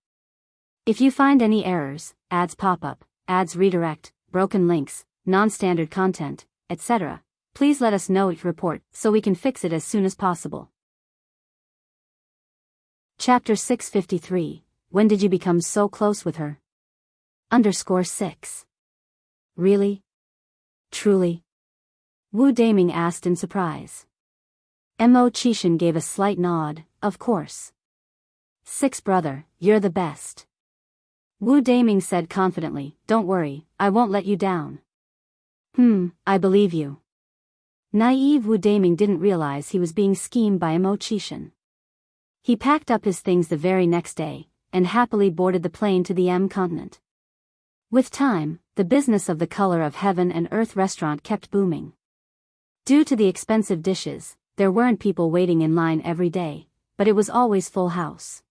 If you find any errors, ads pop up, ads redirect, broken links, non-standard content, etc., please let us know. Report so we can fix it as soon as possible." Chapter 653, When did you become so close with her? _6. Really? Truly? Wu Daming asked in surprise. Mo Qishan gave a slight nod. "Of course. 6 brother, you're the best." Wu Daming said confidently, "Don't worry, I won't let you down." I believe you." Naive Wu Daming didn't realize he was being schemed by Mo Qishan. He packed up his things the very next day, and happily boarded the plane to the M continent. With time, the business of the Color of Heaven and Earth restaurant kept booming. Due to the expensive dishes, there weren't people waiting in line every day, but it was always full house.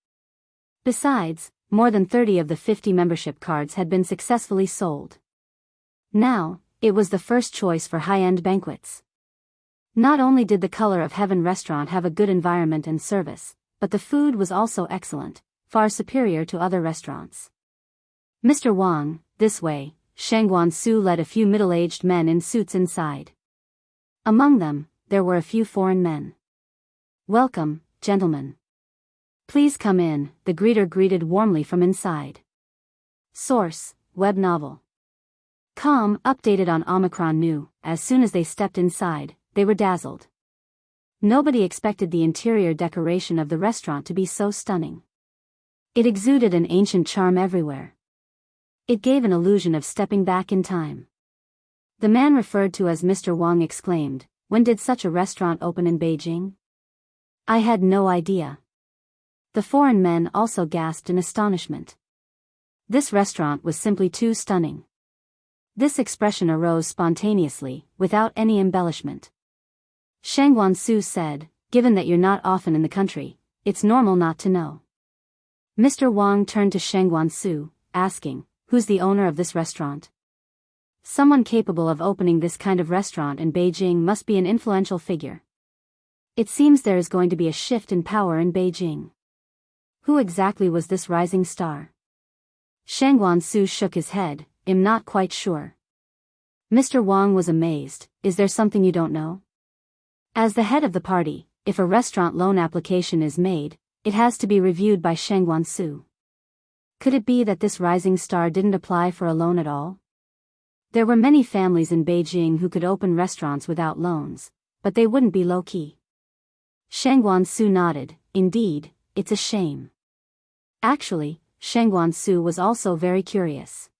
Besides, more than 30 of the 50 membership cards had been successfully sold. Now, it was the first choice for high-end banquets. Not only did the Color of Heaven restaurant have a good environment and service, but the food was also excellent, far superior to other restaurants. "Mr. Wang, this way," Sheng Guansu led a few middle-aged men in suits inside. Among them, there were a few foreign men. "Welcome, gentlemen. Please come in," the greeter greeted warmly from inside. Source, web novel. Com updated on Omicron New. As soon as they stepped inside, they were dazzled. Nobody expected the interior decoration of the restaurant to be so stunning. It exuded an ancient charm everywhere. It gave an illusion of stepping back in time. The man referred to as Mr. Wang exclaimed, "When did such a restaurant open in Beijing? I had no idea." The foreign men also gasped in astonishment. This restaurant was simply too stunning. This expression arose spontaneously, without any embellishment. Sheng Guansu said, "Given that you're not often in the country, it's normal not to know." Mr. Wang turned to Sheng Guansu, asking, "Who's the owner of this restaurant?" Someone capable of opening this kind of restaurant in Beijing must be an influential figure. It seems there is going to be a shift in power in Beijing. Who exactly was this rising star? Sheng Guansu shook his head. "I'm not quite sure." Mr. Wang was amazed. "Is there something you don't know?" As the head of the party, if a restaurant loan application is made, it has to be reviewed by Sheng Guansu. Could it be that this rising star didn't apply for a loan at all? There were many families in Beijing who could open restaurants without loans, but they wouldn't be low-key. Sheng Guansu nodded. "Indeed, it's a shame." Actually, Sheng Guansu was also very curious.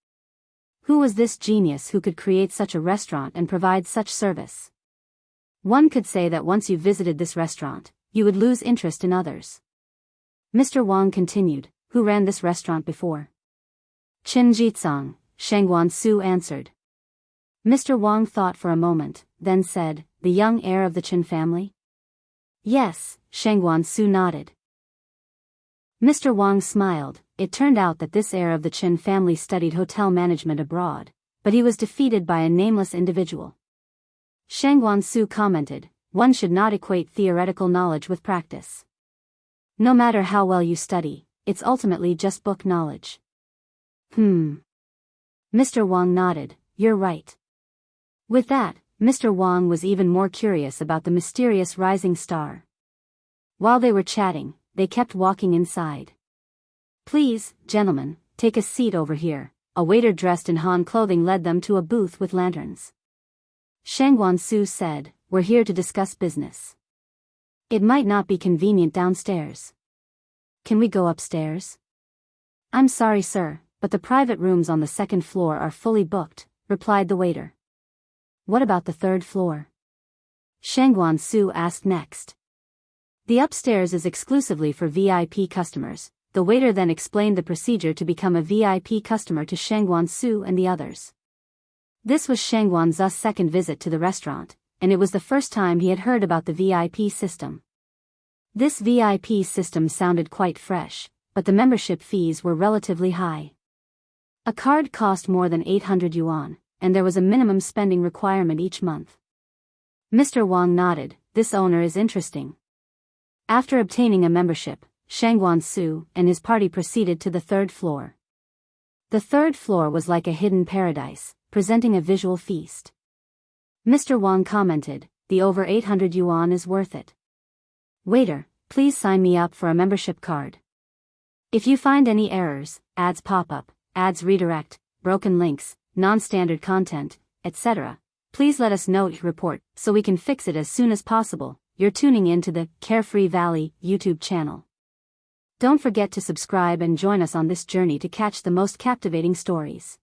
Who was this genius who could create such a restaurant and provide such service? One could say that once you visited this restaurant, you would lose interest in others. Mr. Wang continued, "Who ran this restaurant before?" "Qin Jitsang," Sheng Guansu answered. Mr. Wang thought for a moment, then said, "The young heir of the Qin family?" "Yes," Sheng Guansu nodded. Mr. Wang smiled. It turned out that this heir of the Qin family studied hotel management abroad, but he was defeated by a nameless individual. Shang Guansu commented, "One should not equate theoretical knowledge with practice. No matter how well you study, it's ultimately just book knowledge." Mr. Wang nodded, "You're right." With that, Mr. Wang was even more curious about the mysterious rising star. While they were chatting, they kept walking inside. "Please, gentlemen, take a seat over here." A waiter dressed in Han clothing led them to a booth with lanterns. Shang Guansu said, "We're here to discuss business. It might not be convenient downstairs. Can we go upstairs?" "I'm sorry, sir, but the private rooms on the second floor are fully booked," replied the waiter. "What about the third floor?" Shang Guansu asked next. "The upstairs is exclusively for VIP customers." The waiter then explained the procedure to become a VIP customer to Shang Guansu and the others. This was Shang Guanzu's second visit to the restaurant, and it was the first time he had heard about the VIP system. This VIP system sounded quite fresh, but the membership fees were relatively high. A card cost more than 800 yuan, and there was a minimum spending requirement each month. Mr. Wang nodded, "This owner is interesting." After obtaining a membership, Shang Guansu and his party proceeded to the third floor. The third floor was like a hidden paradise, presenting a visual feast. Mr. Wang commented, "The over 800 yuan is worth it. Waiter, please sign me up for a membership card. If you find any errors, ads pop up, ads redirect, broken links, non-standard content, etc., please let us know your report so we can fix it as soon as possible." You're tuning in to the Carefree Valley YouTube channel. Don't forget to subscribe and join us on this journey to catch the most captivating stories.